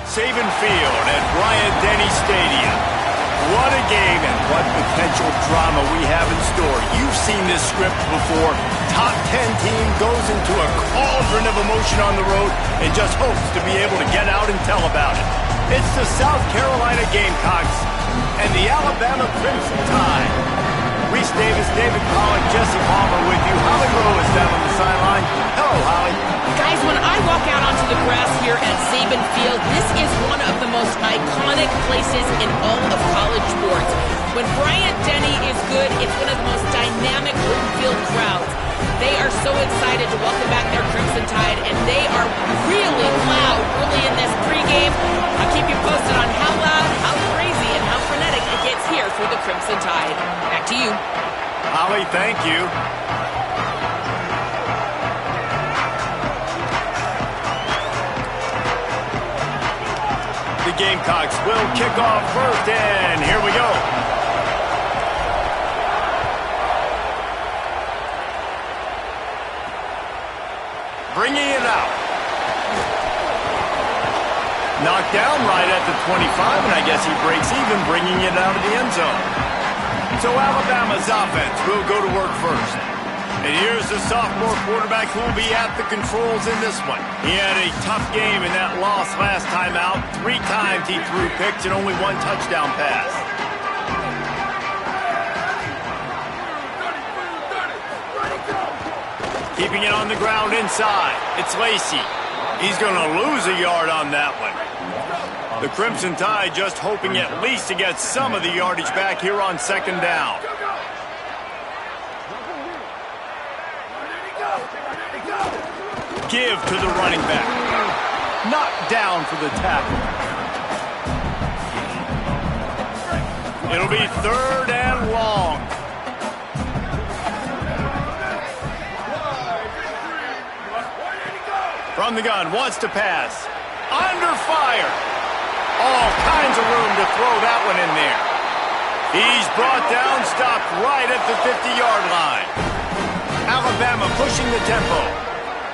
Saban Field at Bryant-Denny Stadium. What a game and what potential drama we have in store. You've seen this script before. Top 10 team goes into a cauldron of emotion on the road and just hopes to be able to get out and tell about it. It's the South Carolina Gamecocks and the Alabama Crimson Tide. Reese Davis, David Pollock, Jesse Palmer with you. Holly Rowe is down on the sideline. Hello, Holly. Guys, when I walk out onto the grass here at Saban Field, this is one of the most iconic places in all of college sports. When Bryant-Denny is good, it's one of the most dynamic home field crowds. They are so excited to welcome back their Crimson Tide, and they are really loud early in this pregame. I'll keep you posted on how loud, how crazy, and how frenetic it gets here for the Crimson Tide. Back to you. Holly, thank you. The Gamecocks will kick off first, and here we go. Bringing it out. Knocked down right at the 25, and I guess he breaks even, bringing it out of the end zone. So Alabama's offense will go to work first. And here's the sophomore quarterback who will be at the controls in this one. He had a tough game in that loss last time out. 3 times he threw picks and only 1 touchdown pass. Keeping it on the ground inside. It's Lacey. He's going to lose a yard on that one. The Crimson Tide just hoping at least to get some of the yardage back here on 2nd down. Give to the running back. Knocked down for the tackle. It'll be 3rd and long. From the gun, wants to pass. Under fire. All kinds of room to throw that one in there. He's brought down, stopped right at the 50-yard line. Alabama pushing the tempo.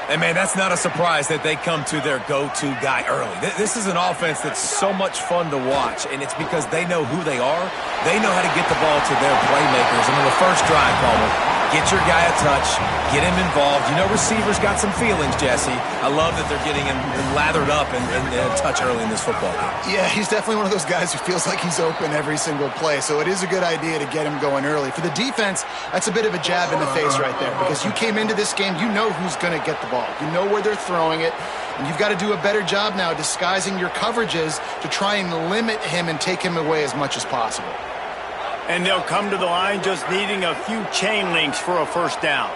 And, man, that's not a surprise that they come to their go-to guy early. This is an offense that's so much fun to watch, and it's because they know who they are. They know how to get the ball to their playmakers. And on the first drive, Palmer, get your guy a touch, get him involved. You know receivers got some feelings, Jesse. I love that they're getting him lathered up and a touch early in this football game. Yeah, he's definitely one of those guys who feels like he's open every single play, so it is a good idea to get him going early. For the defense, that's a bit of a jab in the face right there because you came into this game, you know who's going to get the ball. You know where they're throwing it, and you've got to do a better job now disguising your coverages to try and limit him and take him away as much as possible. And they'll come to the line just needing a few chain links for a first down.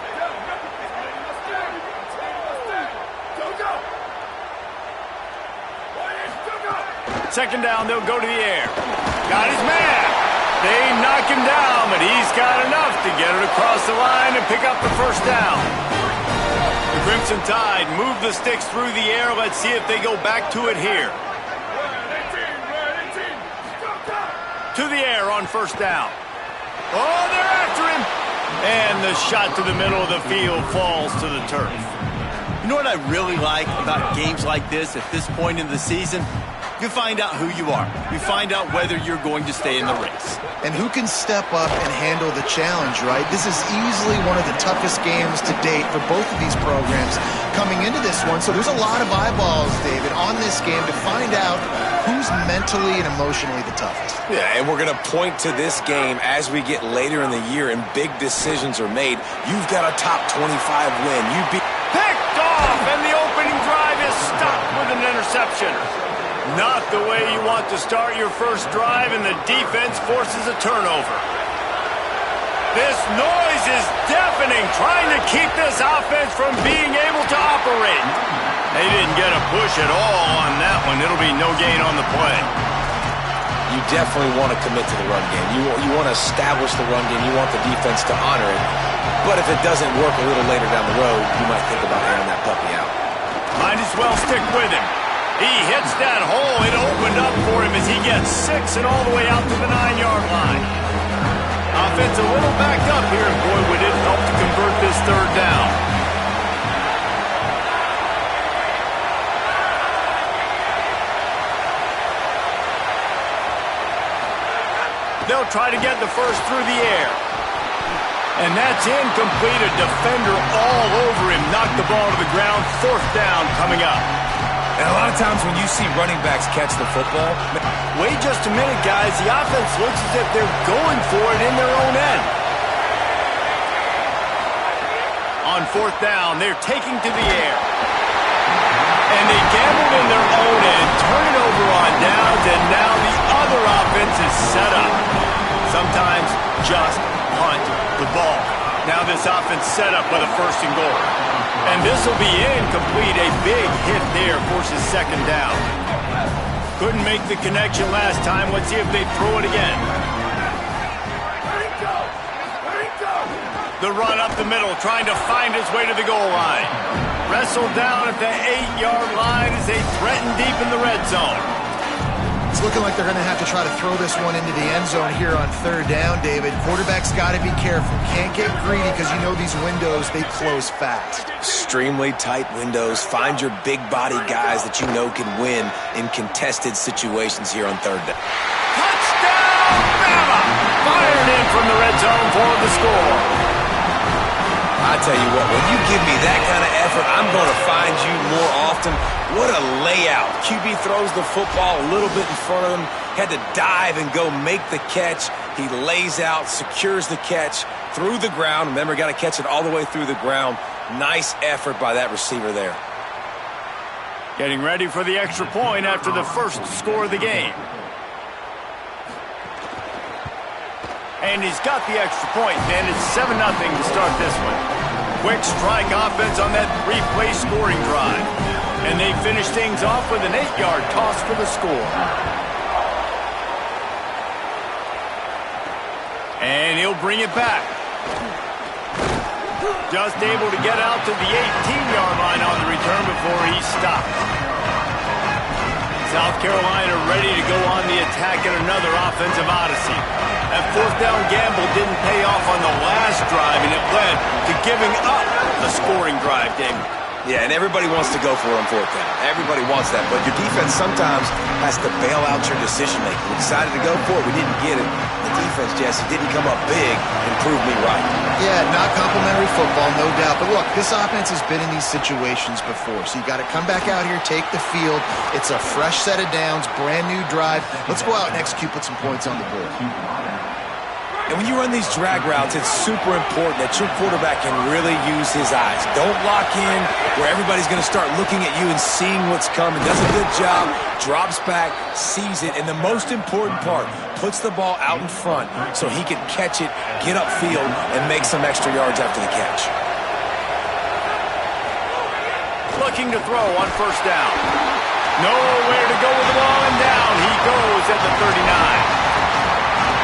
Second down, they'll go to the air. Got his man. They knock him down, but he's got enough to get it across the line and pick up the first down. The Crimson Tide move the sticks through the air. Let's see if they go back to it here. To the air on first down. Oh, they're after him. And the shot to the middle of the field falls to the turf. You know what I really like about games like this at this point in the season? You find out who you are. You find out whether you're going to stay in the race. And who can step up and handle the challenge, right? This is easily one of the toughest games to date for both of these programs coming into this one. So there's a lot of eyeballs, David, on this game to find out who's mentally and emotionally the toughest. Yeah, and we're going to point to this game as we get later in the year and big decisions are made. You've got a top 25 win. Picked off, and the opening drive is stopped with an interception. Not the way you want to start your first drive, and the defense forces a turnover. This noise is deafening, trying to keep this offense from being able to operate. They didn't get a push at all on that one. It'll be no gain on the play. You definitely want to commit to the run game. You want to establish the run game. You want the defense to honor it. But if it doesn't work a little later down the road, you might think about airing that puppy out. Might as well stick with him. He hits that hole. It opened up for him as he gets 6 and all the way out to the 9-yard line. Offense a little backed up here, and boy, would it help to convert this third down. They'll try to get the first through the air. And that's incomplete. A defender all over him. Knocked the ball to the ground. 4th down coming up. And a lot of times when you see running backs catch the football... Wait just a minute, guys. The offense looks as if they're going for it in their own end. On 4th down, they're taking to the air. And they gambled in their own end. Turn it over on downs, and now the other offense is set up. Sometimes just punt the ball. Now this offense set up with a 1st and goal. And this will be incomplete. A big hit there forces 2nd down. Couldn't make the connection last time. Let's see if they throw it again. The run up the middle, trying to find his way to the goal line. Wrestled down at the 8-yard line as they threaten deep in the red zone. It's looking like they're going to have to try to throw this one into the end zone here on 3rd down, David. Quarterback's got to be careful. Can't get greedy because you know these windows, they close fast. Extremely tight windows. Find your big body guys that you know can win in contested situations here on 3rd down. Touchdown, Bama! Fired in from the red zone for the score. I tell you what, when you give me that kind of effort, I'm going to find you more often. What a layout. QB throws the football a little bit in front of him, had to dive and go make the catch. He lays out, secures the catch through the ground. Remember, got to catch it all the way through the ground. Nice effort by that receiver there. Getting ready for the extra point after the first score of the game. And he's got the extra point, and it's 7-0 to start this one. Quick strike offense on that 3-play scoring drive. And they finish things off with an 8-yard toss for the score. And he'll bring it back. Just able to get out to the 18-yard line on the return before he's stopped. South Carolina ready to go on the attack in another offensive odyssey. That 4th down gamble didn't pay off on the last drive, and it led to giving up a scoring drive, David. Yeah, and everybody wants to go for it on 4th down. Everybody wants that, but your defense sometimes has to bail out your decision-making. We decided to go for it. We didn't get it. The defense, Jesse, didn't come up big and prove me right. Yeah, not complimentary football, no doubt. But look, this offense has been in these situations before, so you got to come back out here, take the field. It's a fresh set of downs, brand new drive. Let's go out and execute, put some points on the board. And when you run these drag routes, it's super important that your quarterback can really use his eyes. Don't lock in where everybody's going to start looking at you and seeing what's coming. Does a good job, drops back, sees it, and the most important part, puts the ball out in front so he can catch it, get upfield, and make some extra yards after the catch. Looking to throw on 1st down. Nowhere to go with the ball, and down he goes at the 39.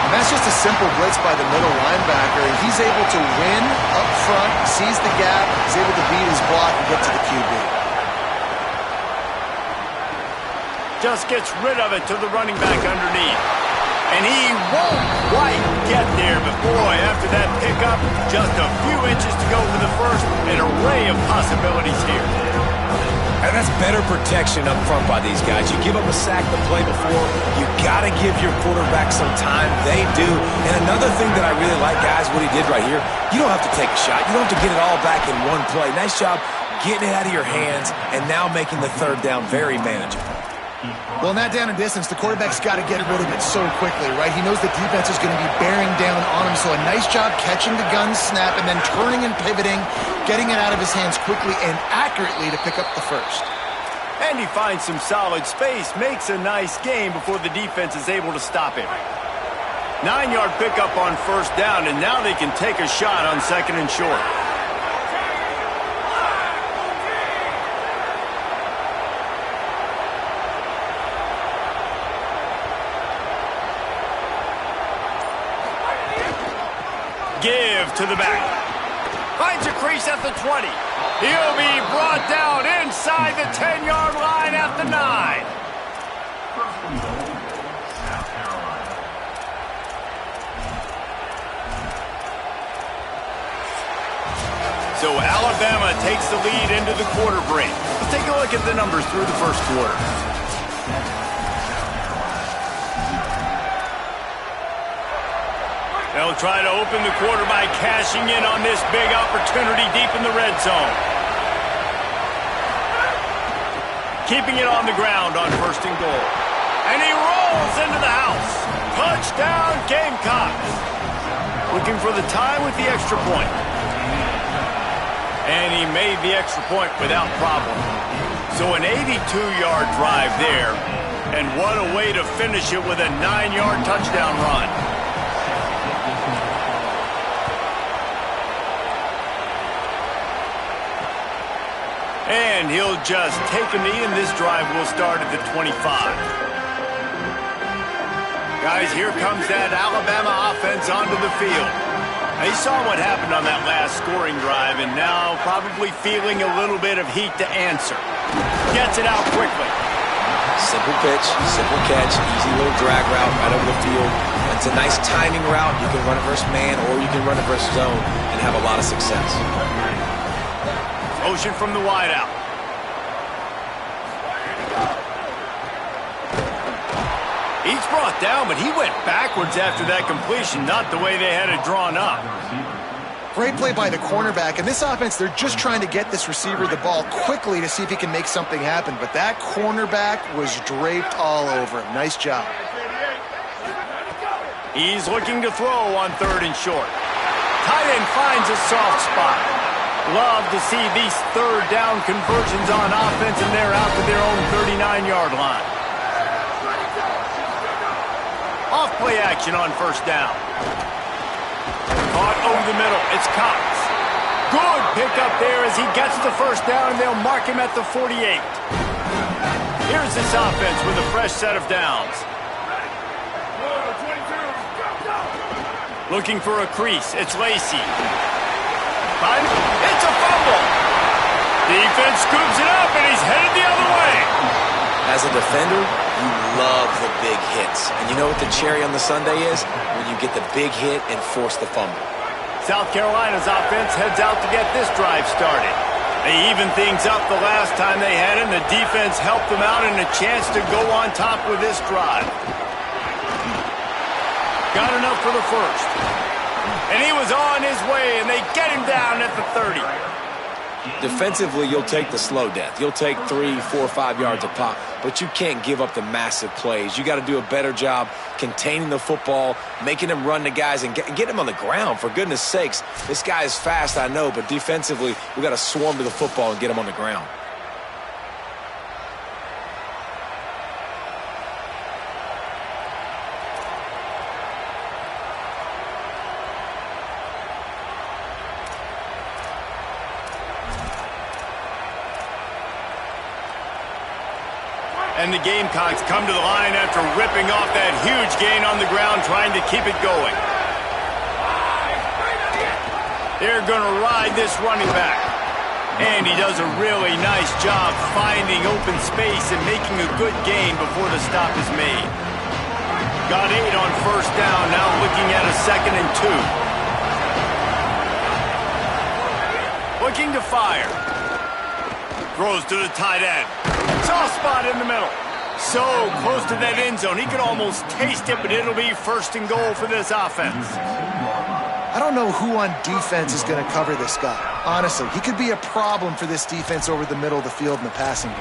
And that's just a simple blitz by the middle linebacker. He's able to win up front, sees the gap, is able to beat his block and get to the QB. Just gets rid of it to the running back underneath. And he won't quite get there, but boy, after that pickup, just a few inches to go for the first. An array of possibilities here. And that's better protection up front by these guys. You give them a sack the play before, you got to give your quarterback some time. They do. And another thing that I really like, guys, what he did right here, you don't have to take a shot. You don't have to get it all back in one play. Nice job getting it out of your hands and now making the 3rd down very manageable. Well, in that down and distance, the quarterback's got to get rid of it so quickly, right? He knows the defense is going to be bearing down on him, so a nice job catching the gun snap and then turning and pivoting, getting it out of his hands quickly and accurately to pick up the first. And he finds some solid space, makes a nice game before the defense is able to stop him. 9-yard pickup on 1st down, and now they can take a shot on 2nd and short. Give to the back. Finds a crease at the 20. He'll be brought down inside the 10-yard line at the 9. So Alabama takes the lead into the quarter break. Let's take a look at the numbers through the first quarter. They'll try to open the quarter by cashing in on this big opportunity deep in the red zone. Keeping it on the ground on 1st and goal. And he rolls into the house. Touchdown, Gamecocks. Looking for the tie with the extra point. And he made the extra point without problem. So an 82-yard drive there. And what a way to finish it with a 9-yard touchdown run. And he'll just take a knee, and this drive will start at the 25. Guys, here comes that Alabama offense onto the field. They saw what happened on that last scoring drive, and now probably feeling a little bit of heat to answer. Gets it out quickly. Simple pitch, simple catch, easy little drag route right over the field. It's a nice timing route. You can run it versus man, or you can run it versus zone and have a lot of success. Motion from the wideout. He's brought down, but he went backwards after that completion, not the way they had it drawn up. Great play by the cornerback. And this offense, they're just trying to get this receiver the ball quickly to see if he can make something happen. But that cornerback was draped all over him. Nice job. He's looking to throw on 3rd and short. Tight end finds a soft spot. Love to see these 3rd down conversions on offense, and they're out to their own 39-yard line. Off play action on 1st down. Caught over the middle. It's Cox. Good pickup there as he gets the 1st down, and they'll mark him at the 48. Here's this offense with a fresh set of downs. Looking for a crease. It's Lacey. It's a fumble. Defense scoops it up, and he's headed the other way. As a defender, you love the big hits. And you know what the cherry on the sundae is? When you get the big hit and force the fumble. South Carolina's offense heads out to get this drive started. They evened things up the last time they had him. The defense helped them out and a chance to go on top with this drive. Got enough for the 1st. And he was on his way, and they get him down at the 30. Defensively, you'll take the slow death. You'll take 3, 4, 5 yards a pop, but you can't give up the massive plays. You got to do a better job containing the football, making them run the guys, and get them on the ground. For goodness sakes, this guy is fast, I know, but defensively, we got to swarm to the football and get him on the ground. And the Gamecocks come to the line after ripping off that huge gain on the ground, trying to keep it going. They're going to ride this running back. And he does a really nice job finding open space and making a good gain before the stop is made. Got 8 on 1st down, now looking at a 2nd and 2. Looking to fire. Throws to the tight end. Soft spot in the middle. So close to that end zone. He could almost taste it, but it'll be 1st and goal for this offense. I don't know who on defense is going to cover this guy. Honestly, he could be a problem for this defense over the middle of the field in the passing game.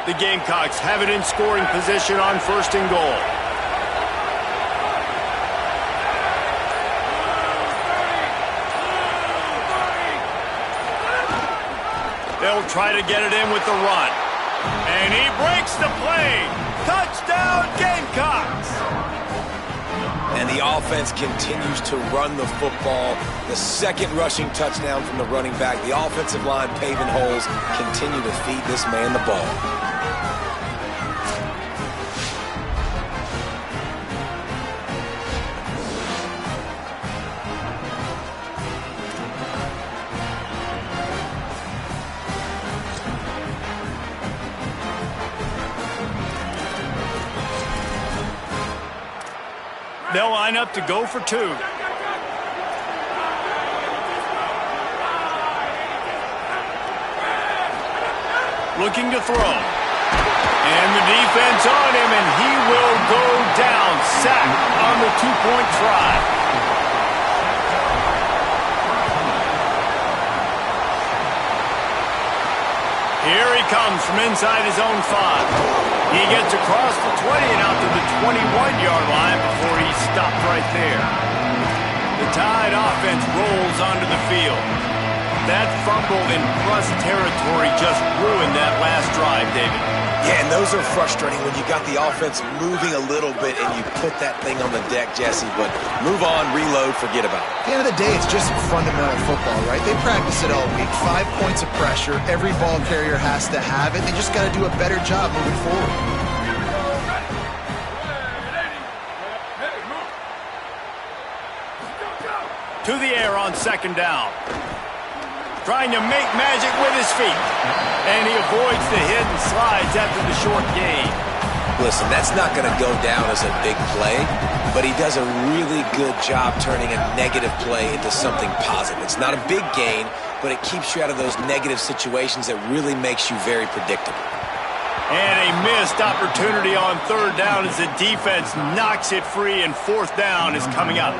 The Gamecocks have it in scoring position on 1st and goal. They'll try to get it in with the run. And he breaks the play. Touchdown, Gamecocks! And the offense continues to run the football. The 2nd rushing touchdown from the running back. The offensive line paving holes. Continue to feed this man the ball. They'll line up to go for two. Looking to throw. And the defense on him, and he will go down. Sacked on the two-point try. Here he comes from inside his own 5. He gets across the 20 and out to the 21-yard line before he's stopped right there. The Tide offense rolls onto the field. That fumble in Russ territory just ruined that last drive, David. Yeah, and those are frustrating when you got the offense moving a little bit and you put that thing on the deck, Jesse. But move on, reload, forget about it. At the end of the day, it's just fundamental football, right? They practice it all week. 5 points of pressure. Every ball carrier has to have it. They just got to do a better job moving forward. To the air on second down. Trying to make magic with his feet. And he avoids the hit and slides after the short gain. Listen, that's not going to go down as a big play, but he does a really good job turning a negative play into something positive. It's not a big gain, but it keeps you out of those negative situations that really makes you very predictable. And a missed opportunity on third down as the defense knocks it free, and fourth down is coming up.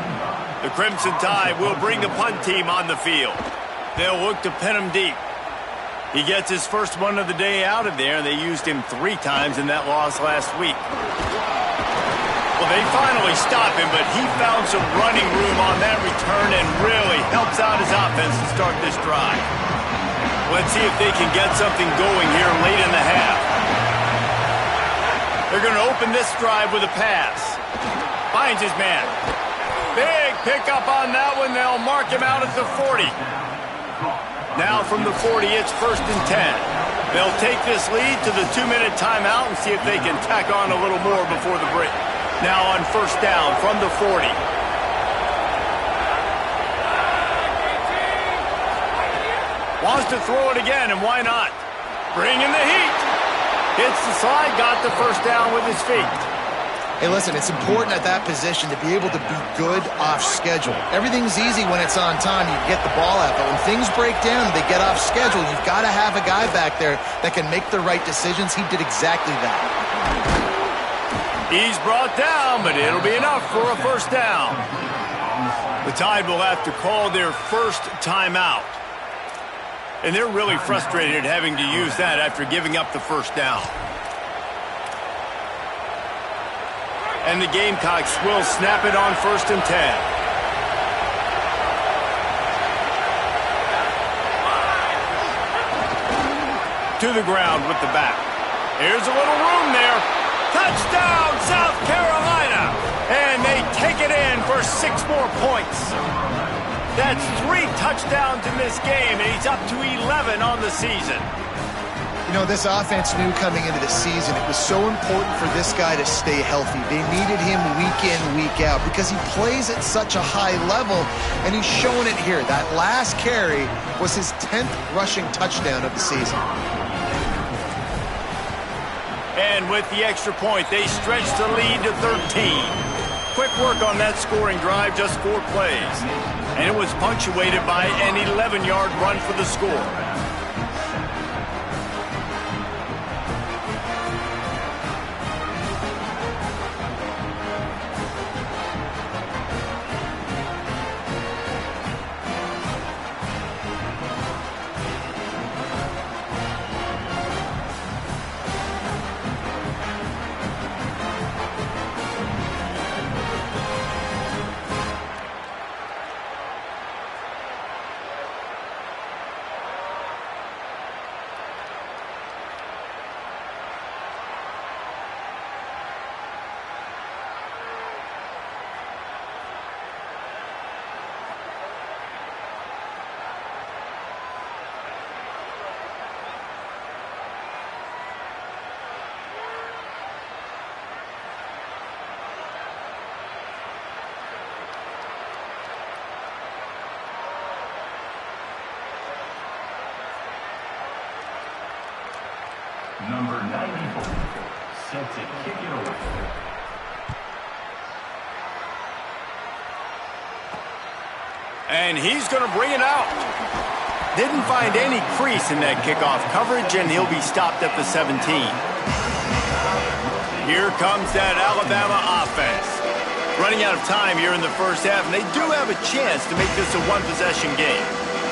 The Crimson Tide will bring the punt team on the field. They'll look to pin him deep. He gets his first one of the day out of there. They used him 3 times in that loss last week. Well, they finally stop him, but he found some running room on that return and really helps out his offense to start this drive. Let's see if they can get something going here late in the half. They're going to open this drive with a pass. Finds his man. Big pickup on that one. They'll mark him out at the 40. Now from the 40, it's 1st and 10. They'll take this lead to the 2-minute timeout and see if they can tack on a little more before the break. Now on first down from the 40. Wants to throw it again, and why not? Bringing the heat. Hits the slide, got the first down with his feet. Hey, listen, it's important at that position to be able to be good off schedule. Everything's easy when it's on time. You get the ball out. But when things break down and they get off schedule, you've got to have a guy back there that can make the right decisions. He did exactly that. He's brought down, but it'll be enough for a first down. The Tide will have to call their first timeout. And they're really frustrated having to use that after giving up the first down. And the Gamecocks will snap it on 1st and 10. To the ground with the back. Here's a little room there. Touchdown, South Carolina! And they take it in for 6 more points. That's 3 touchdowns in this game, and he's up to 11 on the season. You know, this offense knew coming into the season it was so important for this guy to stay healthy. They needed him week in, week out because he plays at such a high level, and he's showing it here. That last carry was his 10th rushing touchdown of the season. And with the extra point, they stretch the lead to 13. Quick work on that scoring drive, just 4 plays. And it was punctuated by an 11-yard run for the score. Number 94, set to kick it away. And he's going to bring it out. Didn't find any crease in that kickoff coverage, and he'll be stopped at the 17. Here comes that Alabama offense. Running out of time here in the first half, and they do have a chance to make this a one-possession game.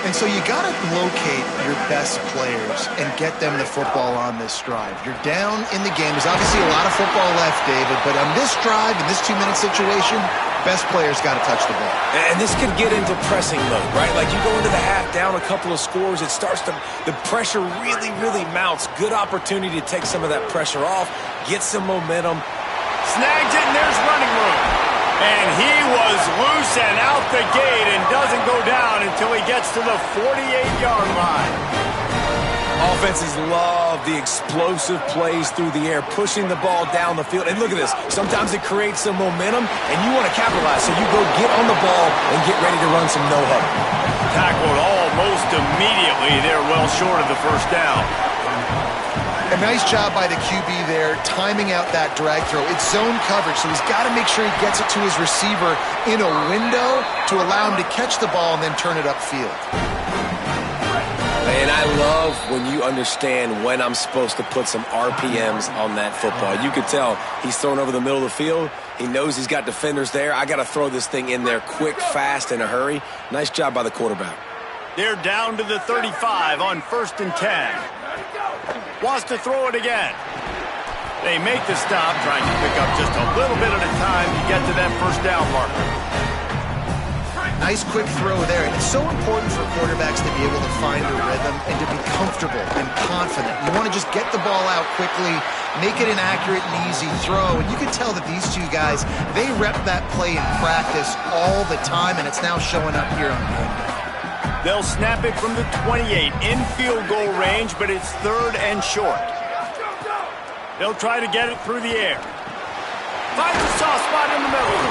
And so you got to locate your best players and get them the football on this drive. You're down in the game. There's obviously a lot of football left, David, but on this drive, in this 2-minute situation, best players got to touch the ball. And this could get into pressing mode, right? Like you go into the half down a couple of scores, it starts to, the pressure really, really mounts. Good opportunity to take some of that pressure off, get some momentum. Snags it, and there's running room. And he was loose and out the gate and doesn't go down until he gets to the 48-yard line. Offenses love the explosive plays through the air, pushing the ball down the field. And look at this. Sometimes it creates some momentum, and you want to capitalize. So you go get on the ball and get ready to run some no-huddle. Tackled almost immediately. They're well short of the first down. A nice job by the QB there, timing out that drag throw. It's zone coverage, so he's got to make sure he gets it to his receiver in a window to allow him to catch the ball and then turn it upfield. And I love when you understand when I'm supposed to put some RPMs on that football. You could tell he's thrown over the middle of the field. He knows he's got defenders there. I got to throw this thing in there quick, fast, in a hurry. Nice job by the quarterback. They're down to the 35 on 1st and 10. Wants to throw it again. They make the stop, trying to pick up just a little bit at a time to get to that first down marker. Nice quick throw there. And it's so important for quarterbacks to be able to find a rhythm and to be comfortable and confident. You want to just get the ball out quickly, make it an accurate and easy throw. And you can tell that these two guys, they rep that play in practice all the time, and it's now showing up here on game day. They'll snap it from the 28 in field goal range, but it's 3rd and short. They'll try to get it through the air. Finds a soft spot in the middle.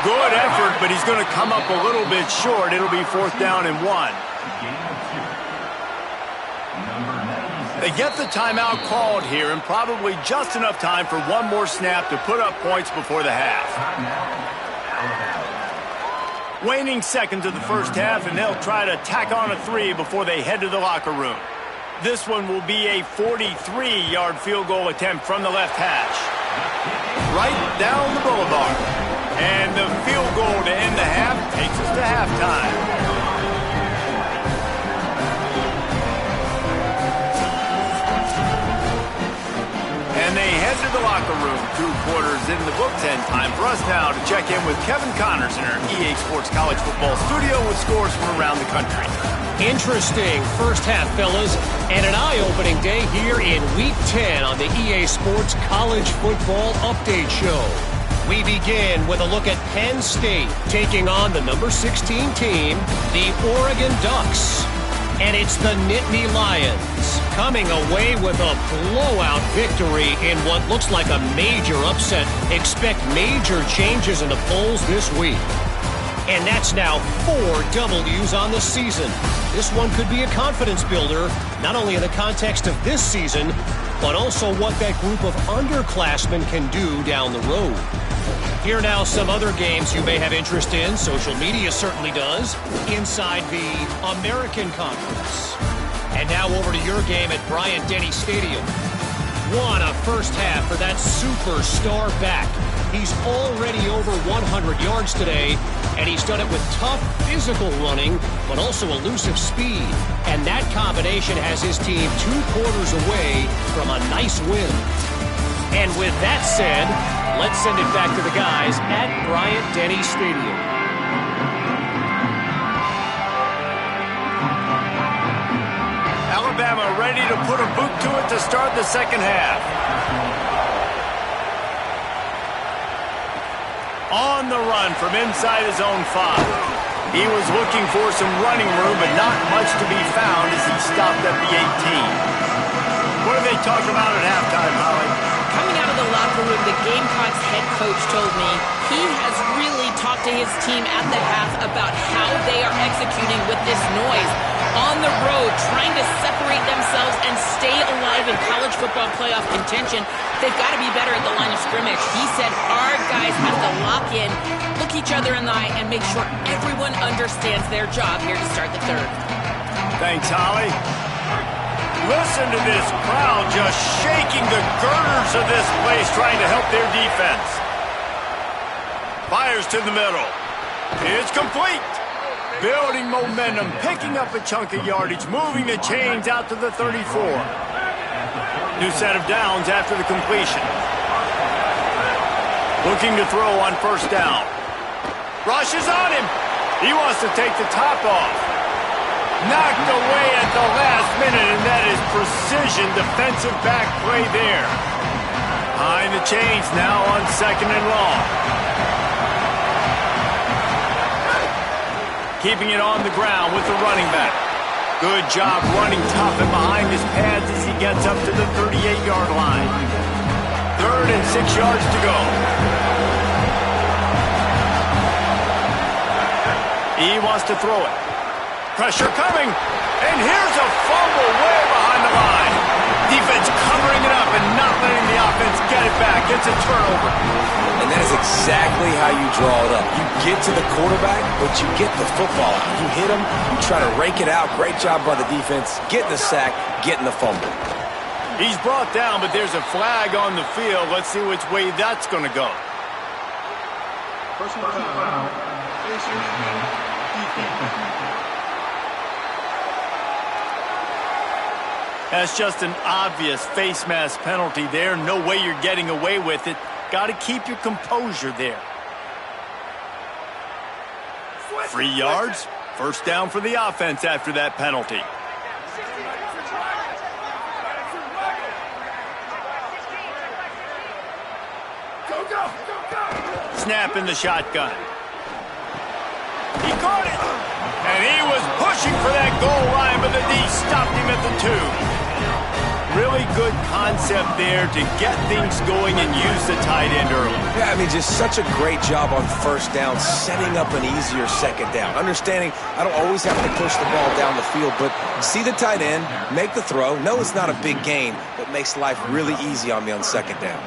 Good effort, but he's going to come up a little bit short. It'll be 4th down and 1. They get the timeout called here, and probably just enough time for one more snap to put up points before the half. Waning seconds of the first half, and they'll try to tack on a 3 before they head to the locker room. This one will be a 43-yard field goal attempt from the left hash. Right down the boulevard. And the field goal to end the half takes us to halftime. And they head to the locker room. 2 quarters in the books, and time for us now to check in with Kevin Connors in our EA Sports College Football studio with scores from around the country. Interesting first half, fellas, and an eye-opening day here in Week 10 on the EA Sports College Football Update Show. We begin with a look at Penn State taking on the number 16 team, the Oregon Ducks. And it's the Nittany Lions coming away with a blowout victory in what looks like a major upset. Expect major changes in the polls this week. And that's now 4 W's on the season. This one could be a confidence builder, not only in the context of this season, but also what that group of underclassmen can do down the road. Here now some other games you may have interest in. Social media certainly does. Inside the American Conference. And now over to your game at Bryant-Denny Stadium. What a first half for that superstar back. He's already over 100 yards today, and he's done it with tough physical running, but also elusive speed. And that combination has his team 2 quarters away from a nice win. And with that said, let's send it back to the guys at Bryant-Denny Stadium. Alabama ready to put a boot to it to start the second half. On the run from inside his own 5. He was looking for some running room, but not much to be found as he stopped at the 18. What did they talk about at halftime, Holly? Coming out of the locker room, the Gamecocks head coach told me he has really talked to his team at the half about how they are executing with this noise. On the road, trying to separate themselves and stay alive in college football playoff contention. They've got to be better at the line of scrimmage. He said our guys have to lock in. Look, each other in the eye and make sure everyone understands their job here to start the third. Thanks, Holly. Listen to this crowd just shaking the girders of this place, trying to help their defense. Fires to the middle. It's complete. Building momentum, picking up a chunk of yardage, moving the chains out to the 34. New set of downs after the completion. Looking to throw on first down. Rush is on him. He wants to take the top off. Knocked away at the last minute, and that is precision defensive back play there. Behind the chains now on second and long. Keeping it on the ground with the running back. Good job running tough and behind his pads as he gets up to the 38-yard line. 3rd and 6 yards to go. He wants to throw it. Pressure coming. And here's a fumble way behind the line. Defense covering it up and not letting the offense get it back. It's a turnover. And that is exactly how you draw it up. You get to the quarterback, but you get the football out. You hit him, you try to rake it out. Great job by the defense. Getting the sack, getting the fumble. He's brought down, but there's a flag on the field. Let's see which way that's going to go. Personal foul. That's just an obvious face mask penalty there. No way you're getting away with it. Got to keep your composure there. 3 yards. First down for the offense after that penalty. Snap in the shotgun. He caught it. And he was pushing for that goal line, but the D stopped him at the 2. Really good concept there to get things going and use the tight end early. Yeah, I mean, just such a great job on first down, setting up an easier second down. Understanding I don't always have to push the ball down the field, but see the tight end, make the throw. No, it's not a big gain, but makes life really easy on me on second down.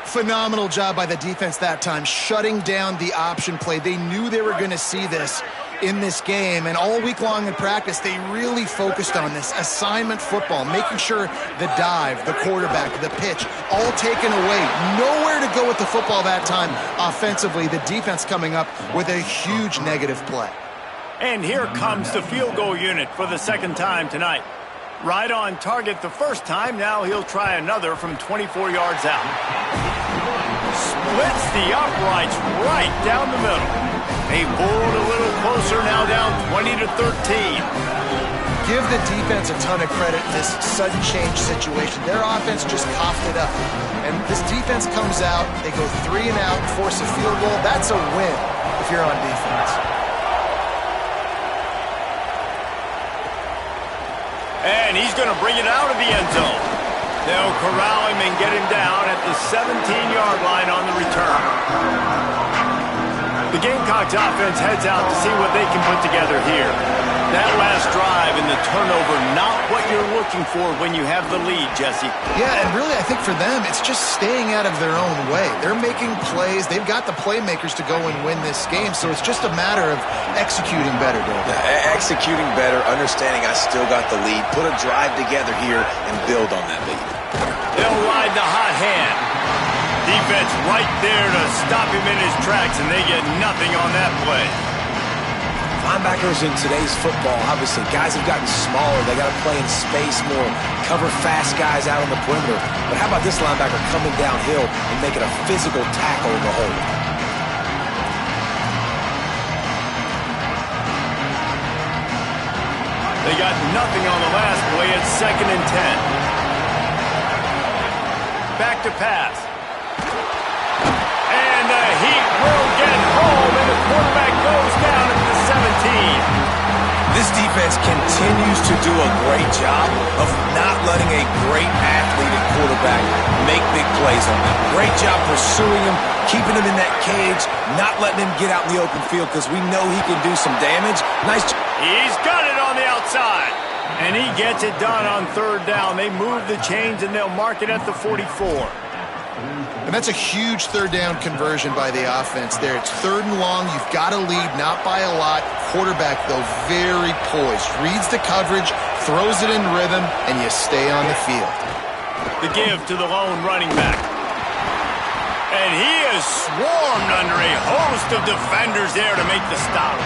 Phenomenal job by the defense that time, shutting down the option play. They knew they were going to see this in this game, and all week long in practice, they really focused on this assignment football, making sure the dive, the quarterback, the pitch, all taken away. Nowhere to go with the football that time offensively. The defense coming up with a huge negative play. And here comes the field goal unit for the second time tonight. Right on target the first time. Now he'll try another from 24 yards out. Splits the uprights right down the middle. They pulled a little closer, now down 20-13. Give the defense a ton of credit in this sudden change situation. Their offense just coughed it up. And this defense comes out, they go 3 and out, force a field goal. That's a win if you're on defense. And he's going to bring it out of the end zone. They'll corral him and get him down at the 17-yard line on the return. The Gamecocks offense heads out to see what they can put together here. That last drive and the turnover, not what you're looking for when you have the lead, Jesse. Yeah, and really I think for them, it's just staying out of their own way. They're making plays. They've got the playmakers to go and win this game, so it's just a matter of executing better, David. Executing better, understanding I still got the lead, put a drive together here and build on that lead. They'll ride the hot hand. Defense right there to stop him in his tracks, and they get nothing on that play. Linebackers in today's football, obviously, guys have gotten smaller. They got to play in space more, cover fast guys out on the perimeter. But how about this linebacker coming downhill and making a physical tackle in the hole? They got nothing on the last play. It's 2nd and 10. Back to pass. And the Heat will get home, and the quarterback goes down at the 17. This defense continues to do a great job of not letting a great athlete at quarterback make big plays on them. Great job pursuing him, keeping him in that cage, not letting him get out in the open field because we know he can do some damage. Nice job. He's got it on the outside, and he gets it done on 3rd down. They move the chains, and they'll mark it at the 44. And that's a huge third down conversion by the offense there. It's 3rd and long. You've got to lead, not by a lot. Quarterback, though, very poised. Reads the coverage, throws it in rhythm, and you stay on the field. The give to the lone running back. And he is swarmed under a host of defenders there to make the stop.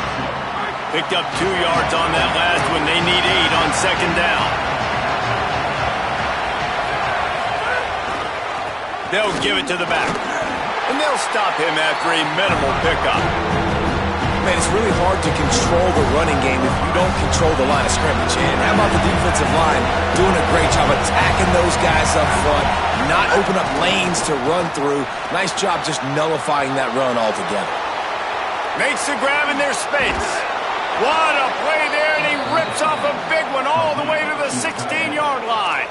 Picked up 2 yards on that last one. They need 8 on 2nd down. They'll give it to the back. And they'll stop him after a minimal pickup. Man, it's really hard to control the running game if you don't control the line of scrimmage. And how about the defensive line doing a great job attacking those guys up front, not open up lanes to run through. Nice job just nullifying that run altogether. Makes the grab in their space. What a play there, and he rips off a big one all the way to the 16-yard line.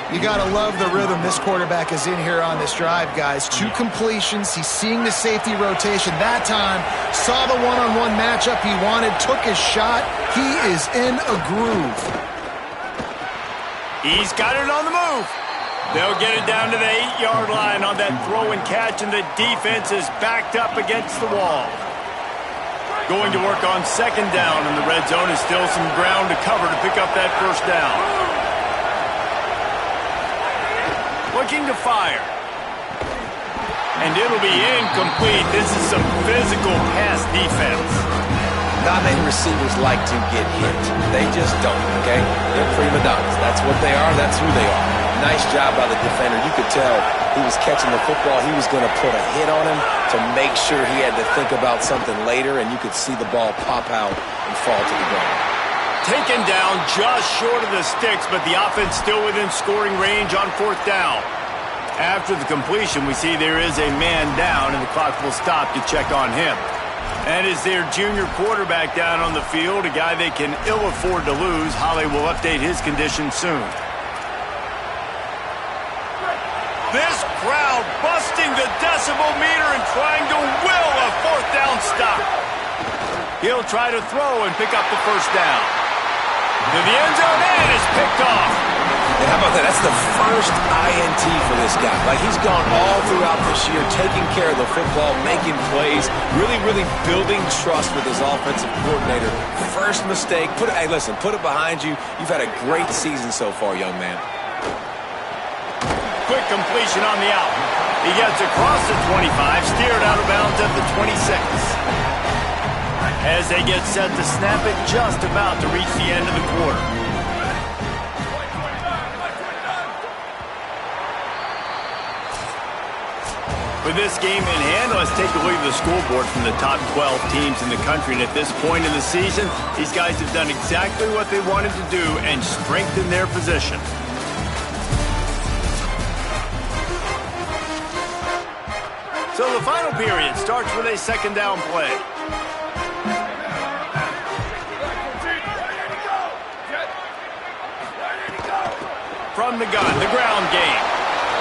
You got to love the rhythm this quarterback is in here on this drive, guys. 2 completions. He's seeing the safety rotation. That time, saw the one-on-one matchup he wanted, took his shot. He is in a groove. He's got it on the move. They'll get it down to the 8-yard line on that throw and catch, and the defense is backed up against the wall. Going to work on 2nd down, and the red zone is still some ground to cover to pick up that 1st down. Looking to fire. And it'll be incomplete. This is some physical pass defense. Not many receivers like to get hit. They just don't, okay? They're prima donnas. That's what they are. That's who they are. Nice job by the defender. You could tell he was catching the football. He was going to put a hit on him to make sure he had to think about something later, and you could see the ball pop out and fall to the ground. Taken down just short of the sticks, but the offense still within scoring range on 4th down. After the completion, we see there is a man down, and the clock will stop to check on him. And is their junior quarterback down on the field, a guy they can ill afford to lose. Holly will update his condition soon. This crowd busting the decibel meter and trying to will a 4th down stop. He'll try to throw and pick up the 1st down. To the end zone, and is picked off. And how about that? That's the first INT for this guy. Like, he's gone all throughout this year, taking care of the football, making plays, really building trust with his offensive coordinator. First mistake. Hey, listen, put it behind you. You've had a great season so far, young man. Quick completion on the out. He gets across the 25, steered out of bounds at the 26. As they get set to snap it, just about to reach the end of the quarter. With this game in hand, let's take a look at the scoreboard from the top 12 teams in the country. And at this point in the season, these guys have done exactly what they wanted to do and strengthened their position. So the final period starts with a 2nd down play. From the gun, the ground game.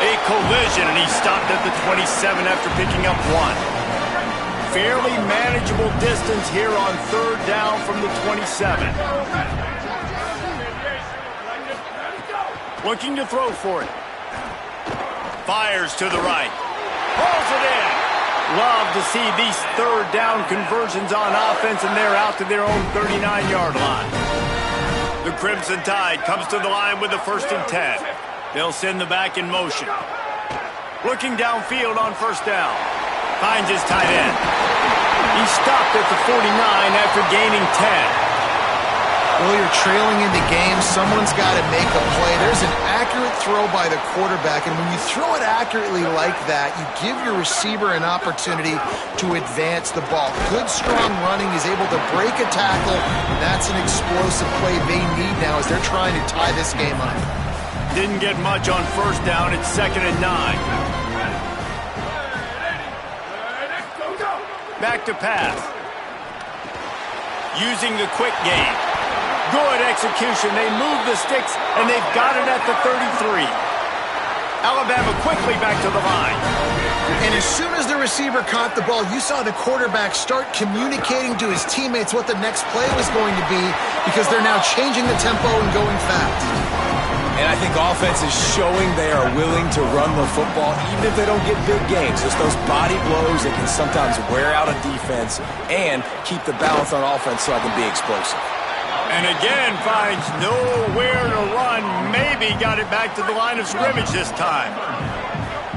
A collision, and he stopped at the 27 after picking up 1. Fairly manageable distance here on 3rd down from the 27. Looking to throw for it. Fires to the right. Pulls it in. Love to see these 3rd down conversions on offense, and they're out to their own 39-yard line. The Crimson Tide comes to the line with the 1st and 10. They'll send the back in motion. Looking downfield on 1st down. Finds his tight end. He stopped at the 49 after gaining 10. Well, you're trailing in the game. Someone's got to make a play. There's an accurate throw by the quarterback, and when you throw it accurately like that, you give your receiver an opportunity to advance the ball. Good, strong running. He's able to break a tackle. That's an explosive play they need now as they're trying to tie this game up. Didn't get much on 1st down. It's 2nd and 9. Back to pass. Using the quick game. Good execution. They move the sticks, and they've got it at the 33. Alabama quickly back to the line. And as soon as the receiver caught the ball, you saw the quarterback start communicating to his teammates what the next play was going to be because they're now changing the tempo and going fast. And I think offense is showing they are willing to run the football, even if they don't get big gains. Just those body blows that can sometimes wear out a defense and keep the balance on offense so I can be explosive. And again, finds nowhere to run. Maybe got it back to the line of scrimmage this time.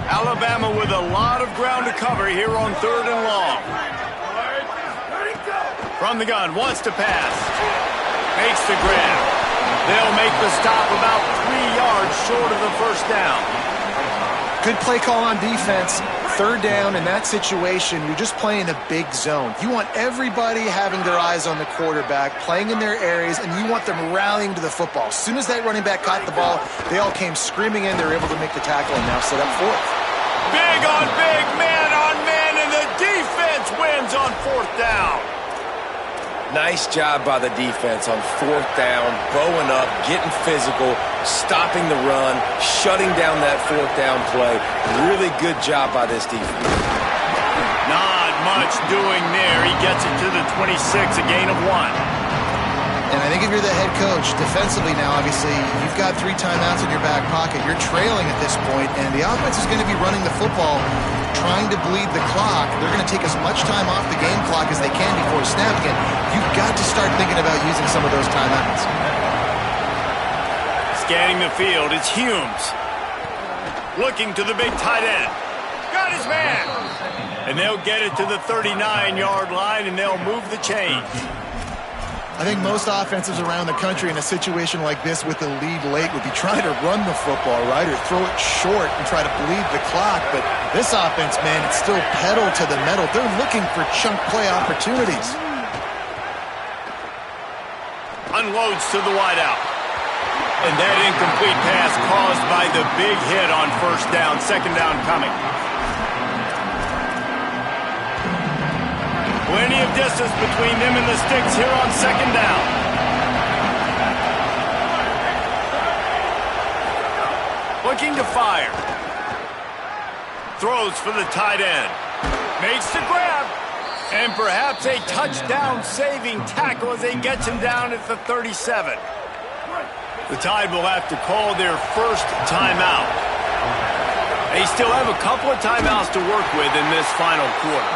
Alabama with a lot of ground to cover here on 3rd and long. From the gun, wants to pass. Makes the grab. They'll make the stop about 3 yards short of the first down. Good play call on defense. 3rd down in that situation, you're just playing a big zone. You want everybody having their eyes on the quarterback, playing in their areas, and you want them rallying to the football. As soon as that running back caught the ball, they all came screaming in. They were able to make the tackle and now set up 4th. Big on big, man on man, and the defense wins on 4th down. Nice job by the defense on 4th down, bowing up, getting physical, stopping the run, shutting down that 4th down play. Really good job by this defense. Not much doing there. He gets it to the 26, a gain of 1. And I think if you're the head coach, defensively now, obviously, you've got 3 timeouts in your back pocket. You're trailing at this point, and the offense is going to be running the football, trying to bleed the clock. They're going to take as much time off the game clock as they can before snap again. You've got to start thinking about using some of those timeouts. Scanning the field, it's Humes. Looking to the big tight end. Got his man. And they'll get it to the 39-yard line, and they'll move the chains. I think most offenses around the country in a situation like this with the lead late would be trying to run the football, right, or throw it short and try to bleed the clock. But this offense, man, it's still pedal to the metal. They're looking for chunk play opportunities. Unloads to the wideout. And that incomplete pass caused by the big hit on 1st down. 2nd down coming. Plenty of distance between them and the sticks here on 2nd down. Looking to fire. Throws for the tight end. Makes the grab. And perhaps a touchdown-saving tackle as he gets him down at the 37. The Tide will have to call their first timeout. They still have a couple of timeouts to work with in this final quarter.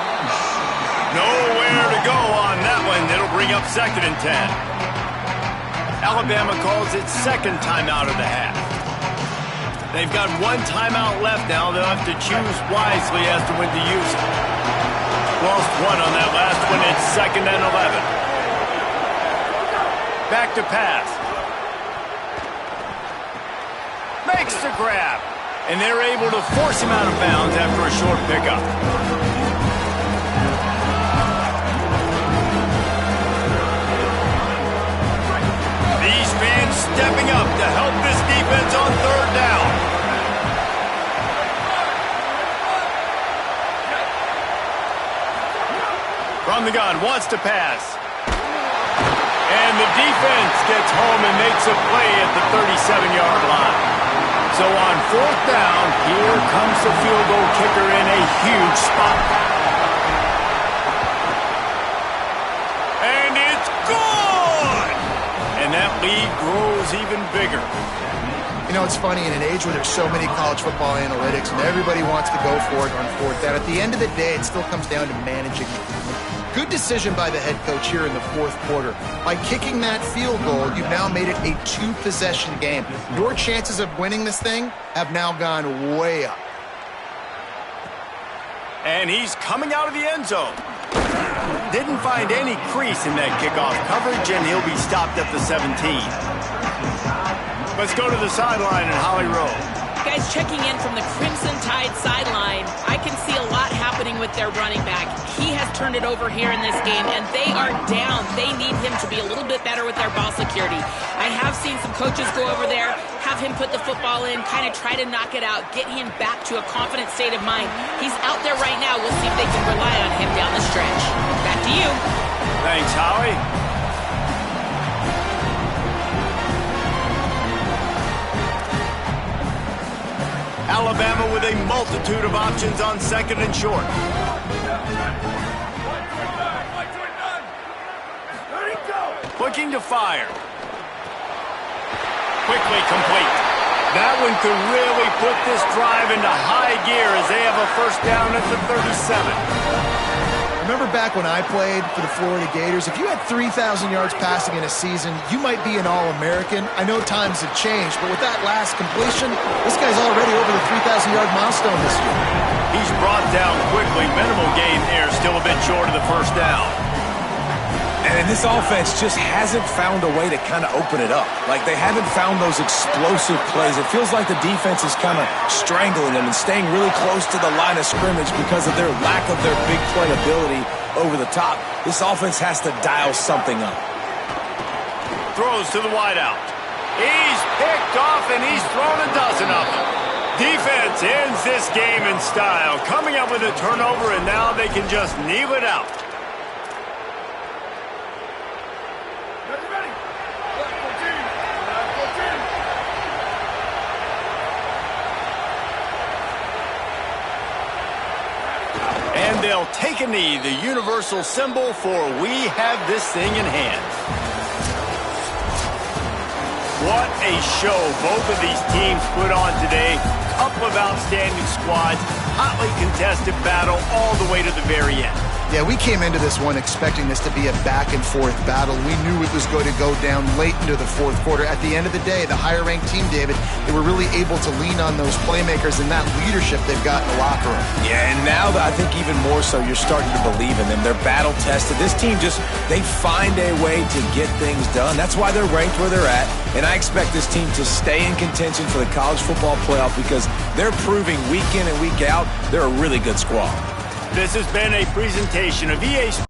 Nowhere to go on that one. It'll bring up 2nd and 10. Alabama calls its 2nd timeout of the half. They've got 1 timeout left now. They'll have to choose wisely as to when to use it. Lost 1 on that last one. It's 2nd and 11. Back to pass. Makes the grab. And they're able to force him out of bounds after a short pickup. These fans stepping up to help this defense on 3rd down. From the gun, wants to pass. And the defense gets home and makes a play at the 37-yard line. So on 4th down, here comes the field goal kicker in a huge spot. And it's good! And that lead grows even bigger. You know, it's funny, in an age where there's so many college football analytics and everybody wants to go for it on 4th down, at the end of the day, it still comes down to managing. Good decision by the head coach here in the 4th quarter. By kicking that field goal, you've now made it a 2-possession game. Your chances of winning this thing have now gone way up. And he's coming out of the end zone. Didn't find any crease in that kickoff coverage, and he'll be stopped at the 17. Let's go to the sideline in Holly Rowe. Guys, checking in from the Crimson Tide sideline, I can see a lot happening with their running back. He has turned it over here in this game, and they are down. They need him to be a little bit better with their ball security. I have seen some coaches go over there, have him put the football in, kind of try to knock it out, get him back to a confident state of mind. He's out there right now. We'll see if they can rely on him down the stretch. Back to you. Thanks, Howie. Alabama with a multitude of options on 2nd and short. Looking to fire. Quickly complete. That one could really put this drive into high gear as they have a first down at the 37. Remember back when I played for the Florida Gators, if you had 3,000 yards passing in a season, you might be an All-American. I know times have changed, but with that last completion, this guy's already over the 3,000-yard milestone this year. He's brought down quickly. Minimal gain there, still a bit short of the first down. And this offense just hasn't found a way to kind of open it up. Like, they haven't found those explosive plays. It feels like the defense is kind of strangling them and staying really close to the line of scrimmage because of their lack of their big play ability over the top. This offense has to dial something up. Throws to the wideout. He's picked off, and he's thrown a dozen of them. Defense ends this game in style, coming up with a turnover, and now they can just kneel it out. And they'll take a knee, the universal symbol for we have this thing in hand. What a show both of these teams put on today. Couple of outstanding squads, hotly contested battle all the way to the very end. Yeah, we came into this one expecting this to be a back-and-forth battle. We knew it was going to go down late into the fourth quarter. At the end of the day, the higher-ranked team, David, they were really able to lean on those playmakers and that leadership they've got in the locker room. Yeah, and now I think even more so, you're starting to believe in them. They're battle-tested. This team they find a way to get things done. That's why they're ranked where they're at. And I expect this team to stay in contention for the college football playoff because they're proving week in and week out they're a really good squad. This has been a presentation of EA Sports.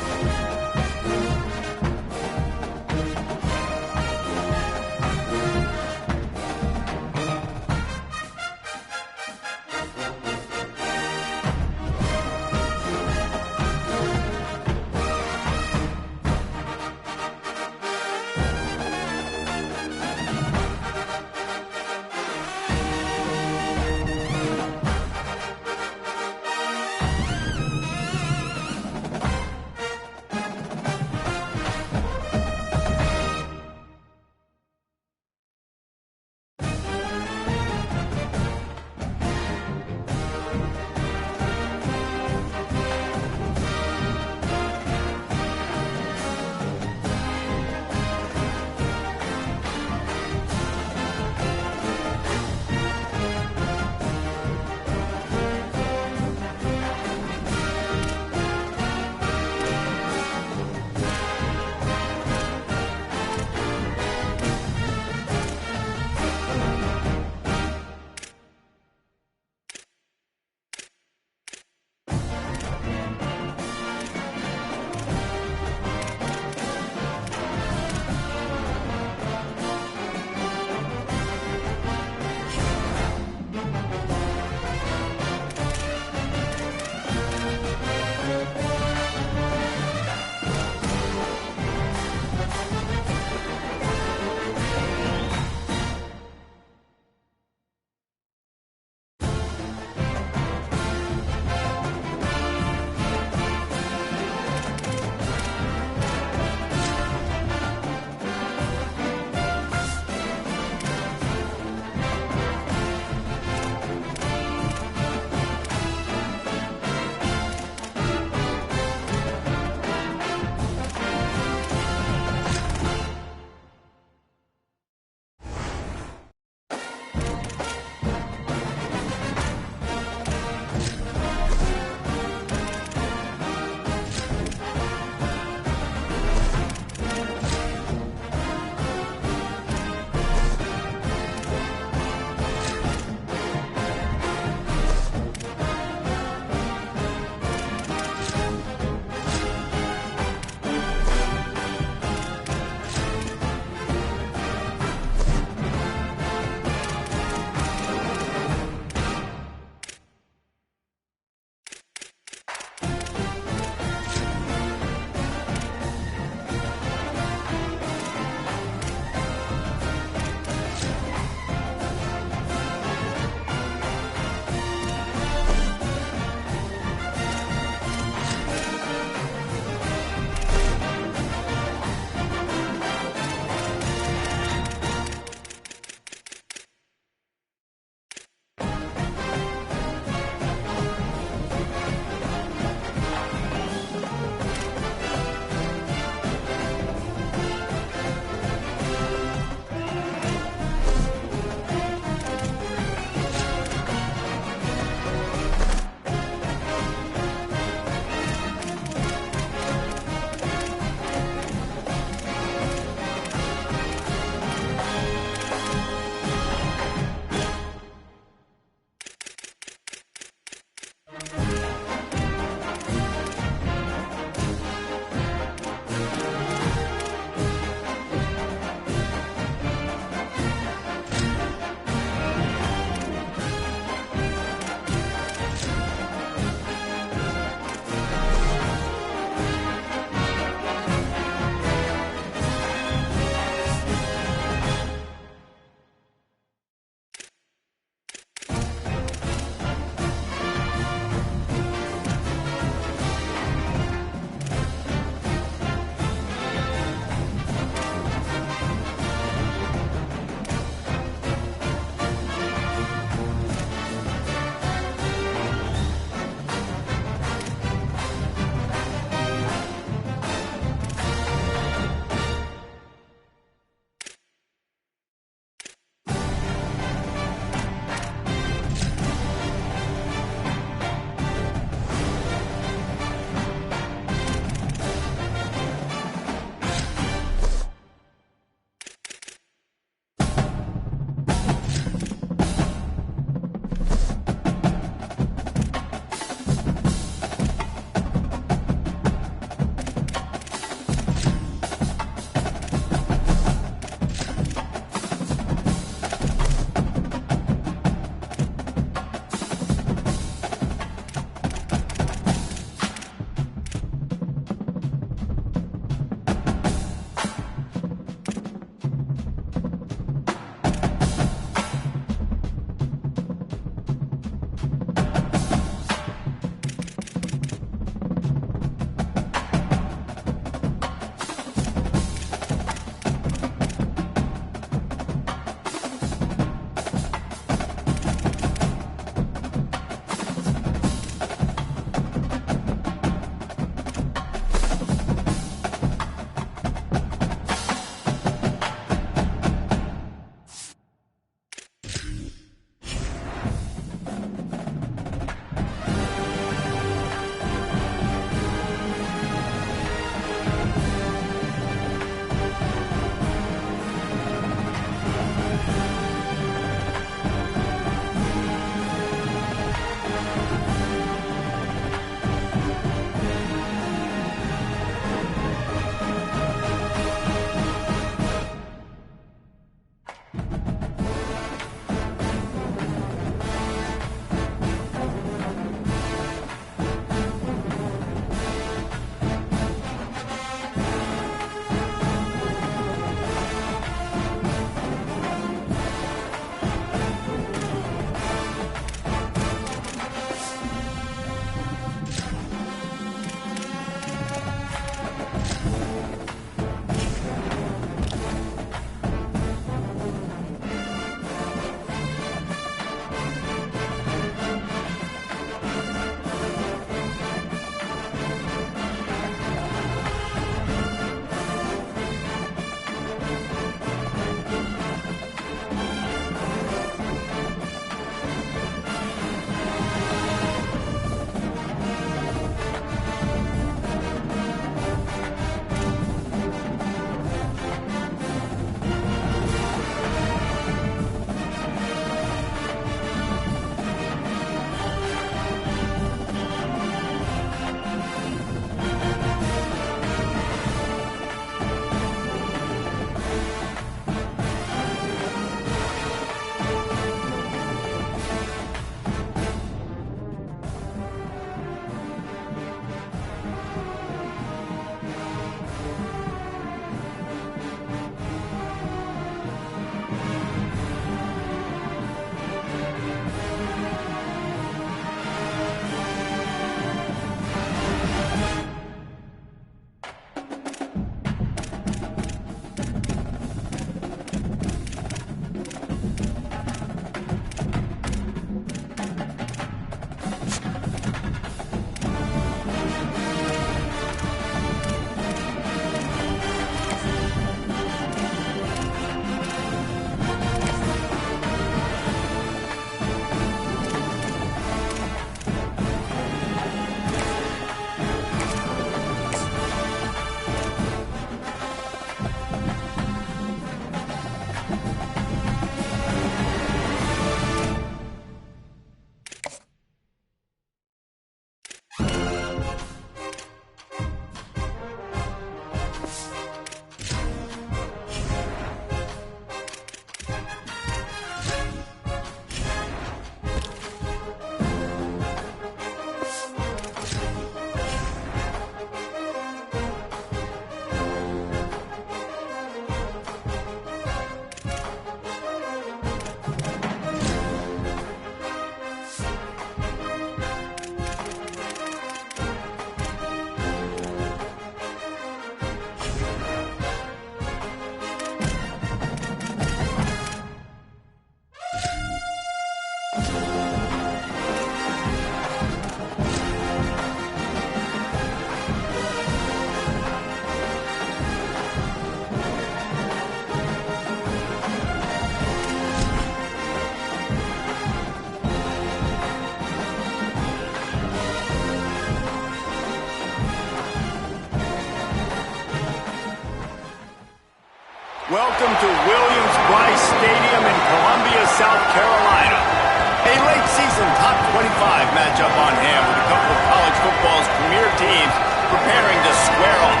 Welcome to Williams-Brice Stadium in Columbia, South Carolina. A late season top 25 matchup on hand with a couple of college football's premier teams preparing to square off.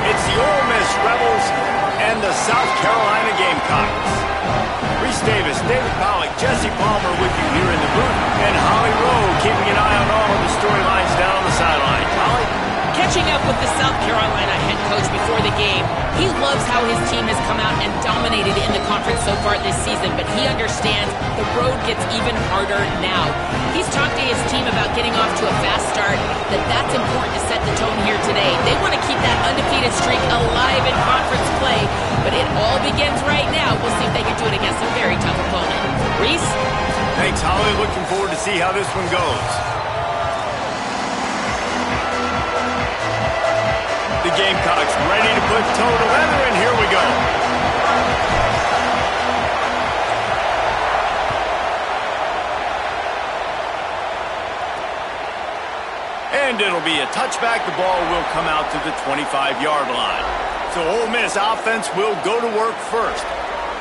It's the Ole Miss Rebels and the South Carolina Gamecocks. Reese Davis, David Pollack, Jesse Palmer with you here in the booth, and Holly Rowe keeping an eye on all of the storylines down on the sideline. Holly? Catching up with the South Carolina head coach before the game, he loves how his team has come out and dominated in the conference so far this season, but he understands the road gets even harder now. He's talked to his team about getting off to a fast start, that's important to set the tone here today. They want to keep that undefeated streak alive in conference play, but it all begins right now. We'll see if they can do it against a very tough opponent. Reese? Thanks, Holly. Looking forward to see how this one goes. The Gamecocks ready to put toe to leather, and here we go. And it'll be a touchback. The ball will come out to the 25-yard line. So Ole Miss offense will go to work first.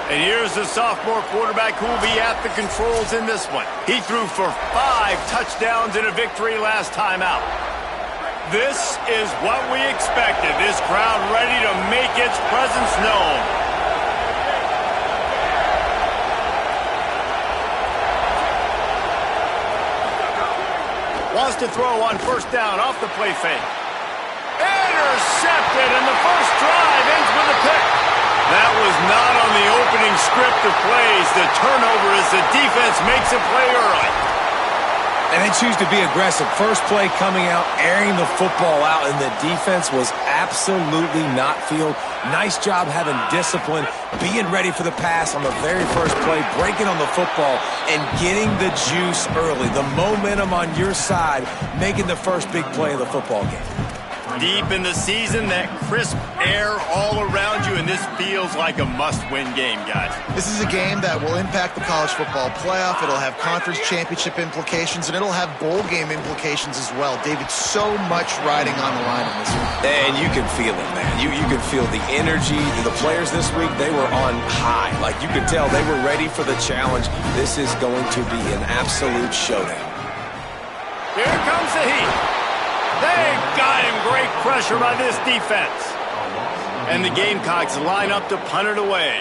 And here's the sophomore quarterback who will be at the controls in this one. He threw for 5 touchdowns in a victory last time out. This is what we expected. This crowd ready to make its presence known. Wants to throw on first down off the play fake. Intercepted, and the first drive ends with a pick. That was not on the opening script of plays. The turnover as the defense makes a play early. And they choose to be aggressive. First play coming out, airing the football out, and the defense was absolutely not field. Nice job having discipline, being ready for the pass on the very first play, breaking on the football, and getting the juice early. The momentum on your side, making the first big play of the football game. Deep in the season, that crisp air all around you, and this feels like a must-win game, guys. This is a game that will impact the college football playoff. It'll have conference championship implications, and it'll have bowl game implications as well. David, so much riding on the line in this one. And you can feel it, man. You can feel the energy. The players this week, they were on high. Like, you could tell they were ready for the challenge. This is going to be an absolute showdown. Here comes the heat. They've got him. Great pressure by this defense. And the Gamecocks line up to punt it away.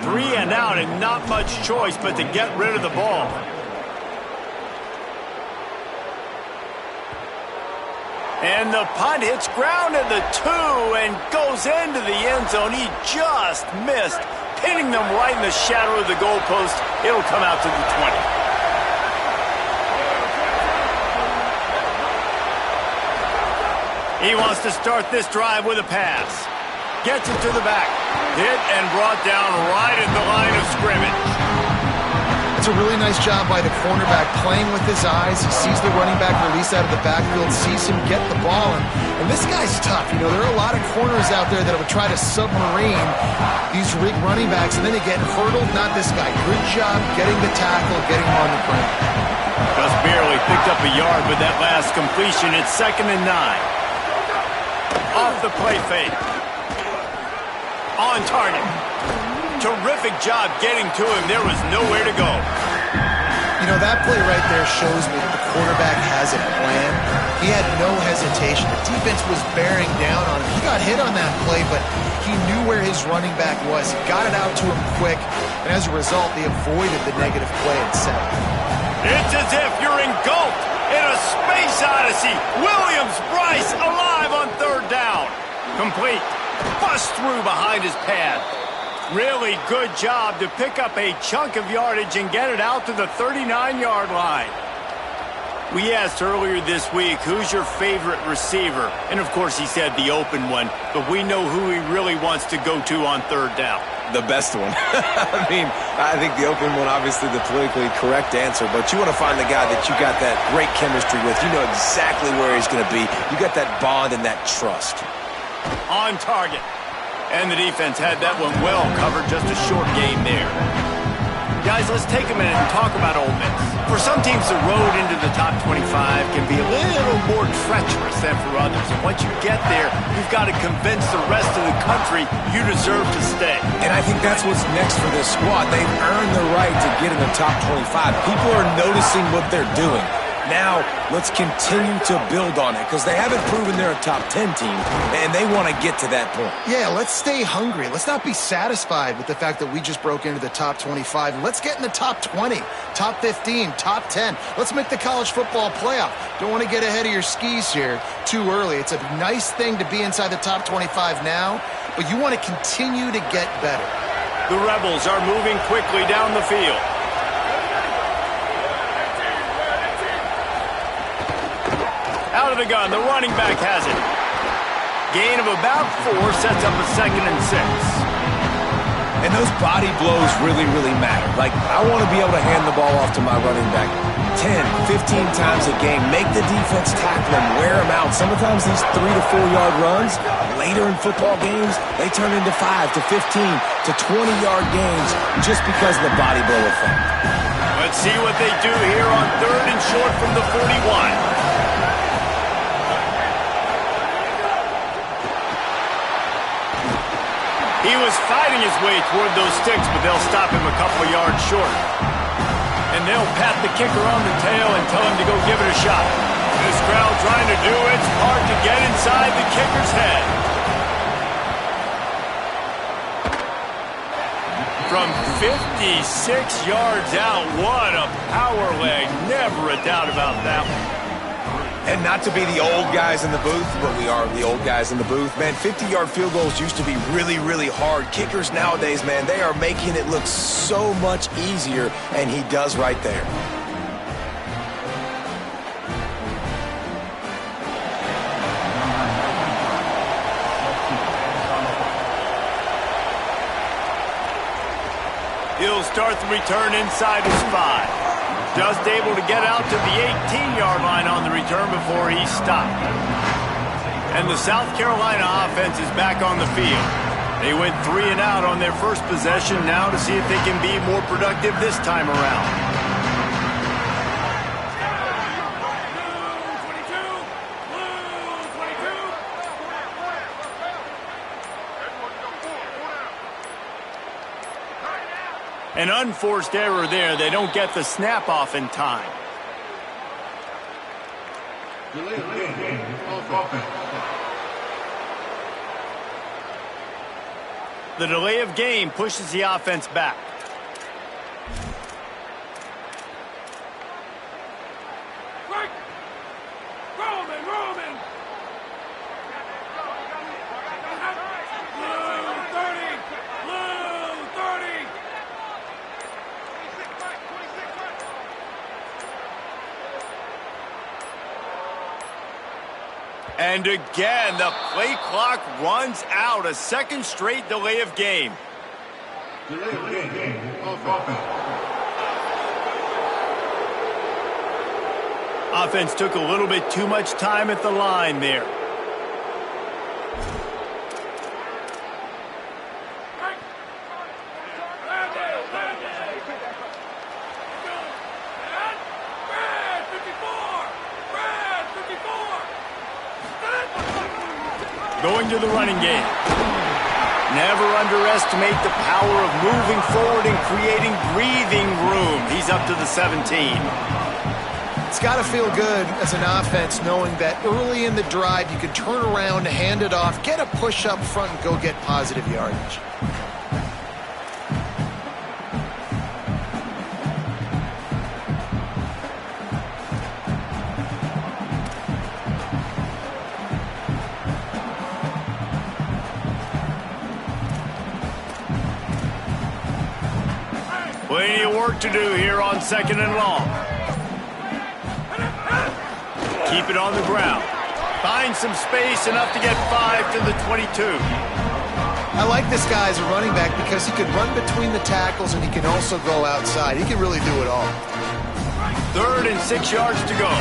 3 and out, and not much choice but to get rid of the ball. And the punt hits ground at the 2 and goes into the end zone. He just missed, pinning them right in the shadow of the goalpost. It'll come out to the 20. He wants to start this drive with a pass. Gets it to the back. Hit and brought down right at the line of scrimmage. It's a really nice job by the cornerback playing with his eyes. He sees the running back release out of the backfield, sees him get the ball, and this guy's tough. You know, there are a lot of corners out there that would try to submarine these running backs, and then they get hurdled. Not this guy. Good job getting the tackle, getting him on the front. Just barely picked up a yard with that last completion. It's 2nd and 9. Off the play fake. On target. Terrific job getting to him. There was nowhere to go. You know, that play right there shows me that the quarterback has a plan. He had no hesitation. The defense was bearing down on him. He got hit on that play, but he knew where his running back was. He got it out to him quick, and as a result, they avoided the negative play and set. It's as if you're engulfed in a space odyssey. Williams-Brice alive on 3rd down. Complete. Bust through behind his pad. Really good job to pick up a chunk of yardage and get it out to the 39-yard line. We asked earlier this week, who's your favorite receiver? And, of course, he said the open one, but we know who he really wants to go to on 3rd down. The best one. I mean, I think the open one, obviously the politically correct answer, but you want to find the guy that you got that great chemistry with. You know exactly where he's going to be. You got that bond and that trust. On target. And the defense had that one well covered. Just a short gain there. Guys, let's take a minute and talk about Ole Miss. For some teams, the road into the top 25 can be a little more treacherous than for others. And once you get there, you've got to convince the rest of the country you deserve to stay. And I I think that's what's next for this squad. They've earned the right to get in the top 25. People are noticing what they're doing. Now, let's continue to build on it because they haven't proven they're a top 10 team, and they want to get to that point. Yeah, let's stay hungry. Let's not be satisfied with the fact that we just broke into the top 25. Let's get in the top 20, top 15, top 10. Let's make the college football playoff. Don't want to get ahead of your skis here too early. It's a nice thing to be inside the top 25 now, but you want to continue to get better. The Rebels are moving quickly down the field. Out of the gun, the running back has it. Gain of about 4 sets up a 2nd and 6. And those body blows really, really matter. Like, I want to be able to hand the ball off to my running back 10, 15 times a game. Make the defense tackle him, wear him out. Sometimes these 3 to 4 yard runs, later in football games, they turn into 5 to 15 to 20 yard gains just because of the body blow effect. Let's see what they do here on 3rd and short from the 41. He was fighting his way toward those sticks, but they'll stop him a couple yards short. And they'll pat the kicker on the tail and tell him to go give it a shot. This crowd trying to do its part to get inside the kicker's head. From 56 yards out, what a power leg. Never a doubt about that one. And not to be the old guys in the booth, but we are the old guys in the booth. Man, 50-yard field goals used to be really, really hard. Kickers nowadays, man, they are making it look so much easier, and he does right there. He'll start the return inside his 5. Just able to get out to the 18-yard line on the return before he stopped. And the South Carolina offense is back on the field. They went 3 and out on their first possession, now to see if they can be more productive this time around. An unforced error there. They don't get the snap off in time. The delay of game pushes the offense back. And again, the play clock runs out. A 2nd straight delay of game. Offense took a little bit too much time at the line there. Going to the running game. Never underestimate the power of moving forward and creating breathing room. He's up to the 17. It's got to feel good as an offense knowing that early in the drive you can turn around, hand it off, get a push up front, and go get positive yardage. Plenty of work to do here on 2nd and long. Keep it on the ground. Find some space, enough to get 5 to the 22. I like this guy as a running back because he can run between the tackles and he can also go outside. He can really do it all. 3rd and 6 yards to go.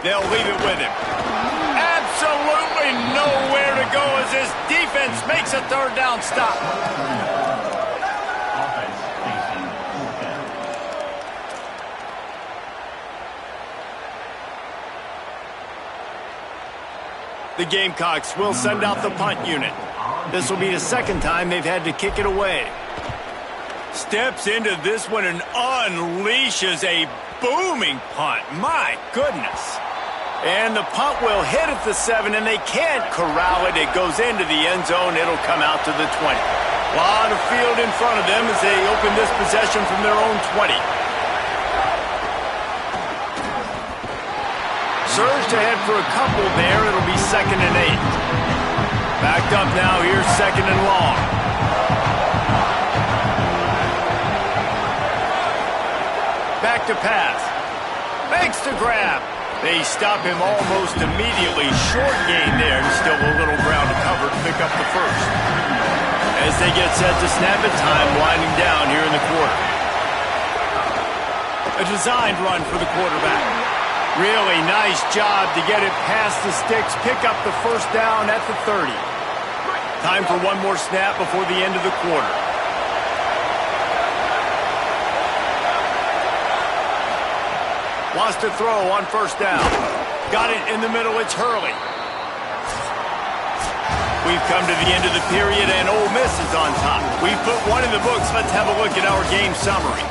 They'll leave it with him. Absolutely nowhere to go as this defense makes a 3rd down stop. The Gamecocks will send out the punt unit. This will be the second time they've had to kick it away. Steps into this one and unleashes a booming punt. My goodness. And the punt will hit at the 7, and they can't corral it. It goes into the end zone. It'll come out to the 20. A lot of field in front of them as they open this possession from their own 20. Surged ahead for a couple there. It'll be 2nd and 8. Backed up now. Here's 2nd and long. Back to pass. Makes the grab. They stop him almost immediately. Short gain there. Still a little ground to cover to pick up the first. As they get set to snap it, time winding down here in the quarter. A designed run for the quarterback. Really nice job to get it past the sticks. Pick up the first down at the 30. Time for one more snap before the end of the quarter. Wants to throw on first down. Got it in the middle. It's Hurley. We've come to the end of the period, and Ole Miss is on top. We've put one in the books. Let's have a look at our game summary.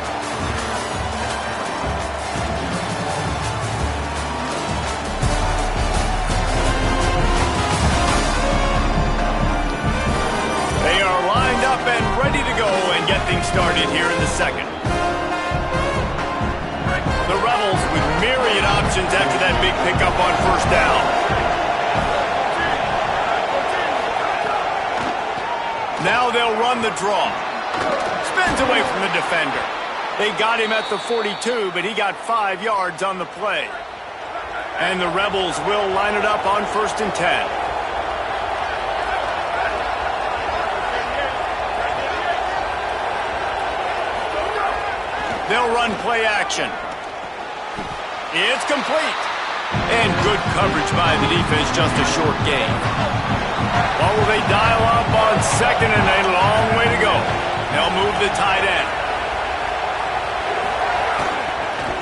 They are lined up and ready to go and get things started here in the second. The Rebels with myriad options after that big pickup on first down. Now they'll run the draw. Spins away from the defender. They got him at the 42, but he got 5 yards on the play. And the Rebels will line it up on 1st and 10. They'll run play action. It's complete. And good coverage by the defense, just a short gain. What will they dial up on 2nd and a long way to go? They'll move the tight end.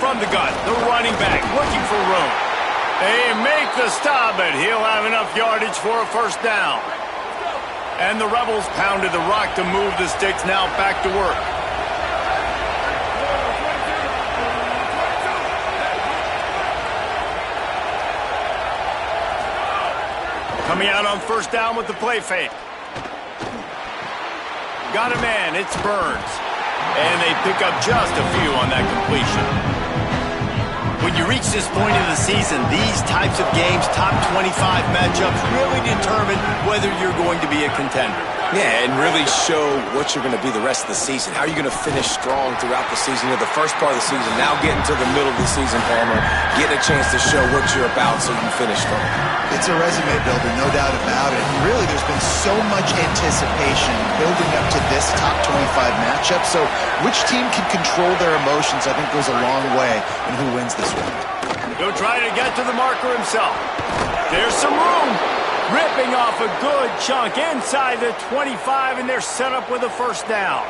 From the gun, the running back looking for room. They make the stop, but he'll have enough yardage for a first down. And the Rebels pounded the rock to move the sticks, now back to work. Coming out on first down with the play fake. Got a man, it's Burns. And they pick up just a few on that completion. When you reach this point in the season, these types of games, top 25 matchups, really determine whether you're going to be a contender. Yeah, and really show what you're going to be the rest of the season. How are you going to finish strong throughout the season? The first part of the season, now getting to the middle of the season, Palmer, getting a chance to show what you're about so you can finish strong. It's a resume builder, no doubt about it. And really, there's been so much anticipation building up to this top 25 matchup. So which team can control their emotions, I think, goes a long way in who wins this one. He'll try to get to the marker himself. There's some room. Ripping off a good chunk inside the 25, and they're set up with a first down.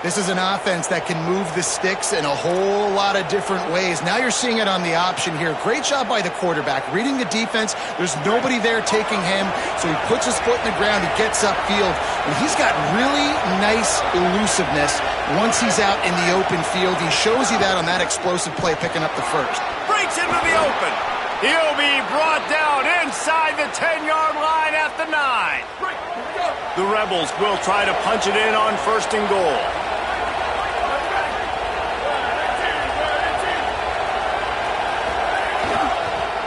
This is an offense that can move the sticks in a whole lot of different ways. Now you're seeing it on the option here. Great job by the quarterback. Reading the defense, there's nobody there taking him, so he puts his foot in the ground, he gets upfield, and he's got really nice elusiveness once he's out in the open field. He shows you that on that explosive play, picking up the first. Breaks into the open. He'll be brought down inside the 10-yard line at the 9. The Rebels will try to punch it in on 1st and goal.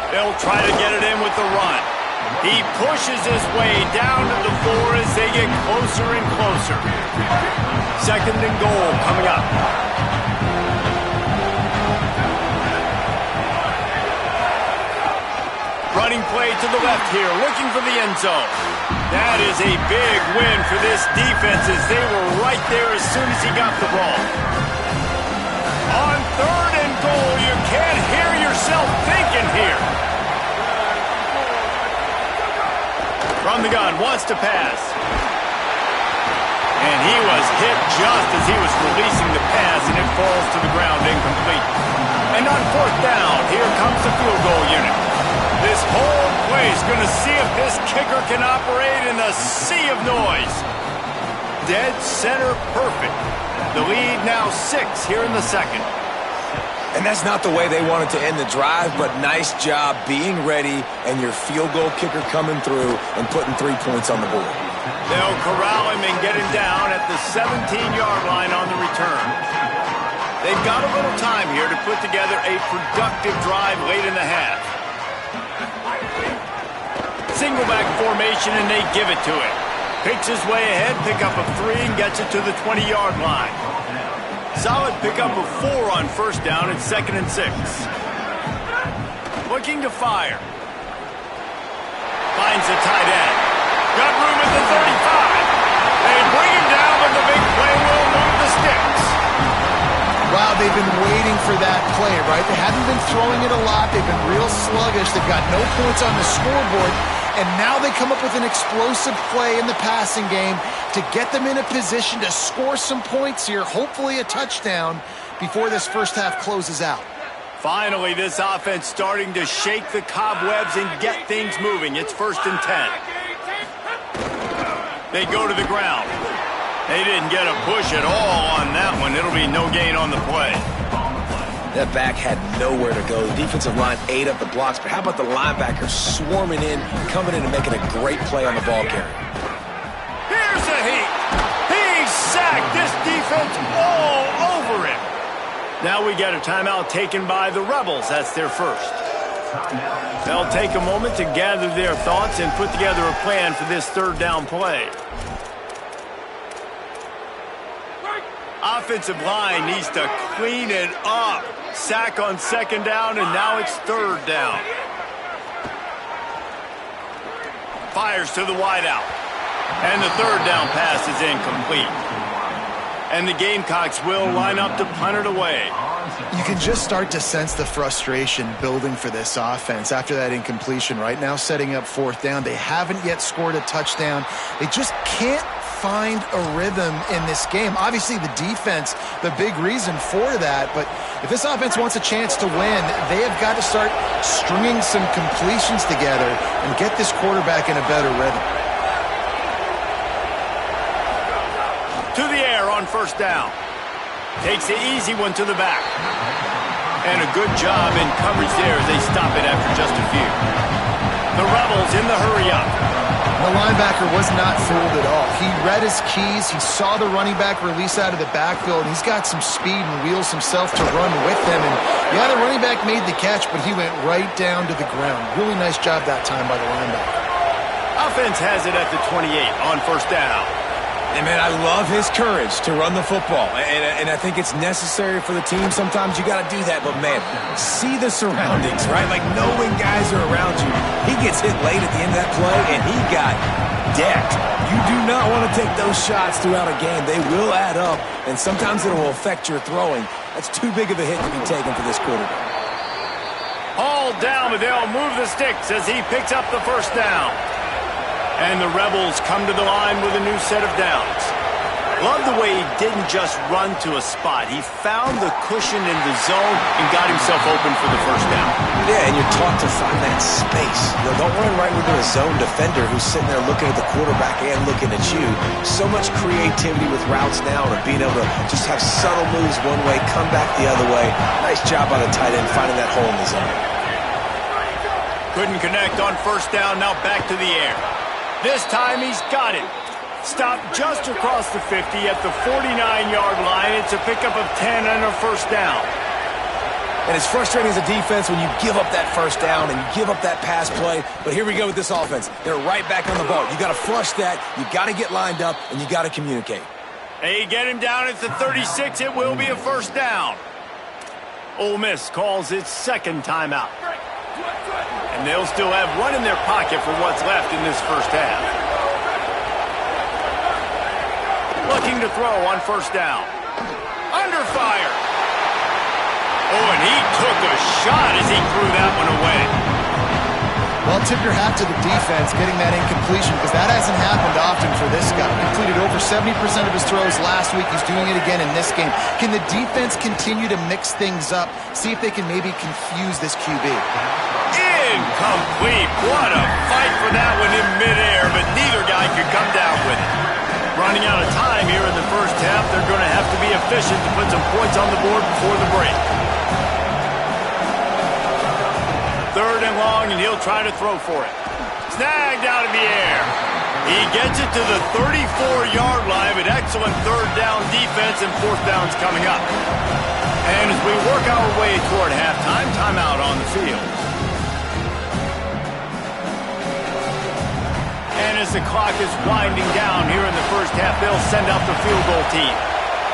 They'll try to get it in with the run. He pushes his way down to the 4 as they get closer and closer. 2nd and goal coming up. Running play to the left here, looking for the end zone. That is a big win for this defense as they were right there as soon as he got the ball. On 3rd and goal, you can't hear yourself thinking here. From the gun, wants to pass. And he was hit just as he was releasing the pass, and it falls to the ground incomplete. And on 4th down, here comes the field goal unit. This whole He's going to see if this kicker can operate in the sea of noise. Dead center perfect. The lead now 6 here in the second. And that's not the way they wanted to end the drive, but nice job being ready and your field goal kicker coming through and putting 3 points on the board. They'll corral him and get him down at the 17-yard line on the return. They've got a little time here to put together a productive drive late in the half. Single back formation, and they give it to him. Picks his way ahead, pick up of 3, and gets it to the 20-yard line. Solid pickup of 4 on first down at 2nd and 6. Looking to fire. Finds the tight end. Got room at the 35. They bring him down, but the big play will move the sticks. Wow, they've been waiting for that play, right? They haven't been throwing it a lot. They've been real sluggish. They've got no points on the scoreboard. And now they come up with an explosive play in the passing game to get them in a position to score some points here, hopefully a touchdown, before this first half closes out. Finally, this offense starting to shake the cobwebs and get things moving. It's 1st and 10. They go to the ground. They didn't get a push at all on that one. It'll be no gain on the play. That back had nowhere to go. The defensive line ate up the blocks, but how about the linebackers swarming in, coming in and making a great play on the ball carrier? Here's a heat. He's sacked. This defense all over him. Now we got a timeout taken by the Rebels. That's their first. They'll take a moment to gather their thoughts and put together a plan for this 3rd down play. Offensive line needs to clean it up. Sack on 2nd down, and now it's 3rd down. Fires to the wideout. And the 3rd down pass is incomplete. And the Gamecocks will line up to punt it away. You can just start to sense the frustration building for this offense after that incompletion. Right now, setting up 4th down. They haven't yet scored a touchdown. They just can't find a rhythm in this game. Obviously, the defense, the big reason for that. But if this offense wants a chance to win, they have got to start stringing some completions together and get this quarterback in a better rhythm. To the air on 1st down. Takes the easy one to the back. And a good job in coverage there as they stop it after just a few. The Rebels in the hurry up. The linebacker was not fooled at all. He read his keys. He saw the running back release out of the backfield. And he's got some speed and wheels himself to run with him. And yeah, the running back made the catch, but he went right down to the ground. Really nice job that time by the linebacker. Offense has it at the 28 on 1st down. And, man, I love his courage to run the football. And I think it's necessary for the team. Sometimes you got to do that. But, man, see the surroundings, right? Like, knowing guys are around you. He gets hit late at the end of that play, and he got decked. You do not want to take those shots throughout a game. They will add up, and sometimes it will affect your throwing. That's too big of a hit to be taken for this quarterback. All down, but they'll move the sticks as he picks up the 1st down. And the Rebels come to the line with a new set of downs. Love the way he didn't just run to a spot. He found the cushion in the zone and got himself open for the 1st down. Yeah, and you're taught to find that space. You know, don't run right into a zone defender who's sitting there looking at the quarterback and looking at you. So much creativity with routes now and being able to just have subtle moves one way, come back the other way. Nice job by the tight end finding that hole in the zone. Couldn't connect on 1st down, now back to the air. This time he's got it. Stopped just across the 50 at the 49-yard line. It's a pickup of 10 and a 1st down. And it's frustrating as a defense when you give up that 1st down and you give up that pass play. But here we go with this offense. They're right back on the ball. You got to flush that. You got to get lined up, and you got to communicate. They get him down at the 36. It will be a 1st down. Ole Miss calls its 2nd timeout. And they'll still have one in their pocket for what's left in this 1st half. Looking to throw on 1st down. Under fire. Oh, and he took a shot as he threw that one away. Well, tip your hat to the defense getting that incompletion, because that hasn't happened often for this guy. Completed over 70% of his throws last week. He's doing it again in this game. Can the defense continue to mix things up, see if they can maybe confuse this QB? Incomplete. What a for that one in midair, but neither guy could come down with it. Running out of time here in the first half, they're going to have to be efficient to put some points on the board before the break. 3rd and long, and he'll try to throw for it. Snagged out of the air. He gets it to the 34-yard line with excellent 3rd down defense, and 4th down's coming up. And as we work our way toward halftime, timeout on the field. And as the clock is winding down here in the first half, they'll send out the field goal team.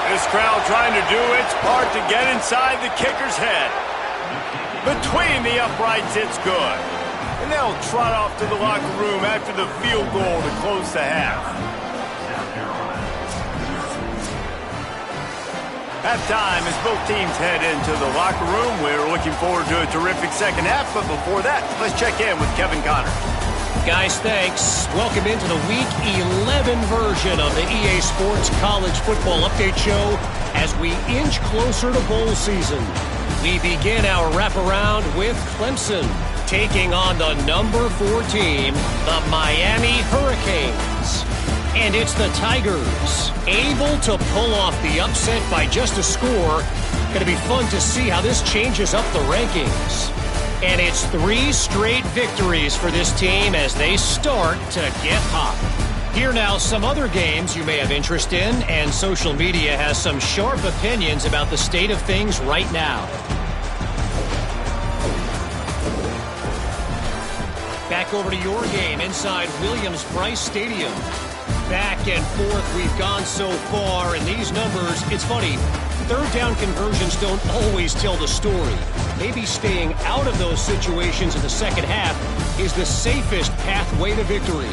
This crowd trying to do its part to get inside the kicker's head. Between the uprights, it's good. And they'll trot off to the locker room after the field goal to close the half. Halftime as both teams head into the locker room. We're looking forward to a terrific second half, but before that, let's check in with Kevin Connors. Guys, thanks. Welcome into the Week 11 version of the EA Sports College Football Update Show as we inch closer to bowl season. We begin our wraparound with Clemson taking on the number 4 team, the Miami Hurricanes. And it's the Tigers able to pull off the upset by just a score. Going to be fun to see how this changes up the rankings. And it's 3 straight victories for this team as they start to get hot. Here now, some other games you may have interest in, and social media has some sharp opinions about the state of things right now. Back over to your game inside Williams-Brice Stadium. Back and forth we've gone so far, and these numbers, it's funny, 3rd down conversions don't always tell the story. Maybe staying out of those situations in the second half is the safest pathway to victory.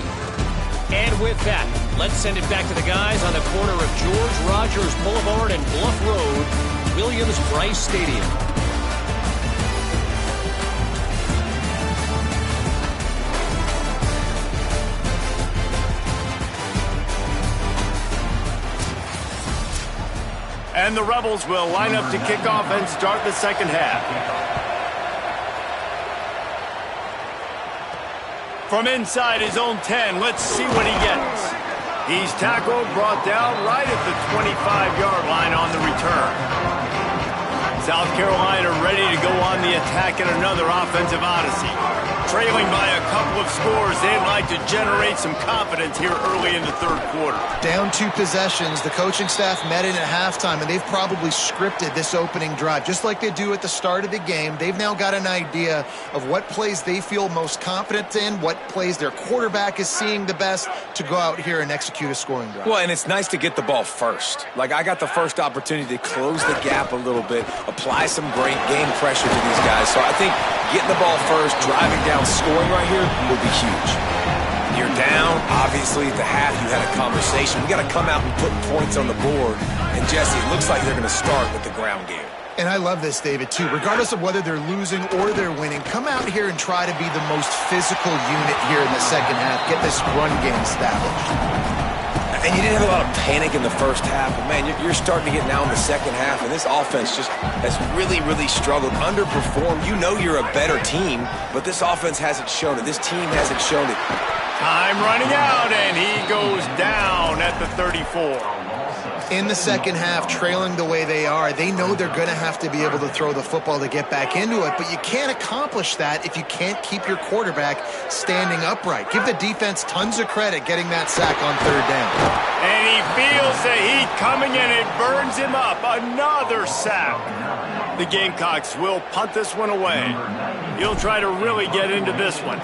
And with that, let's send it back to the guys on the corner of George Rogers Boulevard and Bluff Road, Williams-Brice Stadium. And the Rebels will line up to kick off and start the second half. From inside his own 10, let's see what he gets. He's tackled, brought down right at the 25-yard line on the return. South Carolina ready to go on the attack in another offensive odyssey. Trailing by a couple of scores, they'd like to generate some confidence here early in the 3rd quarter. Down 2 possessions, the coaching staff met in at halftime, and they've probably scripted this opening drive. Just like they do at the start of the game, they've now got an idea of what plays they feel most confident in, what plays their quarterback is seeing the best to go out here and execute a scoring drive. Well, and it's nice to get the ball first. Like, I got the first opportunity to close the gap a little bit, apply some great game pressure to these guys. So I think getting the ball first, driving down, scoring right here would be huge. You're down, obviously, at the half you had a conversation. We got to come out and put points on the board. And, Jesse, it looks like they're going to start with the ground game. And I love this, David, too. Regardless of whether they're losing or they're winning, come out here and try to be the most physical unit here in the second half. Get this run game established. And you didn't have a lot of panic in the first half, but, man, you're starting to get now in the second half, and this offense just has really, really struggled, underperformed. You know you're a better team, but this offense hasn't shown it. This team hasn't shown it. Time running out, and he goes down at the 34. In the second half, trailing the way they are, they know they're going to have to be able to throw the football to get back into it, but you can't accomplish that if you can't keep your quarterback standing upright. Give the defense tons of credit getting that sack on 3rd down. And he feels the heat coming, and it burns him up. Another sack. The Gamecocks will punt this one away. He'll try to really get into this one.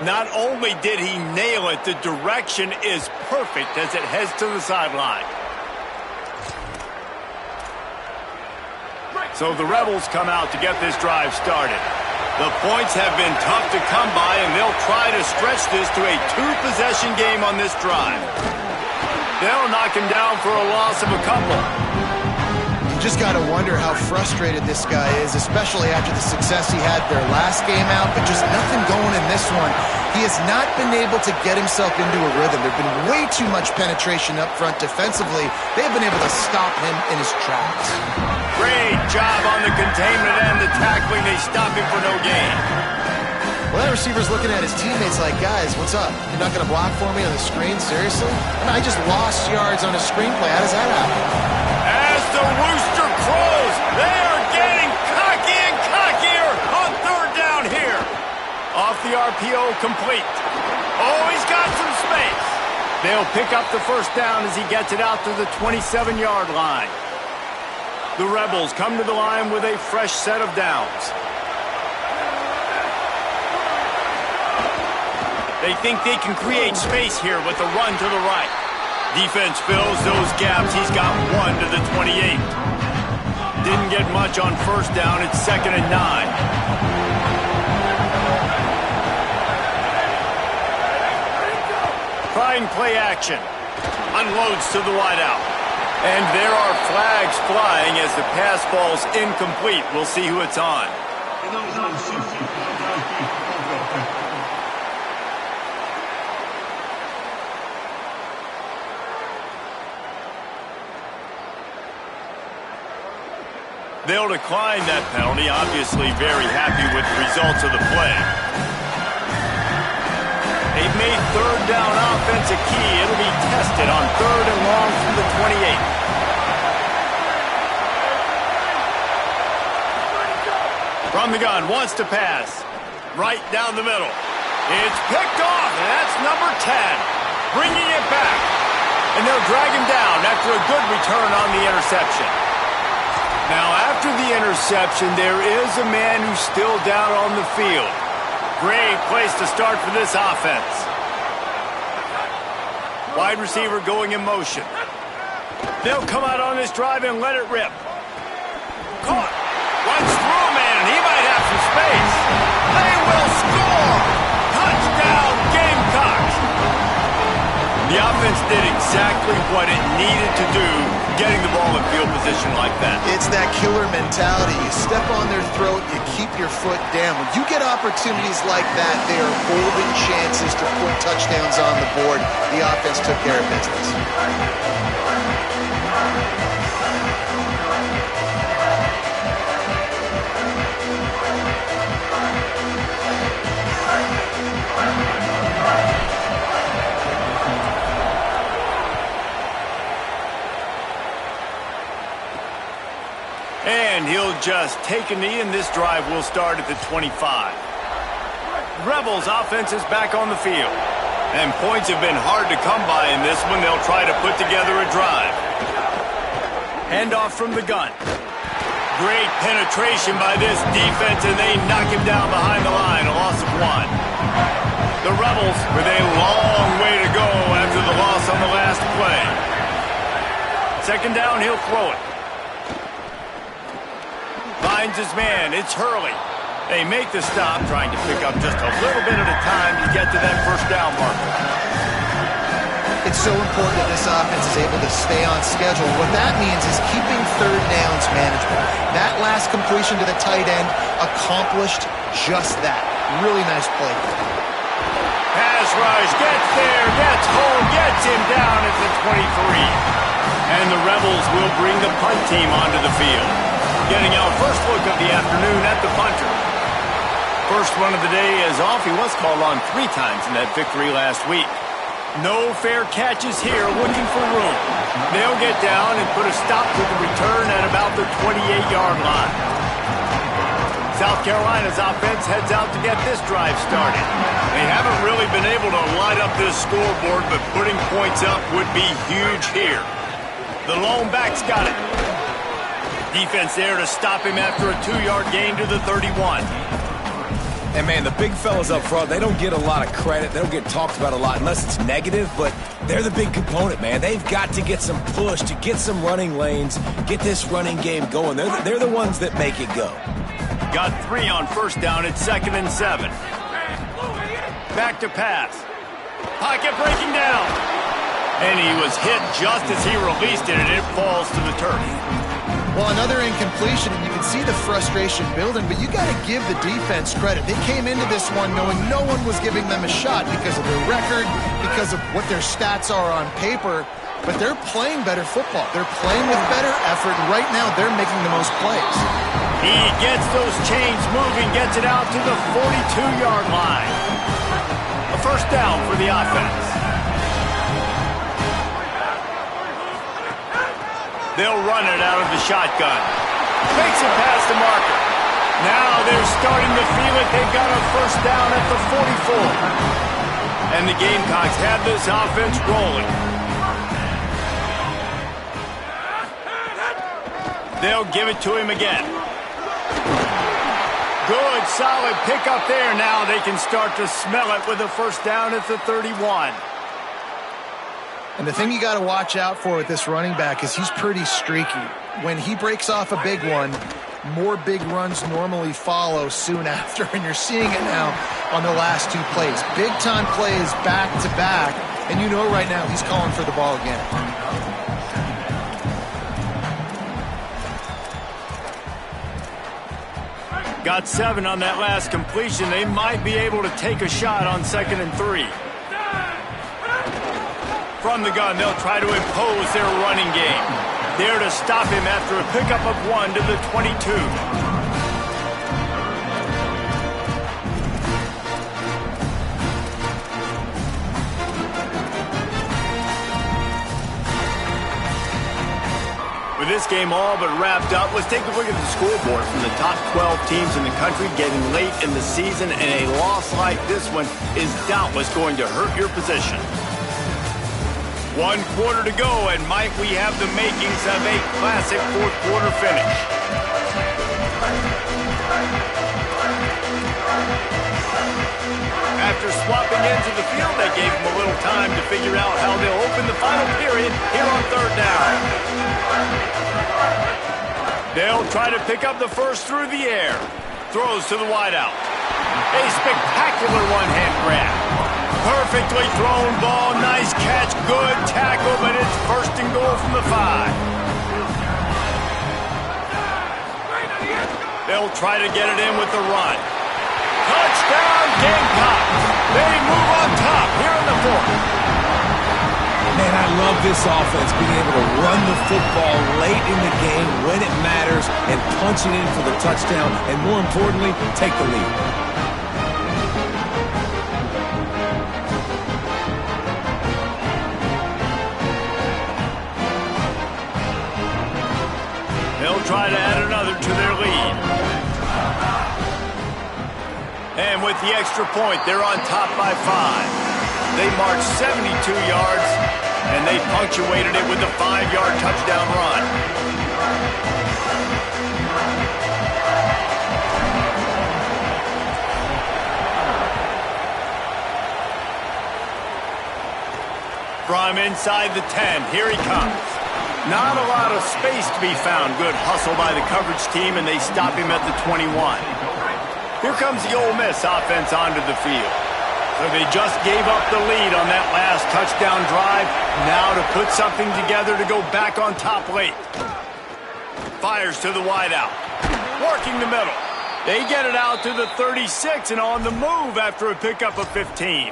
Not only did he nail it, the direction is perfect as it heads to the sideline. So the Rebels come out to get this drive started. The points have been tough to come by, and they'll try to stretch this to a 2-possession game on this drive. They'll knock him down for a loss of a couple. You just got to wonder how frustrated this guy is, especially after the success he had their last game out, but just nothing going in this one. He has not been able to get himself into a rhythm. There's been way too much penetration up front defensively. They've been able to stop him in his tracks. Great job on the containment and the tackling. They stop him for no gain. Well, that receiver's looking at his teammates like, guys, what's up? You're not going to block for me on the screen? Seriously? I mean, I just lost yards on a screenplay. How does that happen? As the rooster crows, they are getting cocky and cockier on third down here. Off the RPO, complete. Oh, he's got some space. They'll pick up the first down as he gets it out to the 27-yard line. The Rebels come to the line with a fresh set of downs. They think they can create space here with a run to the right. Defense fills those gaps. He's got 1 to the 28. Didn't get much on first down. It's 2nd and 9. Trying play action. Unloads to the wideout. And there are flags flying as the pass ball's incomplete. We'll see who it's on. They'll decline that penalty, obviously very happy with the results of the play. They've made third down offense a key. It'll be tested on 3rd and long from the 28. From the gun, wants to pass. Right down the middle. It's picked off, and that's number 10. Bringing it back. And they'll drag him down after a good return on the interception. Now, after the interception, there is a man who's still down on the field. Great place to start for this offense. Wide receiver going in motion. They'll come out on this drive and let it rip. Caught. Runs through a man. He might have some space. They will score. Touchdown, Gamecocks. The offense did exactly what it needed to do, getting the ball in field position like that. It's that killer mentality. You step on their throat, you keep your foot down. When you get opportunities like that, they are golden chances to put touchdowns on the board. The offense took care of business. And he'll just take a knee, and this drive will start at the 25. Rebels offense is back on the field. And points have been hard to come by in this one. They'll try to put together a drive. Handoff from the gun. Great penetration by this defense, and they knock him down behind the line, a loss of 1. The Rebels with a long way to go after the loss on the last play. 2nd down, he'll throw it. Finds his man. It's Hurley. They make the stop, trying to pick up just a little bit at a time to get to that first down marker. It's so important that this offense is able to stay on schedule. What that means is keeping third downs manageable. That last completion to the tight end accomplished just that. Really nice play. Pass rush, gets there, gets home, gets him down at the 23. And the Rebels will bring the punt team onto the field. Getting our first look of the afternoon at the punter. First run of the day is off. He was called on 3 times in that victory last week. No fair catches here, looking for room. They'll get down and put a stop to the return at about the 28-yard line. South Carolina's offense heads out to get this drive started. They haven't really been able to light up this scoreboard, but putting points up would be huge here. The lone back's got it. Defense there to stop him after a 2-yard gain to the 31. And, man, the big fellas up front, they don't get a lot of credit. They don't get talked about a lot unless it's negative, but they're the big component, man. They've got to get some push, to get some running lanes, get this running game going. They're the ones that make it go. Got 3 on first down. It's 2nd and 7. Back to pass. Pocket breaking down. And he was hit just as he released it, and it falls to the turf. Well, another incompletion, and you can see the frustration building, but you got to give the defense credit. They came into this one knowing no one was giving them a shot because of their record, because of what their stats are on paper, but they're playing better football. They're playing with better effort. Right now, they're making the most plays. He gets those chains moving, gets it out to the 42-yard line. A first down for the offense. They'll run it out of the shotgun. Fakes it past the marker. Now they're starting to feel it. They've got a first down at the 44. And the Gamecocks have this offense rolling. They'll give it to him again. Good, solid pickup there. Now they can start to smell it with a first down at the 31. And the thing you got to watch out for with this running back is he's pretty streaky. When he breaks off a big one, more big runs normally follow soon after, and you're seeing it now on the last two plays. Big-time plays back-to-back, and you know right now he's calling for the ball again. Got 7 on that last completion. They might be able to take a shot on 2nd and 3. From the gun, they'll try to impose their running game. There to stop him after a pickup of 1 to the 22. With this game all but wrapped up, let's take a look at the scoreboard from the top 12 teams in the country getting late in the season, and a loss like this one is doubtless going to hurt your position. 1 quarter to go, and might we have the makings of a classic fourth quarter finish. After swapping into the field, that gave them a little time to figure out how they'll open the final period here on 3rd down. They'll try to pick up the first through the air. Throws to the wideout. A spectacular one-hand grab. Perfectly thrown ball, nice catch, good tackle, but it's 1st and goal from the 5. They'll try to get it in with the run. Touchdown, Gamecocks! They move on top here in the 4th. Man, I love this offense being able to run the football late in the game when it matters and punch it in for the touchdown, and more importantly, take the lead. They'll try to add another to their lead. And with the extra point, they're on top by 5. They marched 72 yards, and they punctuated it with a 5-yard touchdown run. From inside the 10, here he comes. Not a lot of space to be found. Good hustle by the coverage team, and they stop him at the 21. Here comes the Ole Miss offense onto the field. So they just gave up the lead on that last touchdown drive. Now to put something together to go back on top late. Fires to the wideout. Working the middle. They get it out to the 36 and on the move after a pickup of 15.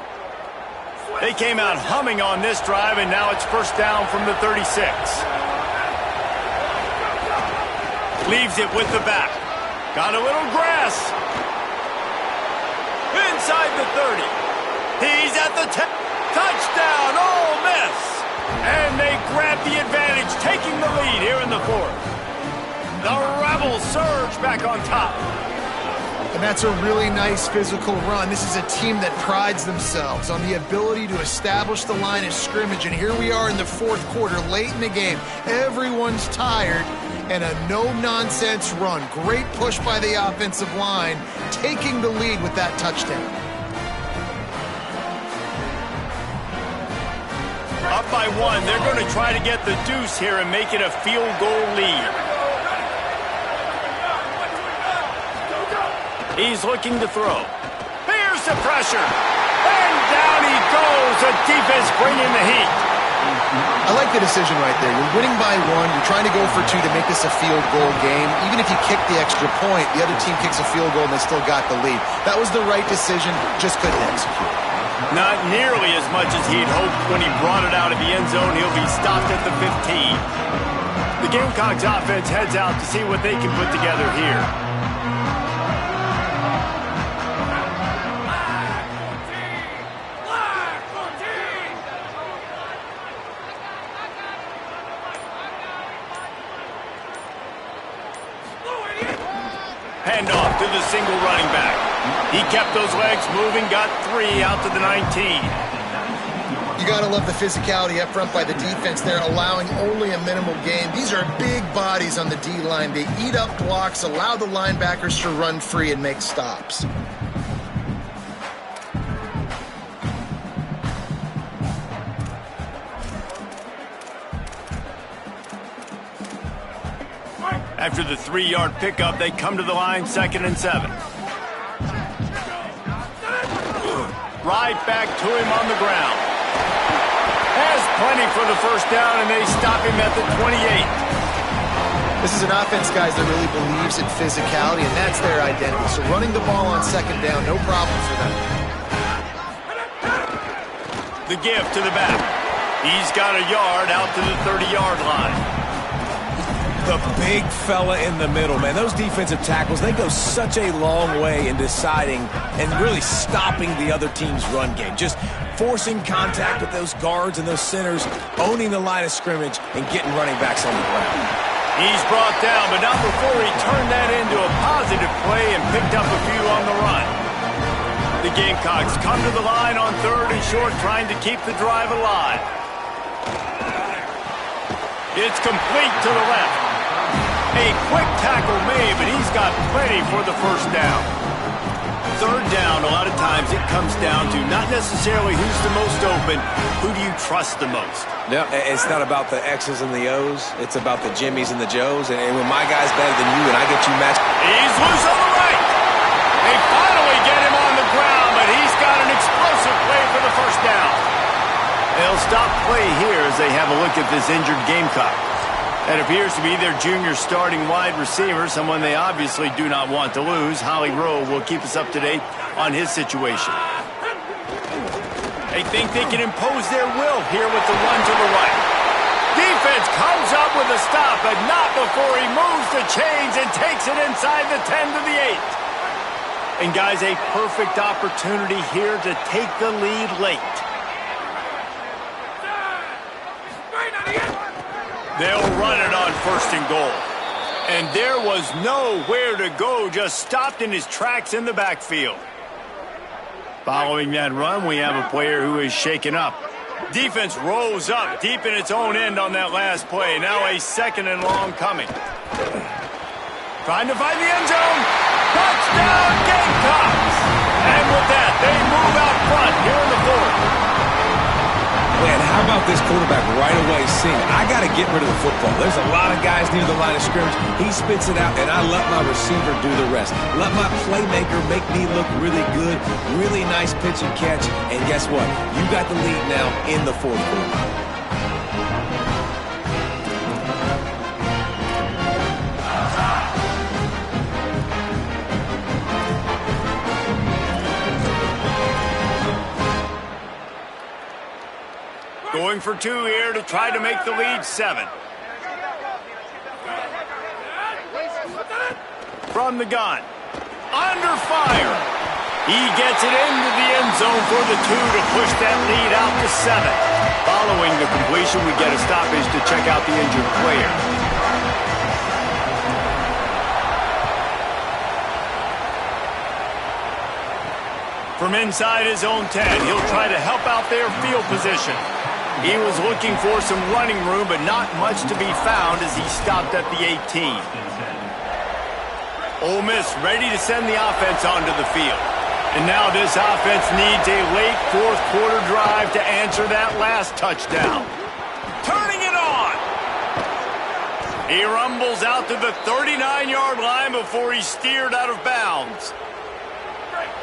They came out humming on this drive, and now it's first down from the 36. Leaves it with the back. Got a little grass. Inside the 30. He's at the 10. Touchdown, Ole Miss. And they grab the advantage, taking the lead here in the 4th. The Rebels surge back on top. And that's a really nice physical run. This is a team that prides themselves on the ability to establish the line of scrimmage. And here we are in the 4th quarter, late in the game. Everyone's tired, and a no-nonsense run. Great push by the offensive line, taking the lead with that touchdown. Up by 1, they're going to try to get the deuce here and make it a field goal lead. He's looking to throw. Here's the pressure. And down he goes. The defense bringing the heat. I like the decision right there. You're winning by 1. You're trying to go for 2 to make this a field goal game. Even if you kick the extra point, the other team kicks a field goal and they still got the lead. That was the right decision. Just couldn't execute. Not nearly as much as he'd hoped when he brought it out of the end zone. He'll be stopped at the 15. The Gamecocks offense heads out to see what they can put together here. Handoff to the single running back. He kept those legs moving, got 3 out to the 19. You got to love the physicality up front by the defense there, allowing only a minimal gain. These are big bodies on the D-line. They eat up blocks, allow the linebackers to run free and make stops. After the 3-yard pickup, they come to the line, 2nd and 7. Right back to him on the ground. Has plenty for the first down, and they stop him at the 28. This is an offense, guys, that really believes in physicality, and that's their identity. So running the ball on 2nd down, no problem for them. The give to the back. He's got a yard out to the 30-yard line. The big fella in the middle, man. Those defensive tackles, they go such a long way in deciding and really stopping the other team's run game. Just forcing contact with those guards and those centers, owning the line of scrimmage, and getting running backs on the ground. He's brought down, but not before he turned that into a positive play and picked up a few on the run. The Gamecocks come to the line on 3rd and short, trying to keep the drive alive. It's complete to the left. A quick tackle made, but he's got plenty for the first down. 3rd down, a lot of times it comes down to not necessarily who's the most open, who do you trust the most? Yeah, it's not about the X's and the O's. It's about the Jimmies and the Joes. And when my guy's better than you and I get you matched. He's loose on the right. They finally get him on the ground, but he's got an explosive play for the first down. They'll stop play here as they have a look at this injured Gamecock. That appears to be their junior starting wide receiver, someone they obviously do not want to lose. Holly Rowe will keep us up to date on his situation. They think they can impose their will here with the run to the right. Defense comes up with a stop, but not before he moves the chains and takes it inside the 10 to the 8. And guys, a perfect opportunity here to take the lead late. They'll run it on 1st and goal. And there was nowhere to go, just stopped in his tracks in the backfield. Following that run, we have a player who is shaken up. Defense rose up deep in its own end on that last play. Now a 2nd and long coming. Trying to find the end zone. Touchdown, Gamecocks! And with that, they move out front here in the 4th. Man, how about this quarterback right away seeing, I got to get rid of the football. There's a lot of guys near the line of scrimmage. He spits it out, and I let my receiver do the rest. Let my playmaker make me look really good, really nice pitch and catch. And guess what? You got the lead now in the 4th quarter. Going for 2 here to try to make the lead 7. From the gun. Under fire. He gets it into the end zone for the 2 to push that lead out to 7. Following the completion, we get a stoppage to check out the injured player. From inside his own 10, he'll try to help out their field position. He was looking for some running room, but not much to be found as he stopped at the 18. Ole Miss ready to send the offense onto the field. And now this offense needs a late 4th quarter drive to answer that last touchdown. Turning it on. He rumbles out to the 39-yard line before he's steered out of bounds.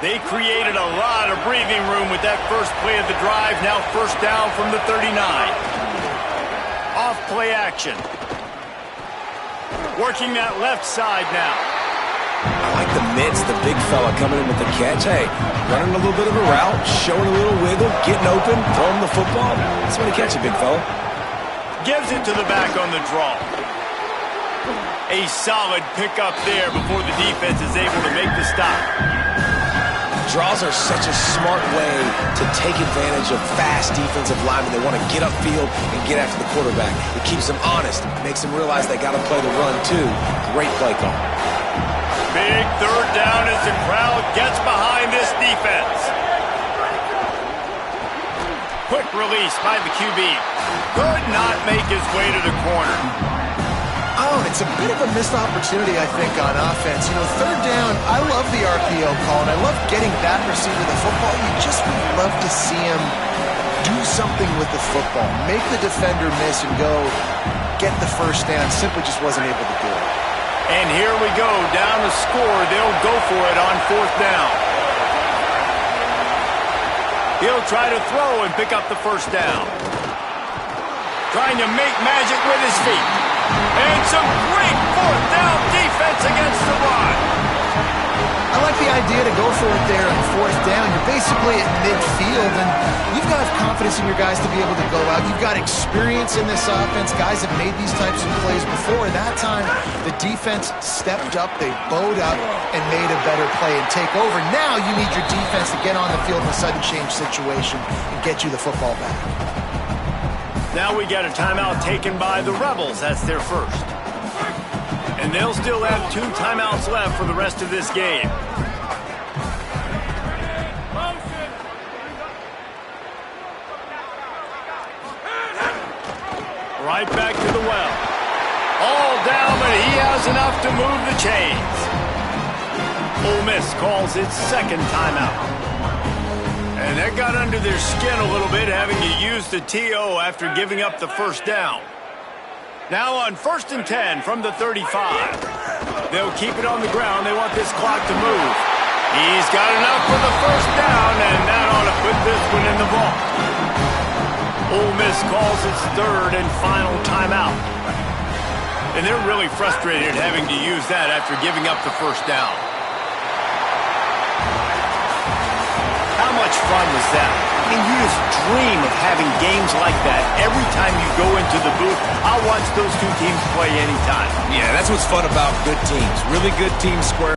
They created a lot of breathing room with that first play of the drive. Now 1st down from the 39. Off play action. Working that left side now. I like the mitts, the big fella coming in with the catch. Hey, running a little bit of a route, showing a little wiggle, getting open, throwing the football. That's when he catch it, big fella. Gives it to the back on the draw. A solid pickup there before the defense is able to make the stop. Draws are such a smart way to take advantage of fast defensive linemen. They want to get upfield and get after the quarterback. It keeps them honest, makes them realize they got to play the run too. Great play call. Big third down as the crowd gets behind this defense. Quick release by the QB. Could not make his way to the corner. Oh, it's a bit of a missed opportunity, I think, on offense. You know, third down, I love the RPO call, and I love getting that receiver the football. You just would love to see him do something with the football, make the defender miss and go get the first down. Simply just wasn't able to do it. And here we go, down to score. They'll go for it on fourth down. He'll try to throw and pick up the first down. Trying to make magic with his feet. And some great fourth down defense against the run. I like the idea to go for it there on fourth down. You're basically at midfield, and you've got confidence in your guys to be able to go out. You've got experience in this offense. Guys have made these types of plays before. That time, the defense stepped up, they bowed up, and made a better play and take over. Now you need your defense to get on the field in a sudden change situation and get you the football back. Now we got a timeout taken by the Rebels. That's their first. And they'll still have 2 timeouts left for the rest of this game. Right back to the well. All down, but he has enough to move the chains. Ole Miss calls its second timeout. And that got under their skin a little bit, having to use the TO after giving up the first down. Now on 1st and 10 from the 35. They'll keep it on the ground. They want this clock to move. He's got enough for the first down, and that ought to put this one in the vault. Ole Miss calls its third and final timeout. And they're really frustrated having to use that after giving up the first down. How much fun was that? And you just dream of having games like that every time you go into the booth. I'll watch those 2 teams play anytime. Yeah, that's what's fun about good teams. Really good teams square.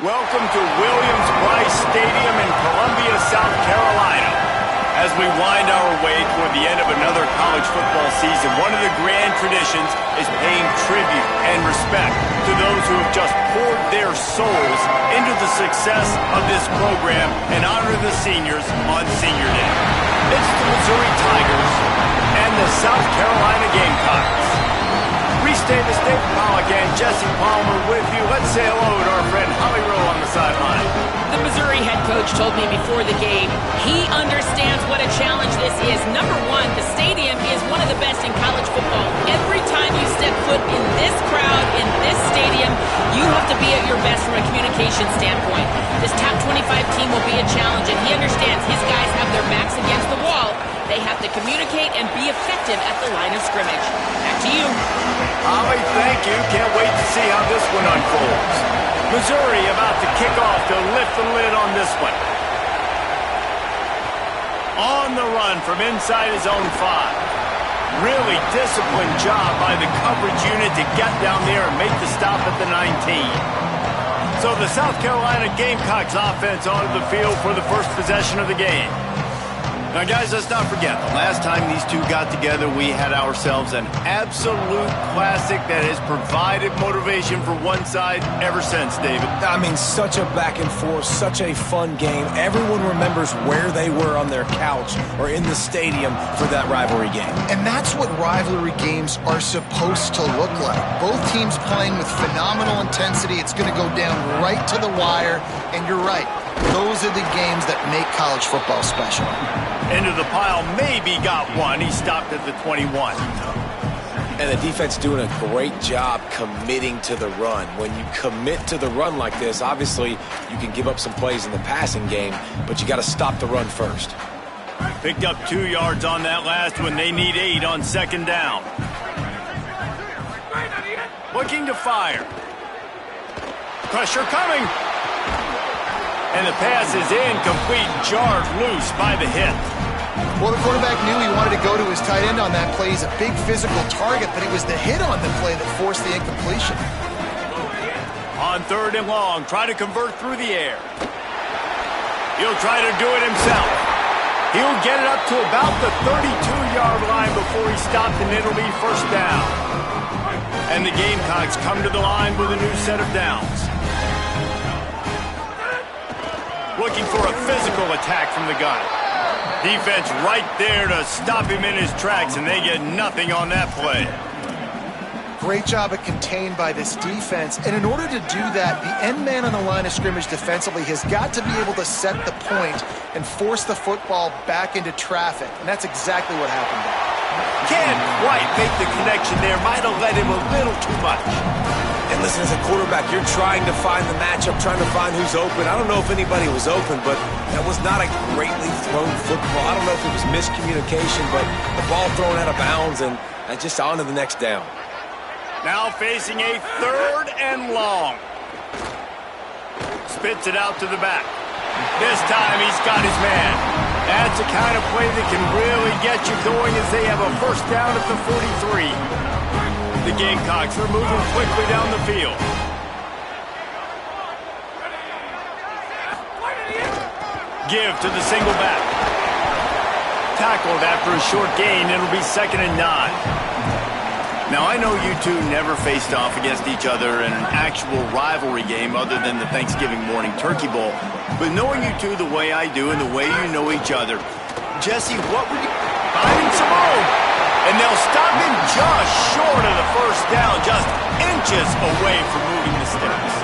Welcome to Williams-Brice Stadium in Columbia, South Carolina. As we wind our way toward the end of another college football season, one of the grand traditions is paying tribute and respect to those who have just poured their souls into the success of this program and honor the seniors on Senior Day. It's the Missouri Tigers and the South Carolina Gamecocks. Reese Davis, Dave Pollock, and Jesse Palmer with you. Let's say hello to our friend Holly Rowe on the sideline. The Missouri head coach told me before the game he understands what a challenge this is. Number one, the stadium is one of the best in college football. Every time you step foot in this crowd, in this stadium, you have to be at your best from a communication standpoint. This top 25 team will be a challenge, and he understands his guys have their backs against the wall. They have to communicate and be effective at the line of scrimmage. Back to you. Holly, thank you. Can't wait to see how this one unfolds. Missouri about to kick off to lift the lid on this one. On the run from inside his own 5. Really disciplined job by the coverage unit to get down there and make the stop at the 19. So the South Carolina Gamecocks offense onto the field for the first possession of the game. Now, guys, let's not forget, the last time these two got together, we had ourselves an absolute classic that has provided motivation for one side ever since, David. I mean, such a back and forth, such a fun game. Everyone remembers where they were on their couch or in the stadium for that rivalry game. And that's what rivalry games are supposed to look like. Both teams playing with phenomenal intensity. It's going to go down right to the wire. And you're right. Those are the games that make college football special. Into the pile, maybe got one. He stopped at the 21. And the defense doing a great job committing to the run. When you commit to the run like this, obviously you can give up some plays in the passing game, but you got to stop the run first. Picked up 2 yards on that last one. They need 8 on second down. Looking to fire. Pressure coming. And the pass is incomplete, jarred loose by the hit. Well, the quarterback knew he wanted to go to his tight end on that play. He's a big physical target, but it was the hit on the play that forced the incompletion. On 3rd and long, try to convert through the air. He'll try to do it himself. He'll get it up to about the 32-yard line before he stopped, and it'll be first down. And the Gamecocks come to the line with a new set of downs. Looking for a physical attack from the gun. Defense right there to stop him in his tracks, and they get nothing on that play. Great job of contained by this defense. And in order to do that, the end man on the line of scrimmage defensively has got to be able to set the point and force the football back into traffic. And that's exactly what happened there. Can't quite make the connection there. Might have led him a little too much. And listen, as a quarterback, you're trying to find the matchup, trying to find who's open. I don't know if anybody was open, but that was not a greatly thrown football. I don't know if it was miscommunication, but the ball thrown out of bounds and just on to the next down. Now facing a 3rd and long. Spits it out to the back. This time he's got his man. That's the kind of play that can really get you going as they have a first down at the 43. The Gamecocks are moving quickly down the field. Give to the single back. Tackled after a short gain. It'll be 2nd and 9. Now, I know you two never faced off against each other in an actual rivalry game other than the Thanksgiving morning Turkey Bowl. But knowing you two the way I do and the way you know each other, Jesse, what would you... Finding some room. And they'll stop him just short of the first down, just inches away from moving the sticks.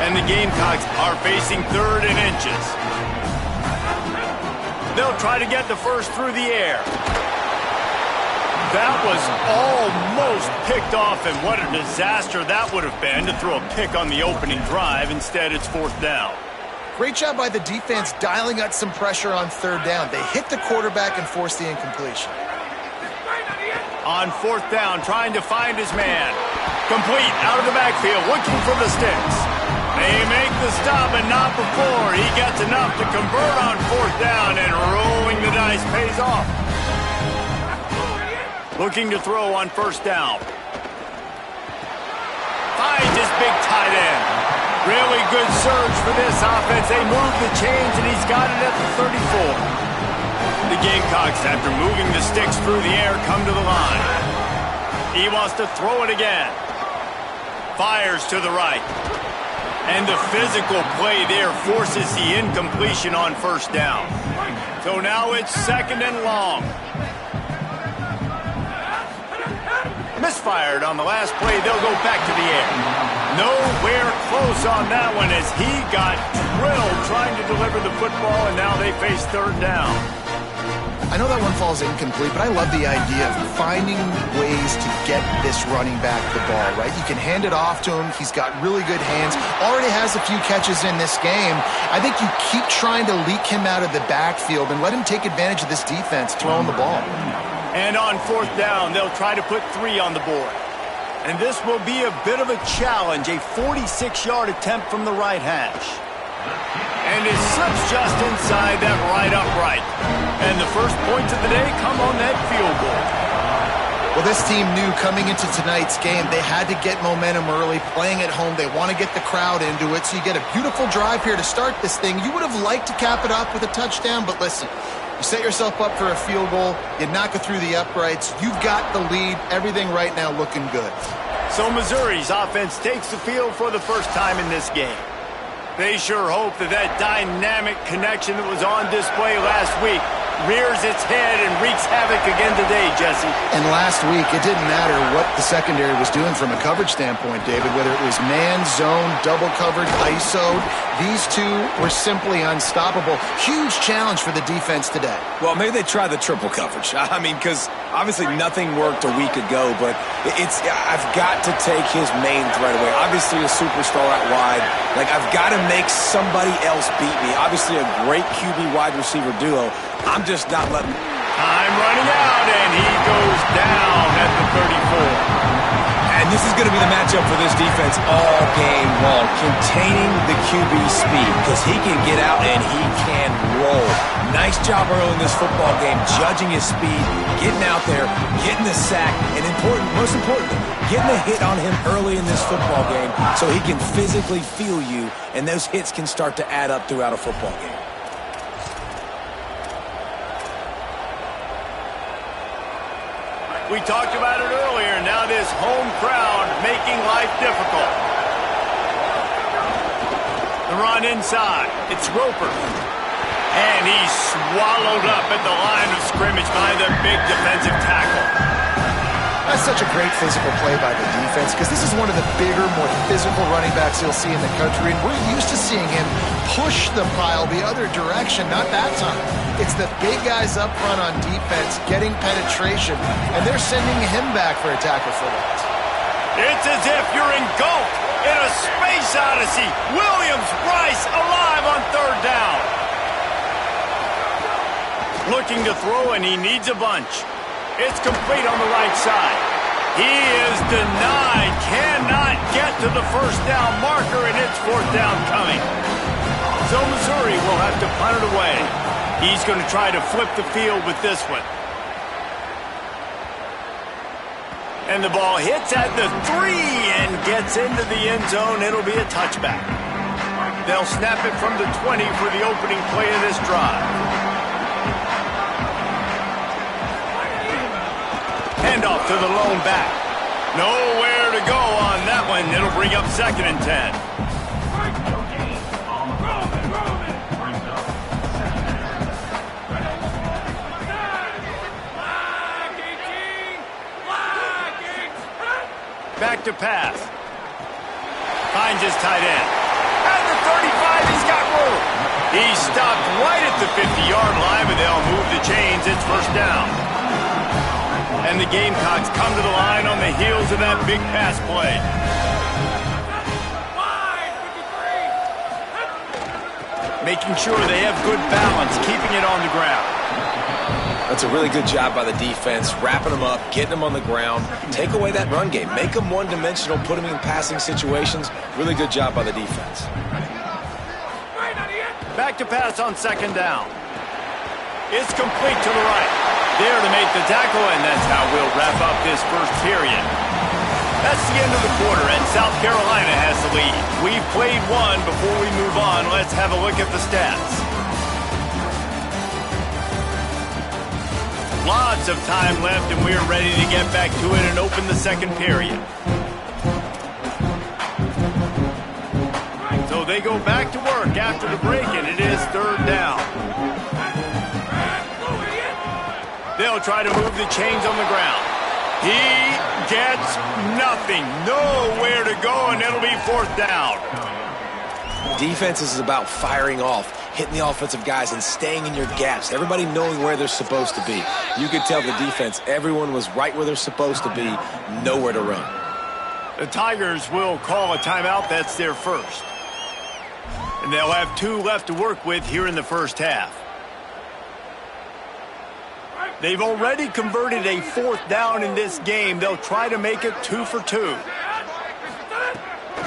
And the Gamecocks are facing 3rd and inches. They'll try to get the first through the air. That was almost picked off, and what a disaster that would have been to throw a pick on the opening drive. Instead, it's 4th down. Great job by the defense dialing out some pressure on 3rd down. They hit the quarterback and forced the incompletion. On 4th down, trying to find his man. Complete, out of the backfield, looking for the sticks. They make the stop, and not before. He gets enough to convert on 4th down, and rolling the dice pays off. Looking to throw on 1st down. Finds his big tight end. Really good surge for this offense. They move the chains, and he's got it at the 34. The Gamecocks, after moving the sticks through the air, come to the line. He wants to throw it again. Fires to the right. And the physical play there forces the incompletion on 1st down. So now it's 2nd and long. Misfired on the last play. They'll go back to the air. Nowhere close on that one as he got drilled trying to deliver the football, and now they face 3rd down. I know that one falls incomplete, but I love the idea of finding ways to get this running back the ball, right? You can hand it off to him. He's got really good hands. Already has a few catches in this game. I think you keep trying to leak him out of the backfield and let him take advantage of this defense throwing the ball. And on 4th down, they'll try to put 3 on the board. And this will be a bit of a challenge, a 46-yard attempt from the right hash. And it slips just inside that right upright. And the first points of the day come on that field goal. Well, this team knew coming into tonight's game they had to get momentum early, playing at home. They want to get the crowd into it, so you get a beautiful drive here to start this thing. You would have liked to cap it up with a touchdown, but listen, You set yourself up for a field goal. You knock it through the uprights. You've got the lead. Everything right now looking good. So Missouri's offense takes the field for the first time in this game. They sure hope that that dynamic connection that was on display last week rears its head and wreaks havoc again today, Jesse. And last week, it didn't matter what the secondary was doing from a coverage standpoint, David, whether it was man, zone, double covered, ISO'd. These two were simply unstoppable. Huge challenge for the defense today. Well, maybe they try the triple coverage. I mean, because obviously nothing worked a week ago, but I've got to take his main threat away. Obviously a superstar out wide. Like, I've got to make somebody else beat me. Obviously a great QB wide receiver duo. I'm just not letting... Time running out, and he goes down at the 34. And this is going to be the matchup for this defense all game long, containing the QB speed, because he can get out and he can roll. Nice job early in this football game, judging his speed, getting out there, getting the sack, and most importantly, getting a hit on him early in this football game so he can physically feel you, and those hits can start to add up throughout a football game. We talked about it earlier. Now this home crowd making life difficult. The run inside. It's Roper. And he's swallowed up at the line of scrimmage by the big defensive tackle. That's such a great physical play by the defense because this is one of the bigger, more physical running backs you'll see in the country, and we're used to seeing him push the pile the other direction, not that time. It's the big guys up front on defense getting penetration, and they're sending him back for a tackle for that. It's as if you're engulfed in a space odyssey. Williams-Brice alive on third down. Looking to throw, and he needs a bunch. It's complete on the right side. He is denied. Cannot get to the first down marker, and it's fourth down coming. So Missouri will have to punt it away. He's going to try to flip the field with this one. And the ball hits at the 3 and gets into the end zone. It'll be a touchback. They'll snap it from the 20 for the opening play of this drive. Handoff to the lone back. Nowhere to go on that one. It'll bring up 2nd and 10. Back to pass. Finds his tight end. At the 35, he's got room. He's stopped right at the 50-yard line, but they'll move the chains. It's first down. And the Gamecocks come to the line on the heels of that big pass play. Making sure they have good balance, keeping it on the ground. That's a really good job by the defense, wrapping them up, getting them on the ground. Take away that run game. Make them one-dimensional, put them in passing situations. Really good job by the defense. Back to pass on 2nd down. It's complete to the right. There to make the tackle, and that's how we'll wrap up this first period. That's the end of the quarter, and South Carolina has the lead. We've played one. Before we move on, let's have a look at the stats. Lots of time left, and we're ready to get back to it and open the second period. So they go back to work after the break, and it is 3rd down. They'll try to move the chains on the ground. He gets nothing. Nowhere to go, and it'll be 4th down. Defense is about firing off, hitting the offensive guys and staying in your gaps. Everybody knowing where they're supposed to be. You could tell the defense, everyone was right where they're supposed to be, nowhere to run. The Tigers will call a timeout. That's their first. And they'll have 2 left to work with here in the first half. They've already converted a 4th down in this game. They'll try to make it 2 for 2.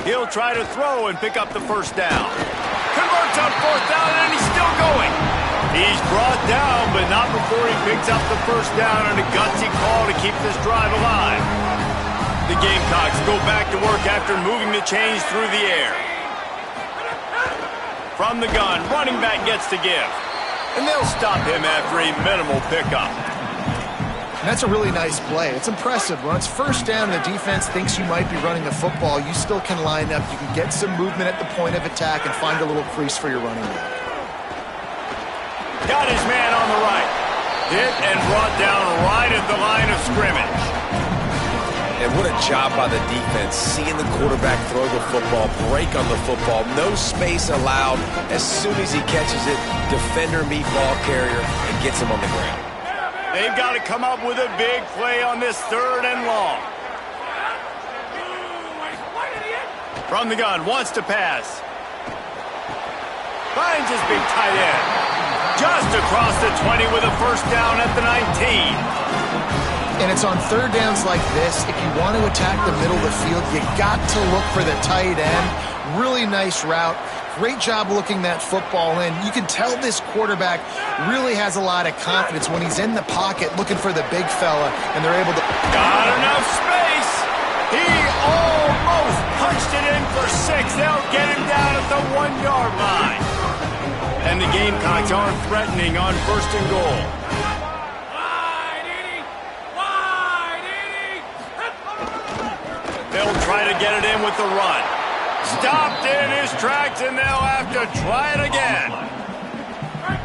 He'll try to throw and pick up the first down. Converts on 4th down, and he's still going. He's brought down, but not before he picks up the first down on a gutsy call to keep this drive alive. The Gamecocks go back to work after moving the chains through the air. From the gun, running back gets to give. And they'll stop him after a minimal pickup. And that's a really nice play. It's impressive. When it's first down and the defense thinks you might be running the football, you still can line up. You can get some movement at the point of attack and find a little crease for your running back. Got his man on the right. Hit and brought down right at the line of scrimmage. And what a job by the defense, seeing the quarterback throw the football, break on the football, no space allowed. As soon as he catches it, defender meet ball carrier and gets him on the ground. They've got to come up with a big play on this 3rd and long. From the gun, wants to pass. Finds his big tight end. Just across the 20 with a first down at the 19. And it's on 3rd downs like this. If you want to attack the middle of the field, you got to look for the tight end. Really nice route. Great job looking that football in. You can tell this quarterback really has a lot of confidence when he's in the pocket looking for the big fella, and they're able to... Got enough space. He almost punched it in for 6. They'll get him down at the 1-yard line. And the Gamecocks aren't threatening on 1st and goal. They'll try to get it in with the run. Stopped in his tracks, and they'll have to try it again.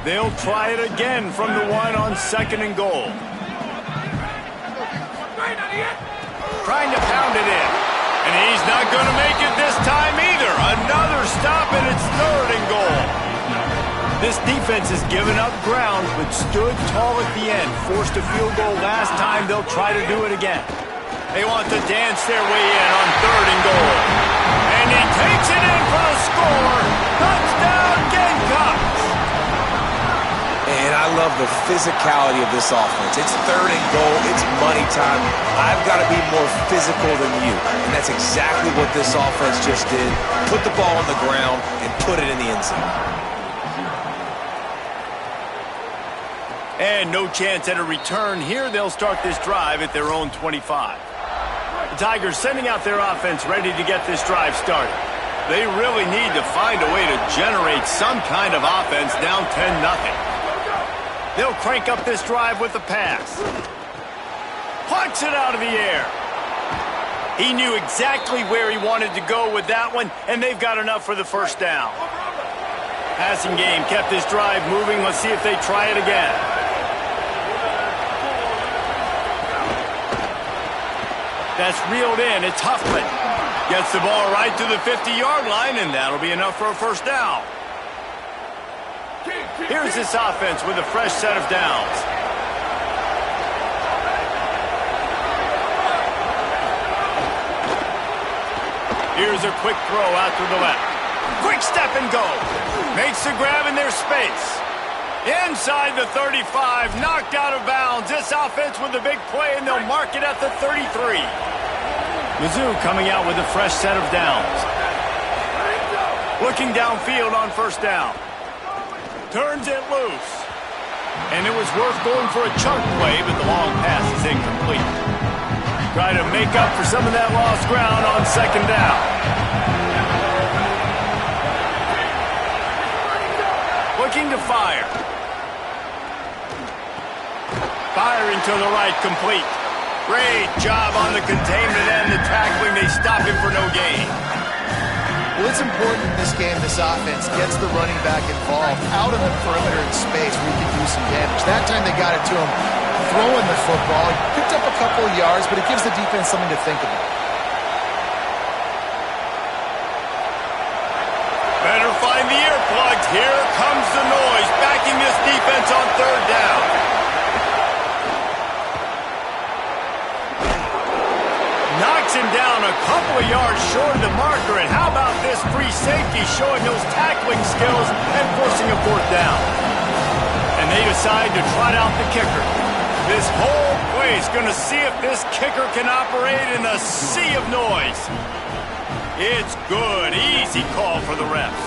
They'll try it again from the 1 on 2nd and goal. Trying to pound it in. And he's not going to make it this time either. Another stop, and it's 3rd and goal. This defense has given up ground, but stood tall at the end. Forced a field goal last time. They'll try to do it again. They want to dance their way in on 3rd and goal. And he takes it in for the score. Touchdown, Gamecocks. And I love the physicality of this offense. It's 3rd and goal. It's money time. I've got to be more physical than you. And that's exactly what this offense just did. Put the ball on the ground and put it in the end zone. And no chance at a return here. They'll start this drive at their own 25. The Tigers sending out their offense ready to get this drive started. They really need to find a way to generate some kind of offense down 10-0. They'll crank up this drive with the pass. Punts it out of the air. He knew exactly where he wanted to go with that one, and they've got enough for the first down. Passing game kept this drive moving. Let's see if they try it again. That's reeled in. It's Huffman. Gets the ball right to the 50-yard line, and that'll be enough for a first down. Here's this offense with a fresh set of downs. Here's a quick throw out to the left. Quick step and go. Makes the grab in their space. Inside the 35, knocked out of bounds. This offense with a big play, and they'll mark it at the 33. Mizzou coming out with a fresh set of downs. Looking downfield on first down. Turns it loose. And it was worth going for a chunk play, but the long pass is incomplete. Try to make up for some of that lost ground on second down. Looking to fire. Firing to the right, complete. Great job on the containment and the tackling. They stop him for no gain. Well, it's important in this game, this offense gets the running back involved out on the perimeter in space where he can do some damage. That time they got it to him throwing the football. He picked up a couple of yards, but it gives the defense something to think about. Better find the earplugs. Here comes the noise, backing this defense on third down. Knocks him down a couple of yards short of the marker. And how about this free safety showing those tackling skills and forcing a fourth down? And they decide to trot out the kicker. This whole place going to see if this kicker can operate in a sea of noise. It's good. Easy call for the refs.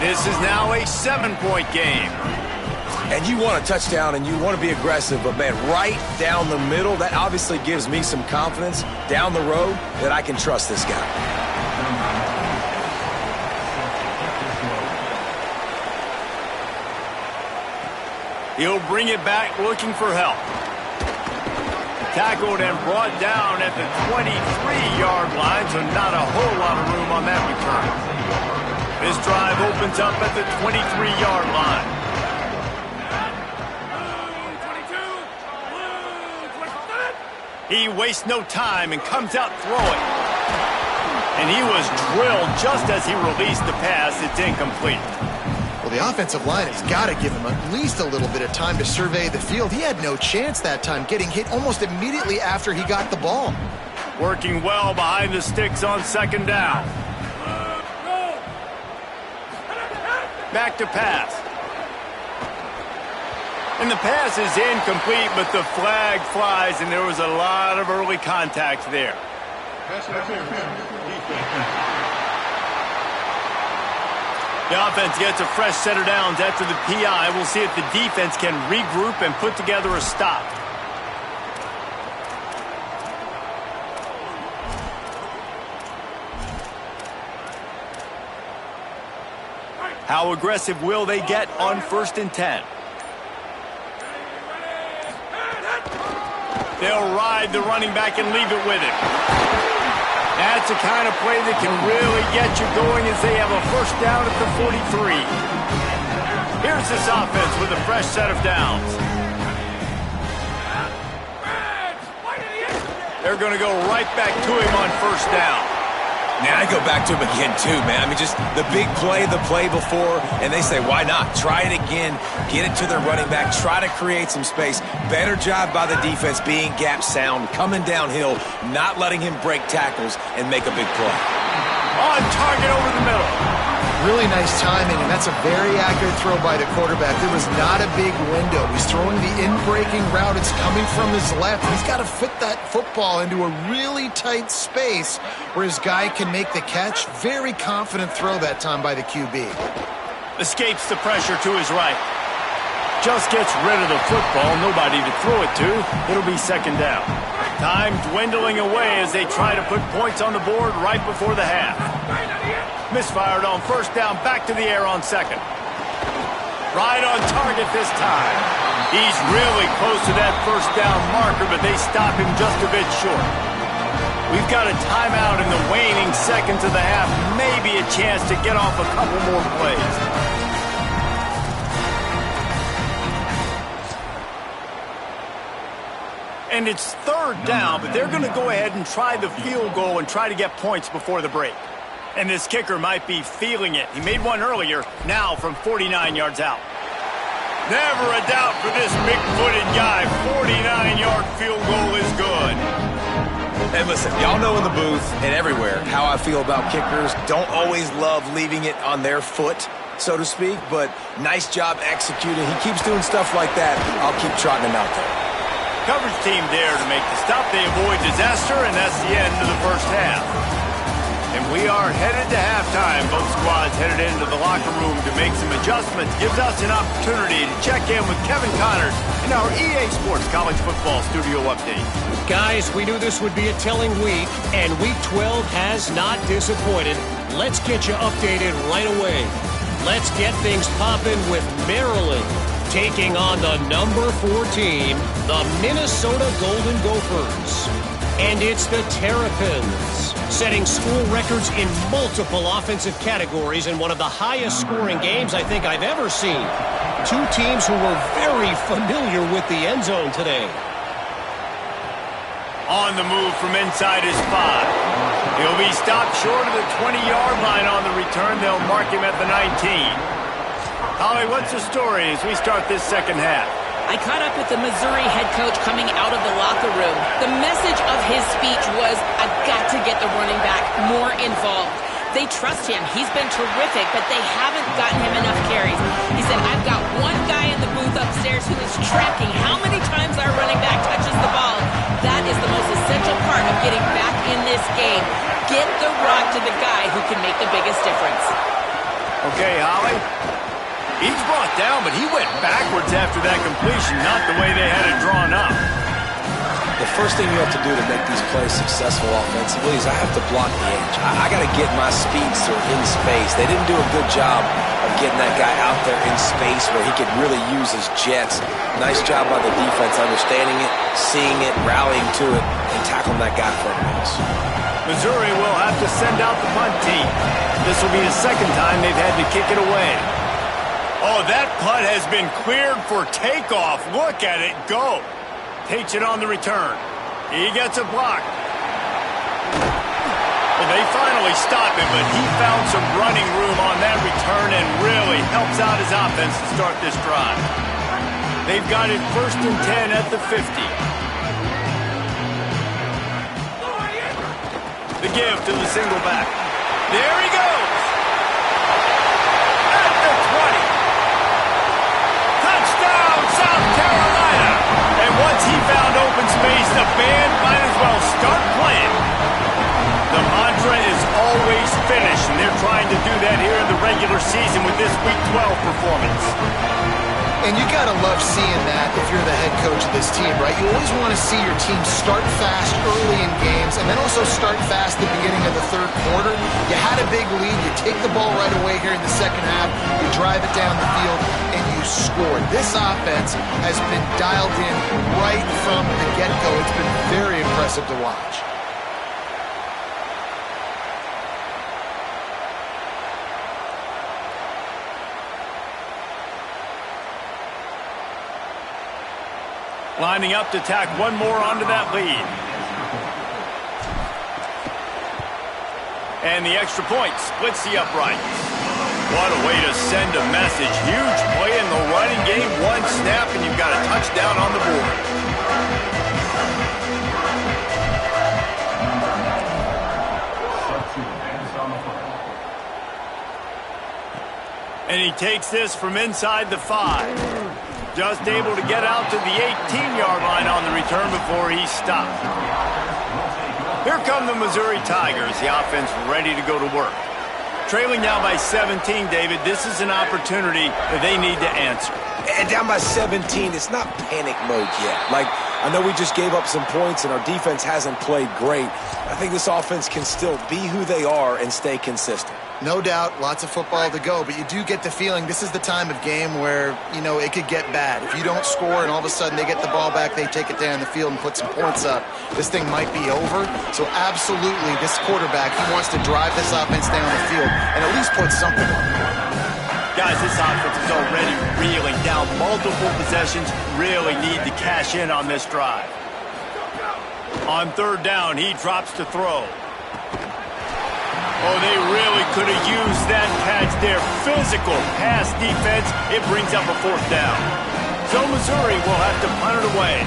This is now a 7-point game. And you want a touchdown and you want to be aggressive, but man, right down the middle, that obviously gives me some confidence down the road that I can trust this guy. He'll bring it back looking for help. Tackled and brought down at the 23-yard line, so not a whole lot of room on that return. This drive opens up at the 23-yard line. He wastes no time and comes out throwing. And he was drilled just as he released the pass. It's incomplete. Well, the offensive line has got to give him at least a little bit of time to survey the field. He had no chance that time, getting hit almost immediately after he got the ball. Working well behind the sticks on second down. Back to pass. And the pass is incomplete, but the flag flies, and there was a lot of early contact there. The offense gets a fresh set of downs after the PI. We'll see if the defense can regroup and put together a stop. How aggressive will they get on 1st and 10? They'll ride the running back and leave it with him. That's the kind of play that can really get you going as they have a first down at the 43. Here's this offense with a fresh set of downs. They're going to go right back to him on first down. Man, I go back to him again, too, man. I mean, just the big play, the play before, and they say, why not? Try it again, get it to their running back, try to create some space. Better job by the defense being gap sound, coming downhill, not letting him break tackles and make a big play. On target over the middle. Really nice timing, and that's a very accurate throw by the quarterback. There was not a big window. He's throwing the in-breaking route. It's coming from his left. He's got to fit that football into a really tight space where his guy can make the catch. Very confident throw that time by the QB. Escapes the pressure to his right. Just gets rid of the football. Nobody to throw it to. It'll be second down. Time dwindling away as they try to put points on the board right before the half. Misfired on first down, back to the air on second. Right on target this time. He's really close to that first down marker, but they stop him just a bit short. We've got a timeout in the waning seconds of the half. Maybe a chance to get off a couple more plays. And it's third down, but they're going to go ahead and try the field goal and try to get points before the break. And this kicker might be feeling it. He made one earlier, now from 49 yards out. Never a doubt for this big-footed guy. 49-yard field goal is good. And listen, y'all know in the booth and everywhere how I feel about kickers. Don't always love leaving it on their foot, so to speak, but nice job executing. He keeps doing stuff like that. I'll keep trotting him out there. Coverage team there to make the stop. They avoid disaster, and that's the end of the first half. And we are headed to halftime. Both squads headed into the locker room to make some adjustments. Gives us an opportunity to check in with Kevin Connors in our EA Sports College Football Studio Update. Guys, we knew this would be a telling week, and Week 12 has not disappointed. Let's get you updated right away. Let's get things popping with Maryland taking on the number 14, the Minnesota Golden Gophers. And it's the Terrapins, setting school records in multiple offensive categories in one of the highest scoring games I think I've ever seen. Two teams who were very familiar with the end zone today. On the move from inside his 5. He'll be stopped short of the 20-yard line on the return. They'll mark him at the 19. Holly, what's the story as we start this second half? I caught up with the Missouri head coach coming out of the locker room. The message of his speech was, I've got to get the running back more involved. They trust him. He's been terrific, but they haven't gotten him enough carries. He said, I've got one guy in the booth upstairs who is tracking how many times our running back touches the ball. That is the most essential part of getting back in this game. Get the rock to the guy who can make the biggest difference. Okay, Holly. He's brought down, but he went backwards after that completion, not the way they had it drawn up. The first thing you have to do to make these plays successful offensively is I have to block the edge. I got to get my speedster in space. They didn't do a good job of getting that guy out there in space where he could really use his jets. Nice job by the defense understanding it, seeing it, rallying to it, and tackling that guy for a miss. Missouri will have to send out the punt team. This will be the second time they've had to kick it away. Oh, that punt has been cleared for takeoff. Look at it go. Takes it on the return. He gets a block. Well, they finally stop him, but he found some running room on that return and really helps out his offense to start this drive. They've got it 1st and 10 at the 50. The give to the single back. There he goes. At the 20. Touchdown, South Carolina. And once he found open space, the band might as well start playing. The mantra is always finish, and they're trying to do that here in the regular season with this Week 12 performance. And you got to love seeing that if you're the head coach of this team, right? You always want to see your team start fast early in games and then also start fast at the beginning of the third quarter. You had a big lead. You take the ball right away here in the second half. You drive it down the field, and you score. This offense has been dialed in right from the get-go. It's been very impressive to watch. Lining up to tack one more onto that lead. And the extra point splits the uprights. What a way to send a message. Huge play in the running game. One snap and you've got a touchdown on the board. And he takes this from inside the 5. Just able to get out to the 18-yard line on the return before he stopped. Here come the Missouri Tigers, the offense ready to go to work. Trailing now by 17, David, this is an opportunity that they need to answer. And down by 17, it's not panic mode yet. Like, I know we just gave up some points and our defense hasn't played great. I think this offense can still be who they are and stay consistent. No doubt, lots of football to go, but you do get the feeling this is the time of game where, you know, it could get bad. If you don't score and all of a sudden they get the ball back, they take it down the field and put some points up, this thing might be over. So absolutely, this quarterback, he wants to drive this offense down the field and at least put something on it. Guys, this offense is already reeling down multiple possessions, really need to cash in on this drive. On 3rd down, he drops to throw. Oh, they really could have used that catch there. Physical pass defense. It brings up a 4th down. So Missouri will have to punt it away.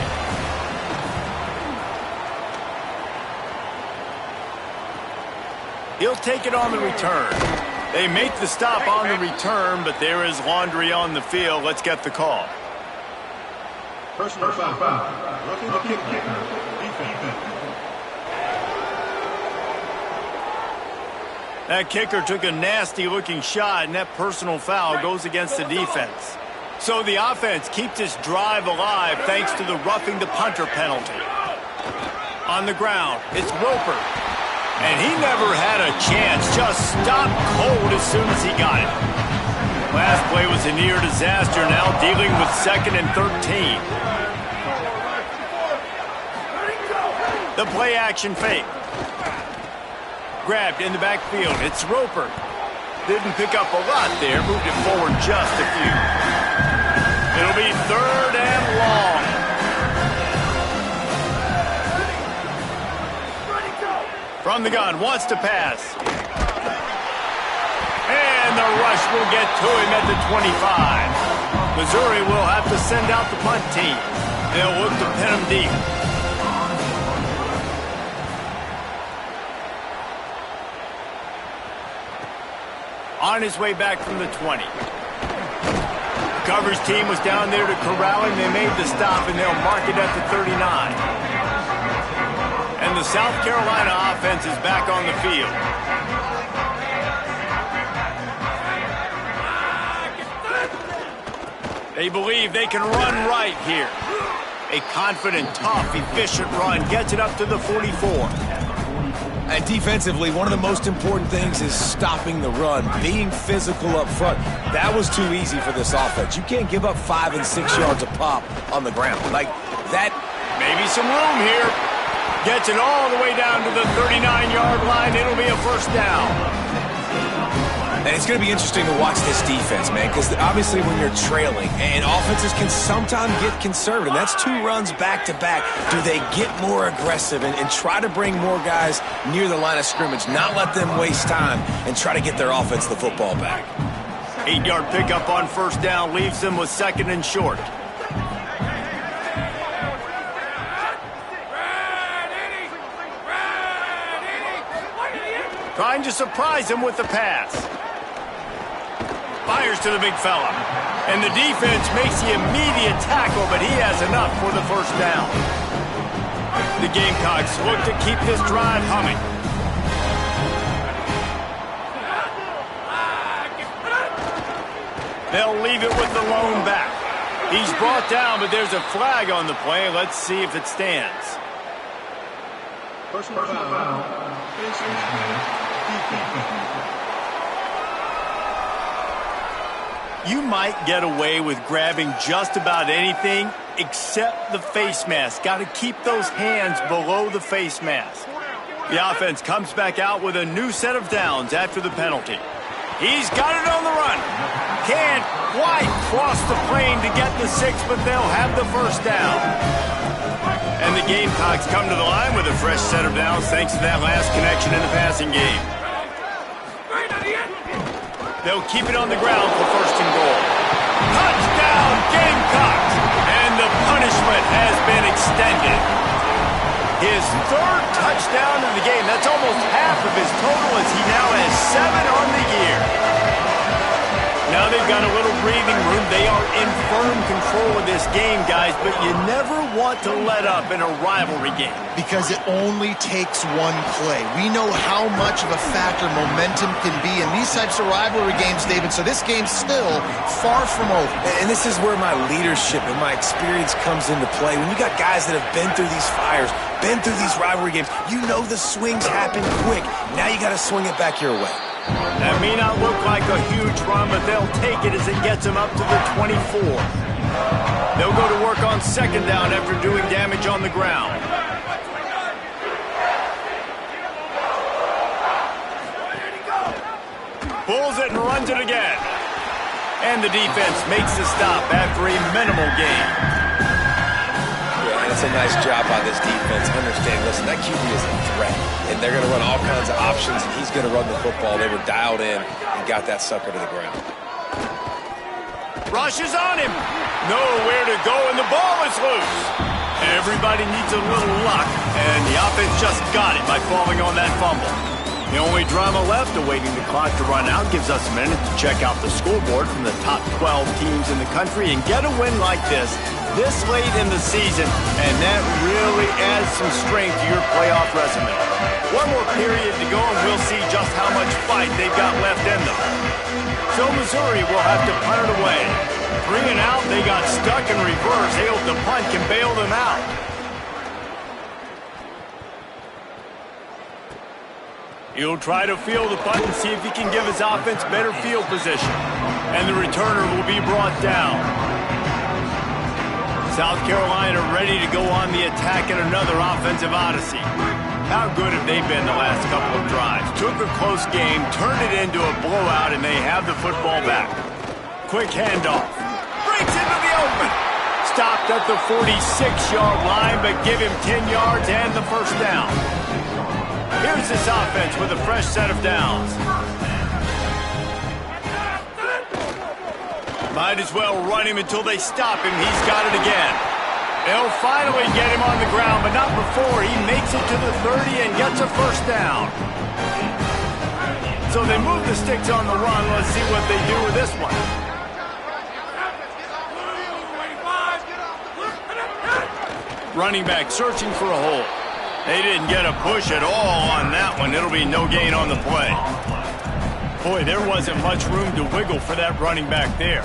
He'll take it on the return. They make the stop on the return, but there is laundry on the field. Let's get the call. Personal foul. Roughing the kicker. Defense. That kicker took a nasty-looking shot, and that personal foul goes against the defense. So the offense keeps this drive alive thanks to the roughing the punter penalty. On the ground, it's Roper. And he never had a chance, just stopped cold as soon as he got it. Last play was a near disaster, now dealing with 2nd and 13. The play action fake. Grabbed in the backfield. It's Roper. Didn't pick up a lot there. Moved it forward just a few. It'll be 3rd and long. From the gun. Wants to pass. And the rush will get to him at the 25. Missouri will have to send out the punt team. They'll look to pin him deep. On his way back from the 20. The coverage team was down there to corral him. They made the stop, and they'll mark it at the 39. And the South Carolina offense is back on the field. They believe they can run right here. A confident, tough, efficient run gets it up to the 44. And defensively, one of the most important things is stopping the run, being physical up front. That was too easy for this offense. You can't give up 5 and 6 yards a pop on the ground. Like that. Maybe some room here. Gets it all the way down to the 39-yard line. It'll be a first down. And it's going to be interesting to watch this defense, man, because obviously when you're trailing, and offenses can sometimes get conservative. That's 2 runs back-to-back. Do they get more aggressive and try to bring more guys near the line of scrimmage, not let them waste time, and try to get their offense the football back? 8-yard pickup on first down leaves them with 2nd and short. Trying to surprise him with the pass. Fires to the big fella. And the defense makes the immediate tackle, but he has enough for the first down. The Gamecocks look to keep this drive humming. They'll leave it with the lone back. He's brought down, but there's a flag on the play. Let's see if it stands. Personal foul. You might get away with grabbing just about anything except the face mask. Got to keep those hands below the face mask. The offense comes back out with a new set of downs after the penalty. He's got it on the run. Can't quite cross the plane to get the 6, but they'll have the first down. And the Gamecocks come to the line with a fresh set of downs thanks to that last connection in the passing game. They'll keep it on the ground for 1st and goal. Touchdown, Gamecocks! And the punishment has been extended. His 3rd touchdown of the game. That's almost half of his total as he now has 7 on the year. Now they've got a little breathing room. They are in firm control of this game, guys, but you never want to let up in a rivalry game. Because it only takes one play. We know how much of a factor momentum can be in these types of rivalry games, David, so this game's still far from over. And this is where my leadership and my experience comes into play. When you got guys that have been through these fires, been through these rivalry games, you know the swings happen quick. Now you got to swing it back your way. That may not look like a huge run, but they'll take it as it gets them up to the 24. They'll go to work on 2nd down after doing damage on the ground. Pulls it and runs it again. And the defense makes the stop after a minimal gain. Yeah, that's a nice job by this defense. Understand, listen, that QB is a threat. And they're going to run all kinds of options, and he's going to run the football. They were dialed in and got that sucker to the ground. Rushes on him. Nowhere to go, and the ball is loose. Everybody needs a little luck, and the offense just got it by falling on that fumble. The only drama left, awaiting the clock to run out, gives us a minute to check out the scoreboard from the top 12 teams in the country and get a win like this late in the season, and that really adds some strength to your playoff resume. One more period to go, and we'll see just how much fight they've got left in them. So Missouri will have to punt it away. 3 and out, they got stuck in reverse. They hope the punt can bail them out. He'll try to field the punt and see if he can give his offense better field position. And the returner will be brought down. South Carolina ready to go on the attack in another offensive odyssey. How good have they been the last couple of drives? Took a close game, turned it into a blowout, and they have the football back. Quick handoff. Breaks into the open. Stopped at the 46-yard line, but give him 10 yards and the first down. Here's this offense with a fresh set of downs. Might as well run him until they stop him. He's got it again. They'll finally get him on the ground, but not before he makes it to the 30 and gets a first down. So they move the sticks on the run. Let's see what they do with this one. Running back searching for a hole. They didn't get a push at all on that one. It'll be no gain on the play. Boy, there wasn't much room to wiggle for that running back there.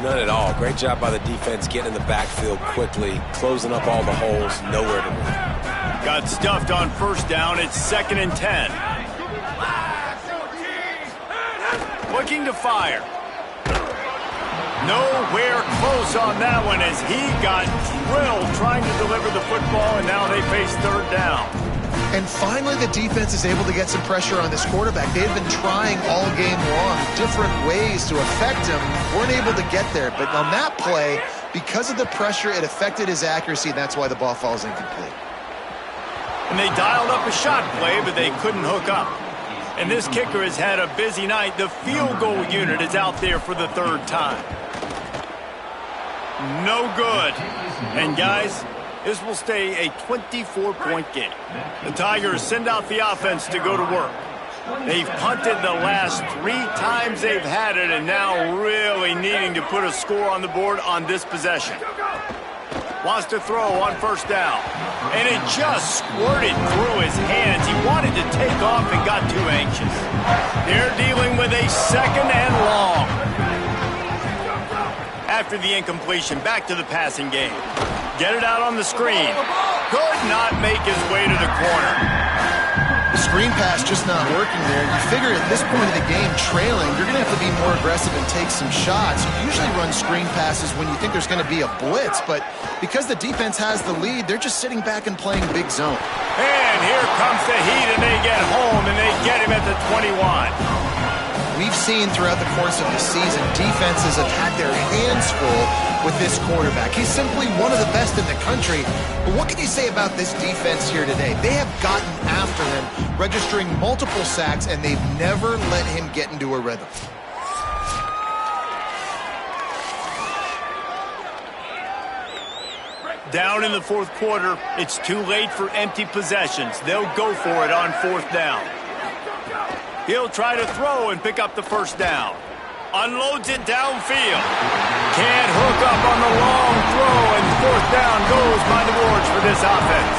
None at all. Great job by the defense getting in the backfield quickly, closing up all the holes, nowhere to run. Got stuffed on first down. It's 2nd and 10. Looking to fire. Nowhere close on that one as he got drilled trying to deliver the football, and now they face 3rd down. And finally, the defense is able to get some pressure on this quarterback. They've been trying all game long different ways to affect him. Weren't able to get there. But on that play, because of the pressure, it affected his accuracy. That's why the ball falls incomplete. And they dialed up a shot play, but they couldn't hook up. And this kicker has had a busy night. The field goal unit is out there for the 3rd time. No good. And guys, this will stay a 24-point game. The Tigers send out the offense to go to work. They've punted the last 3 times they've had it, and now really needing to put a score on the board on this possession. Wants to throw on first down. And it just squirted through his hands. He wanted to take off and got too anxious. They're dealing with a 2nd and long. After the incompletion, back to the passing game. Get it out on the screen. Could not make his way to the corner. The screen pass just not working there. You figure at this point of the game, trailing, you're going to have to be more aggressive and take some shots. You usually run screen passes when you think there's going to be a blitz, but because the defense has the lead, they're just sitting back and playing big zone. And here comes the heat, and they get home, and they get him at the 21. We've seen throughout the course of the season, defenses have had their hands full with this quarterback. He's simply one of the best in the country. But what can you say about this defense here today? They have gotten after him, registering multiple sacks, and they've never let him get into a rhythm. Down in the 4th quarter, it's too late for empty possessions. They'll go for it on 4th down. He'll try to throw and pick up the first down. Unloads it downfield. Can't hook up on the long throw, and 4th down goes by the boards for this offense.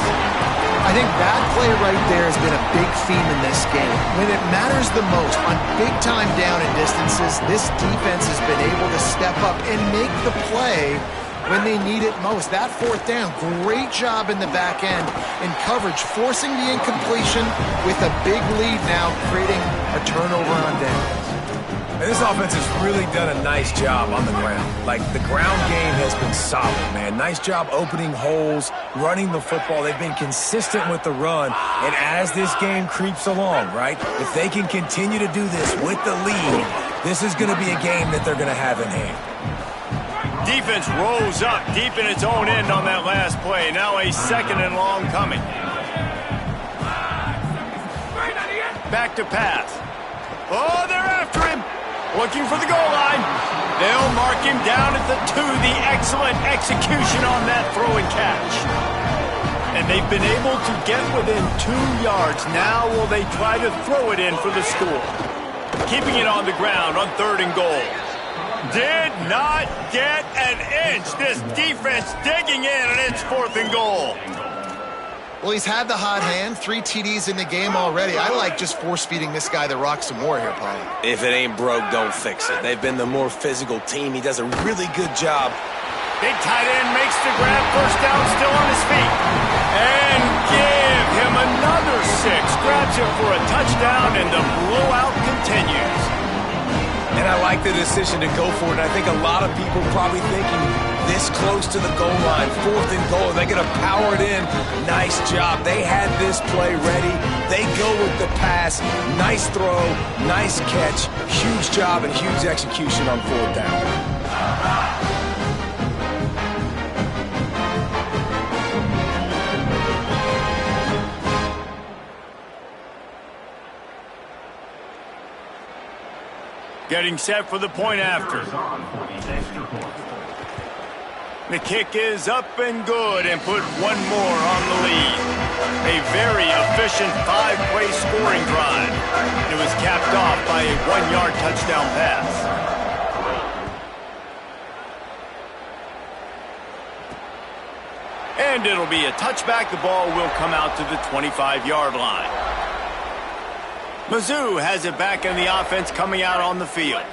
I think that play right there has been a big theme in this game. When it matters the most, on big-time down and distances, this defense has been able to step up and make the play when they need it most. That 4th down, great job in the back end in coverage, forcing the incompletion with a big lead now, creating a turnover on downs. And this offense has really done a nice job on the ground. Like, the ground game has been solid, man. Nice job opening holes, running the football. They've been consistent with the run. And as this game creeps along, right, if they can continue to do this with the lead, this is going to be a game that they're going to have in hand. Defense rose up deep in its own end on that last play. Now a 2nd and long coming. Back to pass. Oh, they're after him. Looking for the goal line. They'll mark him down at the 2. The excellent execution on that throw and catch. And they've been able to get within 2 yards. Now will they try to throw it in for the score? Keeping it on the ground on 3rd and goal. Did not get an inch. This defense digging in, and it's 4th and goal. Well, he's had the hot hand, 3 TDs in the game already. I like just force-feeding this guy the rock some more here, Paulie. If it ain't broke, don't fix it. They've been the more physical team. He does a really good job. Big tight end makes the grab. First down, still on his feet. And give him another 6. Grabs him for a touchdown, and the blowout continues. And I like the decision to go for it. I think a lot of people probably thinking this close to the goal line, 4th and goal, they're going to power it in. Nice job. They had this play ready. They go with the pass. Nice throw, nice catch. Huge job and huge execution on 4th down. Getting set for the point after. The kick is up and good and put 1 more on the lead. A very efficient 5-play scoring drive. It was capped off by a 1-yard touchdown pass. And it'll be a touchback. The ball will come out to the 25-yard line. Mizzou has it back in the offense coming out on the field.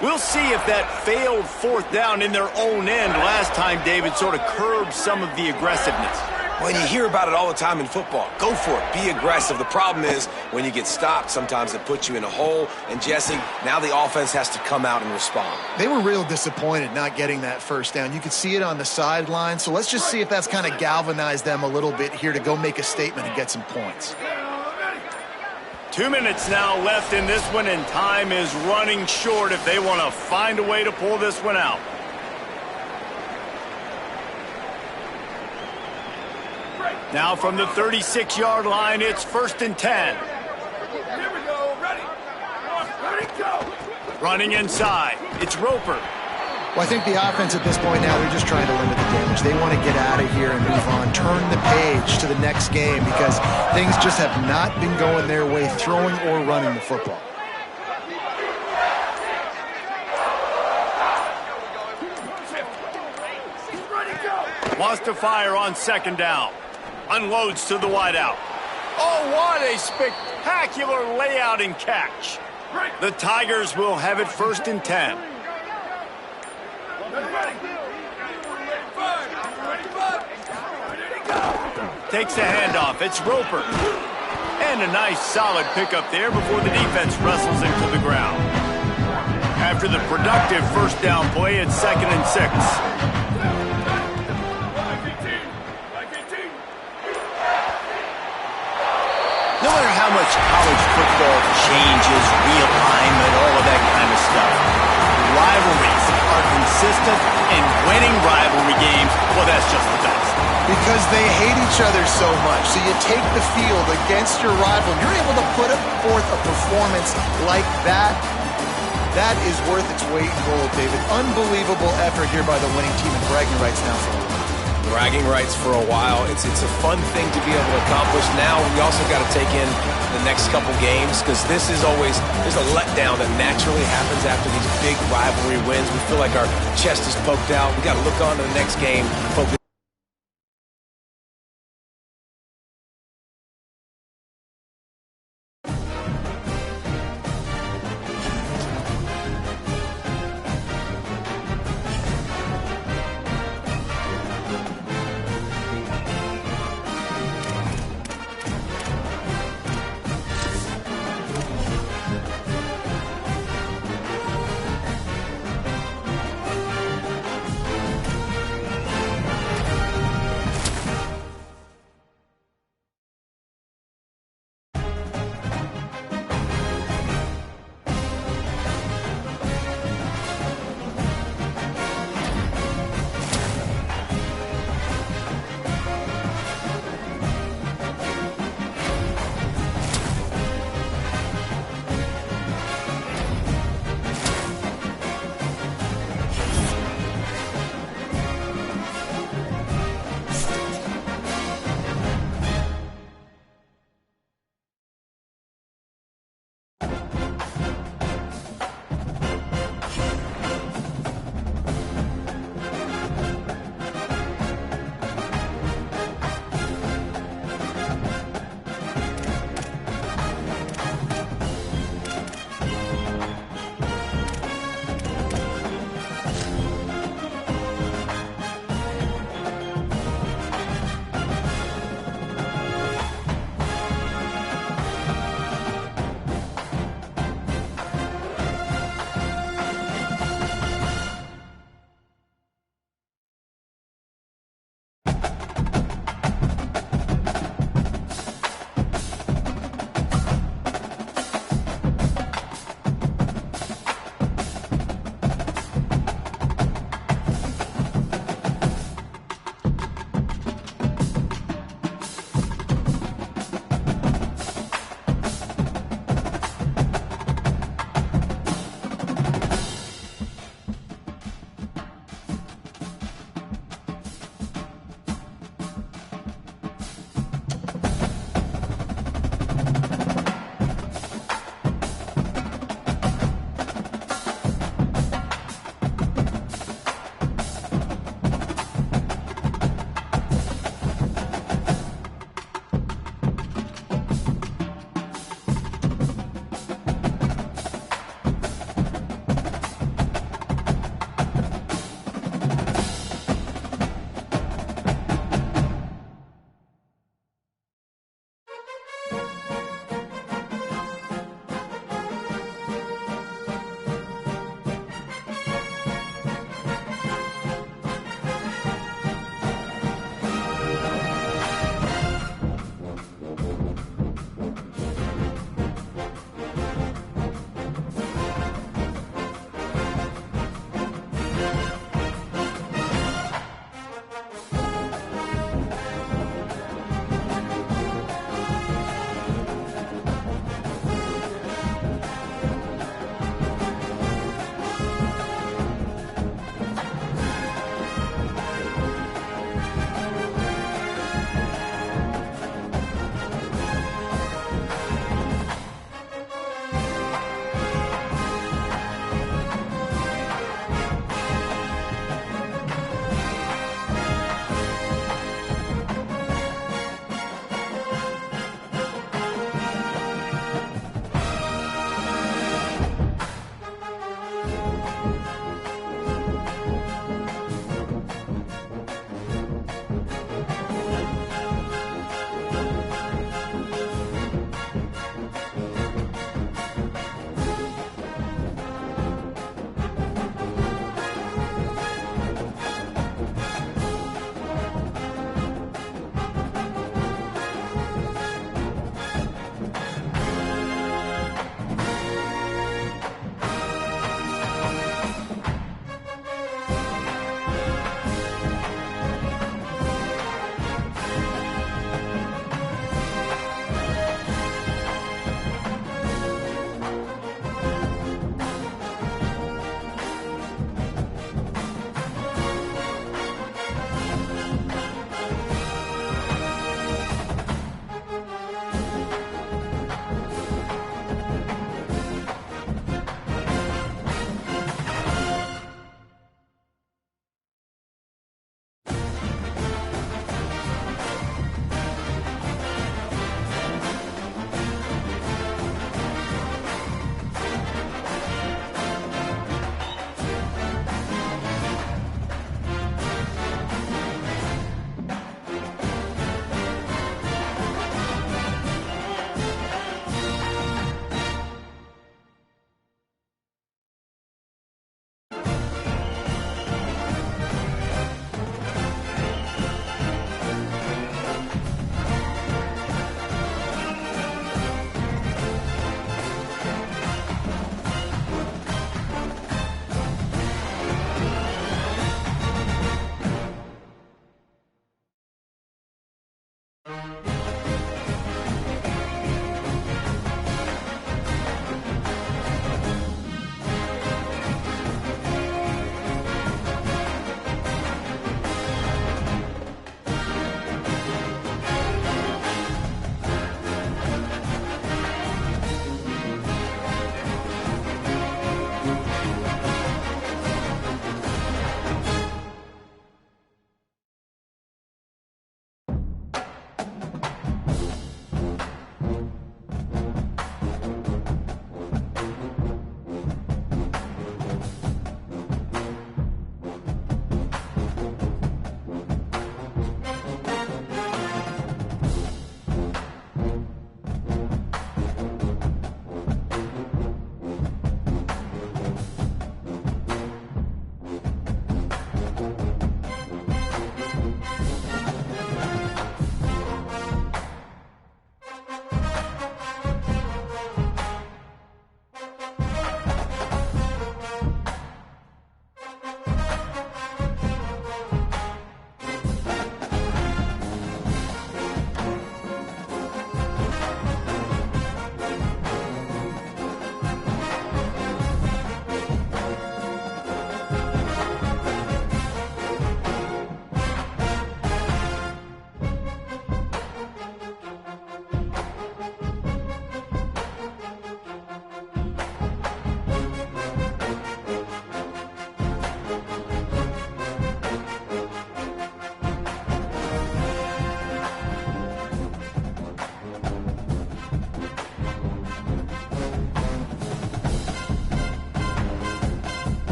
We'll see if that failed fourth down in their own end last time, David, sort of curbed some of the aggressiveness. Well, you hear about it all the time in football. Go for it. Be aggressive. The problem is when you get stopped, sometimes it puts you in a hole. And, Jesse, now the offense has to come out and respond. They were real disappointed not getting that first down. You could see it on the sideline. So let's just see if that's kind of galvanized them a little bit here to go make a statement and get some points. 2 minutes now left in this one, and time is running short if they want to find a way to pull this one out. Now from the 36-yard line, it's 1st and 10. Here we go. Ready. Ready, go. Running inside. It's Roper. Well, I think the offense at this point now, they're just trying to limit the damage. They want to get out of here and move on, turn the page to the next game because things just have not been going their way, throwing or running the football. Wants to fire on 2nd down. Unloads to the wideout. Oh, what a spectacular layout and catch. The Tigers will have it 1st and 10. Takes the handoff. It's Roper. And a nice solid pickup there before the defense wrestles him to the ground. After the productive 1st down play, it's 2nd and 6. No matter how much college football changes, realignment, all of that kind of stuff, rivalries are consistent, and winning rivalry games, well, that's just the best. Because they hate each other so much. So you take the field against your rival. You're able to put forth a performance like that. That is worth its weight in gold, David. Unbelievable effort here by the winning team, and bragging rights now for a while. Bragging rights for a while. It's a fun thing to be able to accomplish. Now we also got to take in the next couple games because this is always, there's a letdown that naturally happens after these big rivalry wins. We feel like our chest is poked out. We got to look on to the next game, focus.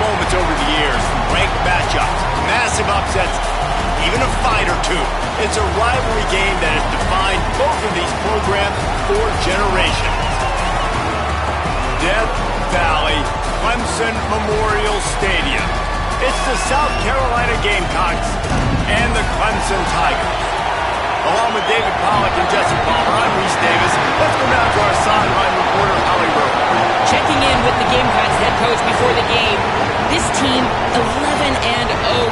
moments over the years, ranked matchups, massive upsets, even a fight or two. It's a rivalry game that has defined both of these programs for generations. Death Valley, Clemson Memorial Stadium. It's the South Carolina Gamecocks and the Clemson Tigers. Along with David Pollack and Jesse Palmer, I'm Reese Davis. Let's go down to our sideline reporter, Holly Rowe. Checking in with the Gamecocks head coach before the game. This team, 11-0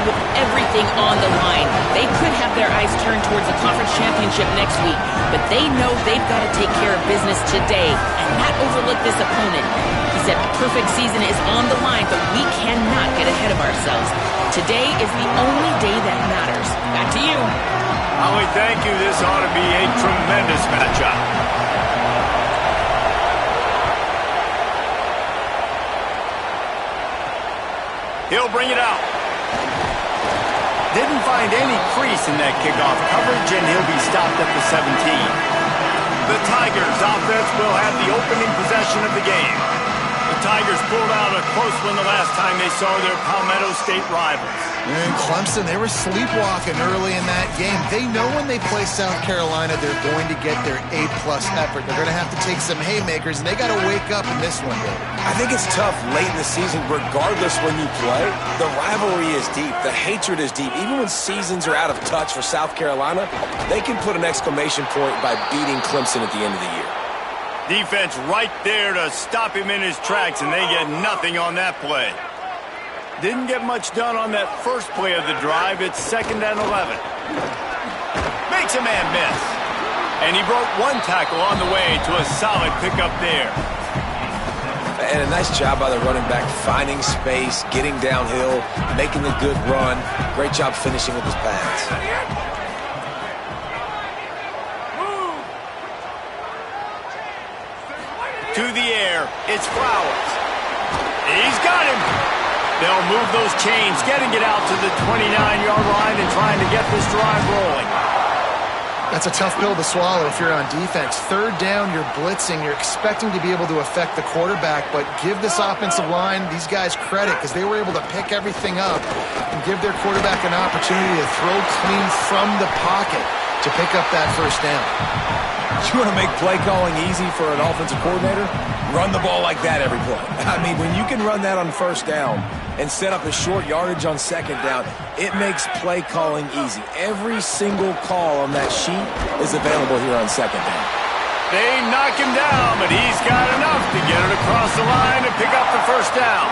with everything on the line. They could have their eyes turned towards the conference championship next week, but they know they've got to take care of business today and not overlook this opponent. He said a perfect season is on the line, but we cannot get ahead of ourselves. Today is the only day that matters. Back to you. Holly, thank you. This ought to be a tremendous matchup. He'll bring it out. Didn't find any crease in that kickoff coverage, and he'll be stopped at the 17. The Tigers offense will have the opening possession of the game. The Tigers pulled out a close one the last time they saw their Palmetto State rivals. And Clemson, they were sleepwalking early in that game. They know when they play South Carolina, they're going to get their A-plus effort. They're going to have to take some haymakers, and they got to wake up in this one, David. I think it's tough late in the season, regardless when you play. The rivalry is deep. The hatred is deep. Even when seasons are out of touch for South Carolina, they can put an exclamation point by beating Clemson at the end of the year. Defense right there to stop him in his tracks, and they get nothing on that play. Didn't get much done on that first play of the drive. It's 2nd and 11. Makes a man miss. And he broke one tackle on the way to a solid pickup there. And a nice job by the running back, finding space, getting downhill, making a good run. Great job finishing with his pads. To the air, it's Flowers. He's got him. They'll move those chains, getting it out to the 29-yard line and trying to get this drive rolling. That's a tough pill to swallow if you're on defense. 3rd down, you're blitzing. You're expecting to be able to affect the quarterback, but give this offensive line, these guys, credit because they were able to pick everything up and give their quarterback an opportunity to throw clean from the pocket to pick up that 1st down. You want to make play calling easy for an offensive coordinator? Run the ball like that every play. I mean, when you can run that on 1st down and set up a short yardage on 2nd down, it makes play calling easy. Every single call on that sheet is available here on 2nd down. They knock him down, but he's got enough to get it across the line and pick up the 1st down.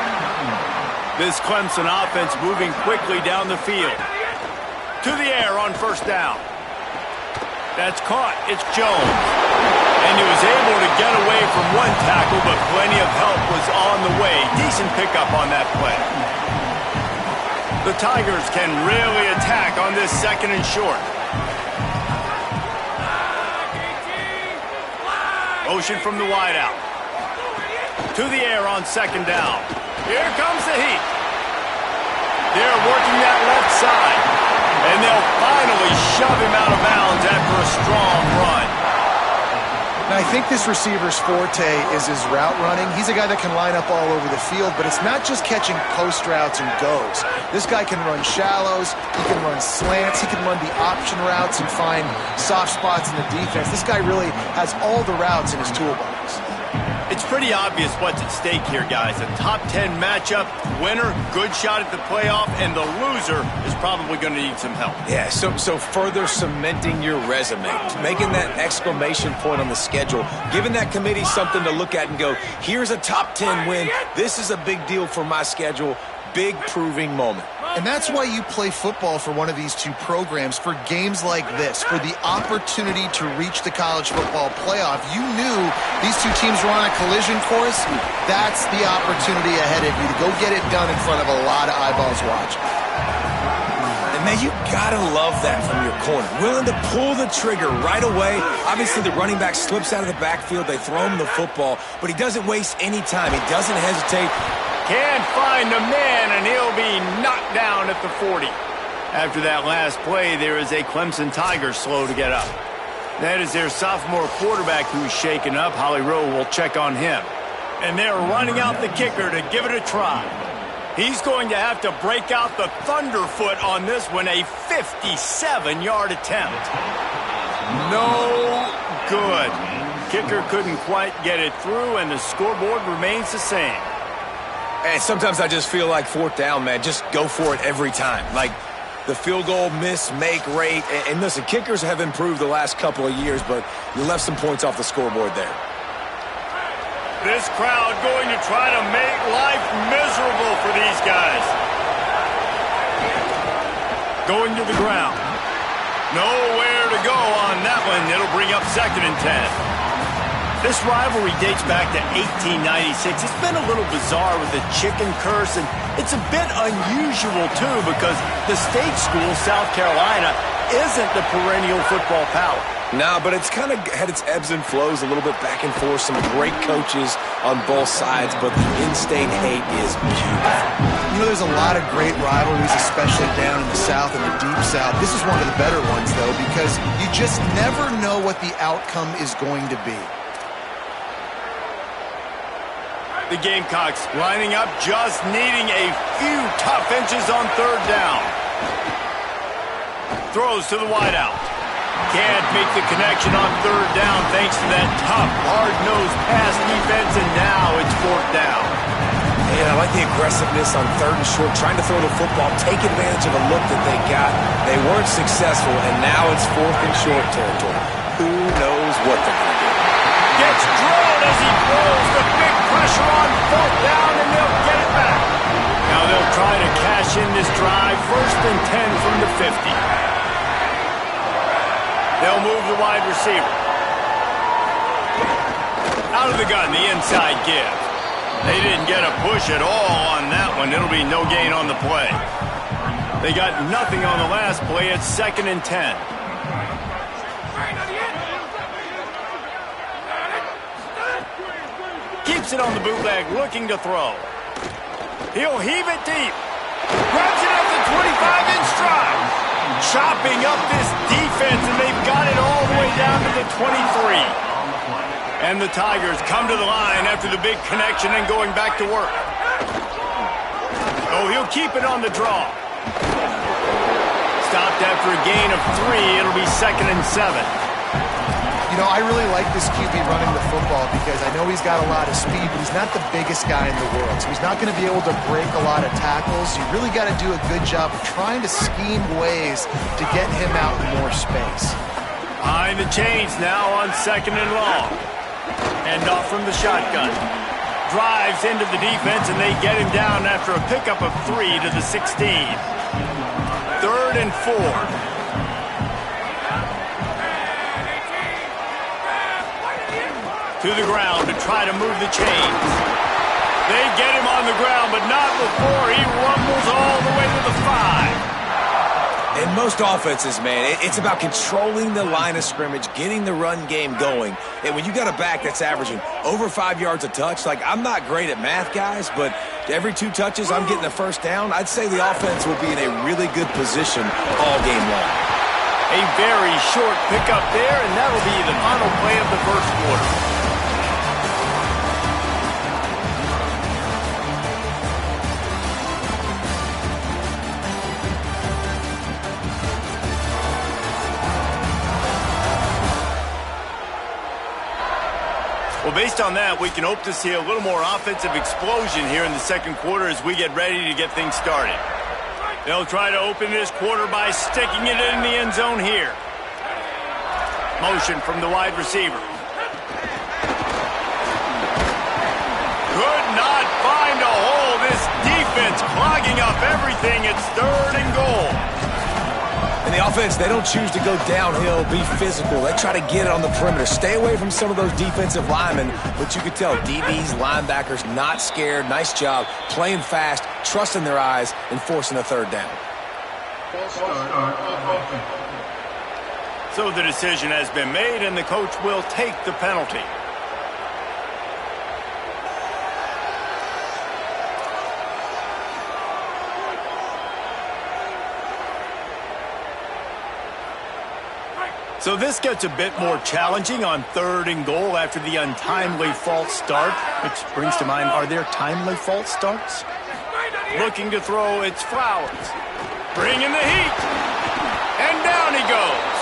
This Clemson offense moving quickly down the field. To the air on 1st down. That's caught. It's Jones. And he was able to get away from one tackle, but plenty of help was on the way. Decent pickup on that play. The Tigers can really attack on this 2nd and short. Motion from the wideout. To the air on 2nd down. Here comes the heat. They're working that left side. And they'll finally shove him out of bounds after a strong run. Now, I think this receiver's forte is his route running. He's a guy that can line up all over the field, but it's not just catching post routes and goes. This guy can run shallows, he can run slants, he can run the option routes and find soft spots in the defense. This guy really has all the routes in his toolbox. It's pretty obvious what's at stake here, guys. A top 10 matchup, winner, good shot at the playoff, and the loser is probably going to need some help. Yeah, so further cementing your resume, making that exclamation point on the schedule, giving that committee something to look at and go, here's a top 10 win. This is a big deal for my schedule. Big proving moment. And that's why you play football for one of these two programs, for games like this, for the opportunity to reach the college football playoff. You knew these two teams were on a collision course. That's the opportunity ahead of you to go get it done in front of a lot of eyeballs watching. And man, you gotta love that from your corner. Willing to pull the trigger right away. Obviously, the running back slips out of the backfield. They throw him the football, but he doesn't waste any time. He doesn't hesitate. Can't find the man, and he'll be knocked down at the 40. After that last play, there is a Clemson Tiger slow to get up. That is their sophomore quarterback who's shaken up. Holly Rowe will check on him. And they're running out the kicker to give it a try. He's going to have to break out the thunderfoot on this one, a 57-yard attempt. No good. Kicker couldn't quite get it through, and the scoreboard remains the same. And sometimes I just feel like fourth down, man, just go for it every time. Like the field goal miss-make rate. And listen, kickers have improved the last couple of years, but you left some points off the scoreboard there. This crowd going to try to make life miserable for these guys. Going to the ground. Nowhere to go on that one. It'll bring up 2nd and 10. This rivalry dates back to 1896. It's been a little bizarre with the chicken curse, and it's a bit unusual, too, because the state school, South Carolina, isn't the perennial football power. No, but it's kind of had its ebbs and flows a little bit back and forth. Some great coaches on both sides, but the in-state hate is beautiful. You know, there's a lot of great rivalries, especially down in the South and the Deep South. This is one of the better ones, though, because you just never know what the outcome is going to be. The Gamecocks lining up, just needing a few tough inches on 3rd down. Throws to the wideout. Can't make the connection on 3rd down thanks to that tough, hard-nosed pass defense, and now it's 4th down. And I like the aggressiveness on 3rd and short, trying to throw the football, take advantage of a look that they got. They weren't successful, and now it's 4th and short territory. Who knows what they're going to do? Gets drilled as he throws the big pressure on 4th down, and they'll get it back. Now they'll try to cash in this drive, 1st and 10 from the 50. They'll move the wide receiver. Out of the gun, the inside give. They didn't get a push at all on that one. It'll be no gain on the play. They got nothing on the last play. It's 2nd and 10. Keeps it on the bootleg, looking to throw. He'll heave it deep. Grabs it at the 25 in stride. Chopping up this defense, and they've got it all the way down to the 23. And the Tigers come to the line after the big connection and going back to work. Oh, he'll keep it on the draw. Stopped after a gain of 3. It'll be 2nd and 7. You know, I really like this QB running the football because I know he's got a lot of speed, but he's not the biggest guy in the world. So he's not going to be able to break a lot of tackles. You really got to do a good job of trying to scheme ways to get him out in more space. Behind the chains now on 2nd and long. End off from the shotgun. Drives into the defense, and they get him down after a pickup of 3 to the 16. 3rd and 4. To the ground to try to move the chains. They get him on the ground, but not before he rumbles all the way to the 5. In most offenses, man, it's about controlling the line of scrimmage, getting the run game going. And when you got a back that's averaging over 5 yards a touch, like I'm not great at math, guys, but every 2 touches I'm getting a 1st down, I'd say the offense will be in a really good position all game long. A very short pickup there, and that'll be the final play of the 1st quarter. Well, based on that, we can hope to see a little more offensive explosion here in the 2nd quarter as we get ready to get things started. They'll try to open this quarter by sticking it in the end zone here. Motion from the wide receiver. Could not find a hole. This defense clogging up everything. It's 3rd and goal. And the offense, they don't choose to go downhill, be physical. They try to get it on the perimeter. Stay away from some of those defensive linemen. But you could tell DBs, linebackers, not scared. Nice job playing fast, trusting their eyes, and forcing the 3rd down. So the decision has been made, and the coach will take the penalty. So this gets a bit more challenging on 3rd and goal after the untimely false start, which brings to mind, are there timely false starts? Looking to throw, it's Flowers. Bringing the heat. And down he goes.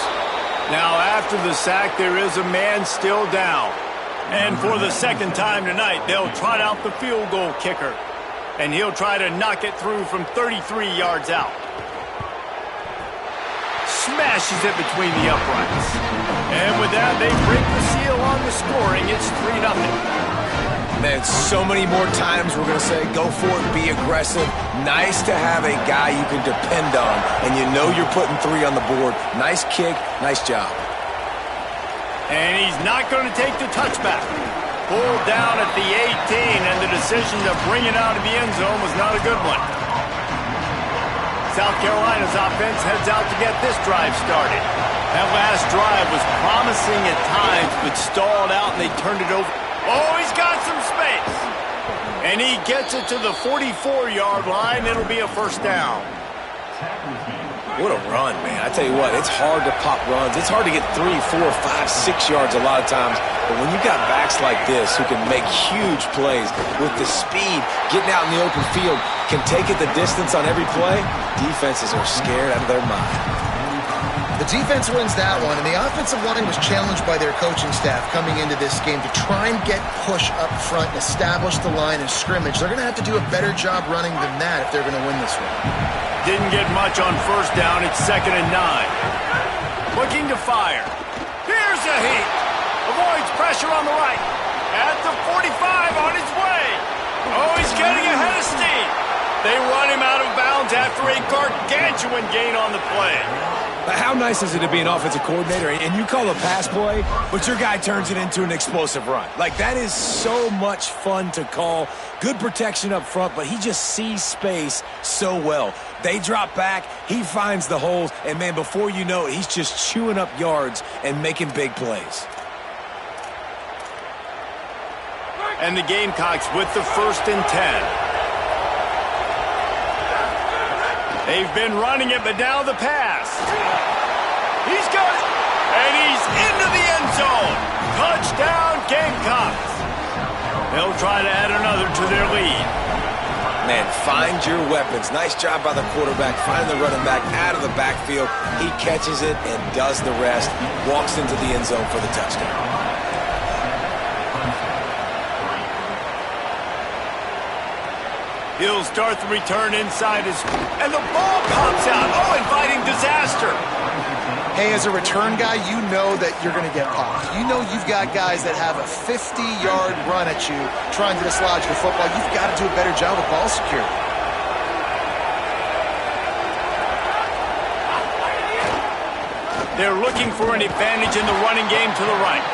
Now, after the sack, there is a man still down. And for the second time tonight, they'll trot out the field goal kicker. And he'll try to knock it through from 33 yards out. Smashes it between the uprights. And with that, they break the seal on the scoring. It's 3-0. Man, so many more times we're going to say, go for it, be aggressive. Nice to have a guy you can depend on, and you know you're putting 3 on the board. Nice kick, nice job. And he's not going to take the touchback. Pulled down at the 18, and the decision to bring it out of the end zone was not a good one. South Carolina's offense heads out to get this drive started. That last drive was promising at times, but stalled out, and they turned it over. Oh, he's got some space. And he gets it to the 44-yard line. It'll be a first down. What a run, man. I tell you what, it's hard to pop runs. It's hard to get 3, 4, 5, 6 yards a lot of times. But when you got backs like this who can make huge plays with the speed, getting out in the open field, can take it the distance on every play, defenses are scared out of their mind. The defense wins that one, and the offensive line was challenged by their coaching staff coming into this game to try and get push up front and establish the line of scrimmage. They're going to have to do a better job running than that if they're going to win this one. Didn't get much on first down. It's 2nd and 9. Looking to fire. Here's a heat. Avoids pressure on the right. At the 45 on his way. Oh, he's getting ahead of steam. They run him out of bounds after a gargantuan gain on the play. How nice is it to be an offensive coordinator and you call a pass play, but your guy turns it into an explosive run? Like, that is so much fun to call. Good protection up front, but he just sees space so well. They drop back, he finds the holes, and, man, before you know it, he's just chewing up yards and making big plays. And the Gamecocks with the 1st and 10. They've been running it, but now the pass. He's got it, and he's into the end zone. Touchdown, Gamecocks. They'll try to add another to their lead. Man, find your weapons. Nice job by the quarterback, finding the running back out of the backfield. He catches it and does the rest, walks into the end zone for the touchdown. He'll start the return inside his... And the ball pops out. Oh, inviting disaster. Hey, as a return guy, you know that you're going to get popped. You know you've got guys that have a 50-yard run at you trying to dislodge the football. You've got to do a better job of ball security. They're looking for an advantage in the running game to the right.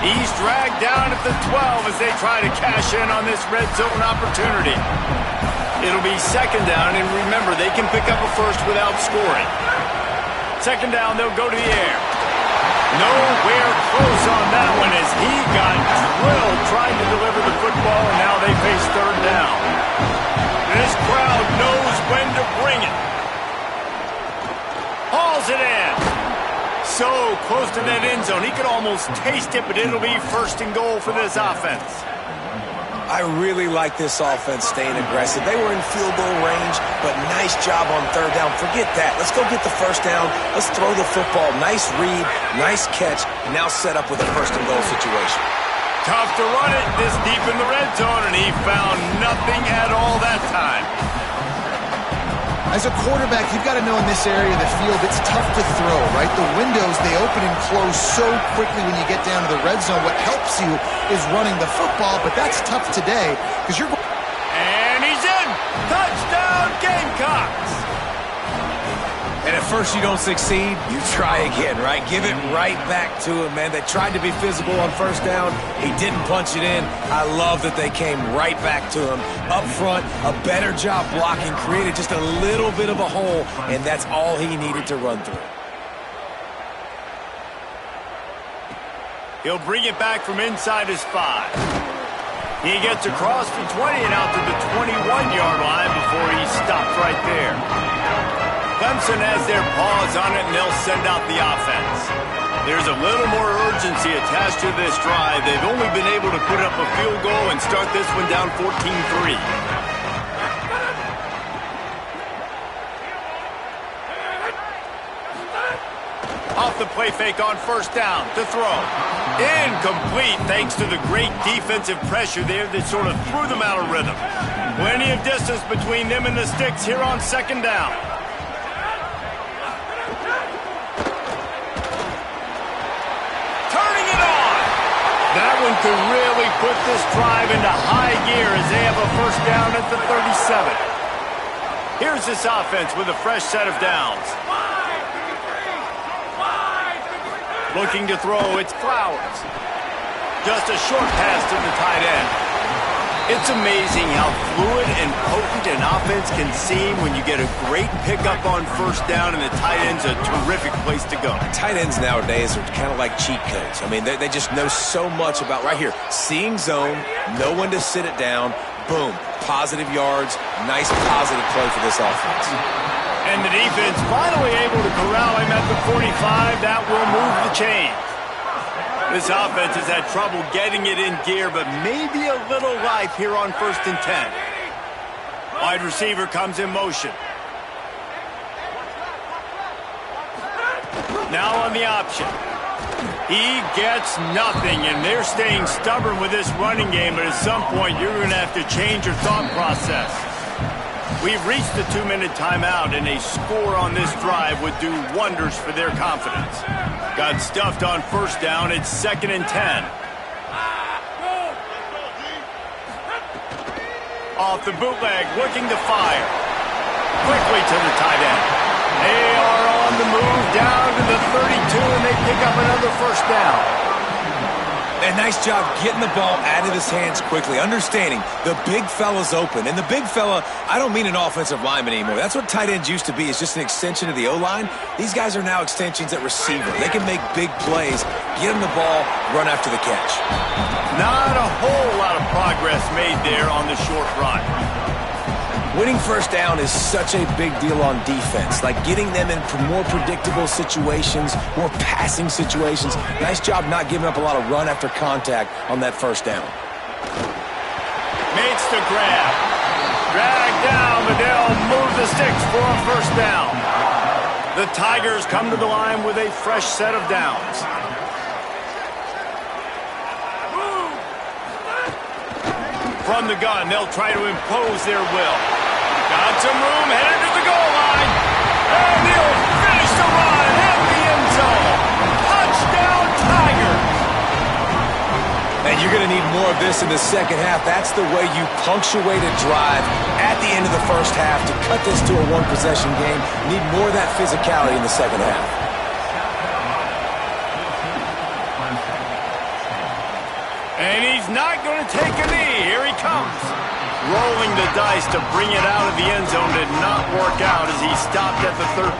He's dragged down at the 12 as they try to cash in on this red zone opportunity. It'll be 2nd down, and remember, they can pick up a first without scoring. 2nd down, they'll go to the air. Nowhere close on that one as he got drilled trying to deliver the football, and now they face 3rd down. This crowd knows when to bring it. Hauls it in. So close to that end zone. He could almost taste it, but it'll be 1st and goal for this offense. I really like this offense staying aggressive. They were in field goal range, but nice job on 3rd down. Forget that. Let's go get the 1st down. Let's throw the football. Nice read, nice catch. Now set up with a 1st and goal situation. Tough to run it this deep in the red zone, and he found nothing at all that time. As a quarterback, you've got to know in this area of the field, it's tough to throw, right? The windows, they open and close so quickly when you get down to the red zone. What helps you is running the football, but that's tough today because you're... And he's in! Touchdown, Gamecocks! And at first you don't succeed, you try again, right? Give it right back to him, man. They tried to be physical on 1st down. He didn't punch it in. I love that they came right back to him. Up front, a better job blocking, created just a little bit of a hole, and that's all he needed to run through. He'll bring it back from inside his 5. He gets across the 20 and out to the 21-yard line before he stops right there. Clemson has their paws on it, and they'll send out the offense. There's a little more urgency attached to this drive. They've only been able to put up a field goal and start this one down 14-3. Off the play fake on first down to throw. Incomplete thanks to the great defensive pressure there that sort of threw them out of rhythm. Plenty of distance between them and the sticks here on second down. Turning it on. That one could really put this drive into high gear as they have a first down at the 37. Here's this offense with a fresh set of downs. Looking to throw, it's Flowers. Just a short pass to the tight end. It's amazing how fluid and potent an offense can seem when you get a great pickup on first down and the tight end's a terrific place to go. Tight ends nowadays are kind of like cheat codes. I mean, they just know so much about, right here, seeing zone, know when to sit it down, boom, positive yards, nice positive play for this offense. And the defense finally able to corral him at the 45. That will move the chains. This offense has had trouble getting it in gear, but maybe a little life here on 1st and 10. Wide receiver comes in motion. Now on the option. He gets nothing, and they're staying stubborn with this running game, but at some point you're going to have to change your thought process. We've reached the 2-minute timeout, and a score on this drive would do wonders for their confidence. Got stuffed on first down. It's 2nd and 10. Off the bootleg, looking to fire. Quickly to the tight end. They are on the move down to the 32, and they pick up another first down. And nice job getting the ball out of his hands quickly, understanding the big fella's open. And the big fella, I don't mean an offensive lineman anymore. That's what tight ends used to be, is just an extension of the O-line. These guys are now extensions at receiver. They can make big plays, get him the ball, run after the catch. Not a whole lot of progress made there on the short run. Winning first down is such a big deal on defense, like getting them in more predictable situations, more passing situations. Nice job not giving up a lot of run after contact on that first down. Makes the grab. Drag down, but they'll move the sticks for a first down. The Tigers come to the line with a fresh set of downs. From the gun, they'll try to impose their will. Got some room, headed to the goal line. And he'll finish the run in the end zone. Touchdown, Tigers. And you're going to need more of this in the second half. That's the way you punctuate a drive at the end of the first half to cut this to a one-possession game. You need more of that physicality in the second half. And he's not going to take a knee. Here he comes. Rolling the dice to bring it out of the end zone did not work out as he stopped at the 13.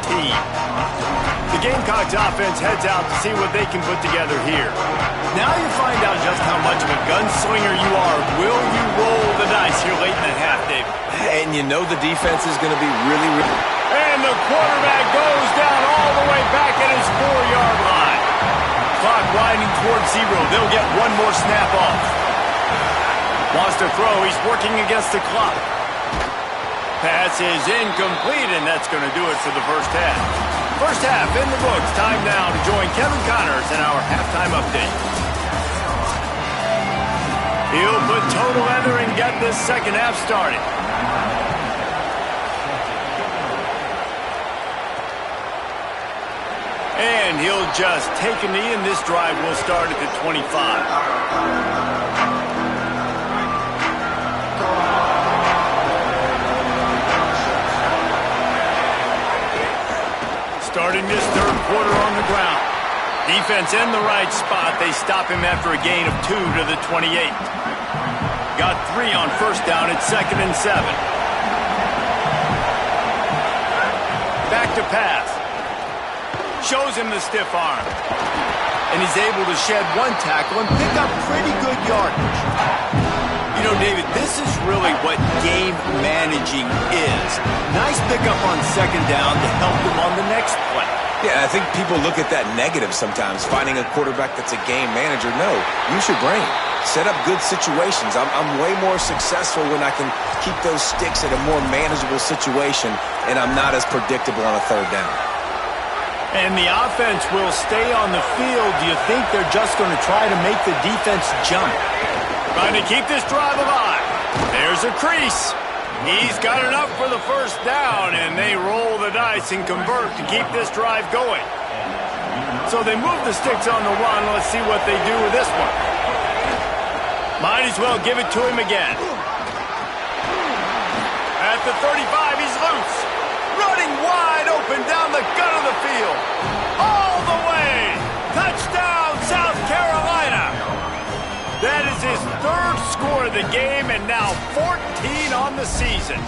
The Gamecocks offense heads out to see what they can put together here. Now you find out just how much of a gunslinger you are. Will you roll the dice here late in the half, David? And you know the defense is going to be really... And the quarterback goes down all the way back at his 4-yard line. Clock winding towards 0. They'll get one more snap off. Wants to throw. He's working against the clock. Pass is incomplete, and that's going to do it for the first half. First half in the books. Time now to join Kevin Connors in our halftime update. He'll put total leather and get this second half started. And he'll just take a knee, and this drive will start at the 25. Starting this third quarter on the ground. Defense in the right spot. They stop him after a gain of 2 to the 28. Got 3 on first down at 2nd and 7. Back to pass. Shows him the stiff arm. And he's able to shed one tackle and pick up pretty good yardage. You know, David, this is really what game managing is. Nice pickup on second down to help them on the next play. Yeah, I think people look at that negative sometimes, finding a quarterback that's a game manager. No, use your brain. Set up good situations. I'm way more successful when I can keep those sticks at a more manageable situation, and I'm not as predictable on a third down. And the offense will stay on the field. Do you think they're just going to try to make the defense jump? Trying to keep this drive alive. There's a crease. He's got enough for the first down, and they roll the dice and convert to keep this drive going. So they move the sticks on the run. Let's see what they do with this one. Might as well give it to him again. At the 35, he's loose. Running wide open down the gut of the field. All the way. Touchdown, South Carolina. That is his third score of the game, and now 14 on the season.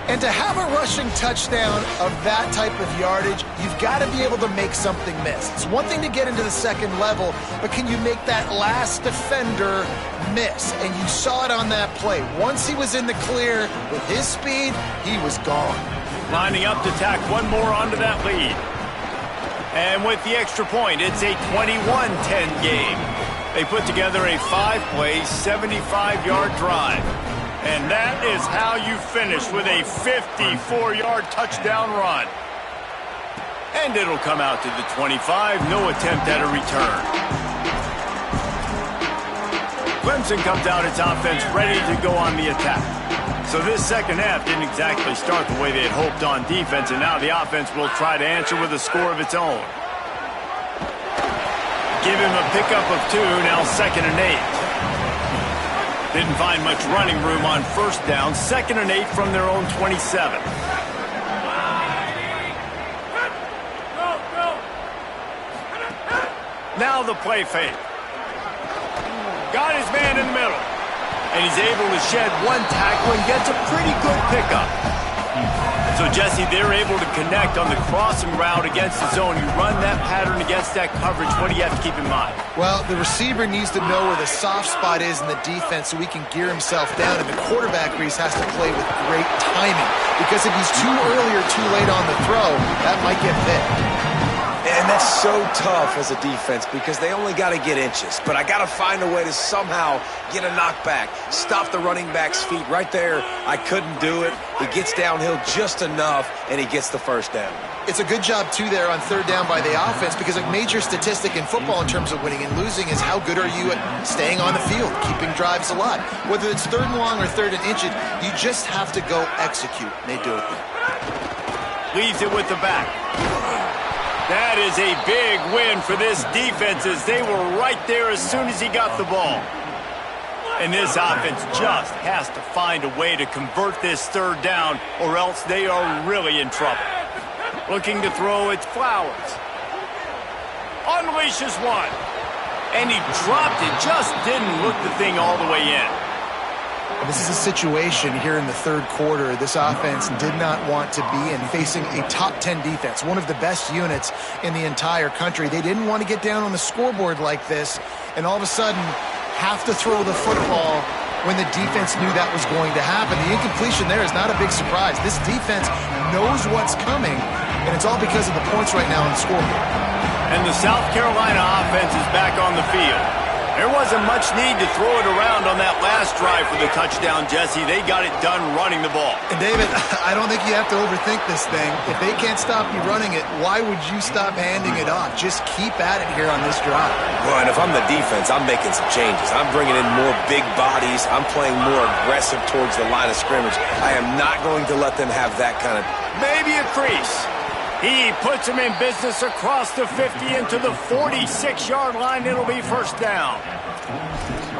And to have a rushing touchdown of that type of yardage, you've got to be able to make something miss. It's one thing to get into the second level, but can you make that last defender miss? And you saw it on that play. Once he was in the clear with his speed, he was gone. Lining up to tack one more onto that lead. And with the extra point, it's a 21-10 game. They put together a 5-play, 75-yard drive. And that is how you finish with a 54-yard touchdown run. And it'll come out to the 25, no attempt at a return. Clemson comes out its offense ready to go on the attack. So this second half didn't exactly start the way they had hoped on defense, and now the offense will try to answer with a score of its own. Give him a pickup of 2, now 2nd and 8. Didn't find much running room on first down. 2nd and 8 from their own 27. Now the play fake. Got his man in the middle. And he's able to shed one tackle and gets a pretty good pickup. So, Jesse, they're able to connect on the crossing route against the zone. You run that pattern against that coverage. What do you have to keep in mind? Well, the receiver needs to know where the soft spot is in the defense so he can gear himself down. And the quarterback, Reese, has to play with great timing. Because if he's too early or too late on the throw, that might get bit. And that's so tough as a defense because they only got to get inches. But I got to find a way to somehow get a knockback, stop the running back's feet right there. I couldn't do it. He gets downhill just enough, and he gets the first down. It's a good job, too, there on third down by the offense because a major statistic in football in terms of winning and losing is how good are you at staying on the field, keeping drives alive. Whether it's 3rd and long or 3rd and inches, you just have to go execute. And they do it. Leaves it with the back. That is a big win for this defense as they were right there as soon as he got the ball. And this offense just has to find a way to convert this 3rd down or else they are really in trouble. Looking to throw, it's Flowers. Unleashes one. And he dropped it, just didn't look the thing all the way in. This is a situation here in the 3rd quarter this offense did not want to be in, facing a top 10 defense, one of the best units in the entire country. They didn't want to get down on the scoreboard like this and all of a sudden have to throw the football when the defense knew that was going to happen. The incompletion there is not a big surprise. This defense knows what's coming, and it's all because of the points right now on the scoreboard. And the South Carolina offense is back on the field. There wasn't much need to throw it around on that last drive for the touchdown, Jesse. They got it done running the ball. And, David, I don't think you have to overthink this thing. If they can't stop you running it, why would you stop handing it off? Just keep at it here on this drive. Well, and if I'm the defense, I'm making some changes. I'm bringing in more big bodies. I'm playing more aggressive towards the line of scrimmage. I am not going to let them have that kind of... Maybe a crease. He puts him in business across the 50 into the 46-yard line. It'll be first down.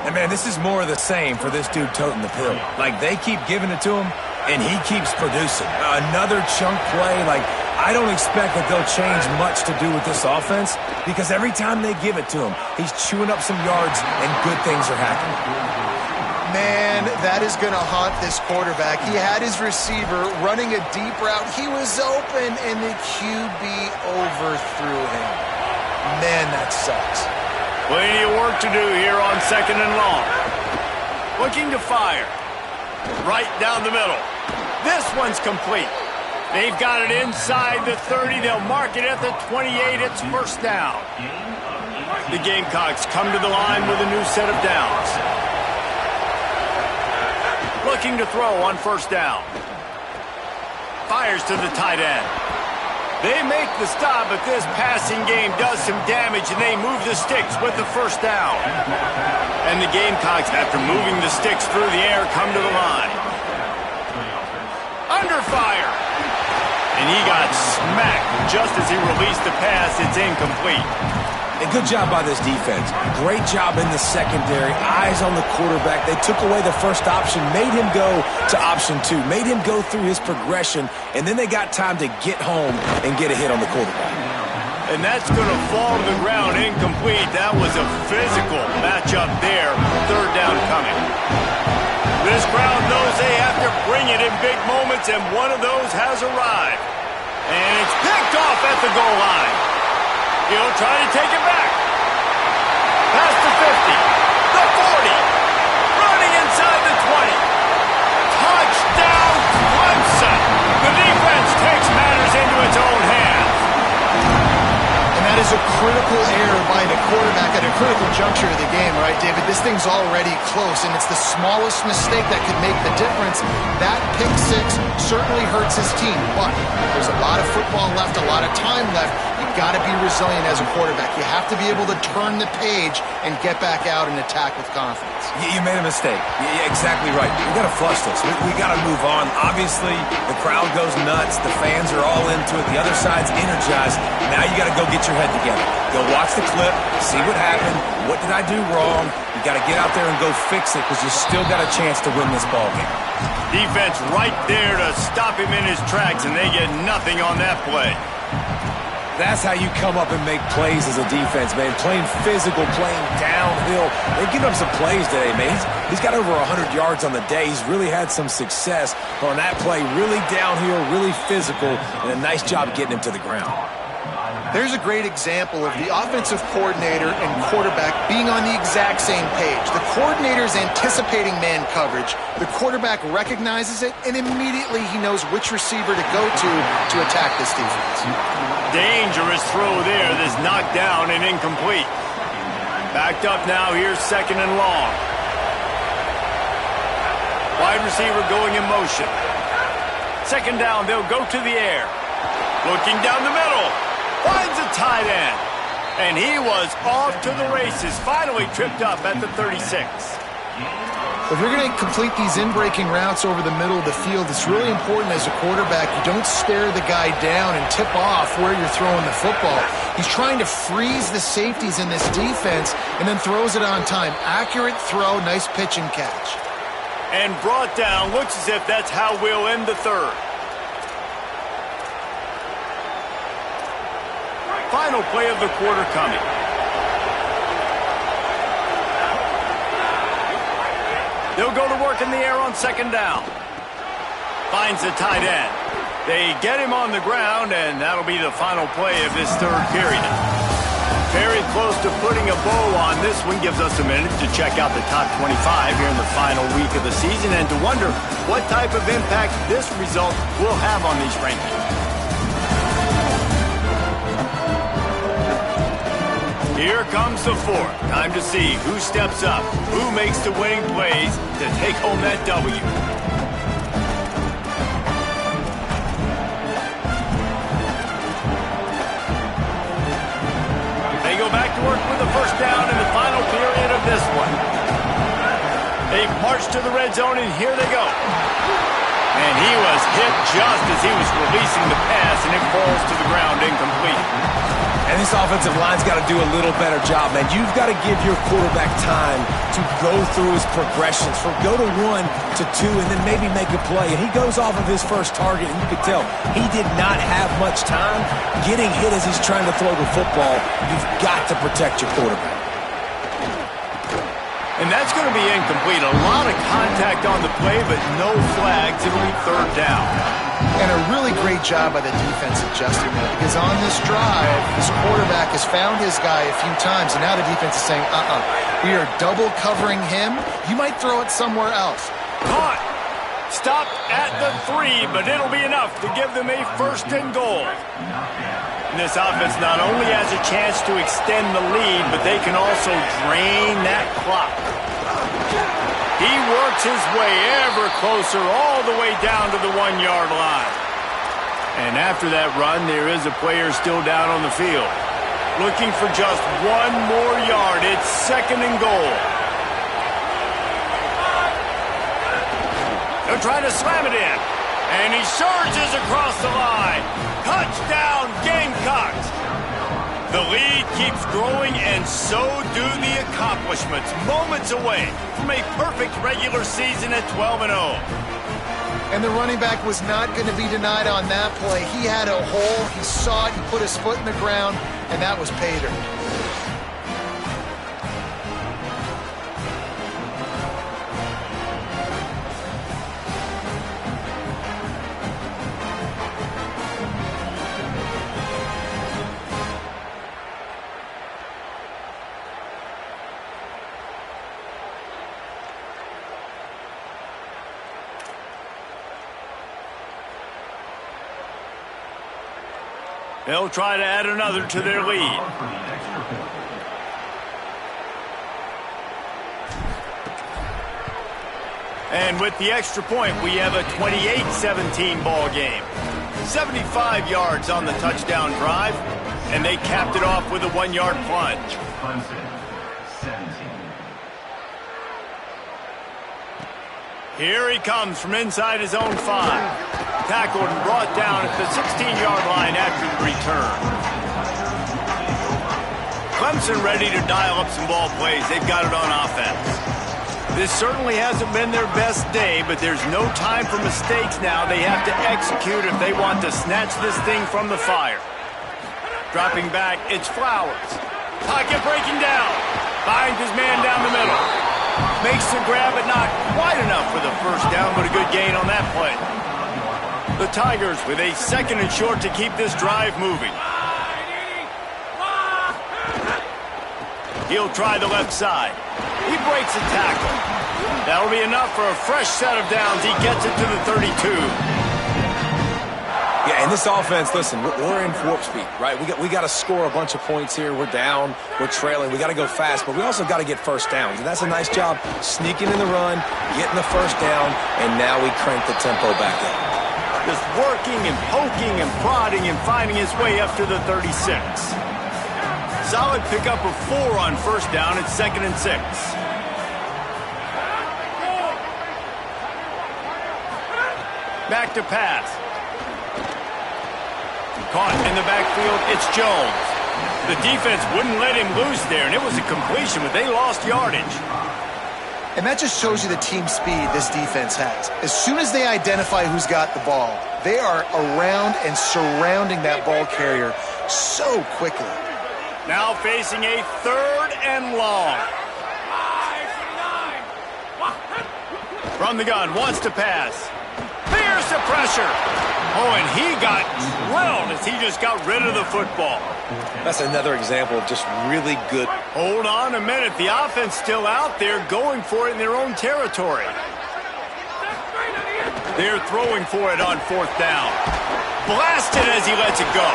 And, man, this is more of the same for this dude toting the pill. Like, they keep giving it to him, and he keeps producing. Another chunk play. Like, I don't expect that they'll change much to do with this offense because every time they give it to him, he's chewing up some yards, and good things are happening. Man, that is going to haunt this quarterback. He had his receiver running a deep route. He was open, and the QB overthrew him. Man, that sucks. Plenty of work to do here on 2nd and long. Looking to fire. Right down the middle. This one's complete. They've got it inside the 30. They'll mark it at the 28. It's first down. The Gamecocks come to the line with a new set of downs. Looking to throw on first down. Fires to the tight end. They make the stop, but this passing game does some damage, and they move the sticks with the first down. And the Gamecocks, after moving the sticks through the air, come to the line. Under fire. And he got smacked just as he released the pass. It's incomplete. A good job by this defense. Great job in the secondary. Eyes on the quarterback. They took away the first option, made him go to option 2, made him go through his progression, and then they got time to get home and get a hit on the quarterback. And that's going to fall to the ground incomplete. That was a physical matchup there. Third down coming. This crowd knows they have to bring it in big moments, and one of those has arrived. And it's picked off at the goal line. He'll try to take it back. Past the 50, the 40, running inside the 20. Touchdown, Clemson. The defense takes matters into its own hands. And that is a critical error by the quarterback at a critical juncture of the game, right, David? This thing's already close, and it's the smallest mistake that could make the difference. That pick six certainly hurts his team, but there's a lot of football left, a lot of time left. Got to be resilient as a quarterback. You have to be able to turn the page and get back out and attack with confidence. You made a mistake. You're exactly right. We got to flush this. We got to move on. Obviously, the crowd goes nuts. The fans are all into it. The other side's energized. Now you got to go get your head together. Go watch the clip, see what happened. What did I do wrong? You got to get out there and go fix it because you still got a chance to win this ball game. Defense right there to stop him in his tracks, and they get nothing on that play. That's how you come up and make plays as a defense, man. Playing physical, playing downhill. They've given up some plays today, man. He's got over 100 yards on the day. He's really had some success on that play. Really downhill, really physical, and a nice job getting him to the ground. There's a great example of the offensive coordinator and quarterback being on the exact same page. The coordinator's anticipating man coverage. The quarterback recognizes it, and immediately he knows which receiver to go to attack this defense. Dangerous throw there. This knocked down and incomplete. Backed up now. Here's second and long. Wide receiver going in motion. Second down. They'll go to the air. Looking down the middle. Finds a tight end. And he was off to the races. Finally tripped up at the 36. If you're going to complete these in-breaking routes over the middle of the field, it's really important as a quarterback you don't stare the guy down and tip off where you're throwing the football. He's trying to freeze the safeties in this defense and then throws it on time. Accurate throw, nice pitch and catch. And brought down. Looks as if that's how we'll end the third. Final play of the quarter coming. They'll go to work in the air on second down. Finds the tight end. They get him on the ground, and that'll be the final play of this third period. Very close to putting a bow on this one. Gives us a minute to check out the top 25 here in the final week of the season and to wonder what type of impact this result will have on these rankings. Here comes the fourth. Time to see who steps up, who makes the winning plays to take home that W. They go back to work with the first down in the final period of this one. They march to the red zone, and here they go. And he was hit just as he was releasing the pass, and it falls to the ground incomplete. And this offensive line's got to do a little better job, man. You've got to give your quarterback time to go through his progressions, from go to 1 to 2, and then maybe make a play. And he goes off of his first target, and you can tell he did not have much time getting hit as he's trying to throw the football. You've got to protect your quarterback. And that's going to be incomplete. A lot of contact on the play, but no flags. It'll be third down. And a really great job by the defense adjusting that, because on this drive, this quarterback has found his guy a few times, and now the defense is saying, we are double covering him. You might throw it somewhere else. Caught. Stopped at the 3, but it'll be enough to give them a first and goal. And this offense not only has a chance to extend the lead, but they can also drain that clock. He works his way ever closer all the way down to the 1-yard line. And after that run, there is a player still down on the field. Looking for just one more yard. It's 2nd and goal. They'll try to slam it in. And he surges across the line. Touchdown, Gamecocks. The lead keeps growing, and so do the accomplishments. Moments away from a perfect regular season at 12-0. And the running back was not going to be denied on that play. He had a hole. He saw it. He put his foot in the ground, and that was pay dirt. They'll try to add another to their lead. And with the extra point, we have a 28-17 ball game. 75 yards on the touchdown drive, and they capped it off with a 1-yard plunge. Here he comes from inside his own 5. Tackled and brought down at the 16-yard line after the return. Clemson ready to dial up some ball plays. They've got it on offense. This certainly hasn't been their best day, but there's no time for mistakes now. They have to execute if they want to snatch this thing from the fire. Dropping back, it's Flowers. Pocket breaking down. Finds his man down the middle. Makes the grab, but not quite enough for the first down, but a good gain on that play. The Tigers with a 2nd and short to keep this drive moving. He'll try the left side. He breaks a tackle. That'll be enough for a fresh set of downs. He gets it to the 32. Yeah, and this offense, listen, we're in warp speed, right? We got to score a bunch of points here. We're down. We're trailing. We got to go fast, but we also got to get first downs. And that's a nice job sneaking in the run, getting the first down, and now we crank the tempo back up. Just working and poking and prodding and finding his way up to the 36. Solid pickup of 4 on first down. It's 2nd and 6. Back to pass. Caught in the backfield. It's Jones. The defense wouldn't let him loose there, and it was a completion, but they lost yardage. And that just shows you the team speed this defense has. As soon as they identify who's got the ball, they are around and surrounding that ball carrier so quickly. Now facing a 3rd and long. From the gun, wants to pass. Fierce the pressure. Oh, and he got drilled as he just got rid of the football. That's another example of just really good. Hold on a minute. The offense still out there going for it in their own territory. They're throwing for it on 4th down. Blasted as he lets it go.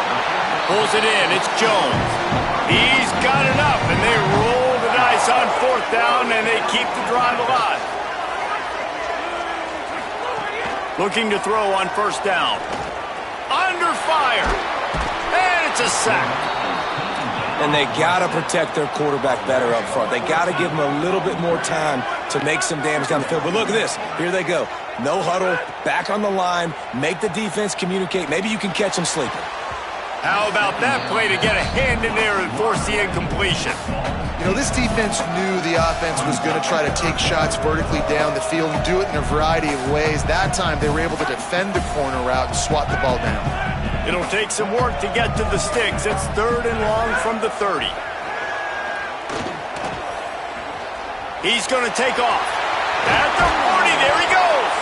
Pulls it in. It's Jones. He's got enough, and they roll the dice on 4th down, and they keep the drive alive. Looking to throw on 1st down. Under fire. And it's a sack. And they got to protect their quarterback better up front. They got to give him a little bit more time to make some damage down the field. But look at this. Here they go. No huddle, back on the line, make the defense communicate. Maybe you can catch them sleeping. How about that play to get a hand in there and force the incompletion? You know, this defense knew the offense was going to try to take shots vertically down the field and do it in a variety of ways. That time, they were able to defend the corner route and swat the ball down. It'll take some work to get to the sticks. It's 3rd and long from the 30. He's going to take off. At the 40, there he goes.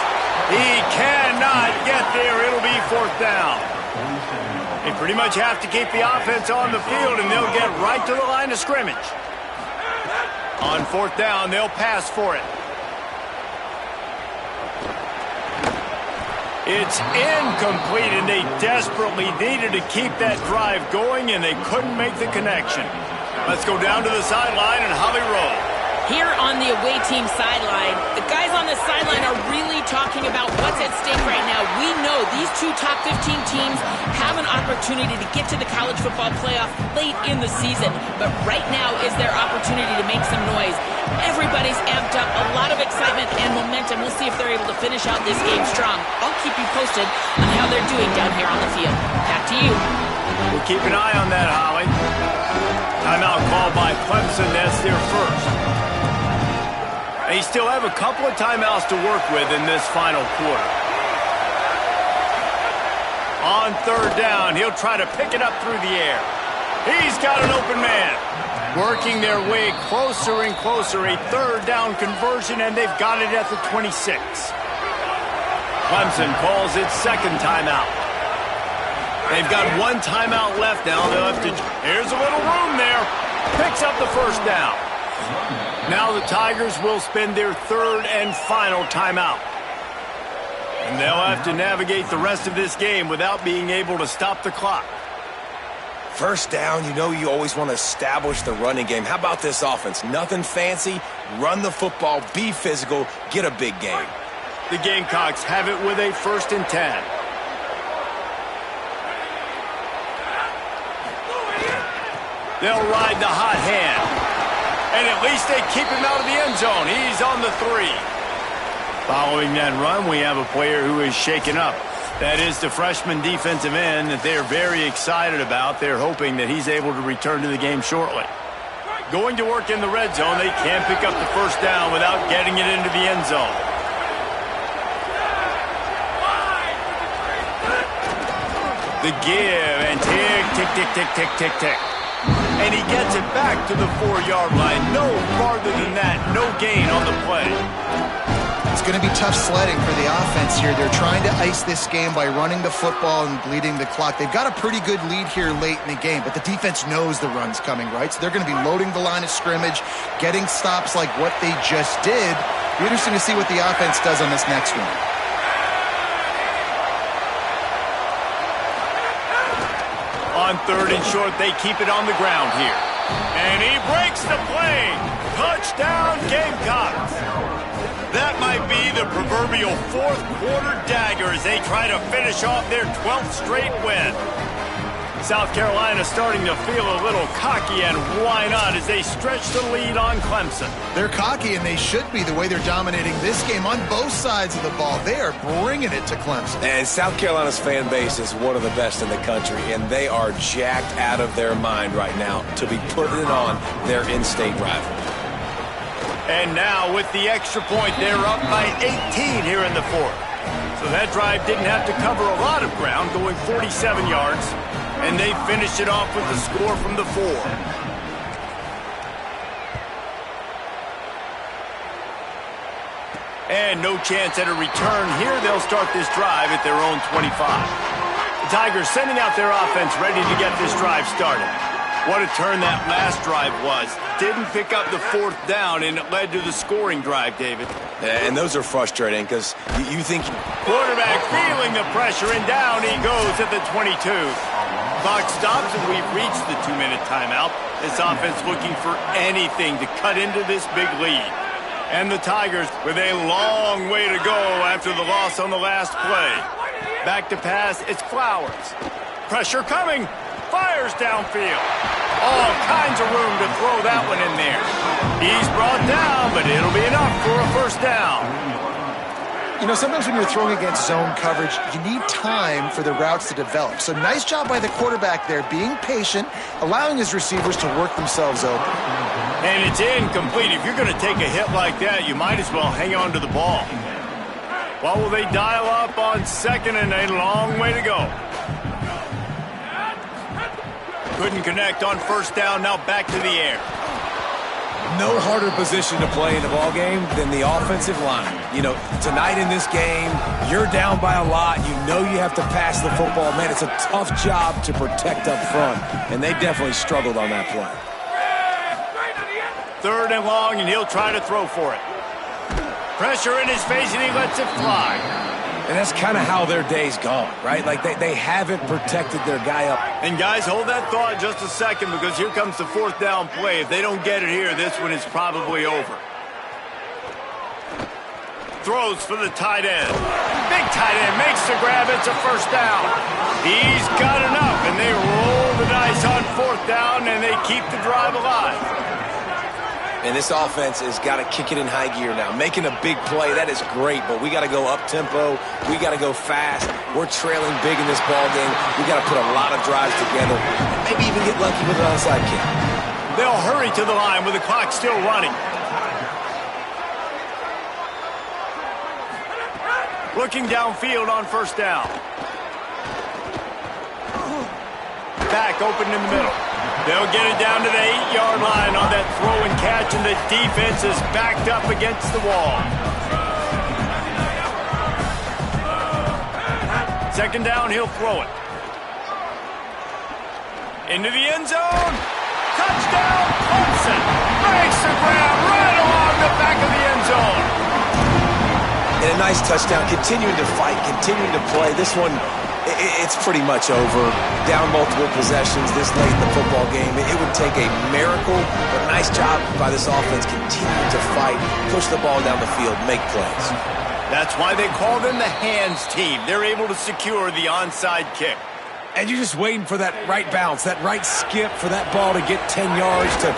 He cannot get there. It'll be 4th down. They pretty much have to keep the offense on the field, and they'll get right to the line of scrimmage. On 4th down, they'll pass for it. It's incomplete, and they desperately needed to keep that drive going, and they couldn't make the connection. Let's go down to the sideline and Holly roll. Here on the away team sideline, the guys on the sideline are really talking about what's at stake right now. We know these two top 15 teams have an opportunity to get to the college football playoff late in the season, but right now is their opportunity to make some noise. Everybody's amped up, a lot of excitement and momentum. We'll see if they're able to finish out this game strong. I'll keep you posted on how they're doing down here on the field. Back to you. We'll keep an eye on that, Holly. Timeout called by Clemson. That's their first. They still have a couple of timeouts to work with in this final quarter. On third down, he'll try to pick it up through the air. He's got an open man. Working their way closer and closer. A third down conversion, and they've got it at the 26. Clemson calls its second timeout. They've got one timeout left now. They'll have to... Here's a little room there. Picks up the first down. Now the Tigers will spend their third and final timeout. And they'll have to navigate the rest of this game without being able to stop the clock. First down, you know you always want to establish the running game. How about this offense? Nothing fancy. Run the football, be physical, get a big game. The Gamecocks have it with a 1st and 10. They'll ride the hot hand. And at least they keep him out of the end zone. He's on the 3. Following that run, we have a player who is shaken up. That is the freshman defensive end that they're very excited about. They're hoping that he's able to return to the game shortly. Going to work in the red zone. They can pick up the first down without getting it into the end zone. The give and tick, tick, tick, tick, tick, tick, tick. And he gets it back to the 4-yard line. No farther than that. No gain on the play. It's going to be tough sledding for the offense here. They're trying to ice this game by running the football and bleeding the clock. They've got a pretty good lead here late in the game, but the defense knows the run's coming, right? So they're going to be loading the line of scrimmage, getting stops like what they just did. Be interesting to see what the offense does on this next one. On third and short, they keep it on the ground here. And he breaks the play. Touchdown, Gamecocks. That might be the proverbial fourth quarter dagger as they try to finish off their 12th straight win. South Carolina starting to feel a little cocky, and why not, as they stretch the lead on Clemson. They're cocky, and they should be the way they're dominating this game on both sides of the ball. They are bringing it to Clemson. And South Carolina's fan base is one of the best in the country, and they are jacked out of their mind right now to be putting it on their in-state rival. And now with the extra point, they're up by 18 here in the fourth. So that drive didn't have to cover a lot of ground, going 47 yards. And they finish it off with the score from the 4. And no chance at a return here. They'll start this drive at their own 25. The Tigers sending out their offense ready to get this drive started. What a turn that last drive was. Didn't pick up the 4th down, and it led to the scoring drive, David. Yeah, and those are frustrating because you think... Quarterback feeling the pressure, and down he goes at the 22. Clock stops, and we've reached the 2-minute timeout. This offense looking for anything to cut into this big lead. And the Tigers with a long way to go after the loss on the last play. Back to pass, it's Flowers. Pressure coming. Fires downfield. All kinds of room to throw that one in there. He's brought down, but it'll be enough for a first down. You know, sometimes when you're throwing against zone coverage, you need time for the routes to develop. So nice job by the quarterback there, being patient, allowing his receivers to work themselves open. And it's incomplete. If you're going to take a hit like that, you might as well hang on to the ball. Well, will they dial up on second, and a long way to go. Couldn't connect on first down, now back to the air. No harder position to play in the ballgame than the offensive line. You know, tonight in this game, you're down by a lot. You know you have to pass the football. Man, it's a tough job to protect up front, and they definitely struggled on that play. Third and long, and he'll try to throw for it. Pressure in his face, and he lets it fly. And that's kind of how their day's gone, right? Like they haven't protected their guy up. And guys, hold that thought just a second, because here comes the fourth down play. If they don't get it here, this one is probably over. Throws for the tight end. Big tight end makes the grab. It's a first down. He's got enough, and they roll the dice on fourth down, and they keep the drive alive. And this offense has got to kick it in high gear now. Making a big play, that is great, but we got to go up-tempo. We got to go fast. We're trailing big in this ball game. We got to put a lot of drives together. Maybe even get lucky with an onside kick. They'll hurry to the line with the clock still running. Looking downfield on first down. Back open in the middle. They'll get it down to the 8-yard line on that throw and catch, and the defense is backed up against the wall. Second down, he'll throw it. Into the end zone. Touchdown, Clemson. Breaks the ground right along the back of the end zone. And a nice touchdown, continuing to fight, continuing to play. This one, it's pretty much over. Down multiple possessions this late in the football game. It would take a miracle, but nice job by this offense continuing to fight, push the ball down the field, make plays. That's why they call them the hands team. They're able to secure the onside kick. And you're just waiting for that right bounce, that right skip, for that ball to get 10 yards to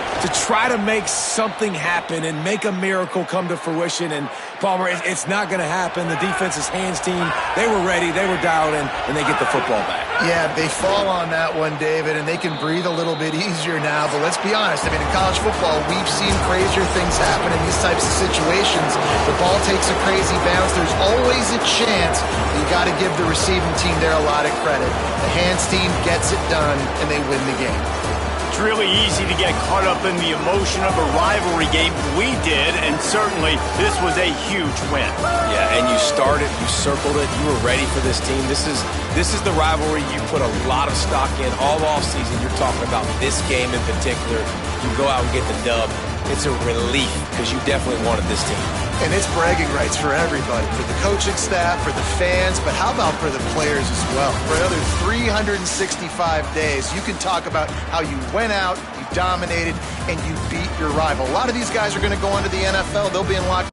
try to make something happen and make a miracle come to fruition. And, Palmer, it's not going to happen. The defense's hands team, they were ready, they were dialed in, and they get the football back. Yeah, they fall on that one, David, and they can breathe a little bit easier now. But let's be honest. I mean, in college football, we've seen crazier things happen in these types of situations. The ball takes a crazy bounce. There's always a chance. You got to give the receiving team there a lot of credit. The hands team gets it done, and they win the game. It's really easy to get caught up in the emotion of a rivalry game. We did, and certainly this was a huge win. Yeah, and you started, you circled it, you were ready for this team. This is the rivalry you put a lot of stock in all offseason. You're talking about this game in particular. You go out and get the dub. It's a relief because you definitely wanted this team. And it's bragging rights for everybody, for the coaching staff, for the fans, but how about for the players as well? For another 365 days, you can talk about how you went out, you dominated, and you beat your rival. A lot of these guys are going to go on to the NFL. They'll be in lock.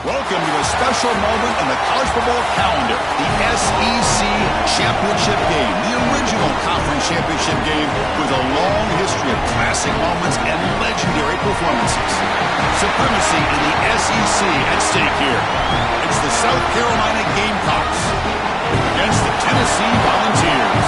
Welcome to a special moment in the college football calendar, the SEC Championship Game, the original conference championship game with a long history of classic moments and legendary performances. Supremacy in the SEC at stake here. It's the South Carolina Gamecocks against the Tennessee Volunteers.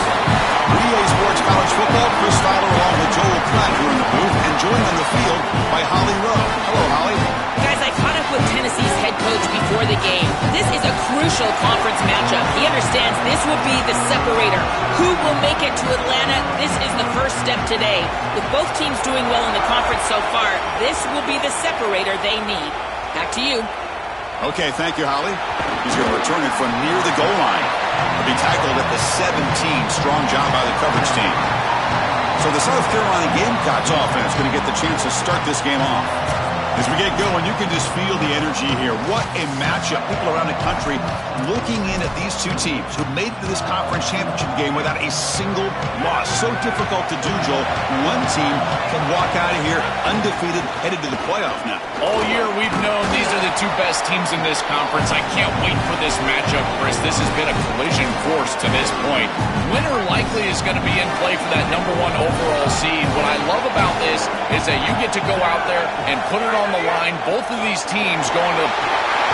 EA Sports College Football, Chris Fowler along with Joel Klatt here in the booth, and joined on the field by Holly Rowe. Hello, Holly. Guys, I caught up with Tennessee's head coach before the game. This is a crucial conference matchup. He understands this will be the separator. Who will make it to Atlanta? This is the first step today. With both teams doing well in the conference so far, this will be the separator they need. Back to you. Okay, thank you, Holly. He's going to return it from near the goal line. He'll be tackled at the 17. Strong job by the coverage team. So the South Carolina Gamecocks offense going to get the chance to start this game off. As we get going, you can just feel the energy here. What a matchup. People around the country looking in at these two teams who made it to this conference championship game without a single loss. So difficult to do, Joel. One team can walk out of here undefeated, headed to the playoff now. All year we've known these are the two best teams in this conference. I can't wait for this matchup, Chris. This has been a collision course to this point. Winner likely is going to be in play for that #1 overall seed. What I love about this is that you get to go out there and put it on the line. Both of these teams going to...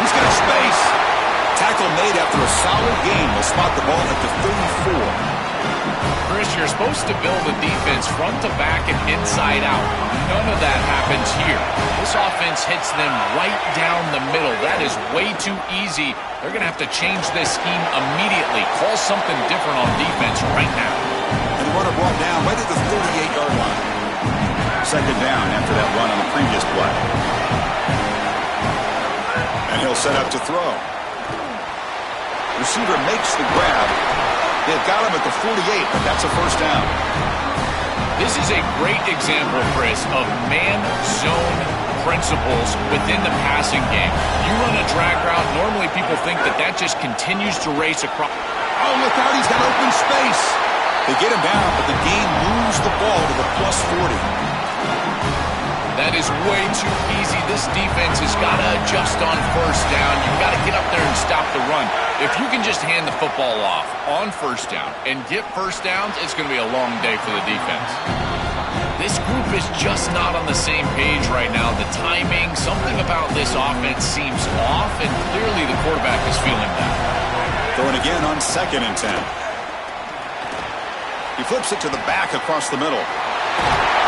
He's got space. Tackle made after a solid game. Will spot the ball at the 34. Chris, you're supposed to build a defense front to back and inside out. None of that happens here. This offense hits them right down the middle. That is way too easy. They're going to have to change this scheme immediately. Call something different on defense right now. And the runner brought down right at the 38-yard line. Second down after that run on the previous play. And he'll set up to throw. Receiver makes the grab. They've got him at the 48, but that's a first down. This is a great example, Chris, of man-zone principles within the passing game. You run a drag route, normally people think that that just continues to race across. Oh, look out, he's got open space. They get him down, but the game moves the ball to the plus 40. That is way too easy. This defense has got to adjust on first down. You've got to get up there and stop the run. If you can just hand the football off on first down and get first downs, it's going to be a long day for the defense. This group is just not on the same page right now. The timing, something about this offense seems off, and clearly the quarterback is feeling that. Going again on 2nd and 10. He flips it to the back across the middle.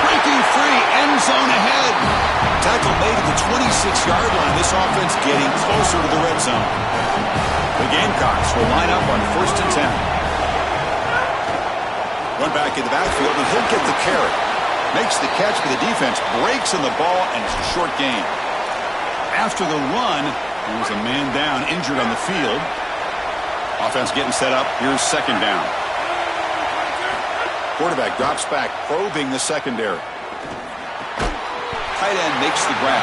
Breaking free, end zone ahead. Tackle made at the 26-yard line. This offense getting closer to the red zone. The Gamecocks will line up on 1st and 10. Run back in the backfield, and he'll get the carry. Makes the catch, but the defense breaks on the ball, and it's a short gain. After the run, there was a man down, injured on the field. Offense getting set up. Here's 2nd down. Quarterback drops back, probing the secondary. Tight end makes the grab.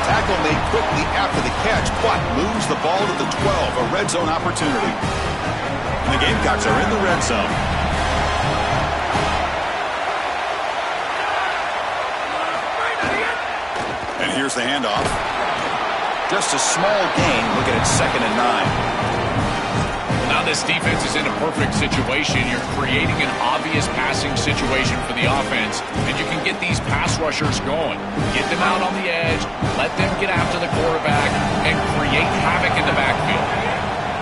Tackle made quickly after the catch, but moves the ball to the 12, a red zone opportunity. And the Gamecocks are in the red zone. And here's the handoff. Just a small gain, looking at 2nd and 9. Now this defense is in a perfect situation. You're creating an obvious passing situation for the offense, and you can get these pass rushers going. Get them out on the edge, let them get after the quarterback, and create havoc in the backfield.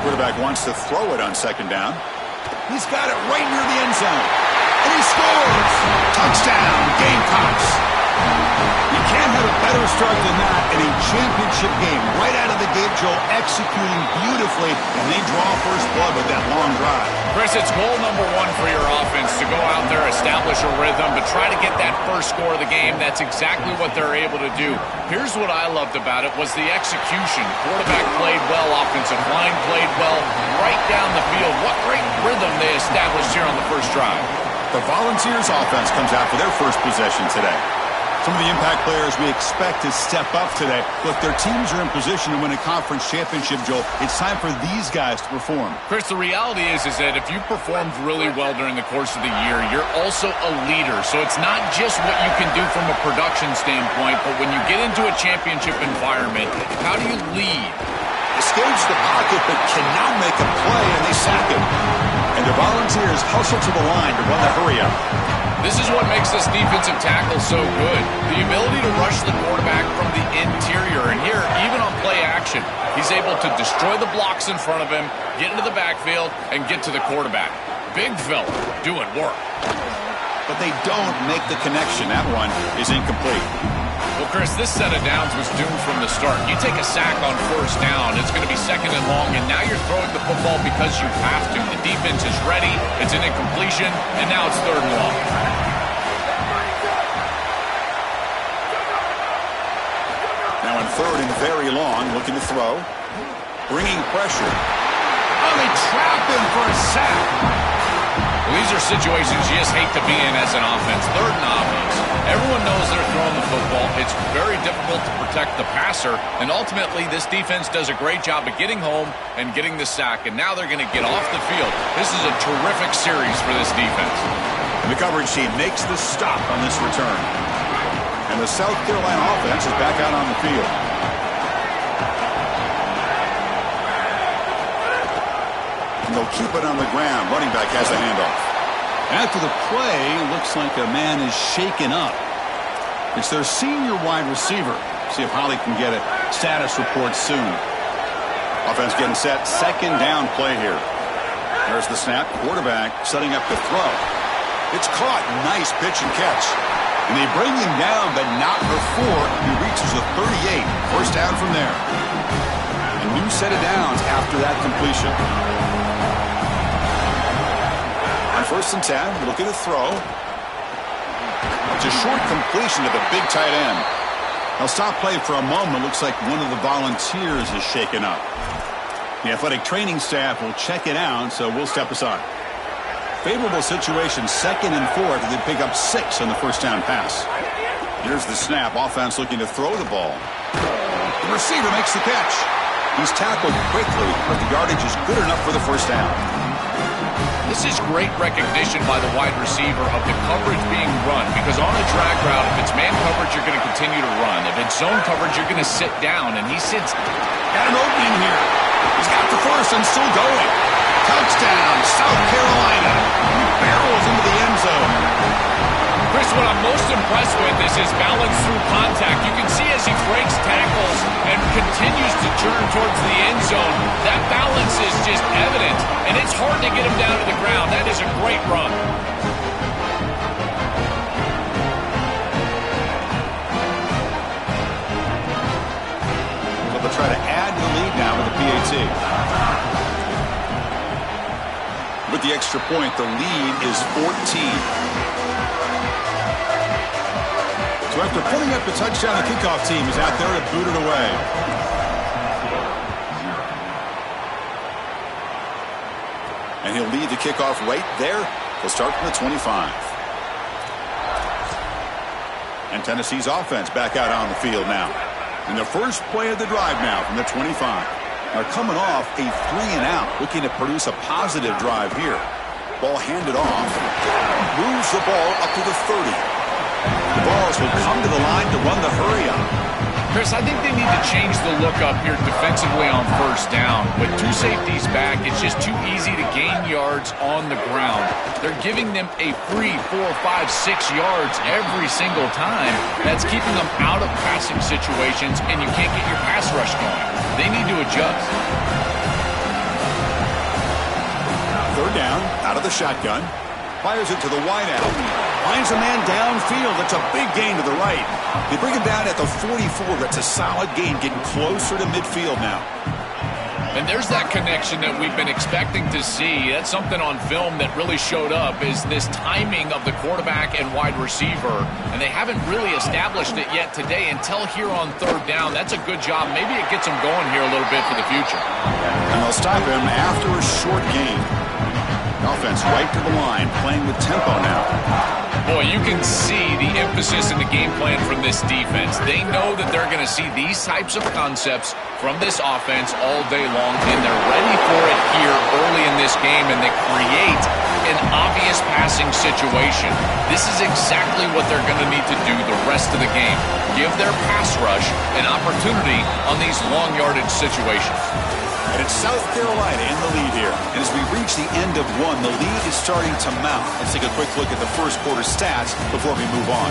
Quarterback wants to throw it on 2nd down. He's got it right near the end zone. And he scores! Touchdown, Gamecocks! You can't have a better start than that in a championship game. Right out of the gate, Joe, executing beautifully, and they draw first blood with that long drive. Chris, it's goal number 1 for your offense to go out there, establish a rhythm, but try to get that first score of the game. That's exactly what they're able to do. Here's what I loved about it was the execution. Quarterback played well, offensive line played well, right down the field. What great rhythm they established here on the first drive. The Volunteers offense comes out for their first possession today. Some of the impact players we expect to step up today. Look, their teams are in position to win a conference championship, Joel. It's time for these guys to perform. Chris, the reality is that if you performed really well during the course of the year, you're also a leader. So it's not just what you can do from a production standpoint, but when you get into a championship environment, how do you lead? Escapes the pocket, but cannot make a play, and they sack him. And the Volunteers hustle to the line to run the hurry-up. This is what makes this defensive tackle so good. The ability to rush the quarterback from the interior. And here, even on play action, he's able to destroy the blocks in front of him, get into the backfield, and get to the quarterback. Big fella doing work. But they don't make the connection. That one is incomplete. Well, Chris, this set of downs was doomed from the start. You take a sack on first down, it's going to be second and long, and now you're throwing the football because you have to. The defense is ready, it's an incompletion, and now it's third and long. Now in third and very long, looking to throw. Bringing pressure. Oh, they trap him for a sack. Well, these are situations you just hate to be in as an offense. Third and offense. Everyone knows they're throwing the football. It's very difficult to protect the passer. And ultimately, this defense does a great job of getting home and getting the sack. And now they're going to get off the field. This is a terrific series for this defense. And the coverage team makes the stop on this return. And the South Carolina offense is back out on the field. And they'll keep it on the ground. Running back has a handoff. After the play, looks like a man is shaken up. It's their senior wide receiver. See if Holly can get a status report soon. Offense getting set. Second down play here. There's the snap. Quarterback setting up to throw. It's caught. Nice pitch and catch. And they bring him down, but not before he reaches the 38. First down from there. A new set of downs after that completion. On 1st and 10, looking to throw. It's a short completion to the big tight end. They'll stop play for a moment. Looks like one of the Volunteers is shaken up. The athletic training staff will check it out, so we'll step aside. Favorable situation, 2nd and 4. They pick up 6 on the first down pass. Here's the snap. Offense looking to throw the ball. The receiver makes the catch. He's tackled quickly, but the yardage is good enough for the first down. This is great recognition by the wide receiver of the coverage being run, because on a drag route, if it's man coverage, you're going to continue to run. If it's zone coverage, you're going to sit down, and he sits. Got an opening here. He's got the first and still going. Touchdown, South Carolina. He barrels into the end zone. Chris, what I'm most impressed with is his balance through contact. You can see as he breaks tackles and continues to turn towards the end zone, that balance is just evident, and it's hard to get him down to the ground. That is a great run. So they'll try to add to the lead now with the PAT. With the extra point, the lead is 14. So after pulling up the touchdown, the kickoff team is out there to boot it away. And he'll lead the kickoff right there. He'll start from the 25. And Tennessee's offense back out on the field now. And the first play of the drive now from the 25. They're coming off a 3-and-out, looking to produce a positive drive here. Ball handed off. Moves the ball up to the 30. The Vols will come to the line to run the hurry-up. Chris, I think they need to change the look up here defensively on first down. With 2 safeties back, it's just too easy to gain yards on the ground. They're giving them a free 4, 5, 6 yards every single time. That's keeping them out of passing situations, and you can't get your pass rush going. They need to adjust. Third down, out of the shotgun. Fires it to the wideout. Finds a man downfield. That's a big gain to the right. They bring him down at the 44. That's a solid gain, getting closer to midfield now. And there's that connection that we've been expecting to see. That's something on film that really showed up, is this timing of the quarterback and wide receiver. And they haven't really established it yet today until here on third down. That's a good job. Maybe it gets them going here a little bit for the future. And they'll stop him after a short gain. Offense right to the line, playing with tempo now. Boy, you can see the emphasis in the game plan from this defense. They know that they're going to see these types of concepts from this offense all day long, and they're ready for it here early in this game, and they create an obvious passing situation. This is exactly what they're going to need to do the rest of the game. Give their pass rush an opportunity on these long yardage situations. And it's South Carolina in the lead here. And as we reach the end of one, the lead is starting to mount. Let's take a quick look at the first quarter stats before we move on.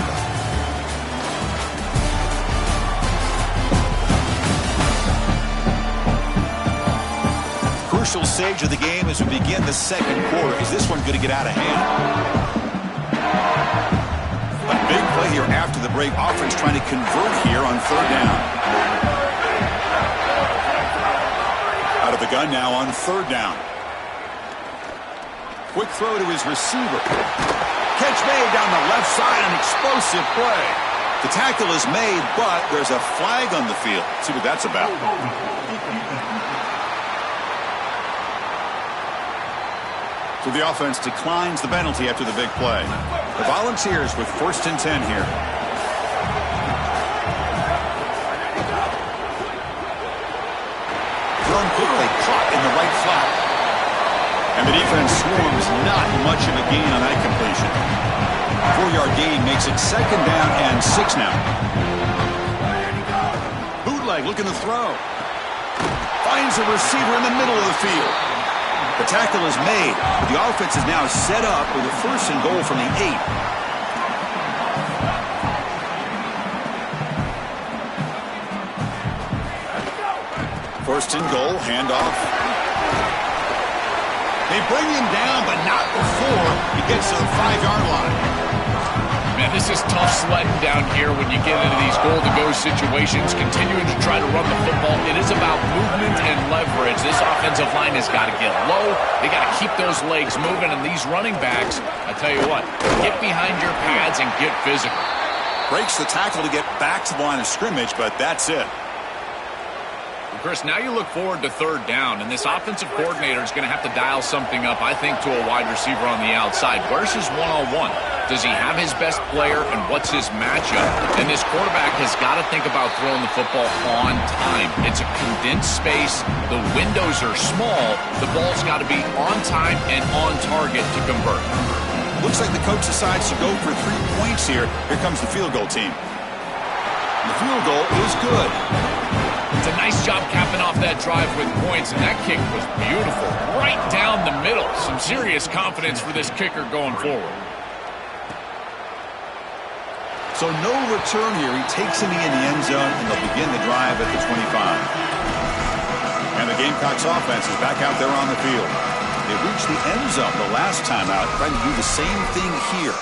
Crucial stage of the game as we begin the second quarter. Is this one going to get out of hand? A big play here after the break. Offense trying to convert here on third down. Out of the gun now on third down. Quick throw to his receiver. Catch made down the left side, an explosive play. The tackle is made, but there's a flag on the field. Let's see what that's about. So the offense declines the penalty after the big play. The Volunteers with 1st and 10 here. Thrown quickly, caught in the right flat. And the defense swarms not much of a gain on that completion. 4-yard gain makes it 2nd down and 6 now. Bootleg looking to throw. Finds a receiver in the middle of the field. The tackle is made. The offense is now set up with a 1st and goal from the 8. 1st and goal, handoff. They bring him down, but not before he gets to the 5-yard line. Man, this is tough sledding down here when you get into these goal-to-go situations, continuing to try to run the football. It is about movement and leverage. This offensive line has got to get low. They got to keep those legs moving, and these running backs, I tell you what, get behind your pads and get physical. Breaks the tackle to get back to the line of scrimmage, but that's it. Chris, now you look forward to third down, and this offensive coordinator is going to have to dial something up, I think, to a wide receiver on the outside. Where's his one-on-one? Does he have his best player, and what's his matchup? And this quarterback has got to think about throwing the football on time. It's a condensed space. The windows are small. The ball's got to be on time and on target to convert. Looks like the coach decides to go for 3 points here. Here comes the field goal team. The field goal is good. It's a nice job capping off that drive with points, and that kick was beautiful. Right down the middle. Some serious confidence for this kicker going forward. So no return here. He takes him in the end zone, and they'll begin the drive at the 25. And the Gamecocks offense is back out there on the field. They reached the end zone the last time out, trying to do the same thing here.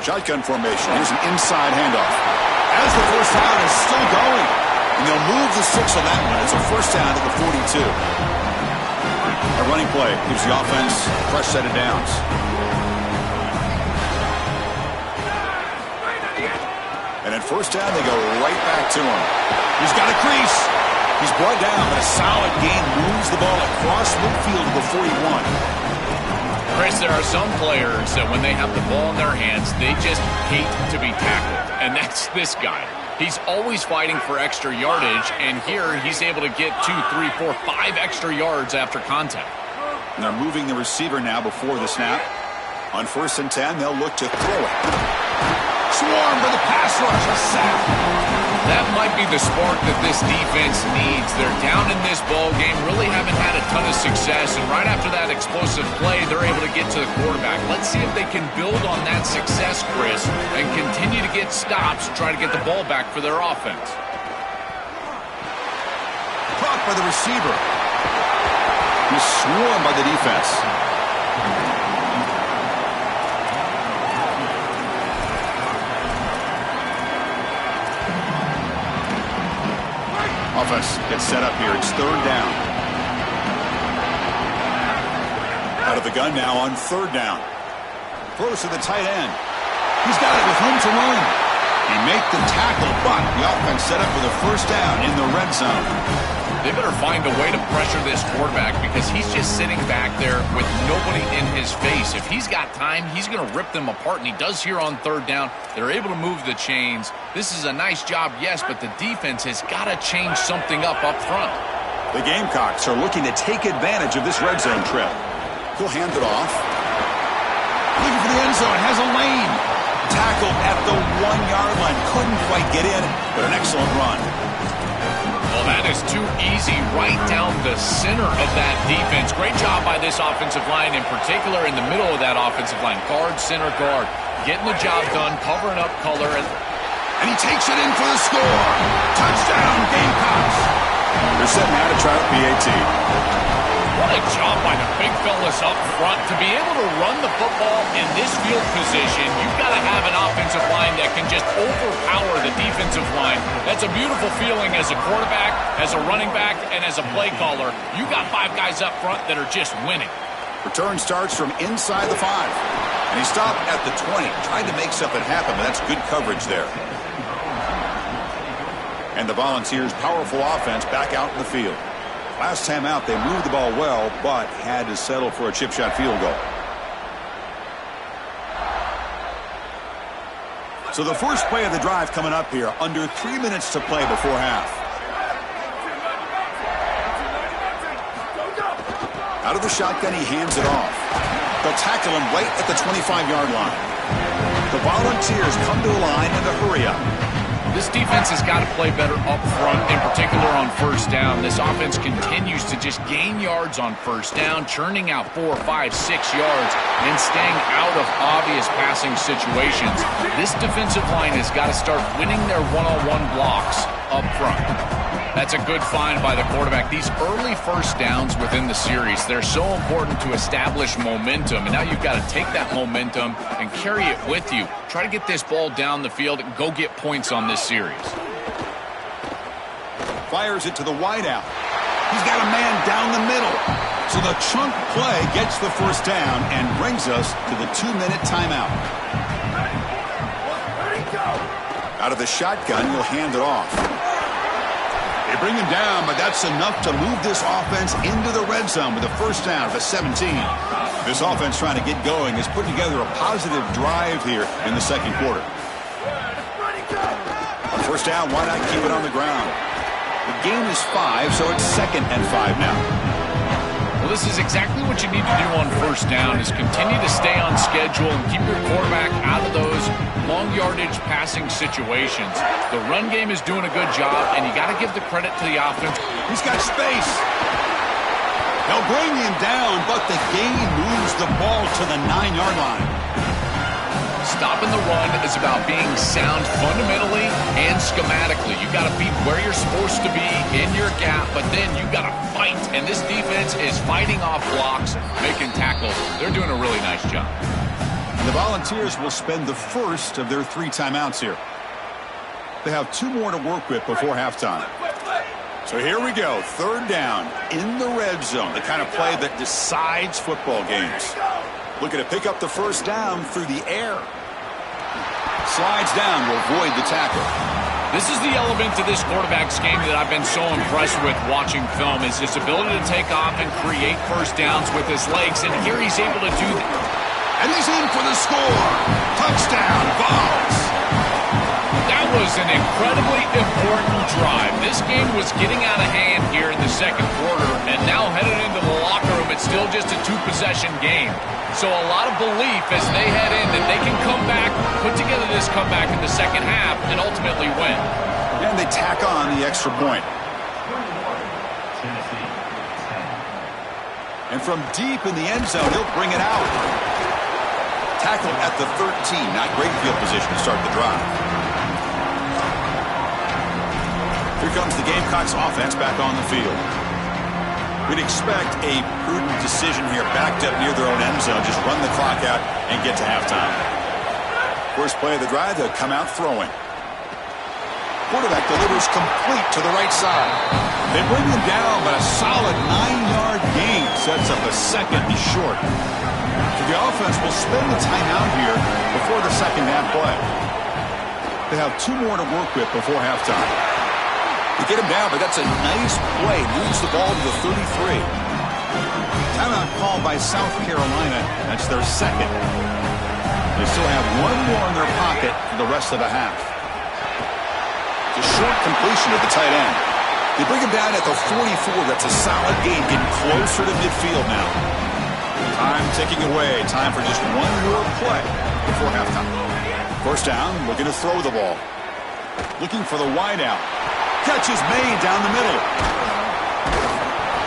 Shotgun formation. Here's an inside handoff. As the first down is still going. And they'll move the 6 on that one. It's a first down at the 42. A running play gives the offense a fresh set of downs. And at first down, they go right back to him. He's got a crease. He's brought down, but a solid gain moves the ball across midfield to the 41. Chris, there are some players that when they have the ball in their hands, they just hate to be tackled. And that's this guy. He's always fighting for extra yardage, and here he's able to get 2, 3, 4, 5 extra yards after contact. And they're moving the receiver now before the snap. On 1st and 10, they'll look to throw it. Swarmed by the pass rush, a sack. That might be the spark that this defense needs. They're down in this ball game, really haven't had a ton of success, and right after that explosive play, they're able to get to the quarterback. Let's see if they can build on that success, Chris, and continue to get stops, try to get the ball back for their offense. Caught by the receiver. He's swarmed by the defense. Offense gets set up here. It's third down. Out of the gun now on third down. Throws to the tight end. He's got it with room to run. He made the tackle, but the offense set up with a first down in the red zone. They better find a way to pressure this quarterback because he's just sitting back there with nobody in his face. If he's got time, he's going to rip them apart, and he does here on third down. They're able to move the chains. This is a nice job, yes, but the defense has got to change something up front. The Gamecocks are looking to take advantage of this red zone trip. He'll hand it off. Looking for the end zone. Has a lane. Tackled at the 1-yard line. Couldn't quite get in, but an excellent run. Well, that is too easy right down the center of that defense. Great job by this offensive line, in particular in the middle of that offensive line. Guard, center, guard. Getting the job done, covering up color. And he takes it in for the score. Touchdown, Gamecocks. They're setting out to try out PAT. What a job by the big fellas up front. To be able to run the football in this field position, you've got to have an offensive line that can just overpower the defensive line. That's a beautiful feeling as a quarterback, as a running back, and as a play caller. You got 5 guys up front that are just winning. Return starts from inside the 5. And he stopped at the 20. Tried to make something happen, but that's good coverage there. And the Volunteers' powerful offense back out in the field. Last time out, they moved the ball well, but had to settle for a chip shot field goal. So the first play of the drive coming up here, under 3 minutes to play before half. Out of the shotgun, he hands it off. They'll tackle him right at the 25-yard line. The Volunteers come to the line in a hurry up. This defense has got to play better up front, in particular on first down. This offense continues to just gain yards on first down, churning out 4, 5, 6 yards, and staying out of obvious passing situations. This defensive line has got to start winning their one-on-one blocks up front. That's a good find by the quarterback. These early first downs within the series, they're so important to establish momentum. And now you've got to take that momentum and carry it with you. Try to get this ball down the field and go get points on this series. Fires it to the wideout. He's got a man down the middle. So the chunk play gets the first down and brings us to the 2-minute timeout. Out of the shotgun, you'll hand it off. They bring him down, but that's enough to move this offense into the red zone with a first down at the 17. This offense trying to get going is putting together a positive drive here in the second quarter. On first down, why not keep it on the ground? The game is 5, so it's 2nd and 5 now. Well, this is exactly what you need to do on first down, is continue to stay on schedule and keep your quarterback out of those long yardage passing situations. The run game is doing a good job, and you got to give the credit to the offense. He's got space. They'll bring him down, but the gain moves the ball to the 9-yard line. Stopping the run is about being sound fundamentally and schematically. You got to be where you're supposed to be in your gap, but then you got to fight. And this defense is fighting off blocks, making tackles. They're doing a really nice job. And the Volunteers will spend the first of their 3 timeouts here. They have 2 more to work with before halftime. So here we go, 3rd down in the red zone, the kind of play that decides football games. Looking to pick up the first down through the air. Slides down to avoid the tackle. This is the element to this quarterback's game that I've been so impressed with watching film, is his ability to take off and create first downs with his legs, and here he's able to do that. And he's in for the score. Touchdown, Vols. That was an incredibly important drive. This game was getting out of hand here in the second quarter, and now headed into the locker room, it's still just a 2-possession game. So a lot of belief as they head in that they can come back, put together this comeback in the second half, and ultimately win. And they tack on the extra point. And from deep in the end zone, he'll bring it out. Tackled at the 13. Not great field position to start the drive. Here comes the Gamecocks offense back on the field. We'd expect a prudent decision here, backed up near their own end zone. Just run the clock out and get to halftime. First play of the drive, they'll come out throwing. Quarterback delivers complete to the right side. They bring him down, but a solid 9-yard gain sets up a 2nd and short. So the offense will spend the timeout here before the second half play. They have 2 more to work with before halftime. They get him down, but that's a nice play. Moves the ball to the 33. Timeout called by South Carolina. That's their second. They still have 1 more in their pocket for the rest of the half. It's a short completion at the tight end. They bring him down at the 44. That's a solid gain, getting closer to midfield now. Time ticking away. Time for just 1 more play before halftime. First down, looking to throw the ball. Looking for the wide out. Catch is made down the middle.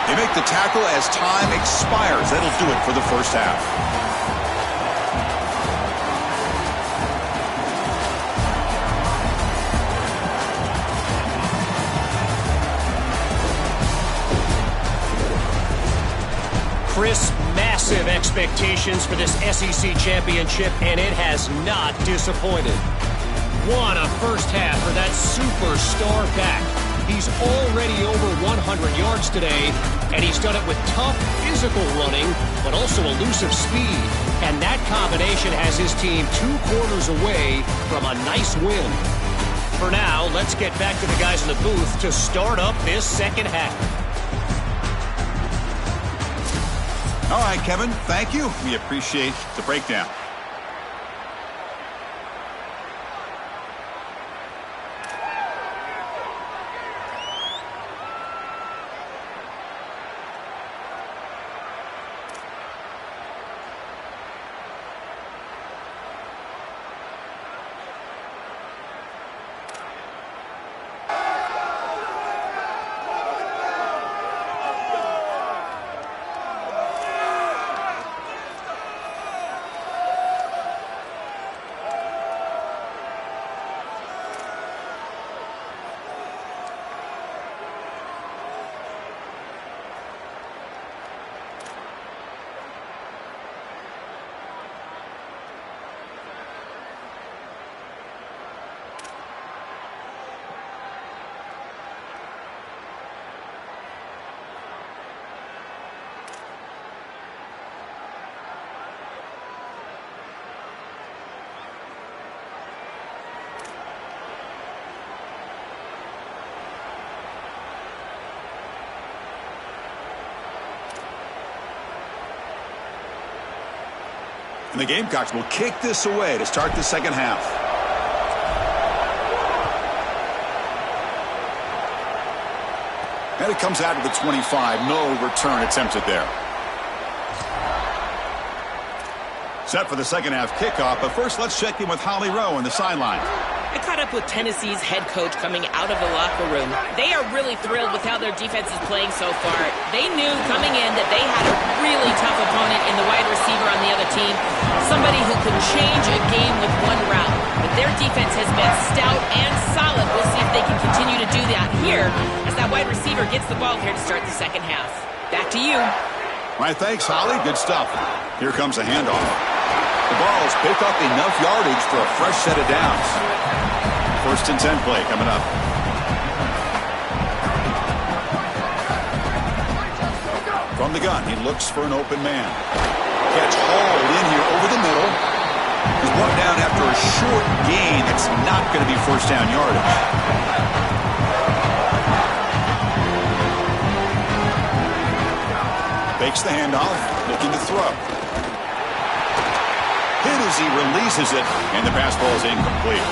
They make the tackle as time expires. That'll do it for the first half. Chris, massive expectations for this SEC championship, and it has not disappointed. What a first half for that superstar back. He's already over 100 yards today, and he's done it with tough physical running, but also elusive speed. And that combination has his team 2 quarters away from a nice win. For now, let's get back to the guys in the booth to start up this second half. All right, Kevin, thank you. We appreciate the breakdown. And the Gamecocks will kick this away to start the second half. And it comes out of the 25. No return attempted there. Set for the second half kickoff, but first let's check in with Holly Rowe on the sideline. I caught up with Tennessee's head coach coming out of the locker room. They are really thrilled with how their defense is playing so far. They knew coming in that they had a really tough opponent in the wide receiver on the other team, somebody who could change a game with one route. But their defense has been stout and solid. We'll see if they can continue to do that here as that wide receiver gets the ball here to start the second half. Back to you. All right, thanks, Holly. Good stuff. Here comes a handoff. The Vols pick up enough yardage for a fresh set of downs. First and 10 play coming up. From the gun, he looks for an open man. Catch hauled in here over the middle. He's brought down after a short gain. It's not going to be first down yardage. Fakes the handoff, looking to throw. Hit as he releases it, and the pass ball is incomplete.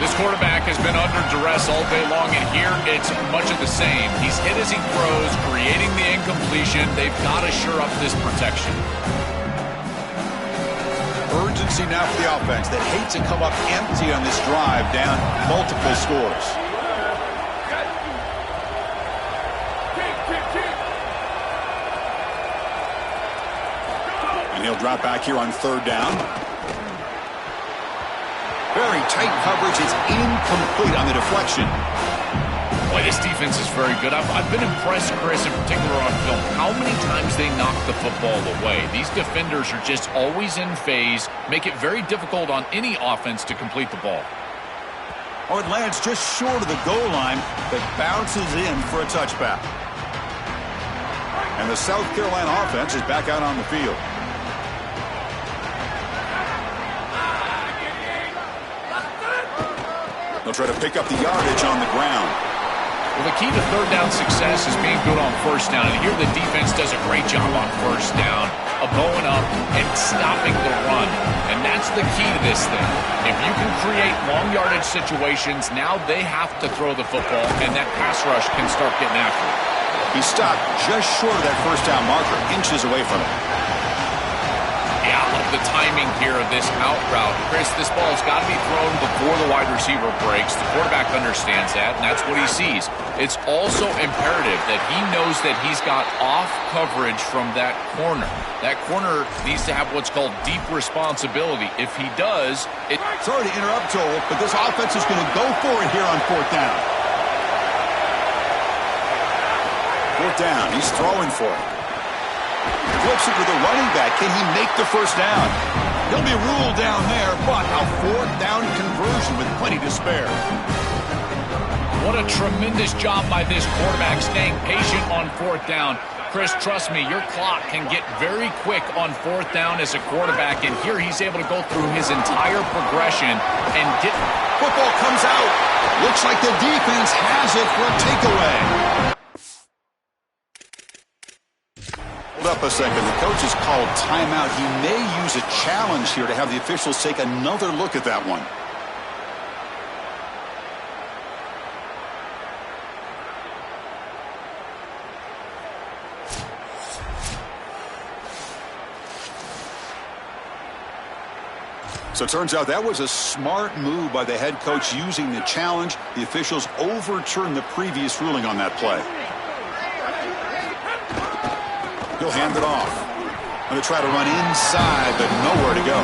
This quarterback has been under duress all day long, and here it's much of the same. He's hit as he throws, creating the incompletion. They've got to shore up this protection. Urgency now for the offense that hate to come up empty on this drive, down multiple scores. And he'll drop back here on third down. Very tight coverage. It's incomplete on the deflection. Boy, this defense is very good. I've been impressed, Chris, in particular on film, how many times they knock the football away. These defenders are just always in phase, make it very difficult on any offense to complete the ball. Oh, it lands just short of the goal line, but bounces in for a touchback. And the South Carolina offense is back out on the field. They'll try to pick up the yardage on the ground. Well, the key to third down success is being good on first down. And here the defense does a great job on first down of going up and stopping the run. And that's the key to this thing. If you can create long yardage situations, now they have to throw the football, and that pass rush can start getting after it. He stopped just short of that first down marker, inches away from it. Yeah, I love the timing here of this out route. Chris, this ball's got to be thrown before the wide receiver breaks. The quarterback understands that, and that's what he sees. It's also imperative that he knows that he's got off coverage from that corner. That corner needs to have what's called deep responsibility. If he does, Sorry to interrupt, Joel, but this offense is going to go for it here on fourth down. Fourth down, he's throwing for it. Flips it to the running back. Can he make the first down? He'll be ruled down there, but a fourth down conversion with plenty to spare. What a tremendous job by this quarterback staying patient on fourth down. Chris, trust me, your clock can get very quick on fourth down as a quarterback, and here he's able to go through his entire progression and get... Football comes out. Looks like the defense has it for a takeaway. Hold up a second. The coach has called timeout. He may use a challenge here to have the officials take another look at that one. So it turns out that was a smart move by the head coach using the challenge. The officials overturned the previous ruling on that play. He'll hand it off. Going to try to run inside, but nowhere to go.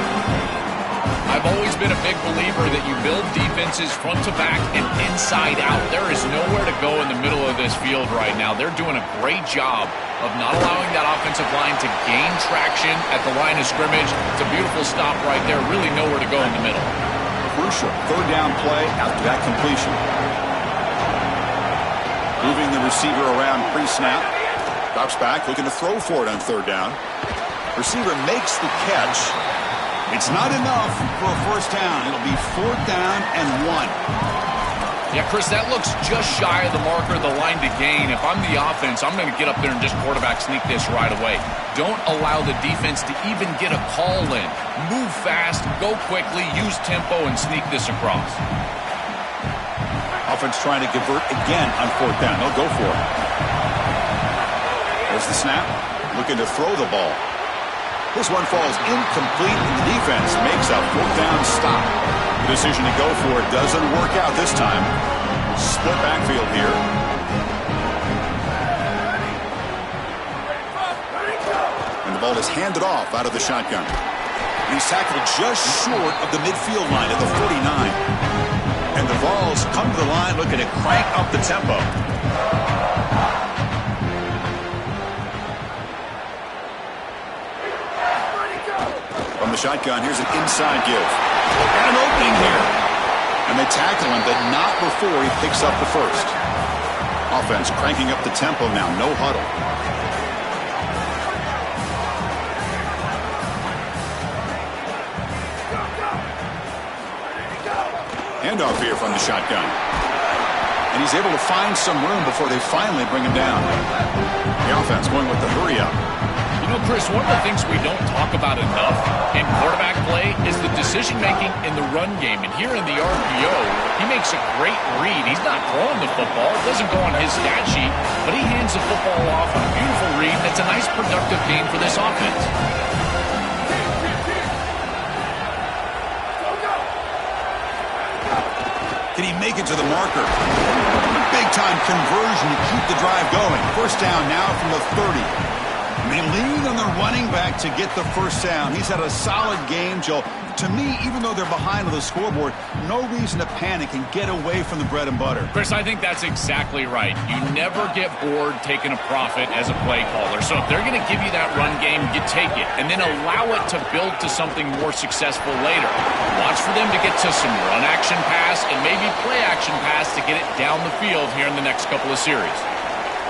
I've always been a big believer that you build defenses front to back and inside out. There is nowhere to go in the middle of this field right now. They're doing a great job of not allowing that offensive line to gain traction at the line of scrimmage. It's a beautiful stop right there. Really nowhere to go in the middle. Crucial third down play after that completion. Moving the receiver around pre-snap. Drops back, looking to throw for it on third down. Receiver makes the catch. It's not enough for a first down. It'll be fourth down and 1. Yeah, Chris, that looks just shy of the marker, the line to gain. If I'm the offense, I'm going to get up there and just quarterback sneak this right away. Don't allow the defense to even get a call in. Move fast, go quickly, use tempo, and sneak this across. Offense trying to convert again on fourth down. They'll go for it. There's the snap. Looking to throw the ball. This one falls incomplete, and the defense makes a fourth down stop. The decision to go for it doesn't work out this time. Split backfield here. And the ball is handed off out of the shotgun. He's tackled just short of the midfield line at the 49. And the Vols come to the line looking to crank up the tempo. From the shotgun, here's an inside give. And an opening here. And they tackle him, but not before he picks up the first. Offense cranking up the tempo now, no huddle. Handoff here from the shotgun. And he's able to find some room before they finally bring him down. The offense going with the hurry up. You know, Chris, one of the things we don't talk about enough in quarterback play is the decision-making in the run game. And here in the RPO, he makes a great read. He's not throwing the football. It doesn't go on his stat sheet, but he hands the football off on a beautiful read. That's a nice, productive game for this offense. Can he make it to the marker? Big-time conversion to keep the drive going. First down now from the 30. They lean on the running back to get the first down. He's had a solid game, Joe. To me, even though they're behind on the scoreboard, no reason to panic and get away from the bread and butter. Chris, I think that's exactly right. You never get bored taking a profit as a play caller. So if they're going to give you that run game, you take it. And then allow it to build to something more successful later. Watch for them to get to some run action pass and maybe play action pass to get it down the field here in the next couple of series.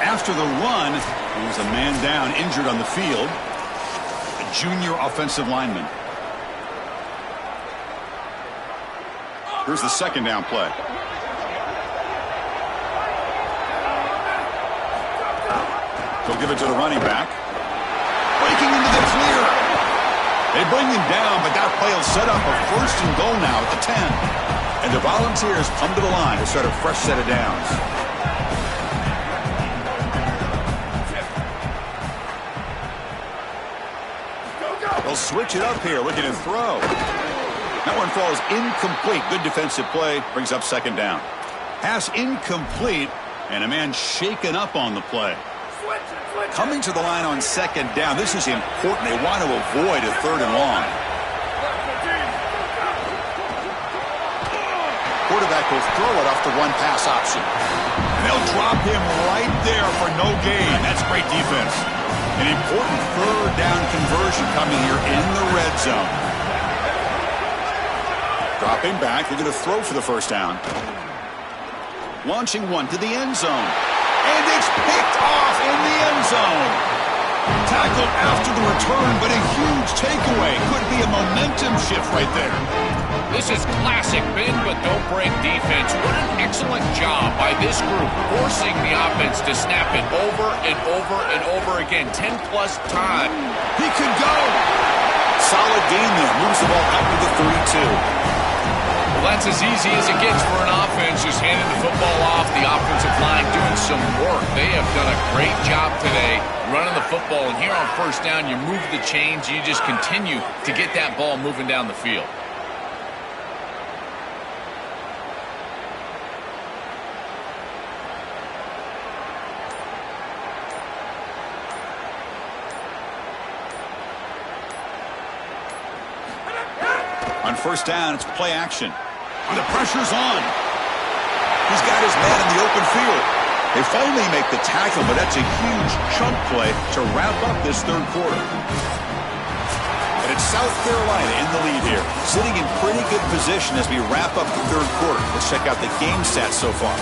After the run, there's a man down, injured on the field. A junior offensive lineman. Here's the second down play. They'll give it to the running back. Breaking into the clear. They bring him down, but that play will set up a 1st and goal now at the 10. And the Volunteers come to the line to start a fresh set of downs. They'll switch it up here, looking to throw. That one falls incomplete. Good defensive play, brings up 2nd down. Pass incomplete, and a man shaken up on the play. Coming to the line on 2nd down. This is important. They want to avoid a 3rd and long. Quarterback will throw it off the run-pass option. And they'll drop him right there for no gain. That's great defense. An important 3rd down conversion coming here in the red zone. Dropping back. They're going to throw for the 1st down. Launching one to the end zone. And it's picked off in the end zone. Tackled after the return, but a huge takeaway. Could be a momentum shift right there. This is classic bend but don't break defense. What an excellent job by this group, forcing the offense to snap it over and over and over again. 10-plus times. He could go. Solid gain there. Moves the ball out to the 32. Well, that's as easy as it gets for an offense, just handing the football off. The offensive line doing some work. They have done a great job today running the football. And here on 1st down, you move the chains. You just continue to get that ball moving down the field. On 1st down, it's play action. And the pressure's on. He's got his man in the open field. They finally make the tackle, but that's a huge chunk play to wrap up this 3rd quarter. And it's South Carolina in the lead here, sitting in pretty good position as we wrap up the 3rd quarter. Let's check out the game stats so far.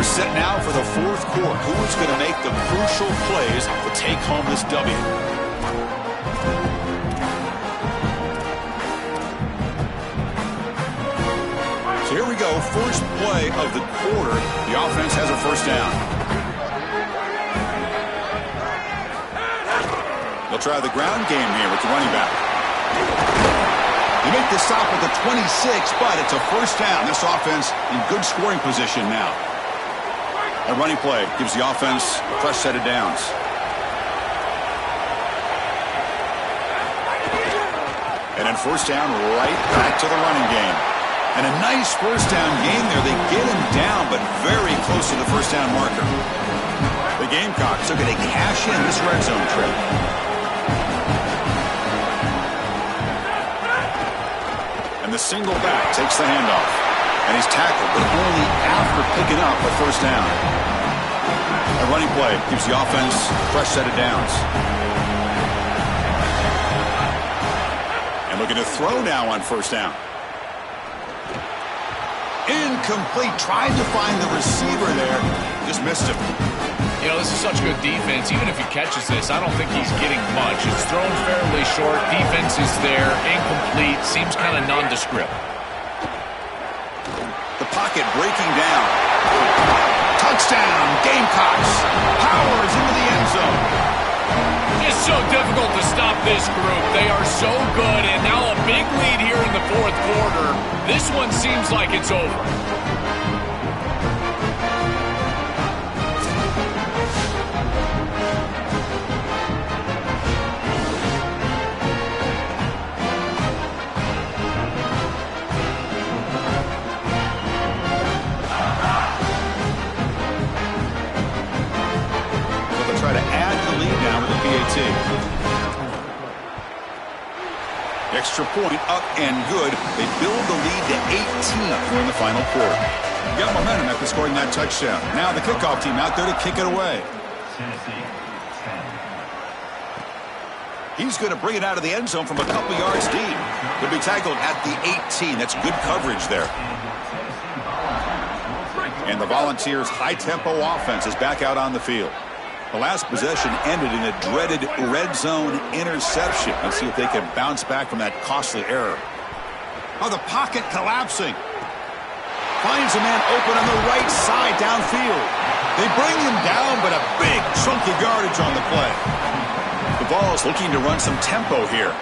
Set now for the 4th quarter. Who is going to make the crucial plays to take home this W? So here we go. First play of the quarter. The offense has a 1st down. They'll try the ground game here with the running back. They make the stop at the 26, but it's a 1st down. This offense in good scoring position now. A running play gives the offense a fresh set of downs. And then 1st down, right back to the running game. And a nice 1st down game there. They get him down, but very close to the 1st down marker. The Gamecocks are going to cash in this red zone trip. And the single back takes the handoff. And he's tackled, but only after picking up a 1st down. A running play gives the offense a fresh set of downs. And looking to throw now on 1st down. Incomplete. Tried to find the receiver there. Just missed him. You know, this is such good defense. Even if he catches this, I don't think he's getting much. It's thrown fairly short. Defense is there. Incomplete. Seems kind of nondescript. The pocket breaking down. Touchdown, Gamecocks. Powers into the end zone. It's so difficult to stop this group. They are so good, and now a big lead here in the 4th quarter. This one seems like it's over. Extra point up and good. They build the lead to 18 here in the final quarter. Got momentum after scoring that touchdown. Now the kickoff team out there to kick it away. He's going to bring it out of the end zone from a couple yards deep. Could be tackled at the 18. That's good coverage there. And the Volunteers' high-tempo offense is back out on the field. The last possession ended in a dreaded red zone interception. Let's see if they can bounce back from that costly error. Oh, the pocket collapsing. Finds a man open on the right side downfield. They bring him down, but a big chunk of yardage on the play. The ball's looking to run some tempo here.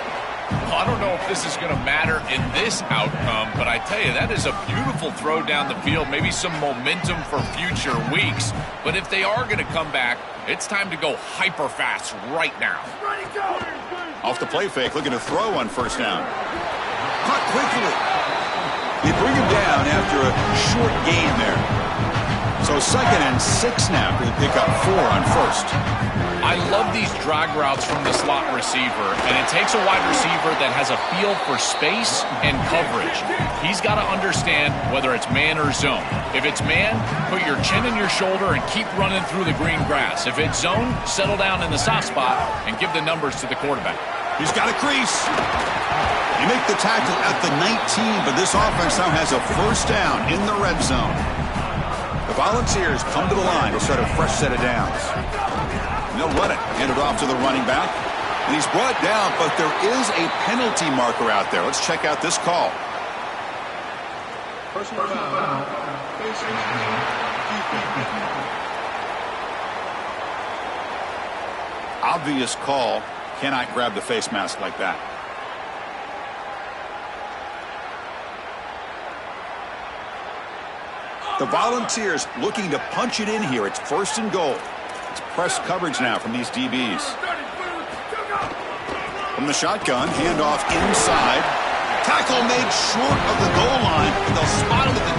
I don't know if this is going to matter in this outcome, but I tell you, that is a beautiful throw down the field, maybe some momentum for future weeks. But if they are going to come back, it's time to go hyper fast right now. Off the play fake, looking to throw on first down. Caught quickly. They bring him down after a short gain there. So 2nd and 6 now. They pick up 4 on first. I love these drag routes from the slot receiver, and it takes a wide receiver that has a feel for space and coverage. He's got to understand whether it's man or zone. If it's man, put your chin in your shoulder and keep running through the green grass. If it's zone, settle down in the soft spot and give the numbers to the quarterback. He's got a crease. You make the tackle at the 19, but this offense now has a first down in the red zone. The Volunteers come to the line to start a fresh set of downs. And they'll run it. Hand it off to the running back. And he's brought down, but there is a penalty marker out there. Let's check out this call. Personal foul. Obvious call. Cannot grab the face mask like that. The Volunteers looking to punch it in here. It's 1st and goal. It's press coverage now from these DBs. From the shotgun, handoff inside. Tackle made short of the goal line, but they'll spot him at the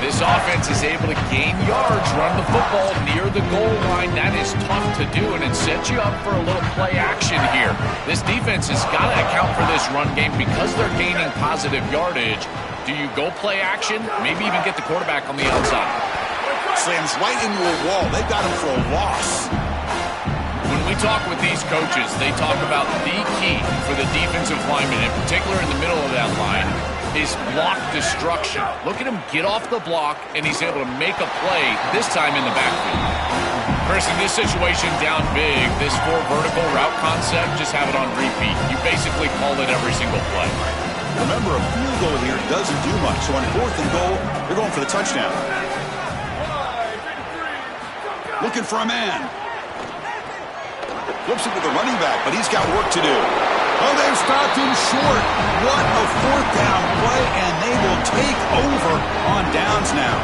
2. This offense is able to gain yards, run the football near the goal line. That is tough to do, and it sets you up for a little play action here. This defense has got to account for this run game because they're gaining positive yardage. Do you go play action? Maybe even get the quarterback on the outside. Slams right into a wall. They got him for a loss. When we talk with these coaches, they talk about the key for the defensive lineman, in particular in the middle of that line, is block destruction. Look at him get off the block, and he's able to make a play, this time in the backfield. Chris, in this situation down big, this 4 vertical route concept, just have it on repeat. You basically call it every single play. Remember, a field goal here doesn't do much. So on 4th and goal, they're going for the touchdown. Looking for a man. Flips it to the running back, but he's got work to do. Oh, they've stopped him short. What a 4th down play, and they will take over on downs now.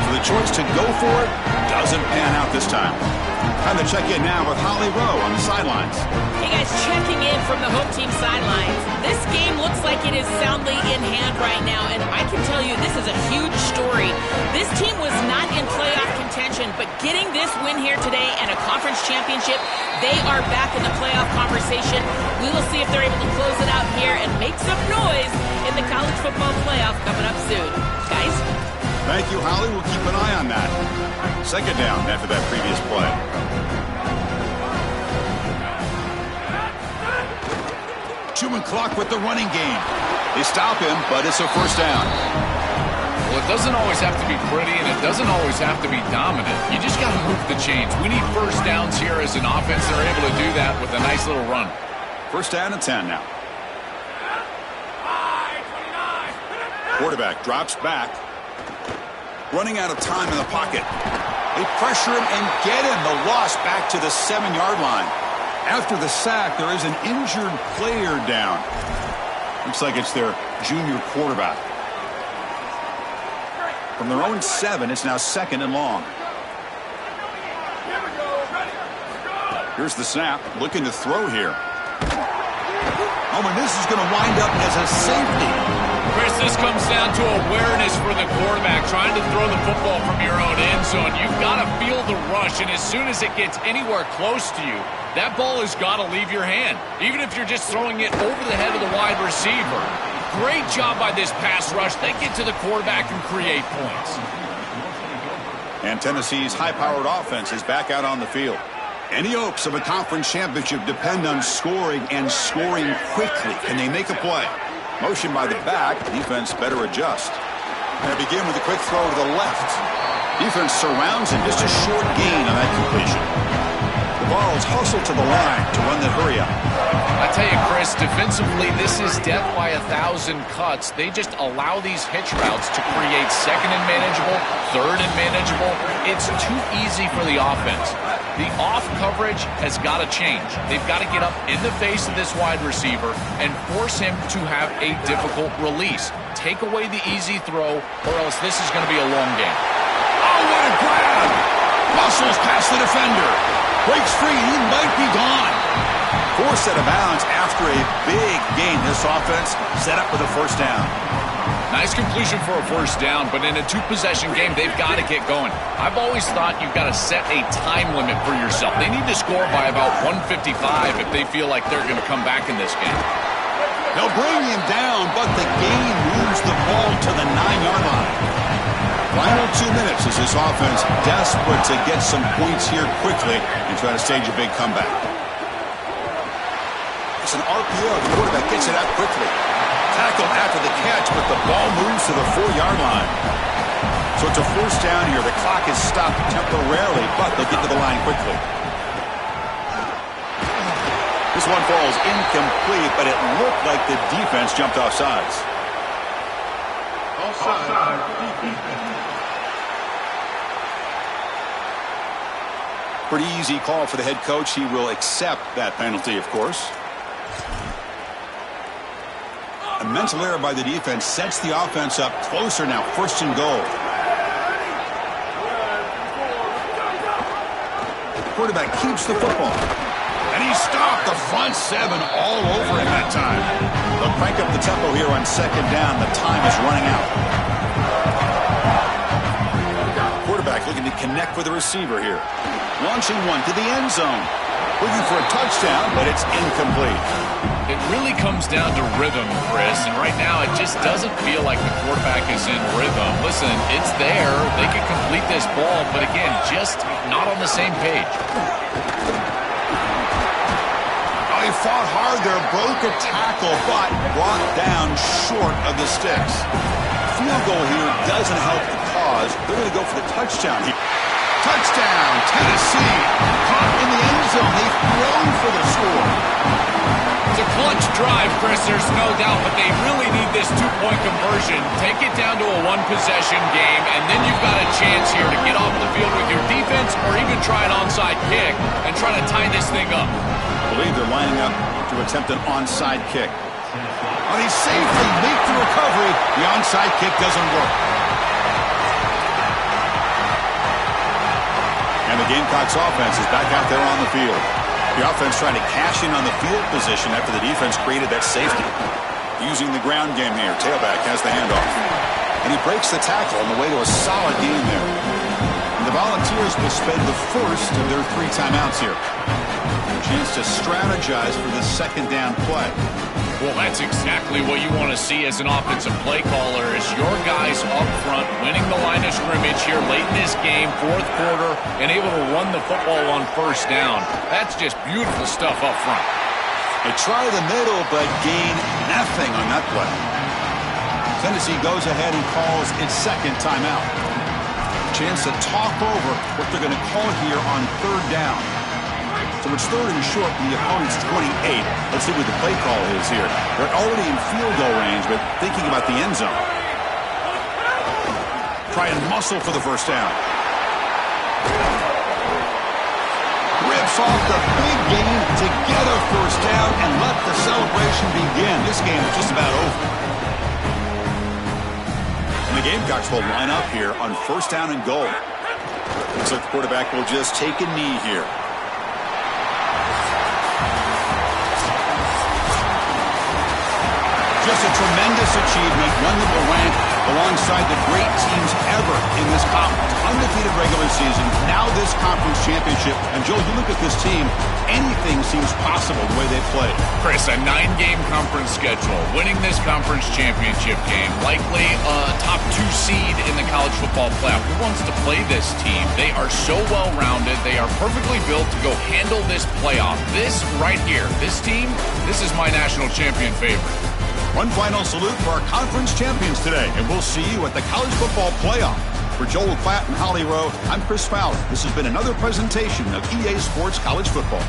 So the choice to go for it doesn't pan out this time. Time to check in now with Holly Rowe on the sidelines. Hey guys, checking in from the home team sidelines. This game looks like it is soundly in hand right now, and I can tell you this is a huge story. This team was not in playoff contention, but getting this win here today and a conference championship, they are back in the playoff conversation. We will see if they're able to close it out here and make some noise in the college football playoff coming up soon. Guys? Thank you, Holly. We'll keep an eye on that. 2nd down after that previous play. Chewing clock with the running game. They stop him, but it's a first down. Well, it doesn't always have to be pretty, and it doesn't always have to be dominant. You just got to move the chains. We need first downs here as an offense. They're able to do that with a nice little run. 1st down and 10 now. Quarterback drops back. Running out of time in the pocket. They pressure him and get him. The loss back to the 7-yard line. After the sack, there is an injured player down. Looks like it's their junior quarterback. From their own 7, it's now 2nd and long. Here's the snap. Looking to throw here. Oh, and this is going to wind up as a safety. Chris, this comes down to awareness for the quarterback, trying to throw the football from your own end zone. You've got to feel the rush, and as soon as it gets anywhere close to you, that ball has got to leave your hand, even if you're just throwing it over the head of the wide receiver. Great job by this pass rush. They get to the quarterback and create points. And Tennessee's high-powered offense is back out on the field. Any hopes of a conference championship depend on scoring and scoring quickly. Can they make a play? Motion by the back. Defense better adjust. They begin with a quick throw to the left. Defense surrounds him. Just a short gain on that completion. The ball is hustled to the line to run the hurry up. I tell you, Chris, defensively, this is death by 1,000 cuts. They just allow these hitch routes to create second and manageable, third and manageable. It's too easy for the offense. The off coverage has got to change. They've got to get up in the face of this wide receiver and force him to have a difficult release. Take away the easy throw, or else this is going to be a long game. Oh, what a grab! Muscles past the defender. Breaks free. He might be gone. Forced out of bounds after a big gain. This offense set up with a first down. Nice completion for a first down, but in a two-possession game, they've got to get going. I've always thought you've got to set a time limit for yourself. They need to score by about 155 if they feel like they're going to come back in this game. They'll bring him down, but the gain moves the ball to the 9-yard line. Final 2 minutes as this offense desperate to get some points here quickly and try to stage a big comeback. It's an RPO. The quarterback gets it out quickly. Tackled after the catch, but the ball moves to the 4-yard line. So it's a first down here. The clock is stopped temporarily, but they'll get to the line quickly. This one falls incomplete, but it looked like the defense jumped off sides. Offside. Pretty easy call for the head coach. He will accept that penalty, of course. A mental error by the defense sets the offense up closer now. First and goal. The quarterback keeps the football. And he stopped the front seven all over him that time. They'll crank up the tempo here on second down. The time is running out. Quarterback looking to connect with the receiver here. Launching one to the end zone. Looking for a touchdown, but it's incomplete. It really comes down to rhythm, Chris, and right now it just doesn't feel like the quarterback is in rhythm. Listen, it's there. They could complete this ball, but again, just not on the same page. Oh, he fought hard there, broke a tackle, but brought down short of the sticks. Field goal here doesn't help the cause. They're going to go for the touchdown here. Touchdown, Tennessee. Caught in the end zone. They've thrown for the score. It's a clutch drive, Chris, there's no doubt, but they really need this two-point conversion. Take it down to a one-possession game, and then you've got a chance here to get off the field with your defense or even try an onside kick and try to tie this thing up. I believe they're lining up to attempt an onside kick. Oh, he safely leaped the recovery. The onside kick doesn't work. And the Gamecocks offense is back out there on the field. The offense trying to cash in on the field position after the defense created that safety. Using the ground game here. Tailback has the handoff. And he breaks the tackle on the way to a solid game there. And the Volunteers will spend the first of their 3 timeouts here. A chance to strategize for this second down play. Well, that's exactly what you want to see as an offensive play caller is your guys up front winning the line of scrimmage here late in this game, fourth quarter, and able to run the football on first down. That's just beautiful stuff up front. They try the middle, but gain nothing on that play. Tennessee goes ahead and calls its second timeout. Chance to talk over what they're going to call here on third down. So it's third and short from the opponent's 28. Let's see what the play call is here. They're already in field goal range, but thinking about the end zone. Try and muscle for the first down. Rips off the big gain to get a first down and let the celebration begin. This game is just about over. And the Gamecocks will line up here on first down and goal. Looks like the quarterback will just take a knee here. Just a tremendous achievement, one that will rank alongside the great teams ever in this conference. Undefeated regular season, now this conference championship. And Joel, you look at this team, anything seems possible the way they play. Chris, a 9-game conference schedule, winning this conference championship game, likely a top 2 seed in the college football playoff. Who wants to play this team? They are so well-rounded. They are perfectly built to go handle this playoff. This right here, this team, this is my national champion favorite. One final salute for our conference champions today, and we'll see you at the college football playoff. For Joel Klatt and Holly Rowe, I'm Chris Fowler. This has been another presentation of EA Sports College Football.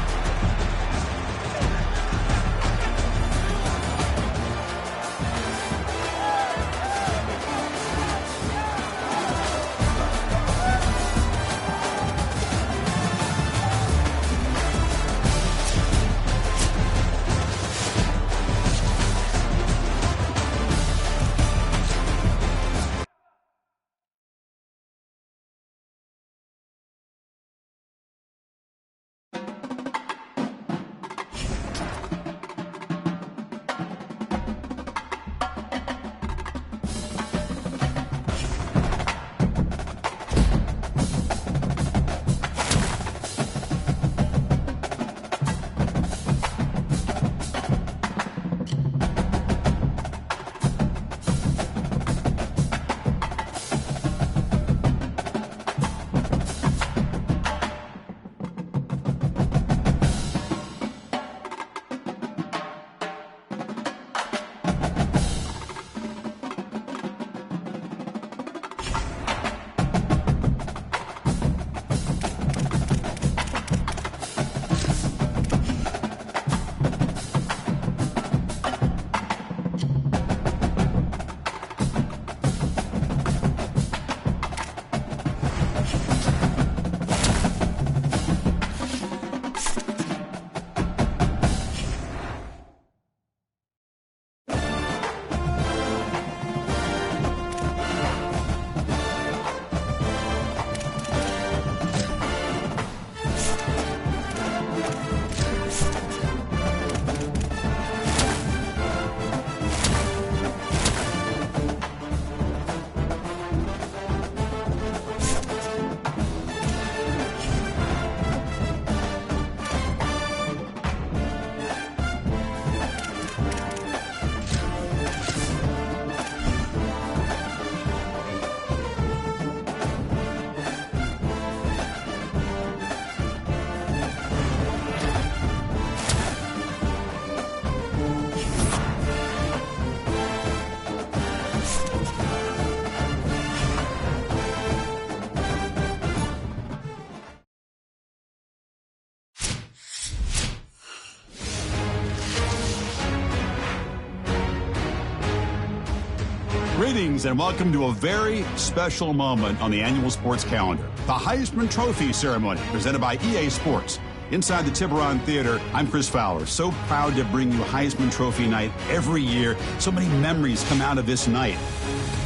Greetings and welcome to a very special moment on the annual sports calendar. The Heisman Trophy ceremony presented by EA Sports. Inside the Tiburon Theater, I'm Chris Fowler. So proud to bring you Heisman Trophy night every year. So many memories come out of this night.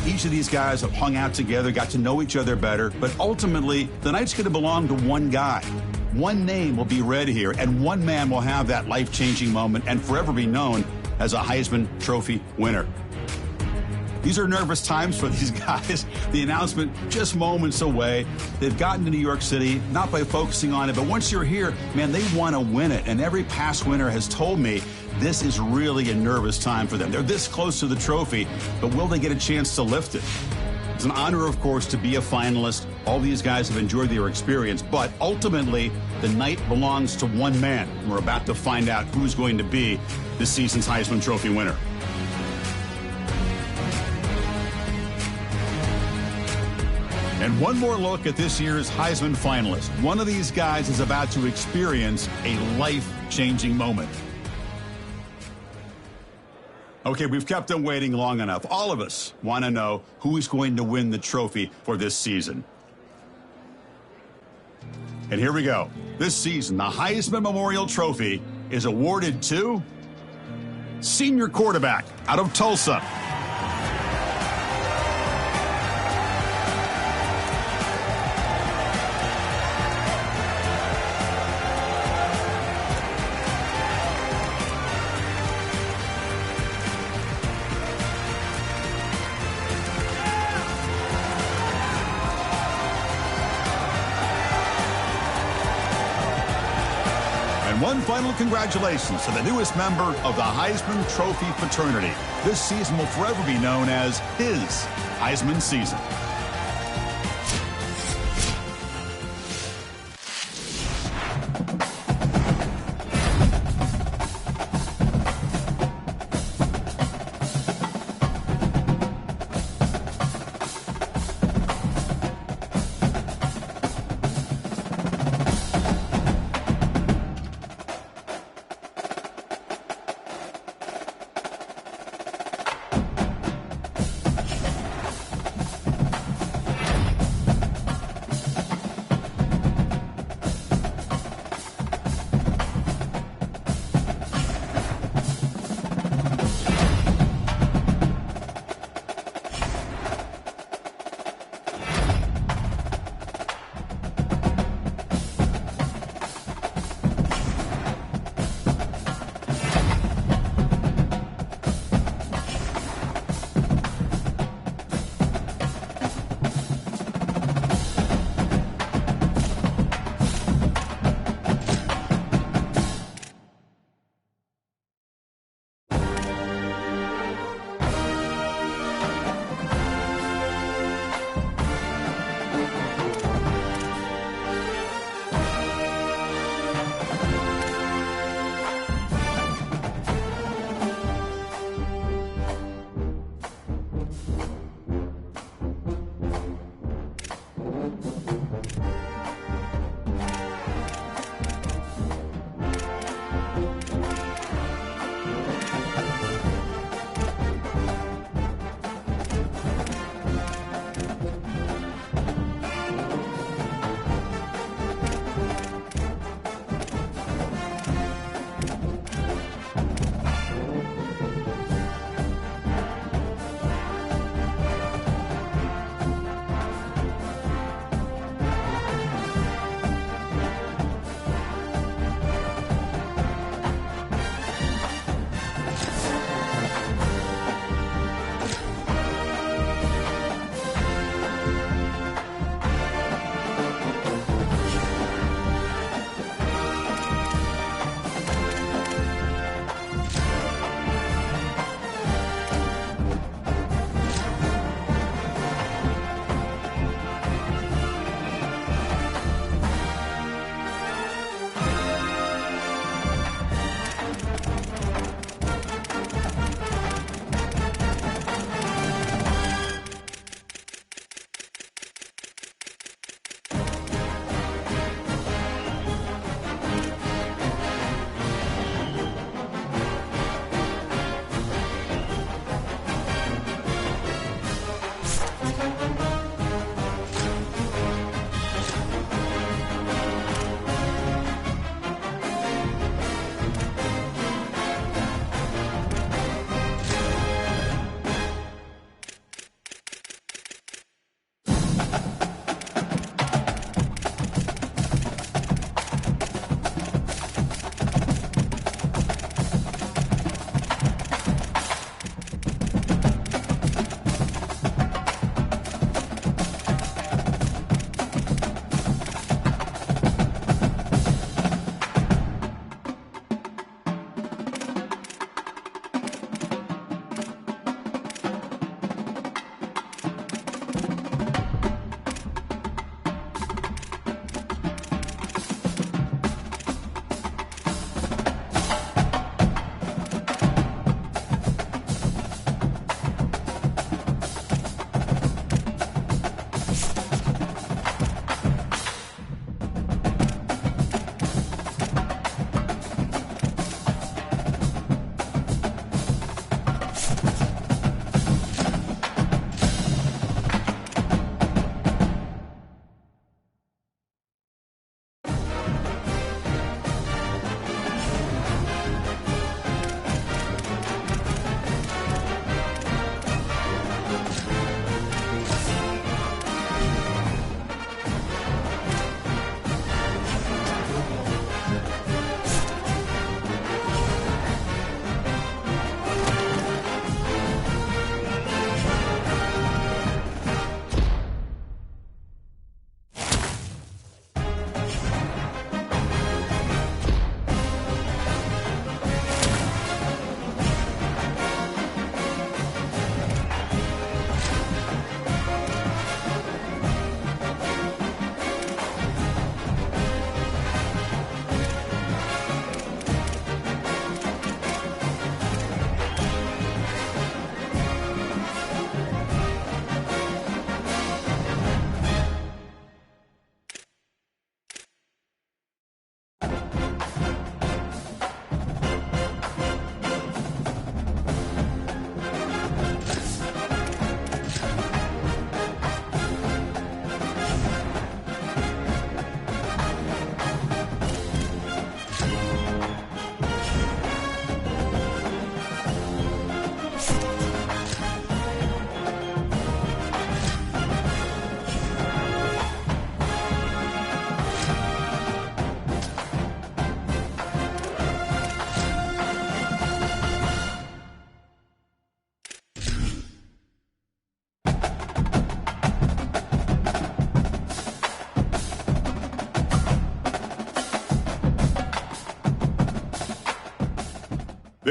Each of these guys have hung out together, got to know each other better, but ultimately, the night's going to belong to one guy. One name will be read here, and one man will have that life-changing moment and forever be known as a Heisman Trophy winner. These are nervous times for these guys. The announcement just moments away. They've gotten to New York City, not by focusing on it, but once you're here, man, they want to win it. And every past winner has told me this is really a nervous time for them. They're this close to the trophy, but will they get a chance to lift it? It's an honor, of course, to be a finalist. All these guys have enjoyed their experience, but ultimately, the night belongs to one man. We're about to find out who's going to be this season's Heisman Trophy winner. And one more look at this year's Heisman finalist. One of these guys is about to experience a life-changing moment. Okay, we've kept them waiting long enough. All of us want to know who's going to win the trophy for this season. And here we go. This season, the Heisman Memorial Trophy is awarded to senior quarterback out of Tulsa. One final congratulations to the newest member of the Heisman Trophy fraternity. This season will forever be known as his Heisman season.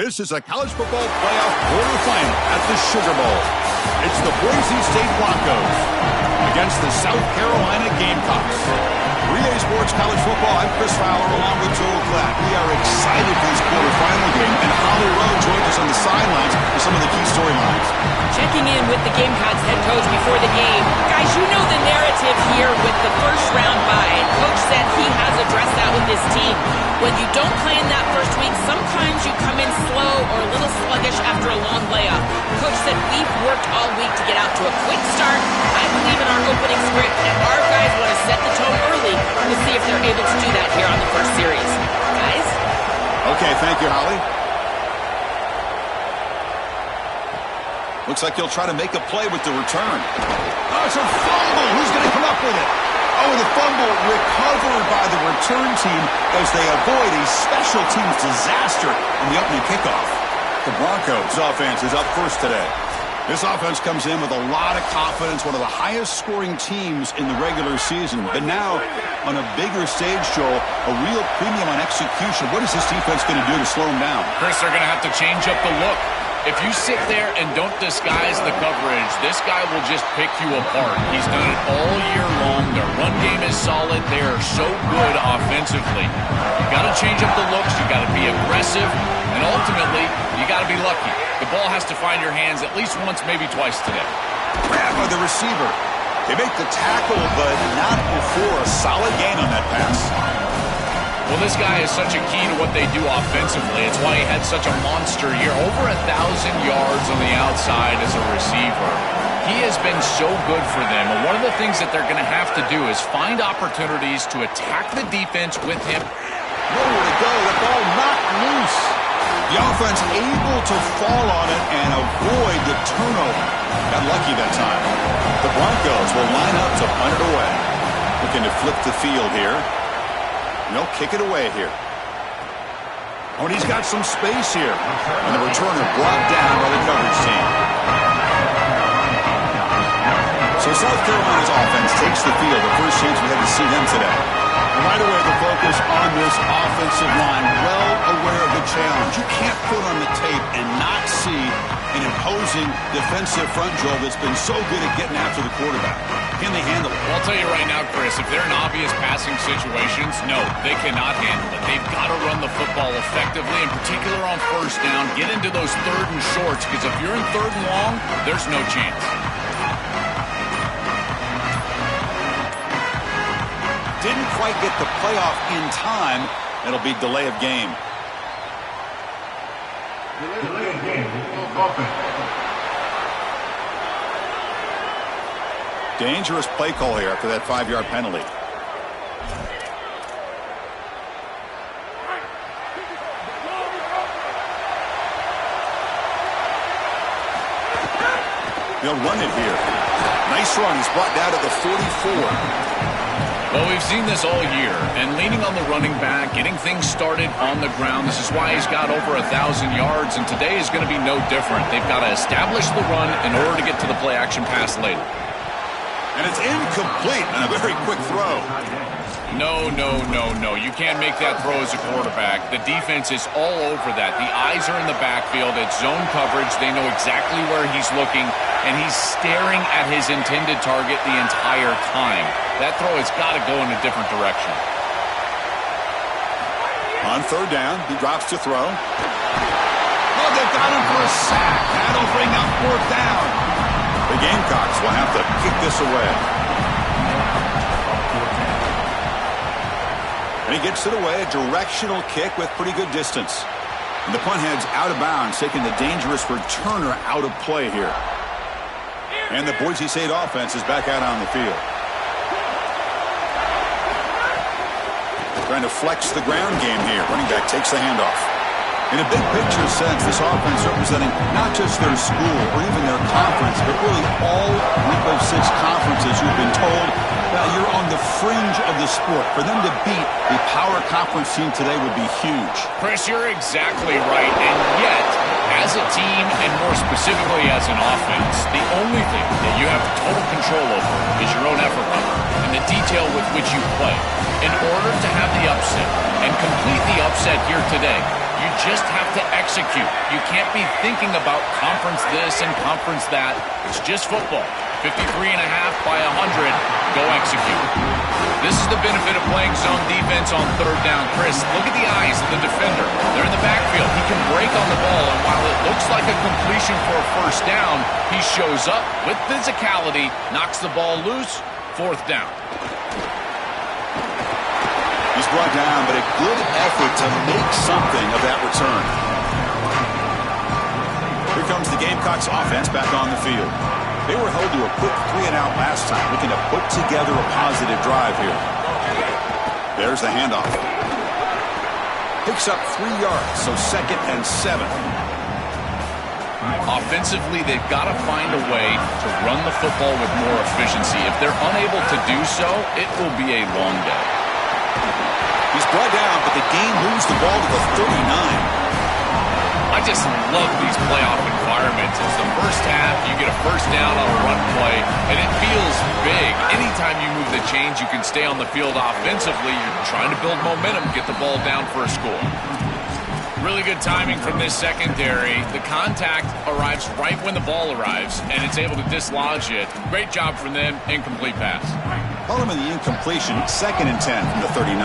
This is a college football playoff quarterfinal at the Sugar Bowl. It's the Boise State Broncos against the South Carolina Gamecocks. 3A Sports College Football, I'm Chris Fowler along with Joel Klatt. We are excited for this quarterfinal game, and Holly Rowe joins us on the sidelines for some of the key storylines. Checking in with the Gamecocks head coach before the game. Guys, you know the narrative here with the first round bye. Coach said he has addressed that with his team. When you don't play in that first week, sometimes you come in slow or a little sluggish after a long layoff. Coach said we've worked all week to get out to a quick start. I believe in our opening script, and our guys want to set the tone early. We'll see if they're able to do that here on the first series. Guys? Okay, thank you, Holly. Looks like he'll try to make a play with the return. Oh, it's a fumble. Who's going to come up with it? Oh, the fumble recovered by the return team as they avoid a special teams disaster on the opening kickoff. The Broncos offense is up first today. This offense comes in with a lot of confidence, one of the highest scoring teams in the regular season. But now, on a bigger stage, Joel, a real premium on execution. What is this defense going to do to slow them down? Chris, they're going to have to change up the look. If you sit there and don't disguise the coverage, this guy will just pick you apart. He's done it all year long. Their run game is solid. They are so good offensively. You've got to change up the looks. You've got to be aggressive. And ultimately, you got to be lucky. The ball has to find your hands at least once, maybe twice today. Grab by the receiver. They make the tackle, but not before a solid gain on that pass. Well, this guy is such a key to what they do offensively. It's why he had such a monster year. Over 1,000 yards on the outside as a receiver. He has been so good for them. And one of the things that they're going to have to do is find opportunities to attack the defense with him. Nowhere to go. The ball knocked loose. The offense able to fall on it and avoid the turnover. Got lucky that time. The Broncos will line up to punt it away. Looking to flip the field here. No, kick it away here. Oh, and he's got some space here. And the returner brought down by the coverage team. So South Carolina's offense takes the field. The first chance we had to see them today. And right away, the focus on this offensive line. Well aware of the challenge. You can't put on the tape and not see an imposing defensive front, Joel, that's been so good at getting after the quarterback. Can they handle it? Well, I'll tell you right now, Chris, if they're in obvious passing situations, no, they cannot handle it. They've got to run the football effectively, in particular on first down. Get into those third and shorts, because if you're in third and long, there's no chance. Didn't quite get the playoff in time. It'll be delay of game. Delay of game. Offense. Dangerous play call here after that 5-yard penalty. They'll run it here. Nice run. He's brought down to the 44. Well, we've seen this all year, and leaning on the running back, getting things started on the ground. This is why he's got over 1,000 yards, and today is going to be no different. They've got to establish the run in order to get to the play-action pass later. And it's incomplete and a very quick throw. No. You can't make that throw as a quarterback. The defense is all over that. The eyes are in the backfield. It's zone coverage. They know exactly where he's looking, and he's staring at his intended target the entire time. That throw has got to go in a different direction. On third down, he drops to throw. Oh, they've got him for a sack. That'll bring up fourth down. The Gamecocks will have to kick this away. And he gets it away, a directional kick with pretty good distance. And the punt heads out of bounds, taking the dangerous returner out of play here. And the Boise State offense is back out on the field. Trying to flex the ground game here. Running back takes the handoff. In a big picture sense, this offense representing not just their school or even their conference, but really all group of 6 conferences who've been told that you're on the fringe of the sport. For them to beat a power conference team today would be huge. Chris, you're exactly right. And yet, as a team, and more specifically as an offense, the only thing that you have total control over is your own effort level and the detail with which you play. In order to have the upset and complete the upset here today, you just have to execute. You can't be thinking about conference this and conference that. It's just football. 53.5 by 100. Go execute. This is the benefit of playing zone defense on third down. Chris, look at the eyes of the defender. They're in the backfield. He can break on the ball, and while it looks like a completion for a first down, he shows up with physicality, knocks the ball loose, fourth down. He's brought down, but a good effort to make something of that return. Here comes the Gamecocks offense back on the field. They were held to a quick 3-and-out last time, looking to put together a positive drive here. There's the handoff. Picks up 3 yards, so 2nd and 7. Offensively, they've got to find a way to run the football with more efficiency. If they're unable to do so, it will be a long day. He's brought down, but the game moves the ball to the 39. I just love these playoff environments. It's the first half, you get a first down on a run play, and it feels big. Anytime you move the chains, you can stay on the field offensively. You're trying to build momentum, get the ball down for a score. Really good timing from this secondary. The contact arrives right when the ball arrives, and it's able to dislodge it. Great job from them. Incomplete pass. Following the incompletion, 2nd and 10 from the 39.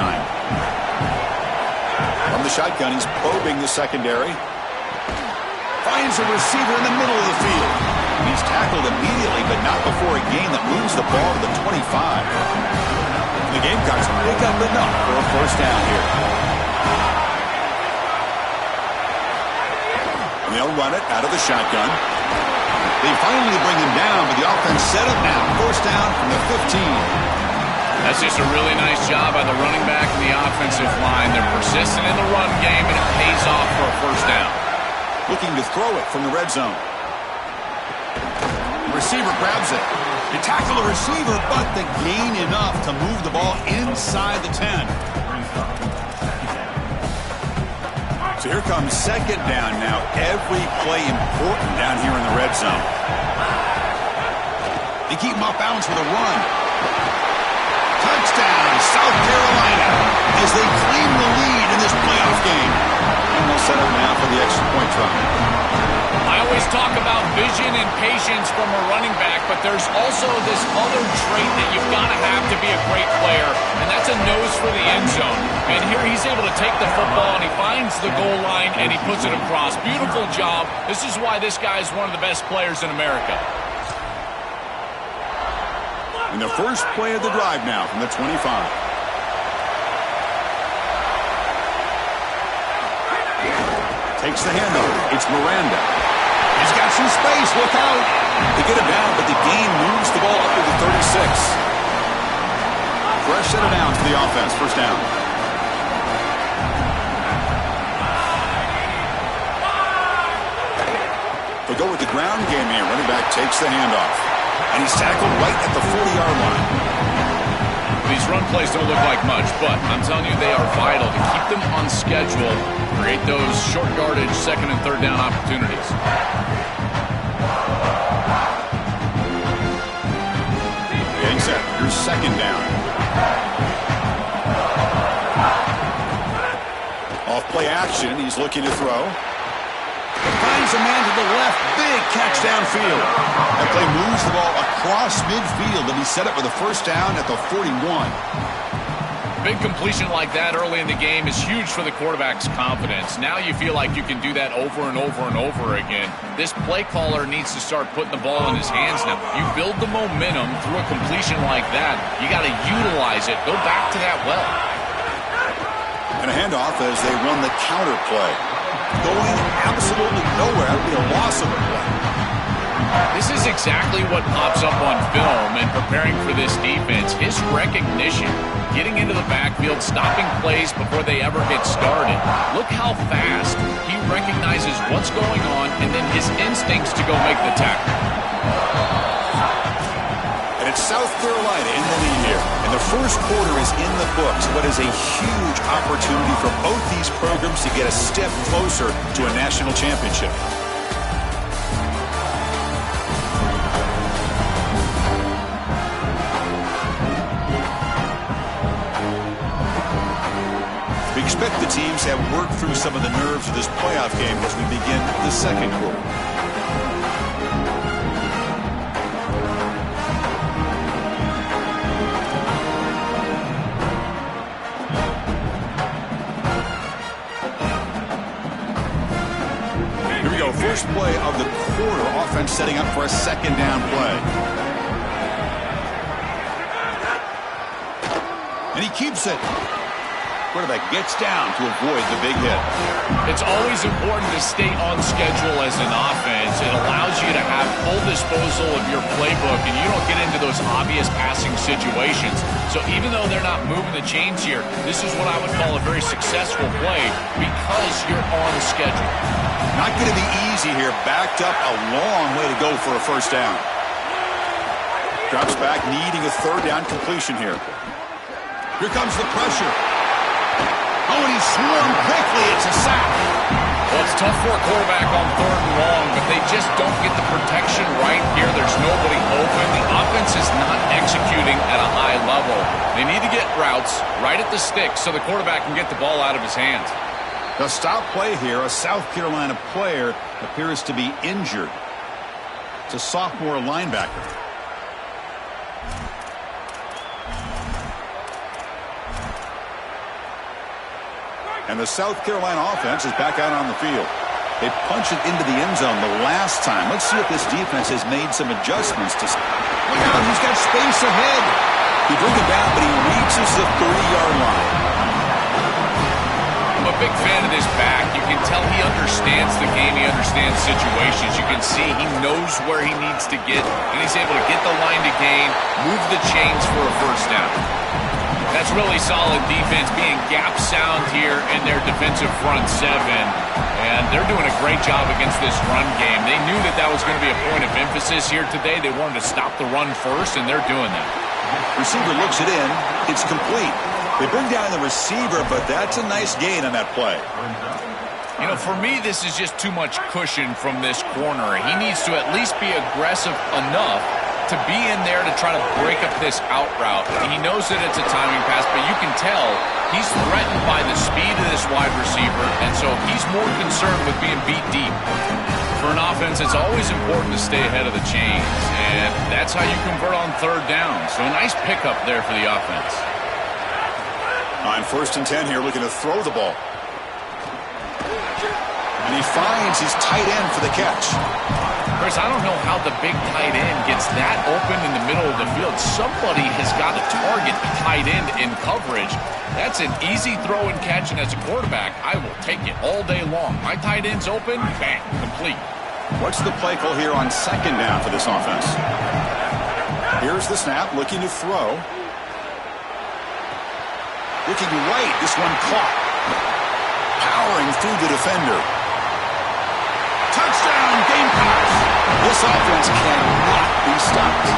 From the shotgun, he's probing the secondary. Finds a receiver in the middle of the field. He's tackled immediately, but not before a gain that moves the ball to the 25. The Gamecocks pick up enough for a first down here. And they'll run it out of the shotgun. They finally bring him down, but the offense set up now. First down from the 15. That's just a really nice job by the running back and the offensive line. They're persistent in the run game, and it pays off for a first down. Looking to throw it from the red zone. Receiver grabs it. They tackle the receiver, but they gain enough to move the ball inside the 10. So here comes 2nd down now. Every play important down here in the red zone. They keep him off balance with a run. Touchdown, South Carolina, as they claim the lead in this playoff game. And they'll set up now for the extra point try. I always talk about vision and patience from a running back, but there's also this other trait that you've got to have to be a great player, and that's a nose for the end zone. And here he's able to take the football, and he finds the goal line, and he puts it across. Beautiful job. This is why this guy is one of the best players in America. And the first play of the drive now from the 25. Takes the handoff. It's Miranda. He's got some space. Look out. They get him down, but the game moves the ball up to the 36. Fresh set of downs for the offense. First down. They go with the ground game here. Running back takes the handoff. And he's tackled right at the 40-yard line. These run plays don't look like much, but I'm telling you, they are vital to keep them on schedule, create those short yardage 2nd and 3rd down opportunities. Getting set. Here's 2nd down. Off play action. He's looking to throw. Finds a man to the left. Big catch downfield. That play moves the ball across midfield, and he set up with a first down at the 41. Big completion like that early in the game is huge for the quarterback's confidence. Now you feel like you can do that over and over and over again. This play caller needs to start putting the ball in his hands now. You build the momentum through a completion like that. You got to utilize it. Go back to that well. And a handoff as they run the counter play. Going absolutely nowhere. That would be a loss of a play. This is exactly what pops up on film and preparing for this defense. His recognition, getting into the backfield, stopping plays before they ever get started. Look how fast he recognizes what's going on and then his instincts to go make the tackle. And it's South Carolina in the lead here. And the first quarter is in the books. What is a huge opportunity for both these programs to get a step closer to a national championship. We expect the teams have worked through some of the nerves of this playoff game as we begin the second quarter. Here we go. First play of the quarter. Offense setting up for a second down play. And he keeps it. Quarterback gets down to avoid the big hit. It's always important to stay on schedule as an offense. It allows you to have full disposal of your playbook, and you don't get into those obvious passing situations. So even though they're not moving the chains here, this is what I would call a very successful play because you're on schedule. Not going to be easy here. Backed up a long way to go for a first down. Drops back, needing a third down completion here. Here comes the pressure. Oh, and he's swarmed quickly. It's a sack. Well, it's tough for a quarterback on third and long, but they just don't get the protection right here. There's nobody open. The offense is not executing at a high level. They need to get routes right at the stick so the quarterback can get the ball out of his hands. The stop play here, a South Carolina player appears to be injured. It's a sophomore linebacker. And the South Carolina offense is back out on the field. They punched it into the end zone the last time. Let's see if this defense has made some adjustments. Look out, he's got space ahead. He brings it down, but he reaches the 30-yard line. I'm a big fan of this back. You can tell he understands the game. He understands situations. You can see he knows where he needs to get, and he's able to get the line to gain, move the chains for a first down. That's really solid defense, being gap sound here in their defensive front seven. And they're doing a great job against this run game. They knew that that was going to be a point of emphasis here today. They wanted to stop the run first, and they're doing that. Receiver looks it in. It's complete. They bring down the receiver, but that's a nice gain on that play. You know, for me, this is just too much cushion from this corner. He needs to at least be aggressive enough to be in there to try to break up this out route. He knows that it's a timing pass, but you can tell he's threatened by the speed of this wide receiver, and so he's more concerned with being beat deep. For an offense, it's always important to stay ahead of the chains, and that's how you convert on third down. So a nice pickup there for the offense. On 1st and 10 here, looking to throw the ball. And he finds his tight end for the catch. Chris, I don't know how the big tight end gets that open in the middle of the field. Somebody has got to target the tight end in coverage. That's an easy throw and catch, and as a quarterback, I will take it all day long. My tight end's open, bang, complete. What's the play call here on second down for this offense? Here's the snap, looking to throw. Looking right, this one caught. Powering through the defender. Touchdown, Gamecocks! This offense cannot be stopped.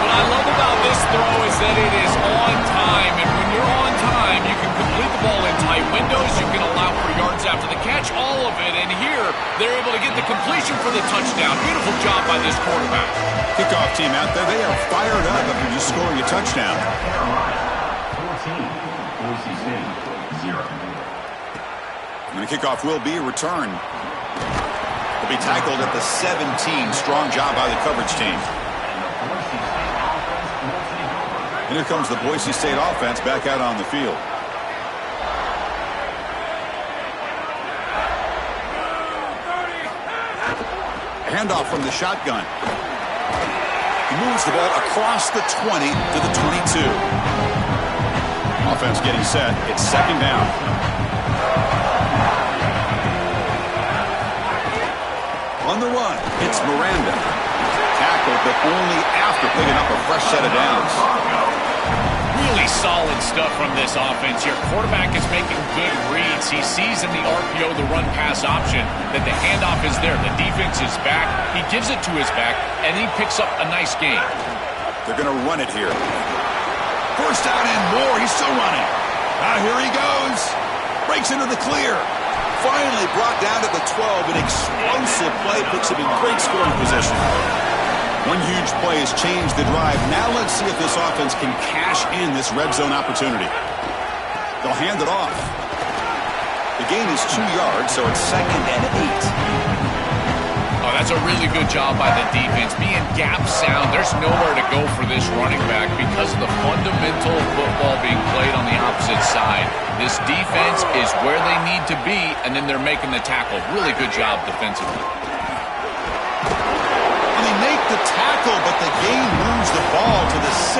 What I love about this throw is that it is on time, and when you're on time, you can complete the ball in tight windows, you can allow for yards after the catch, all of it, and here, they're able to get the completion for the touchdown. Beautiful job by this quarterback. Kickoff team out there, they are fired up after just scoring a touchdown. 14, Boise State, 0. And the kickoff will be returned. Will be tackled at the 17. Strong job by the coverage team. And here comes the Boise State offense back out on the field. Handoff from the shotgun. He moves the ball across the 20 to the 22. Offense getting set. It's second down. On the run, it's Miranda. Tackled, but only after picking up a fresh set of downs. Really solid stuff from this offense here. Quarterback is making good reads. He sees in the RPO, the run-pass option, that the handoff is there. The defense is back. He gives it to his back, and he picks up a nice gain. They're going to run it here. First down and more. He's still running. Now here he goes. Breaks into the clear. Finally brought down to the 12. An explosive play puts him in great scoring position. One huge play has changed the drive. Now let's see if this offense can cash in this red zone opportunity. They'll hand it off. The gain is 2 yards, so it's 2nd and 8. Oh, that's a really good job by the defense. Being gap sound, there's nowhere to go for this running back because of the fundamental football being played on the opposite side. This defense is where they need to be, and then they're making the tackle. Really good job defensively. And they make the tackle, but the gain moves the ball to the 6.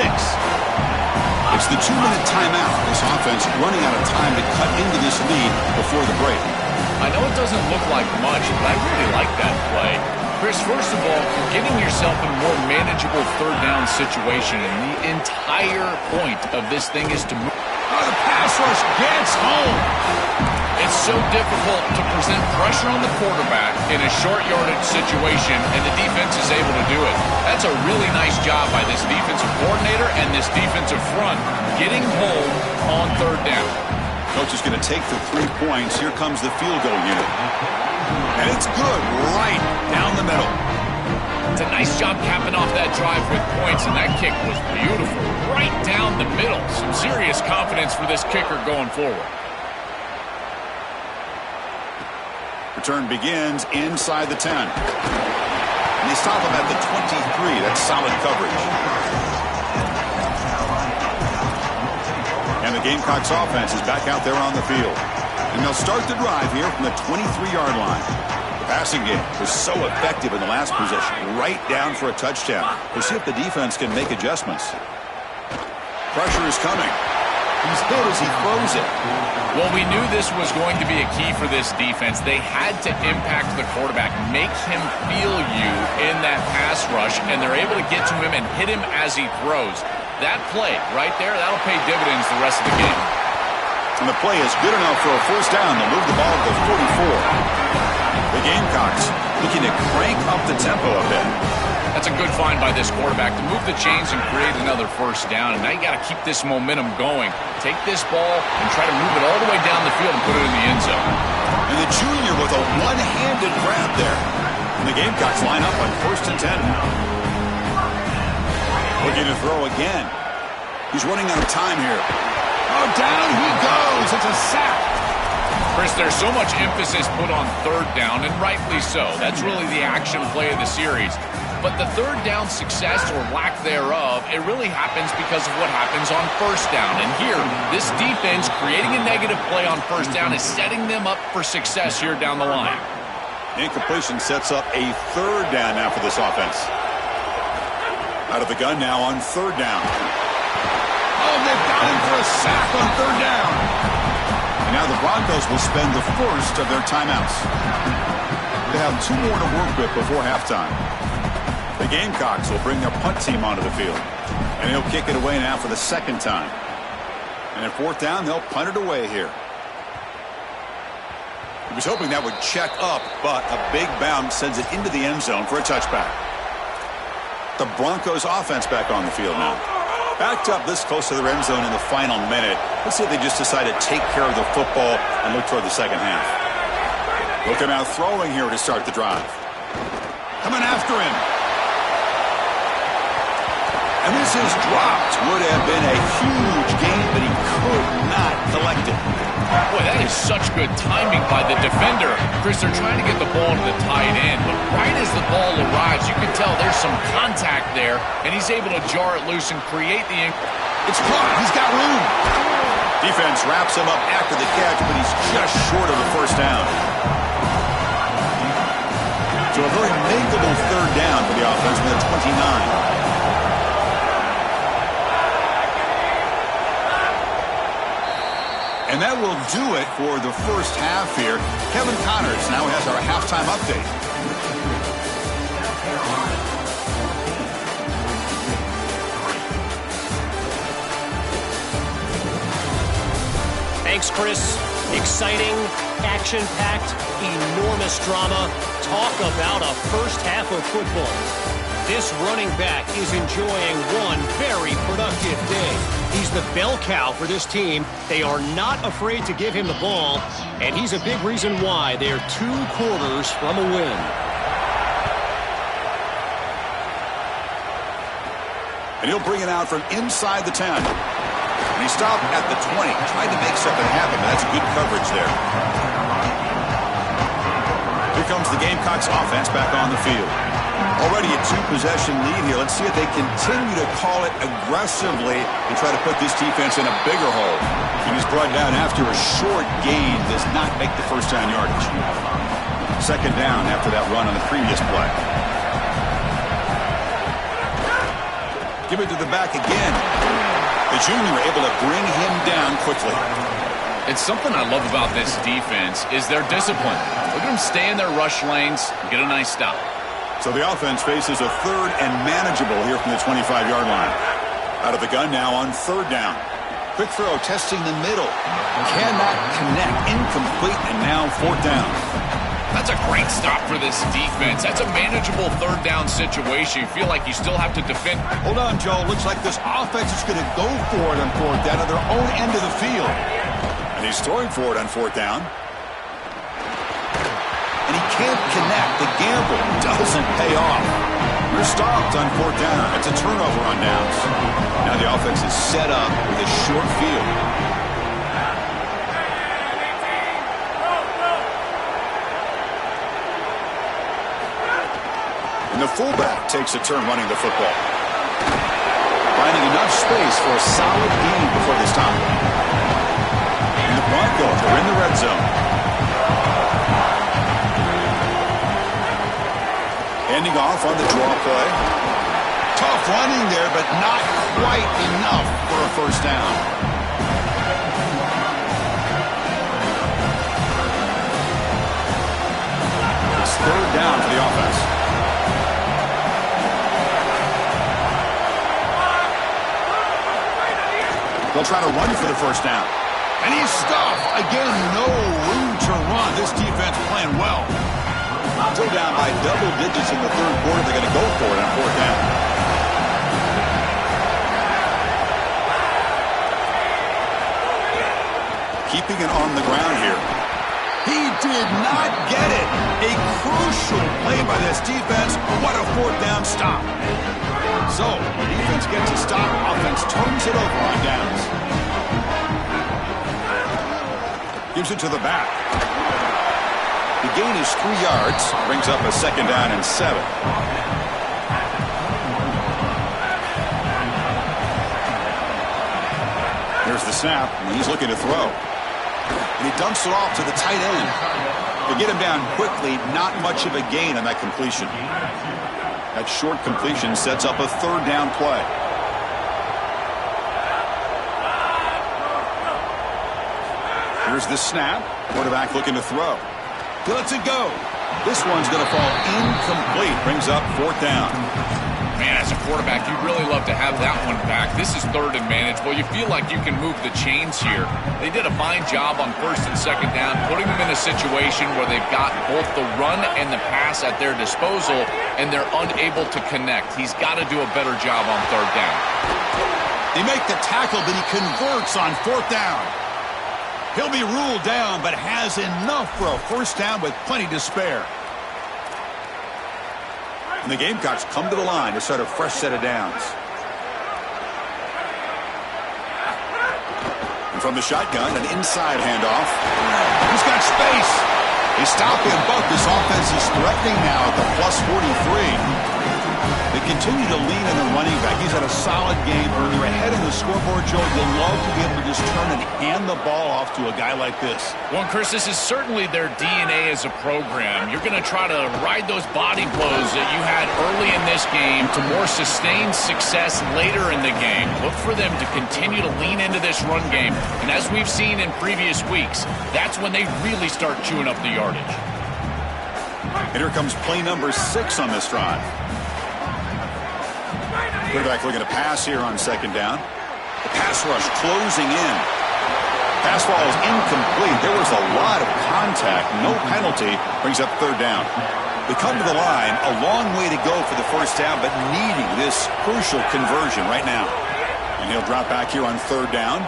It's the 2-minute timeout. This offense running out of time to cut into this lead before the break. I know it doesn't look like much, but I really like that play. Chris, first of all, you're getting yourself in a more manageable third down situation, and the entire point of this thing is to move. Oh, the pass rush gets home. It's so difficult to present pressure on the quarterback in a short yardage situation, and the defense is able to do it. That's a really nice job by this defensive coordinator and this defensive front getting home on third down. Coach is going to take the 3 points. Here comes the field goal unit. And it's good right down the middle. It's a nice job capping off that drive with points, and that kick was beautiful. Right down the middle. Some serious confidence for this kicker going forward. Return begins inside the 10. And they stop him at the 23. That's solid coverage. And the Gamecocks offense is back out there on the field. And they'll start the drive here from the 23-yard line. The passing game was so effective in the last possession. Right down for a touchdown. We'll see if the defense can make adjustments. Pressure is coming. He's hit as he throws it. Well, we knew this was going to be a key for this defense. They had to impact the quarterback, make him feel you in that pass rush, and they're able to get to him and hit him as he throws. That play right there, that'll pay dividends the rest of the game. And the play is good enough for a first down. They'll move the ball to 44. The Gamecocks looking to crank up the tempo a bit. That's a good find by this quarterback to move the chains and create another first down. And now you got to keep this momentum going. Take this ball and try to move it all the way down the field and put it in the end zone. And the junior with a one-handed grab there. And the Gamecocks line up on 1st and 10 now. Looking to throw again. He's running out of time here. Oh, down he goes. It's a sack. Chris, there's so much emphasis put on third down, and rightly so. That's really the action play of the series. But the third down success or lack thereof, it really happens because of what happens on first down. And here, this defense creating a negative play on first down is setting them up for success here down the line. Incompletion sets up a third down now for this offense. Out of the gun now on third down. Oh, they've got him for a sack on third down. And now the Broncos will spend the first of their timeouts. They have 2 more to work with before halftime. The Gamecocks will bring their punt team onto the field. And he'll kick it away now for the second time. And at 4th down, they'll punt it away here. He was hoping that would check up, but a big bounce sends it into the end zone for a touchback. The Broncos offense back on the field now. Backed up this close to their end zone in the final minute. Let's see if they just decide to take care of the football and look toward the second half. Looking out throwing here to start the drive. Coming after him. And this is dropped. Would have been a huge gain, but he could not collect it. Boy, that is such good timing by the defender. Chris, they're trying to get the ball to the tight end, but right as the ball arrives, you can tell there's some contact there, and he's able to jar it loose and create the... It's caught. He's got room. Defense wraps him up after the catch, but he's just short of the first down. So a very makeable third down for the offense with a 29. And that will do it for the first half here. Kevin Connors now has our halftime update. Thanks, Chris. Exciting, action-packed, enormous drama. Talk about a first half of football. This running back is enjoying one very productive day. He's the bell cow for this team. They are not afraid to give him the ball, and he's a big reason why they're 2 quarters from a win. And he'll bring it out from inside the 10. And he stopped at the 20, tried to make something happen, but that's good coverage there. comes the Gamecocks offense back on the field. Already a 2-possession lead here. Let's see if they continue to call it aggressively and try to put this defense in a bigger hole. He was brought down after a short gain. Does not make the first down yardage. Second down after that run on the previous play. Give it to the back again. The junior able to bring him down quickly. It's something I love about this defense is their discipline. Look at them stay in their rush lanes, get a nice stop. So the offense faces a third and manageable here from the 25-yard line. Out of the gun now on third down. Quick throw, testing the middle. Cannot connect. Incomplete, and now fourth down. That's a great stop for this defense. That's a manageable third down situation. You feel like you still have to defend. Hold on, Joe. Looks like this offense is going to go for it on fourth down at their own end of the field. And he's throwing for it on fourth down. And he can't connect. The gamble doesn't pay off. We're stopped on fourth down. It's a turnover on downs. Now the offense is set up with a short field. And the fullback takes a turn running the football. Finding enough space for a solid gain before they stop. And the Broncos are in the red zone. Ending off on the draw play. Tough running there, but not quite enough for a first down. It's third down for the offense. They'll try to run for the first down. And he's stuffed. Again, no room to run. This defense playing well. Still down by double digits in the third quarter. They're going to go for it on fourth down. Keeping it on the ground here. He did not get it. A crucial play by this defense. What a fourth down stop. So, defense gets a stop. Offense turns it over on downs. Gives it to the back. The gain is 3 yards. Brings up a second down and 7. Here's the snap. And he's looking to throw. And he dumps it off to the tight end. To get him down quickly, not much of a gain on that completion. That short completion sets up a third down play. Here's the snap. Quarterback looking to throw. He lets it go. This one's going to fall incomplete. Brings up fourth down. Man, as a quarterback, you'd really love to have that one back. This is third and manageable. You feel like you can move the chains here. They did a fine job on first and second down, putting them in a situation where they've got both the run and the pass at their disposal, and they're unable to connect. He's got to do a better job on third down. They make the tackle, but he converts on fourth down. He'll be ruled down, but has enough for a first down with plenty to spare. And the Gamecocks come to the line to start a fresh set of downs. And from the shotgun, an inside handoff. He's got space. They stop him, but this offense is threatening now at the plus 43. They continue to lean in the running back. He's had a solid game. When you're ahead in the scoreboard, Joe, you'll love to be able to just turn and hand the ball off to a guy like this. Well, Chris, this is certainly their DNA as a program. You're going to try to ride those body blows that you had early in this game to more sustained success later in the game. Look for them to continue to lean into this run game. And as we've seen in previous weeks, that's when they really start chewing up the yardage. And here comes play number 6 on this drive. Quarterback looking to pass here on second down. The pass rush closing in. Pass ball is incomplete. There was a lot of contact. No penalty. Brings up third down. They come to the line. A long way to go for the first down, but needing this crucial conversion right now. And he'll drop back here on third down.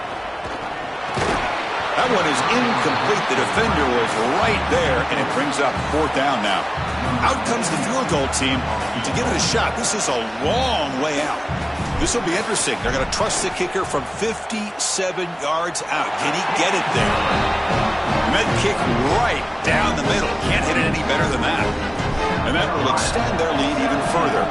That one is incomplete. The defender was right there, and it brings up 4th down now. Out comes the field goal team to give it a shot. This is a long way out. This will be interesting. They're going to trust the kicker from 57 yards out. Can he get it there? Med kick right down the middle. Can't hit it any better than that. And that will extend their lead even further.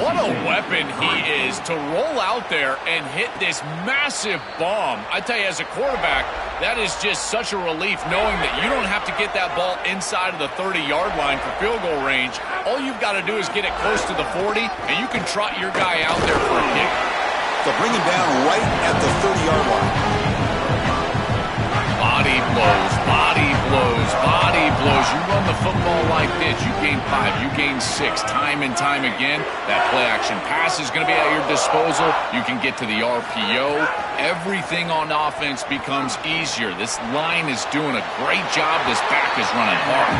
What a weapon he is to roll out there and hit this massive bomb. I tell you, as a quarterback, that is just such a relief knowing that you don't have to get that ball inside of the 30-yard line for field goal range. All you've got to do is get it close to the 40, and you can trot your guy out there for a kick. They'll bring him down right at the 30-yard line. Body blows, body blows, body blows. You run the football like this, you gain 5, you gain 6, time and time again. That play-action pass is going to be at your disposal. You can get to the RPO. Everything on offense becomes easier. This line is doing a great job. This back is running hard.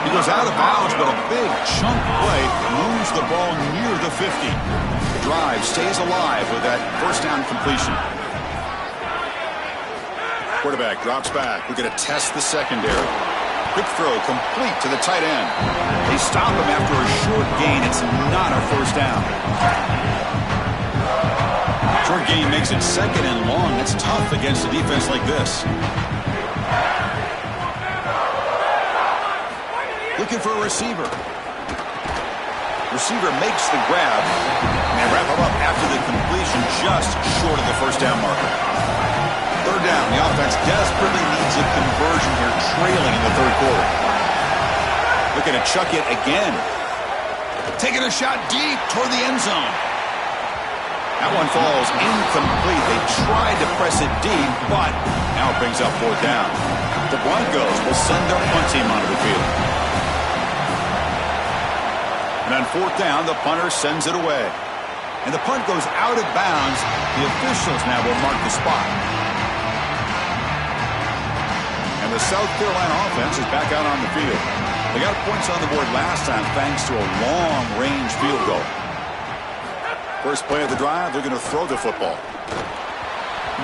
He goes out of bounds, but a big chunk play moves the ball near the 50. The drive stays alive with that 1st down completion. Quarterback drops back. We're going to test the secondary. Quick throw complete to the tight end. They stop him after a short gain. It's not a 1st down. Short gain makes it 2nd and long. That's tough against a defense like this. Looking for a receiver. Receiver makes the grab. And they wrap him up after the completion just short of the 1st down marker. 3rd down. The offense desperately needs a conversion here, trailing in the 3rd quarter. Looking to chuck it again. Taking a shot deep toward the end zone. That one falls incomplete. They tried to press it deep, but now it brings up 4th down. The Broncos will send their punt team onto the field. And on 4th down, the punter sends it away. And the punt goes out of bounds. The officials now will mark the spot. And the South Carolina offense is back out on the field. They got points on the board last time thanks to a long-range field goal. First play of the drive, they're going to throw the football.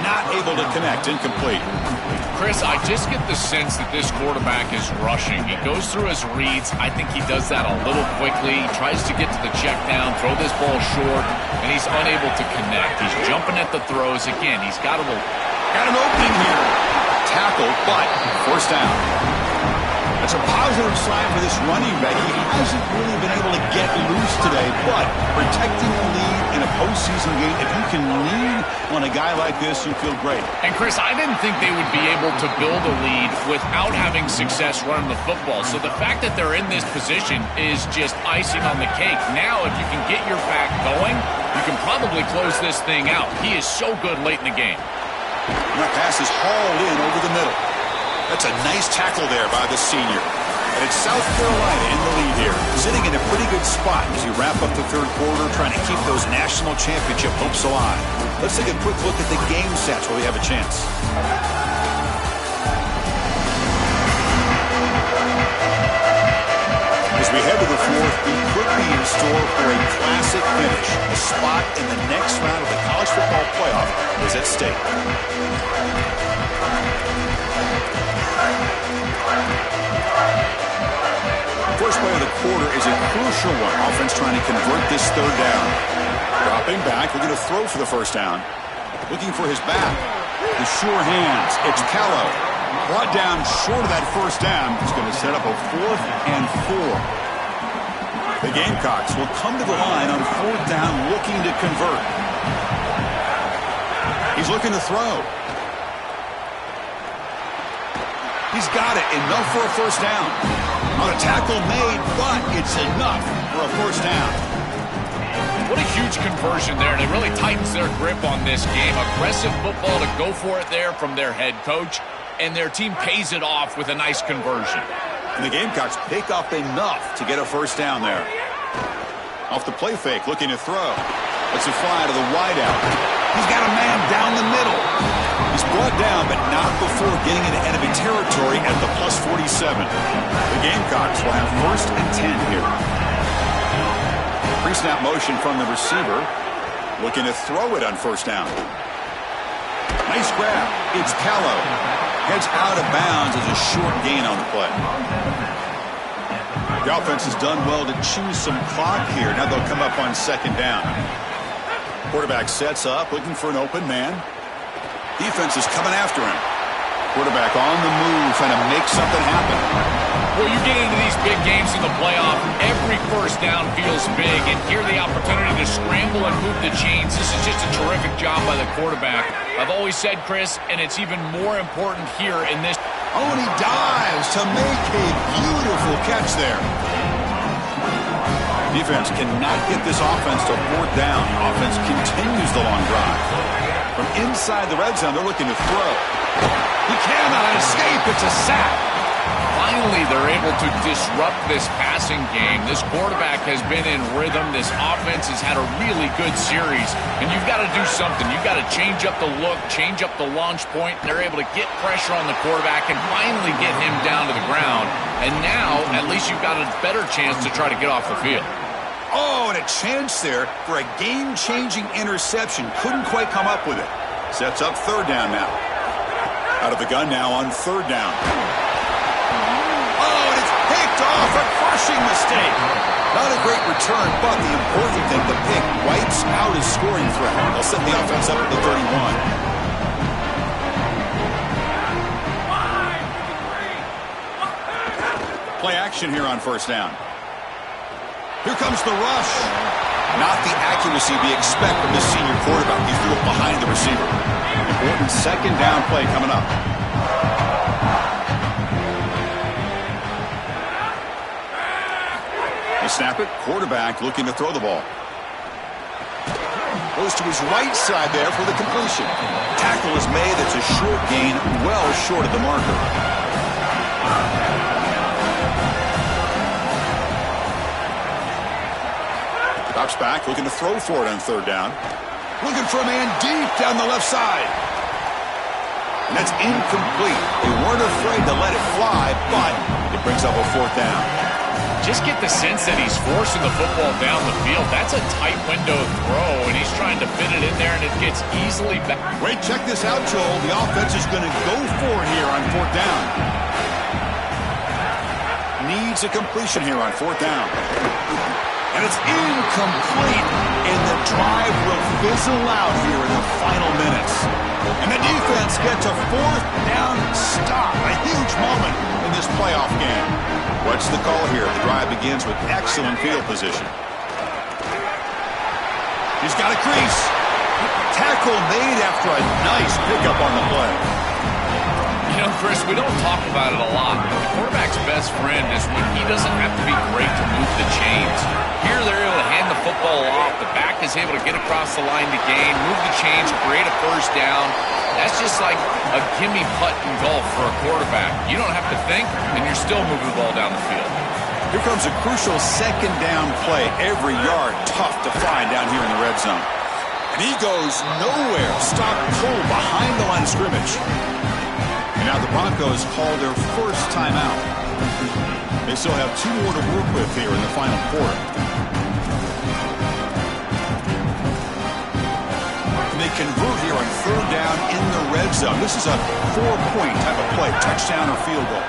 Not able to connect, incomplete. Chris, I just get the sense that this quarterback is rushing. He goes through his reads. I think he does that a little quickly. He tries to get to the check down, throw this ball short, and he's unable to connect. He's jumping at the throws. Again, he's got an opening here. Tackle, but 1st down. That's a positive sign for this running back. He hasn't really been able to get loose today, but protecting the lead in a postseason game, if you can lean on a guy like this, you feel great. And Chris, I didn't think they would be able to build a lead without having success running the football. So the fact that they're in this position is just icing on the cake. Now, if you can get your back going, you can probably close this thing out. He is so good late in the game. And that pass is hauled in over the middle. That's a nice tackle there by the senior. And it's South Carolina in the lead here, sitting in a pretty good spot as you wrap up the 3rd quarter, trying to keep those national championship hopes alive. Let's take a quick look at the game stats where we have a chance. As we head to the 4th, we could be in store for a classic finish. A spot in the next round of the college football playoff is at stake. First play of the quarter is a crucial one. Offense trying to convert this 3rd down. Dropping back, looking to throw for the 1st down. Looking for his back. The sure hands. It's Callow. Brought down short of that 1st down. He's going to set up a 4th and 4. The Gamecocks will come to the line on 4th down, looking to convert. He's looking to throw. He's got it. Enough for a 1st down. Not a tackle made, but it's enough for a 1st down. What a huge conversion there, and it really tightens their grip on this game. Aggressive football to go for it there from their head coach, and their team pays it off with a nice conversion. And the Gamecocks pick up enough to get a 1st down there. Off the play fake, looking to throw. Let's it fly to the wideout. He's got a man down the middle. He's brought down, but not before getting into enemy territory at the +47. The Gamecocks will have 1st and 10 here. Pre-snap motion from the receiver. Looking to throw it on 1st down. Nice grab. It's Callow. Heads out of bounds as a short gain on the play. The offense has done well to chew some clock here. Now they'll come up on second down. Quarterback sets up, looking for an open man. Defense is coming after him. Quarterback on the move, trying to make something happen. Well, you get into these big games in the playoff, every first down feels big, and here the opportunity to scramble and move the chains. This is just a terrific job by the quarterback. I've always said, Chris, and it's even more important here in this. Oh, and he dives to make a beautiful catch there. Defense cannot get this offense to fourth down. Offense continues the long drive. From inside the red zone, they're looking to throw. He cannot escape. It's a sack. Finally, they're able to disrupt this passing game. This quarterback has been in rhythm. This offense has had a really good series. And you've got to do something. You've got to change up the look, change up the launch point. They're able to get pressure on the quarterback and finally get him down to the ground. And now, at least you've got a better chance to try to get off the field. Oh, and a chance there for a game-changing interception. Couldn't quite come up with it. Sets up third down now. Out of the gun now on third down. Oh, and it's picked off. A crushing mistake. Not a great return, but the important thing, the pick wipes out his scoring threat. They'll set the offense up at the 31. Play action here on first down. Here comes the rush. Not the accuracy we expect from the senior quarterback. He threw it behind the receiver. Important second down play coming up. They snap it. Quarterback looking to throw the ball. Goes to his right side there for the completion. Tackle is made. It's a short gain, well short of the marker. Drops back, looking to throw for it on third down. Looking for a man deep down the left side. And that's incomplete. They weren't afraid to let it fly, but it brings up a fourth down. Just get the sense that he's forcing the football down the field. That's a tight window throw, and he's trying to fit it in there, and it gets easily back. Wait, check this out, Joel. The offense is going to go for it here on fourth down. Needs a completion here on fourth down. And it's incomplete, and the drive will fizzle out here in the final minutes. And the defense gets a fourth down stop, a huge moment in this playoff game. What's the call here? The drive begins with excellent field position. He's got a crease. Tackle made after a nice pickup on the play. You know, Chris, we don't talk about it a lot, but the quarterback's best friend is when he doesn't have to be great to move the chains. Here they're able to hand the football off. The back is able to get across the line to gain, move the chains, create a first down. That's just like a gimme putt in golf for a quarterback. You don't have to think, and you're still moving the ball down the field. Here comes a crucial second down play. Every yard tough to find down here in the red zone. And he goes nowhere. Stop cold behind the line of scrimmage. And now the Broncos call their first timeout. They still have two more to work with here in the final quarter. And they convert here on third down in the red zone. This is a 4-point type of play, touchdown or field goal.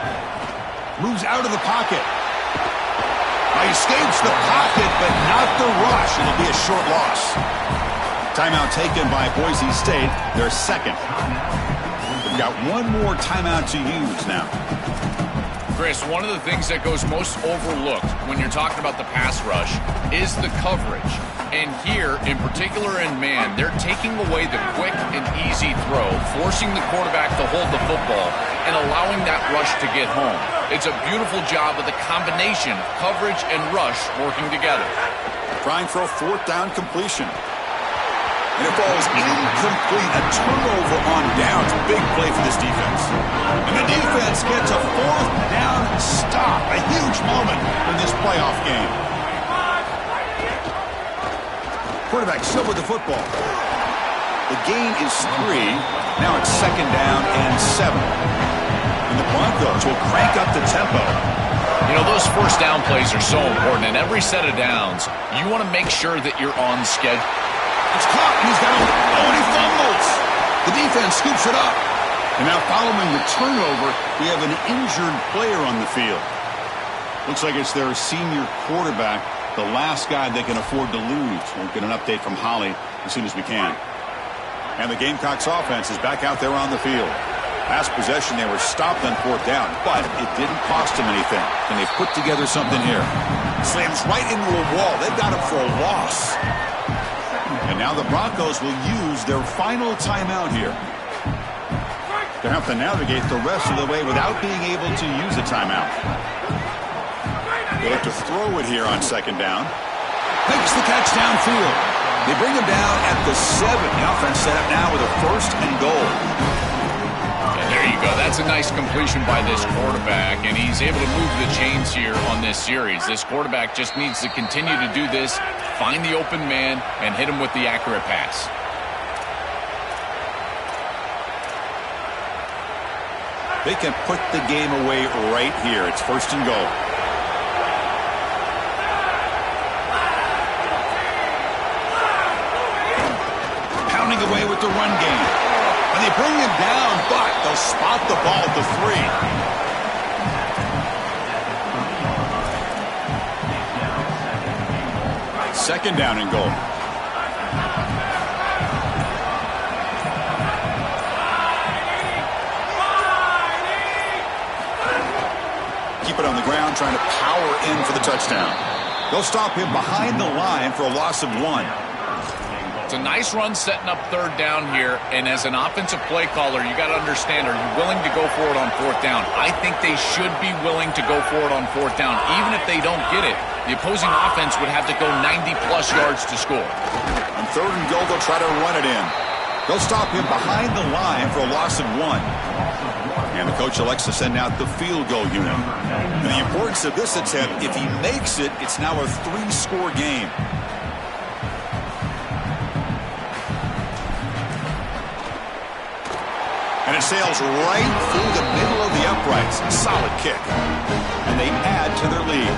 Moves out of the pocket. Now he escapes the pocket, but not the rush. It'll be a short loss. Timeout taken by Boise State, their second. We've got one more timeout to use now. Chris, one of the things that goes most overlooked when you're talking about the pass rush is the coverage. And here, in particular in man, they're taking away the quick and easy throw, forcing the quarterback to hold the football and allowing that rush to get home. It's a beautiful job of the combination of coverage and rush working together. Trying for a fourth down completion. And it falls incomplete. A turnover on downs. Big play for this defense. And the defense gets a fourth down stop. A huge moment in this playoff game. Quarterback still with the football. The gain is 3. Now it's second down and 7. And the Broncos will crank up the tempo. You know, those first down plays are so important. In every set of downs, you want to make sure that you're on schedule. It's caught. He's got him. Oh, and he fumbles. The defense scoops it up. And now following the turnover, we have an injured player on the field. Looks like it's their senior quarterback, the last guy they can afford to lose. We'll get an update from Holly as soon as we can. And the Gamecocks offense is back out there on the field. Last possession, they were stopped on 4th down, but it didn't cost them anything. And they've put together something here. Slams right into a wall. They've got him for a loss. And now the Broncos will use their final timeout here. They have to navigate the rest of the way without being able to use a timeout. They have to throw it here on 2nd down. Makes the catch downfield. They bring him down at the 7. The offense set up now with a 1st and goal. There you go. That's a nice completion by this quarterback, and he's able to move the chains here on this series. This quarterback just needs to continue to do this, find the open man, and hit him with the accurate pass. They can put the game away right here. It's 1st and goal. Pounding away with the run game. And they bring him down, but they'll spot the ball at the 3. 2nd down and goal. Keep it on the ground, trying to power in for the touchdown. They'll stop him behind the line for a loss of 1. It's a nice run setting up 3rd down here, and as an offensive play caller, you got to understand, are you willing to go for it on 4th down? I think they should be willing to go for it on 4th down. Even if they don't get it, the opposing offense would have to go 90-plus yards to score. On 3rd and goal, they'll try to run it in. They'll stop him behind the line for a loss of 1. And the coach elects to send out the field goal unit. And the importance of this attempt, if he makes it, it's now a 3-score game. And it sails right through the middle of the uprights. Solid kick. And they add to their lead.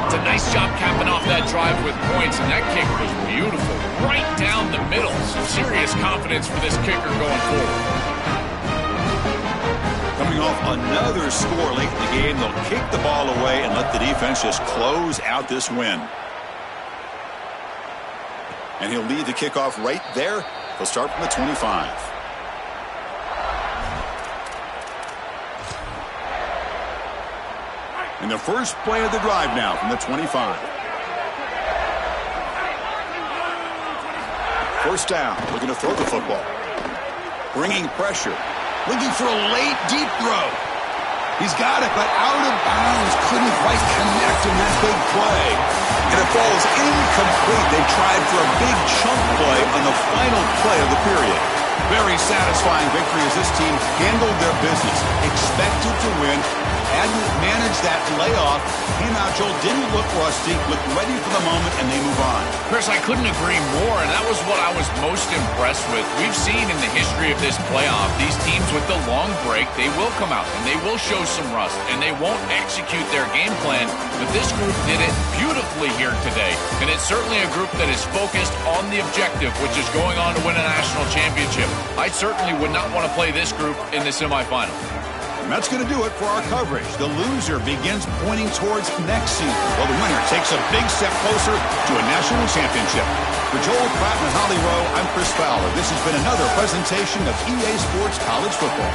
It's a nice job capping off that drive with points, and that kick was beautiful. Right down the middle. Some serious confidence for this kicker going forward. Coming off another score late in the game, they'll kick the ball away and let the defense just close out this win. And he'll lead the kickoff right there. He'll start from the 25. And the first play of the drive now from the 25. 1st down, looking to throw the football. Bringing pressure. Looking for a late, deep throw. He's got it, but out of bounds. Couldn't quite connect in that big play. And it falls incomplete. They tried for a big chunk play on the final play of the period. Very satisfying victory as this team handled their business. Expected to win. Had to manage that layoff. Came out, Joel, didn't look rusty, looked ready for the moment, and they move on. Chris, I couldn't agree more, and that was what I was most impressed with. We've seen in the history of this playoff, these teams with the long break, they will come out, and they will show some rust, and they won't execute their game plan, but this group did it beautifully here today, and it's certainly a group that is focused on the objective, which is going on to win a national championship. I certainly would not want to play this group in the semifinal. And that's going to do it for our coverage. The loser begins pointing towards next season, while the winner takes a big step closer to a national championship. For Joel Pratt and Holly Rowe, I'm Chris Fowler. This has been another presentation of EA Sports College Football.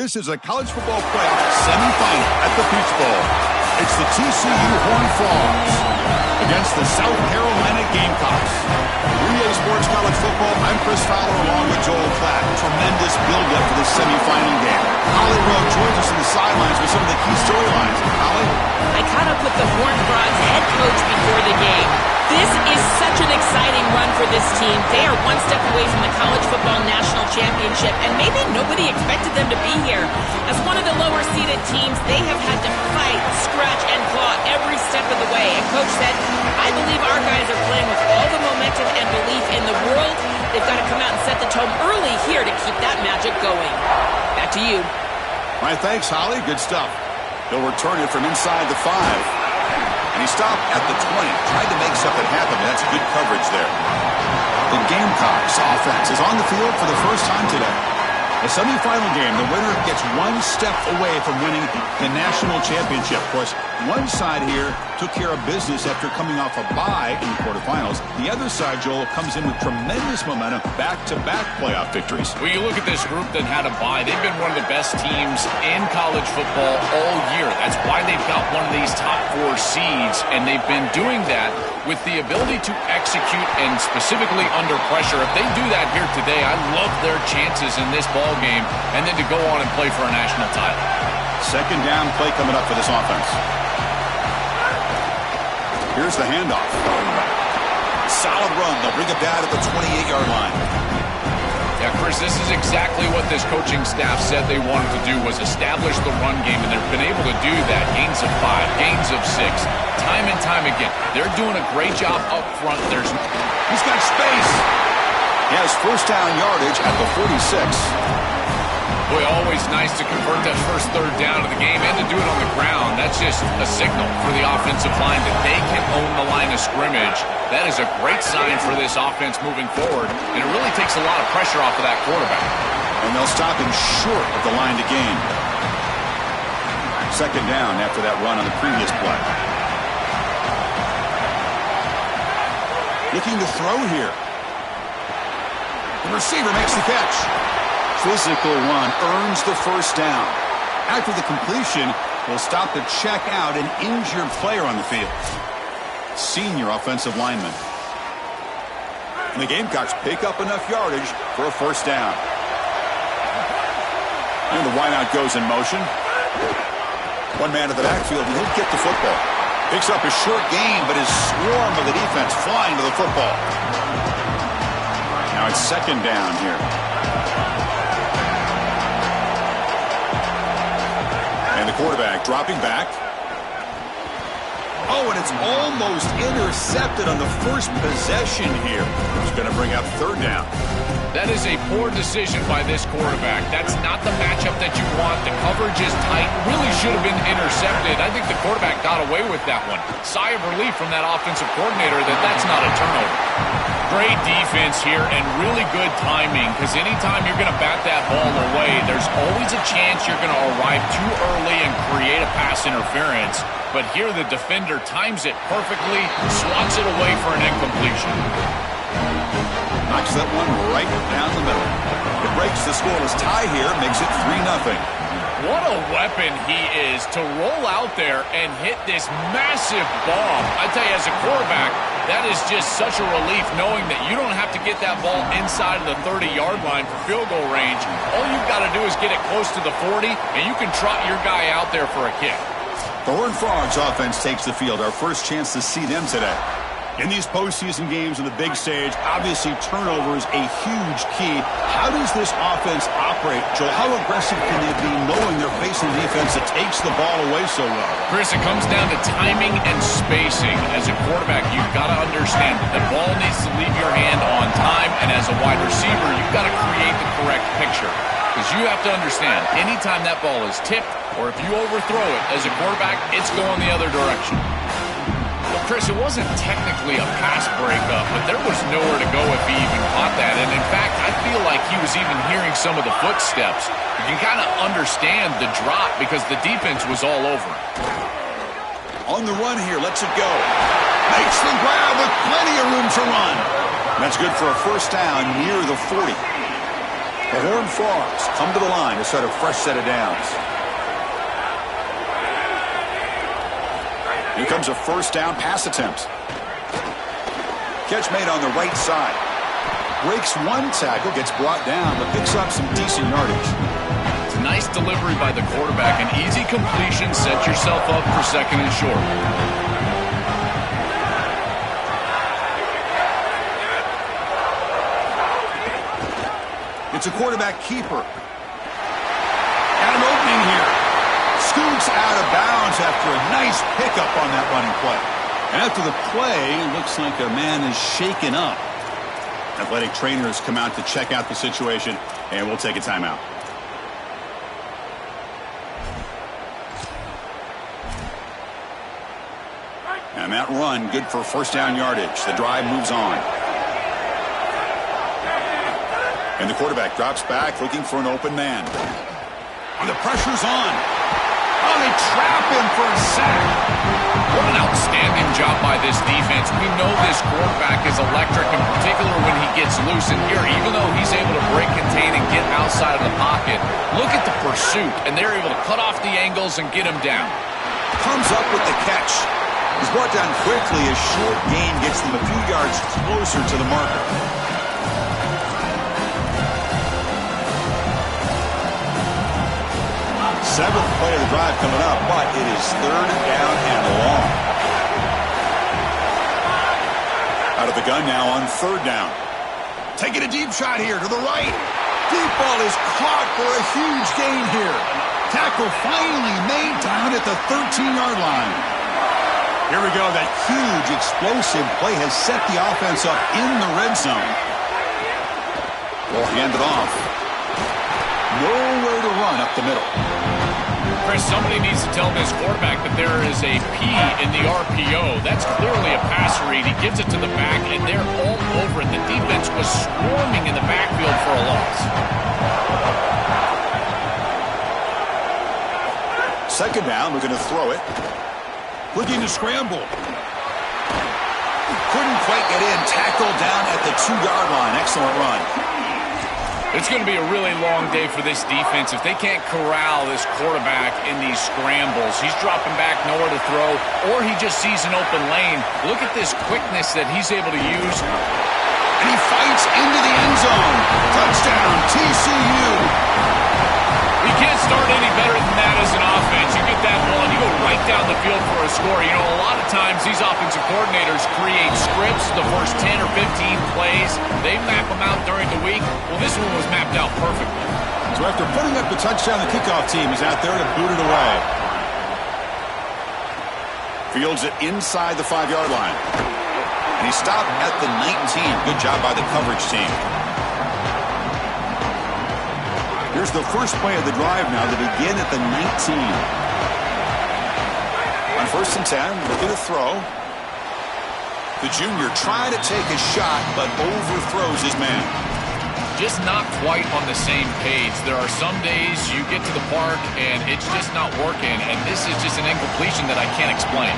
This is a college football playoff semifinal at the Peach Bowl. It's the TCU Horned Frogs against the South Carolina Gamecocks. EA Sports College Football, I'm Chris Fowler along with Joel Klatt. Tremendous build-up for this semifinal game. Holly Rowe joins us on the sidelines with some of the key storylines. Holly? I caught up with the Horned Frogs head coach before the game. This is such an exciting run for this team. They are one step away from the College Football National Championship, and maybe nobody expected them to be here. As one of the lower-seeded teams, they have had to fight, scratch, and claw every step of the way. And Coach said, I believe our guys are playing with all the momentum and belief in the world. They've got to come out and set the tone early here to keep that magic going. Back to you. All right, thanks, Holly. Good stuff. They'll return it from inside the 5. And he stopped at the 20. Tried to make something happen. That's good coverage there. The Gamecocks offense is on the field for the first time today. A semifinal game, the winner gets one step away from winning the national championship. Of course, one side here took care of business after coming off a bye in the quarterfinals. The other side, Joel, comes in with tremendous momentum, back-to-back playoff victories. Well, you look at this group that had a bye. They've been one of the best teams in college football all year. That's why they've got one of these top 4 seeds, and they've been doing that with the ability to execute and specifically under pressure. If they do that here today, I love their chances in this ball game, and then to go on and play for a national title. Second down play coming up for this offense. Here's the handoff. Solid run. They'll bring it down at the 28-yard line. Yeah, Chris, this is exactly what this coaching staff said they wanted to do, was establish the run game, and they've been able to do that. Gains of 5, gains of 6, time and time again. They're doing a great job up front. He's got space. He has first down yardage at the 46. Boy, always nice to convert that first third down of the game and to do it on the ground. That's just a signal for the offensive line that they can own the line of scrimmage. That is a great sign for this offense moving forward, and it really takes a lot of pressure off of that quarterback. And they'll stop him short of the line to gain. Second down after that run on the previous play. Looking to throw here. The receiver makes the catch. Physical run earns the first down. After the completion, will stop to check out an injured player on the field. Senior offensive lineman. And the Gamecocks pick up enough yardage for a first down. And the wideout goes in motion. One man at the backfield, and he'll get the football. Picks up a short gain, but his swarm of the defense flying to the football. Now it's second down here. And the quarterback dropping back. Oh, and it's almost intercepted on the first possession here. It's going to bring up third down. That is a poor decision by this quarterback. That's not the matchup that you want. The coverage is tight. Really should have been intercepted. I think the quarterback got away with that one. Sigh of relief from that offensive coordinator that that's not a turnover. Great defense here and really good timing, because anytime you're going to bat that ball away, there's always a chance you're going to arrive too early and create a pass interference. But here the defender times it perfectly, swats it away for an incompletion. Knocks that one right down the middle. It breaks the scoreless tie here, makes it 3-0. What a weapon he is to roll out there and hit this massive bomb. I tell you, as a quarterback, that is just such a relief knowing that you don't have to get that ball inside of the 30-yard line for field goal range. All you've got to do is get it close to the 40, and you can trot your guy out there for a kick. The Horned Frogs offense takes the field. Our first chance to see them today. In these postseason games on the big stage, obviously turnover is a huge key. How does this offense operate? Joel, how aggressive can they be knowing they're facing defense that takes the ball away so well? Chris, it comes down to timing and spacing. As a quarterback, you've got to understand that the ball needs to leave your hand on time, and as a wide receiver, you've got to create the correct picture. Because you have to understand, anytime that ball is tipped, or if you overthrow it as a quarterback, it's going the other direction. Well, Chris, it wasn't technically a pass breakup, but there was nowhere to go if he even caught that. And in fact, I feel like he was even hearing some of the footsteps. You can kind of understand the drop because the defense was all over him. On the run here, lets it go. Makes the grab with plenty of room to run. That's good for a first down near the 40. The Horned Frogs come to the line to set a fresh set of downs. Here comes a first down pass attempt. Catch made on the right side. Breaks one tackle, gets brought down, but picks up some decent yardage. It's a nice delivery by the quarterback. An easy completion. Set yourself up for second and short. It's a quarterback keeper. Got an opening here. Scoots out of bounds after a nice pickup on that running play. And after the play, it looks like a man is shaken up. Athletic trainers come out to check out the situation, and we'll take a timeout. And that run, good for first down yardage. The drive moves on. And the quarterback drops back, looking for an open man. And the pressure's on. Oh, they trap him for a sack. What an outstanding job by this defense. We know this quarterback is electric, in particular when he gets loose. And here, even though he's able to break, contain, and get outside of the pocket, look at the pursuit. And they're able to cut off the angles and get him down. Comes up with the catch. He's brought down quickly. A short gain gets them a few yards closer to the marker. Seventh play of the drive coming up, but it is third down and long. Out of the gun now on third down. Taking a deep shot here to the right. Deep ball is caught for a huge gain here. Tackle finally made down at the 13-yard line. Here we go. That huge explosive play has set the offense up in the red zone. We'll hand it off. Nowhere to run up the middle. Chris, somebody needs to tell this quarterback that there is a P in the RPO. That's clearly a pass read. He gives it to the back, and they're all over it. The defense was swarming in the backfield for a loss. Second down, looking to throw it. Looking to scramble. Couldn't quite get in. Tackled down at the 2-yard line. Excellent run. It's going to be a really long day for this defense if they can't corral this quarterback in these scrambles. He's dropping back, nowhere to throw, or he just sees an open lane. Look at this quickness that he's able to use. And he fights into the end zone. Touchdown, TCU. You can't start any better than that as an offense. You get that ball and you go right down the field for a score. You know, a lot of times these offensive coordinators create scripts, the first 10 or 15 plays. They map them out during the week. Well, this one was mapped out perfectly. So after putting up the touchdown, the kickoff team is out there to boot it away. Fields it inside the 5-yard line. And he stopped at the 19. Good job by the coverage team. Here's the first play of the drive now to begin at the 19. On first and 10, looking to throw. The junior trying to take a shot, but overthrows his man. Just not quite on the same page. There are some days you get to the park and it's just not working, and this is just an incompletion that I can't explain.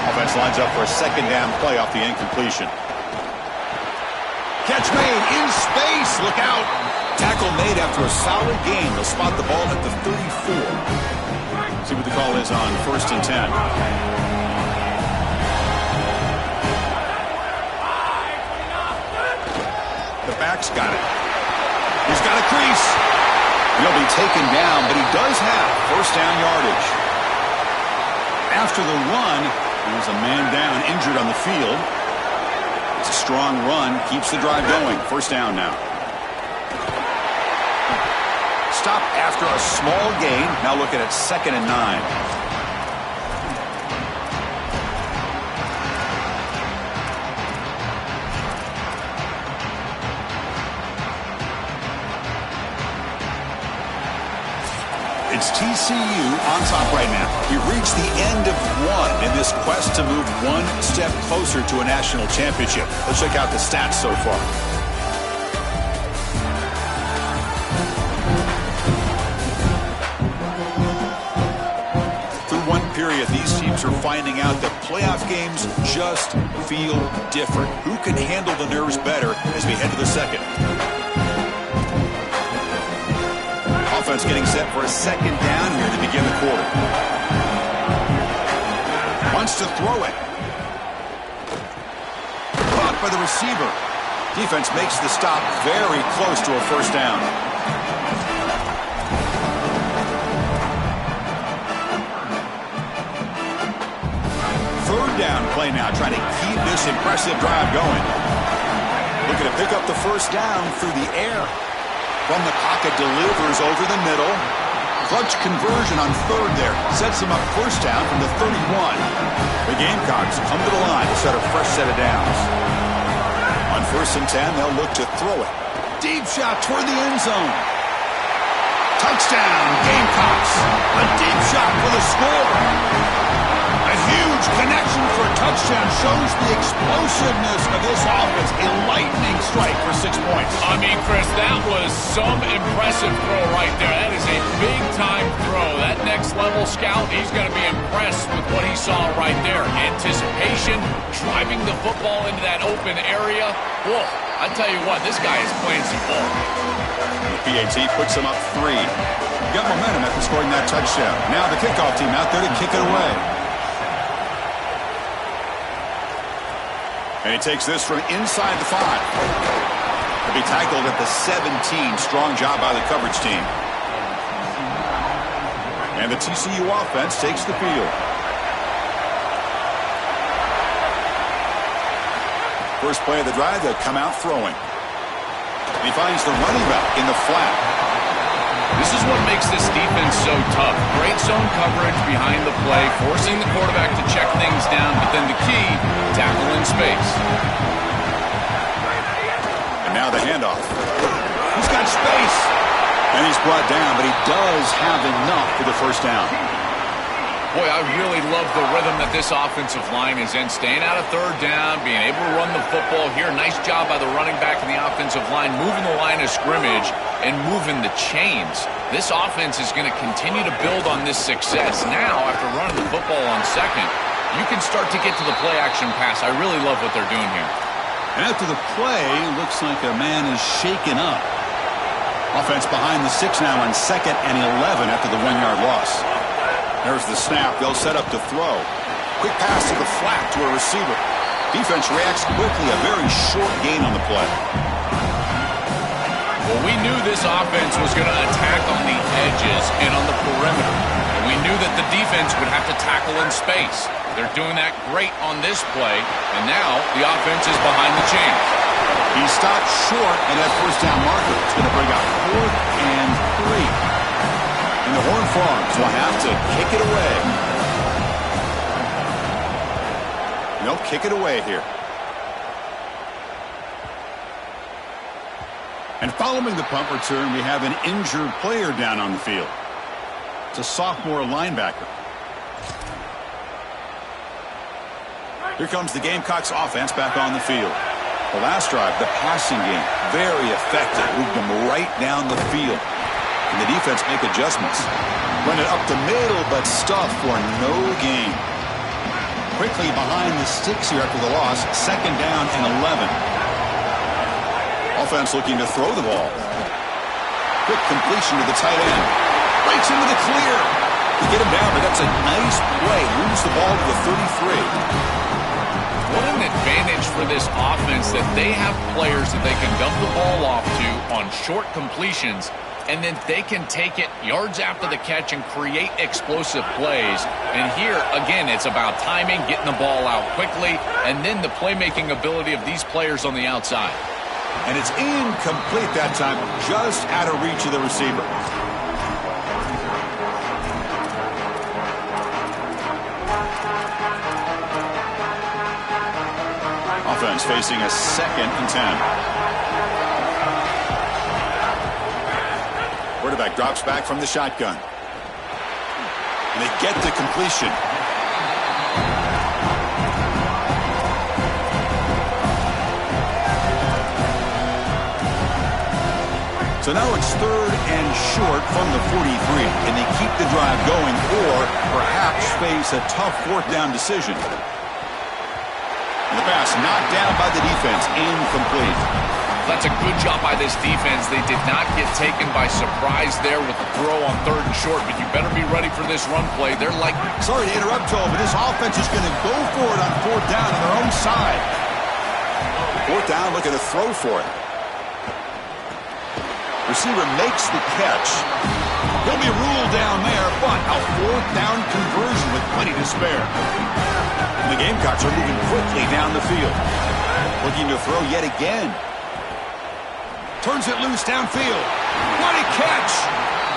Offense lines up for a second down play off the incompletion. Catch made in space. Look out. Tackle made after a solid gain. They'll spot the ball at the 34. See what the call is on first and 10. The back's got it. He's got a crease. He'll be taken down, but he does have first down yardage. After the run, there's a man down, injured on the field. It's a strong run, keeps the drive going. First down now. Stop after a small gain. Now looking at second and 9. It's TCU on top right now. We've reached the end of one in this quest to move one step closer to a national championship. Let's check out the stats so far. Period. These teams are finding out that playoff games just feel different. Who can handle the nerves better as we head to the second? Offense getting set for a second down here to begin the quarter. Wants to throw it. Caught by the receiver. Defense makes the stop very close to a first down. Third down play now, trying to keep this impressive drive going. Looking to pick up the first down through the air. From the pocket, delivers over the middle. Clutch conversion on third there. Sets him up first down from the 31. The Gamecocks come to the line to set a fresh set of downs. On 1st and 10, they'll look to throw it. Deep shot toward the end zone. Touchdown, Gamecocks. A deep shot for the score. A huge connection for a touchdown shows the explosiveness of this offense. A lightning strike for 6 points. I mean, Chris, that was some impressive throw right there. That is a big-time throw. That next-level scout, he's going to be impressed with what he saw right there. Anticipation, driving the football into that open area. Whoa, I tell you what, this guy is playing some ball. The PAT puts him up 3. Got momentum after scoring that touchdown. Now the kickoff team out there to kick it away. And he takes this from inside the 5. He'll be tackled at the 17. Strong job by the coverage team. And the TCU offense takes the field. First play of the drive, they'll come out throwing. And he finds the running back in the flat. This is what makes this defense so tough. Great zone coverage behind the play, forcing the quarterback to check things down, but then the key, tackle in space. And now the handoff. He's got space. And he's brought down, but he does have enough for the first down. Boy, I really love the rhythm that this offensive line is in. Staying out of third down, being able to run the football here. Nice job by the running back and the offensive line, moving the line of scrimmage and moving the chains. This offense is going to continue to build on this success. Now, after running the football on second, you can start to get to the play-action pass. I really love what they're doing here. And after the play, looks like a man is shaken up. Offense behind the 6 now on 2nd and 11 after the 1-yard loss. There's the snap. They'll set up to throw. Quick pass to the flat to a receiver. Defense reacts quickly. A very short gain on the play. Well, we knew this offense was going to attack on the edges and on the perimeter. And we knew that the defense would have to tackle in space. They're doing that great on this play. And now the offense is behind the chains. He stopped short at that first down marker. It's going to bring up 4th and 3. And the Horned Frogs will have to kick it away. They'll kick it away here. And following the punt return, we have an injured player down on the field. It's a sophomore linebacker. Here comes the Gamecocks offense back on the field. The last drive, the passing game, very effective. Moved them right down the field. And the defense make adjustments. Run it up the middle, but stuff for no gain. Quickly behind the sticks here after the loss. 2nd down and 11. Offense looking to throw the ball. Quick completion to the tight end. Breaks into the clear. To get him down, but that's a nice play. Moves the ball to the 33. What an advantage for this offense that they have players that they can dump the ball off to on short completions, and then they can take it yards after the catch and create explosive plays. And here, again, it's about timing, getting the ball out quickly, and then the playmaking ability of these players on the outside. And it's incomplete that time, just out of reach of the receiver. Offense facing a 2nd and 10. Quarterback drops back from the shotgun. And they get the completion. So now it's 3rd and short from the 43. Can they keep the drive going or perhaps face a tough 4th down decision? And the pass knocked down by the defense, incomplete. That's That's a good job by this defense. They did not get taken by surprise there with the throw on 3rd and short, but you better be ready for this run play. They're like... Sorry to interrupt, Joe, but this offense is going to go for it on 4th down on their own side. 4th down, looking to throw for it. Receiver makes the catch. He'll be ruled down there, but a 4th down conversion with plenty to spare. And the Gamecocks are moving quickly down the field. Looking to throw yet again. Turns it loose downfield. What a catch!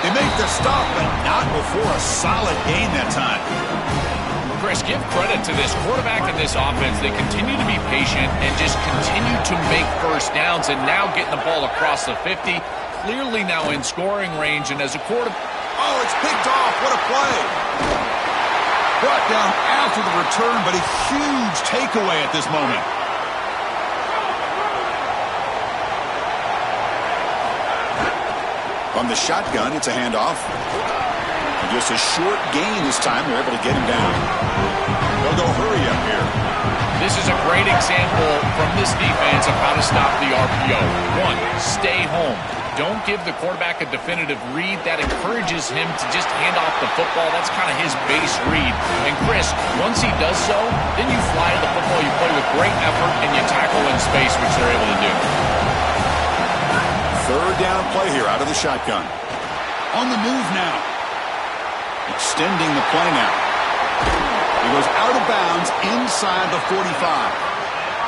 They make the stop, but not before a solid gain that time. Chris, give credit to this quarterback and this offense. They continue to be patient and just continue to make first downs, and now getting the ball across the 50. Clearly now in scoring range, and as a quarterback... Oh, it's picked off. What a play. Brought down after the return, but a huge takeaway at this moment. From the shotgun, it's a handoff. And just a short gain this time. They're able to get him down. They'll go hurry up here. This is a great example from this defense of how to stop the RPO. 1, stay home. Don't give the quarterback a definitive read. That encourages him to just hand off the football. That's kind of his base read. And Chris, once he does so, then you fly to the football. You play with great effort, and you tackle in space, which they're able to do. 3rd down play here out of the shotgun. On the move now. Extending the play now. He goes out of bounds inside the 45.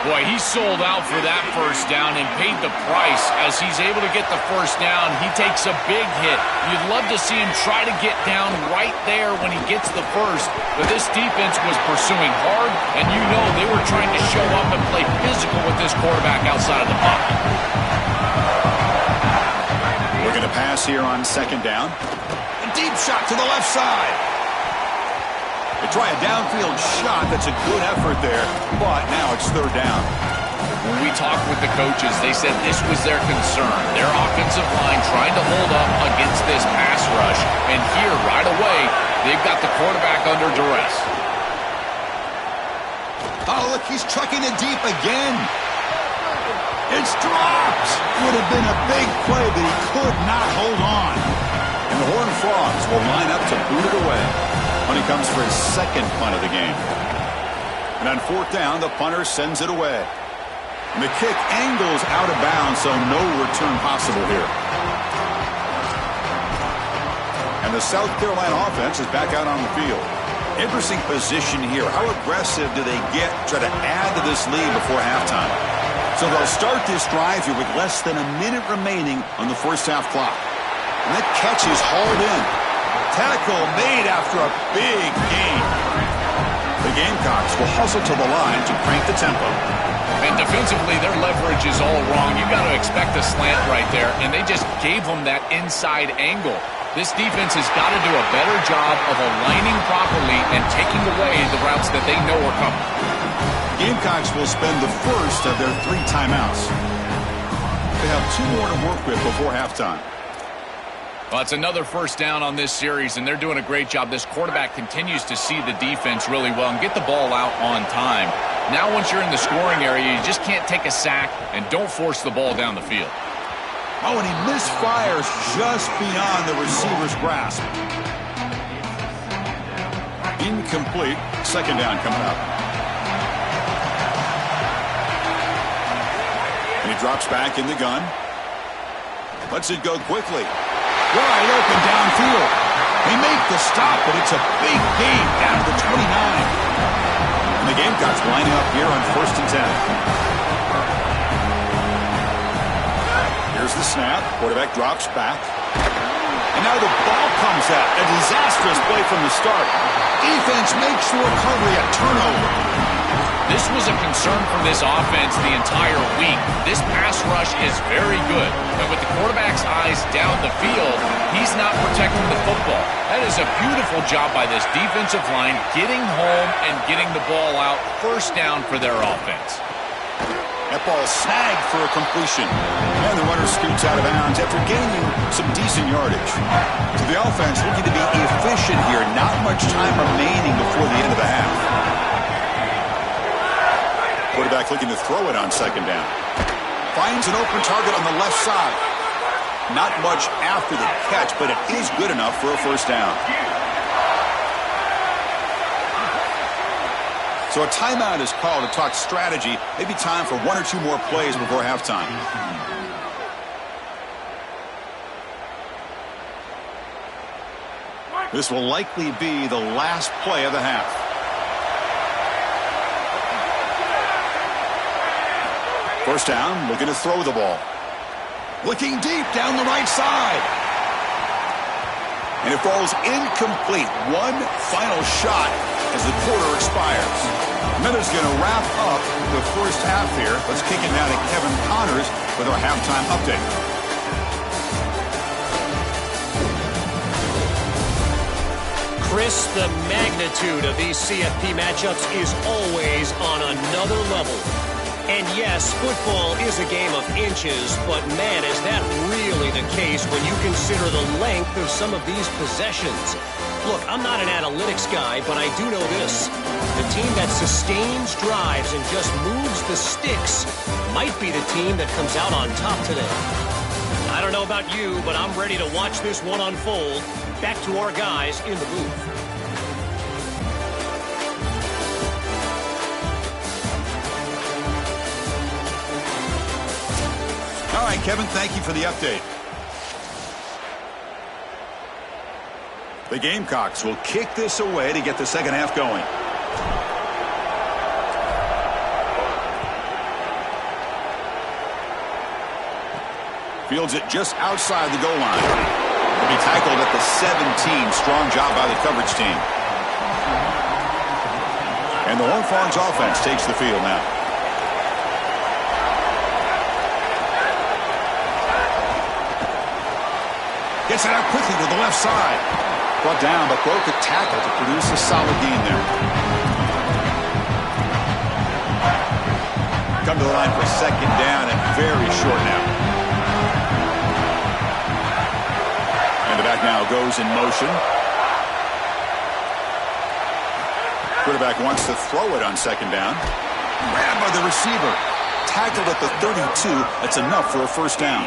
Boy, he sold out for that first down and paid the price. As he's able to get the first down, he takes a big hit. You'd love to see him try to get down right there when he gets the first, but this defense was pursuing hard, and you know they were trying to show up and play physical with this quarterback outside of the pocket. Looking to pass here on 2nd down. A deep shot to the left side. They try a downfield shot. That's a good effort there, but now it's 3rd down. When we talked with the coaches, they said this was their concern. Their offensive line trying to hold up against this pass rush, and here, right away, they've got the quarterback under duress. Oh, look, he's trucking it deep again. It's dropped. Would have been a big play, but he could not hold on. And the Horned Frogs will line up to boot it away when he comes for his 2nd punt of the game. And on 4th down, the punter sends it away. And the kick angles out of bounds, so no return possible here. And the South Carolina offense is back out on the field. Interesting position here. How aggressive do they get to try to add to this lead before halftime? So they'll start this drive here with less than a minute remaining on the first half clock. And that catch is hauled in. Tackle made after a big gain. The Gamecocks will hustle to the line to crank the tempo. And defensively, their leverage is all wrong. You've got to expect a slant right there, and they just gave them that inside angle. This defense has got to do a better job of aligning properly and taking away the routes that they know are coming. Gamecocks will spend the first of their 3 timeouts. They have 2 more to work with before halftime. Well, it's another first down on this series, and they're doing a great job. This quarterback continues to see the defense really well and get the ball out on time. Now, once you're in the scoring area, you just can't take a sack and don't force the ball down the field. Oh, and he misfires just beyond the receiver's grasp. Incomplete. 2nd down coming up. And he drops back in the gun. Lets it go quickly. Wide open downfield. They make the stop, but it's a big gain down to the 29. And the Gamecocks lining up here on 1st and 10. Here's the snap. Quarterback drops back. And now the ball comes out. A disastrous play from the start. Defense makes the recovery a turnover. This was a concern for this offense the entire week. This pass rush is very good. But with the quarterback's eyes down the field, he's not protecting the football. That is a beautiful job by this defensive line, getting home and getting the ball out. First down for their offense. That ball snagged for a completion. And the runner scoots out of bounds after gaining some decent yardage. So the offense looking to be efficient here. Not much time remaining before the end of the half. Quarterback looking to throw it on 2nd down. finds an open target on the left side. Not much after the catch, but it is good enough for a first down. So a timeout is called to talk strategy. Maybe time for one or two more plays before halftime. This will likely be the last play of the half. First down, looking to throw the ball. Looking deep down the right side. And it falls incomplete. One final shot as the quarter expires. And that is going to wrap up the first half here. Let's kick it now to Kevin Connors with our halftime update. Chris, the magnitude of these CFP matchups is always on another level. And yes, football is a game of inches, but man, is that really the case when you consider the length of some of these possessions. Look, I'm not an analytics guy, but I do know this. The team that sustains drives and just moves the sticks might be the team that comes out on top today. I don't know about you, but I'm ready to watch this one unfold. Back to our guys in the booth. All right, Kevin, thank you for the update. The Gamecocks will kick this away to get the second half going. Fields it just outside the goal line. He'll be tackled at the 17. Strong job by the coverage team. And the Horned Frogs offense takes the field now. Gets it out quickly to the left side. Brought down, but broke a tackle to produce a solid gain there. Come to the line for second down and very short now. And the back now goes in motion. Quarterback wants to throw it on second down. Grabbed by the receiver. Tackled at the 32. That's enough for a first down.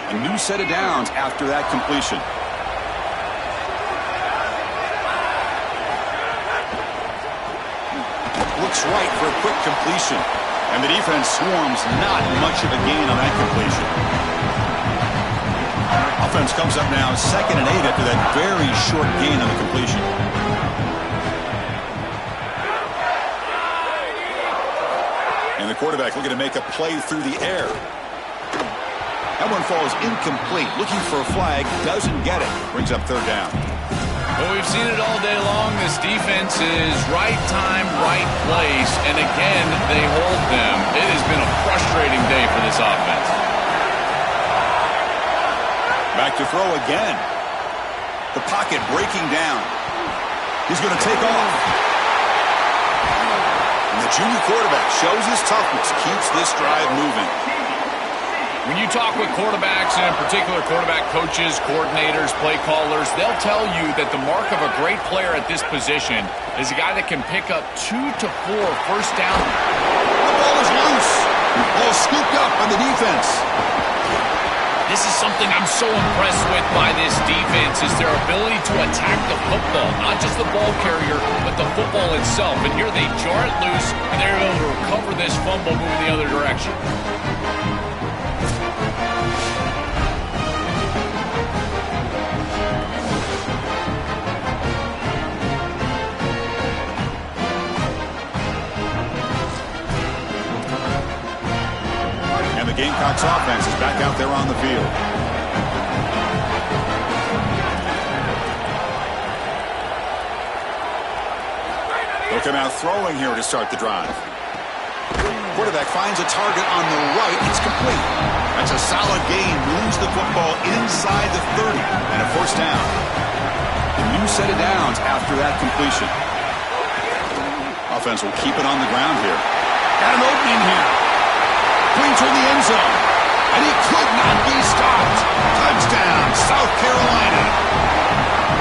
A new set of downs after that completion. Looks right for a quick completion. And the defense swarms not much of a gain on that completion. Offense comes up now 2nd and 8 after that very short gain on the completion. And the quarterback looking to make a play through the air. That one falls incomplete. Looking for a flag. Doesn't get it. Brings up third down. Well, we've seen it all day long. This defense is right time, right place. And again, they hold them. It has been a frustrating day for this offense. Back to throw again. The pocket breaking down. He's going to take off. And the junior quarterback shows his toughness. Keeps this drive moving. When you talk with quarterbacks, and in particular quarterback coaches, coordinators, play callers, they'll tell you that the mark of a great player at this position is a guy that can pick up 2 to 4 first down. The ball is loose. Ball scooped up by the defense. This is something I'm so impressed with by this defense is their ability to attack the football, not just the ball carrier, but the football itself. And here they jar it loose, and they're able to recover this fumble moving the other direction. Gamecocks offense is back out there on the field. They'll come out throwing here to start the drive. Quarterback finds a target on the right. It's complete. That's a solid gain. Moves the football inside the 30 and a first down. A new set of downs after that completion. Offense will keep it on the ground here. Got an opening here. Brings her in the end zone. And he could not be stopped. Touchdown, South Carolina.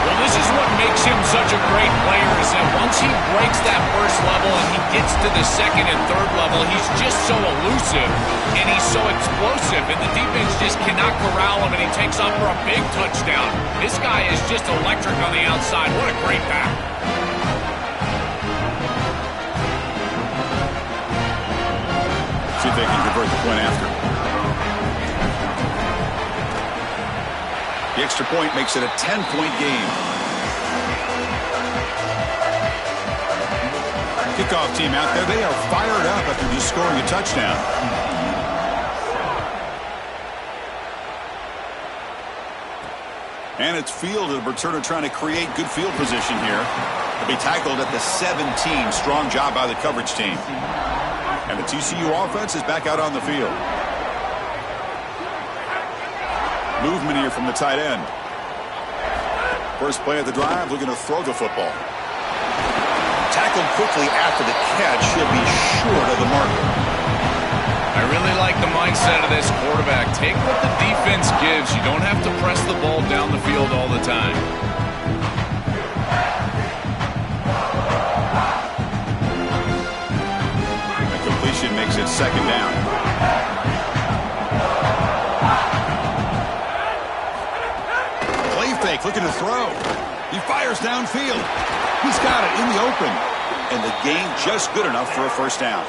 Well, this is what makes him such a great player is that once once he breaks that first level and he gets to the second and third level, he's just so elusive and he's so explosive, and the defense just cannot corral him, and he takes off for a big touchdown. This guy is just electric on the outside. What a great back. See if they can convert the point after. The extra point makes it a 10-point game. Kickoff team out there, they are fired up after just scoring a touchdown. And it's fielded. Returner trying to create good field position here. He'll be tackled at the 17. Strong job by the coverage team. And the TCU offense is back out on the field. Movement here from the tight end. First play of the drive, looking to throw the football. Tackled quickly after the catch. He'll be short of the marker. I really like the mindset of this quarterback. Take what the defense gives. You don't have to press the ball down the field all the time. The completion makes it second down. Play fake, looking to throw. He fires downfield. He's got it in the open. And the gain just good enough for a first down.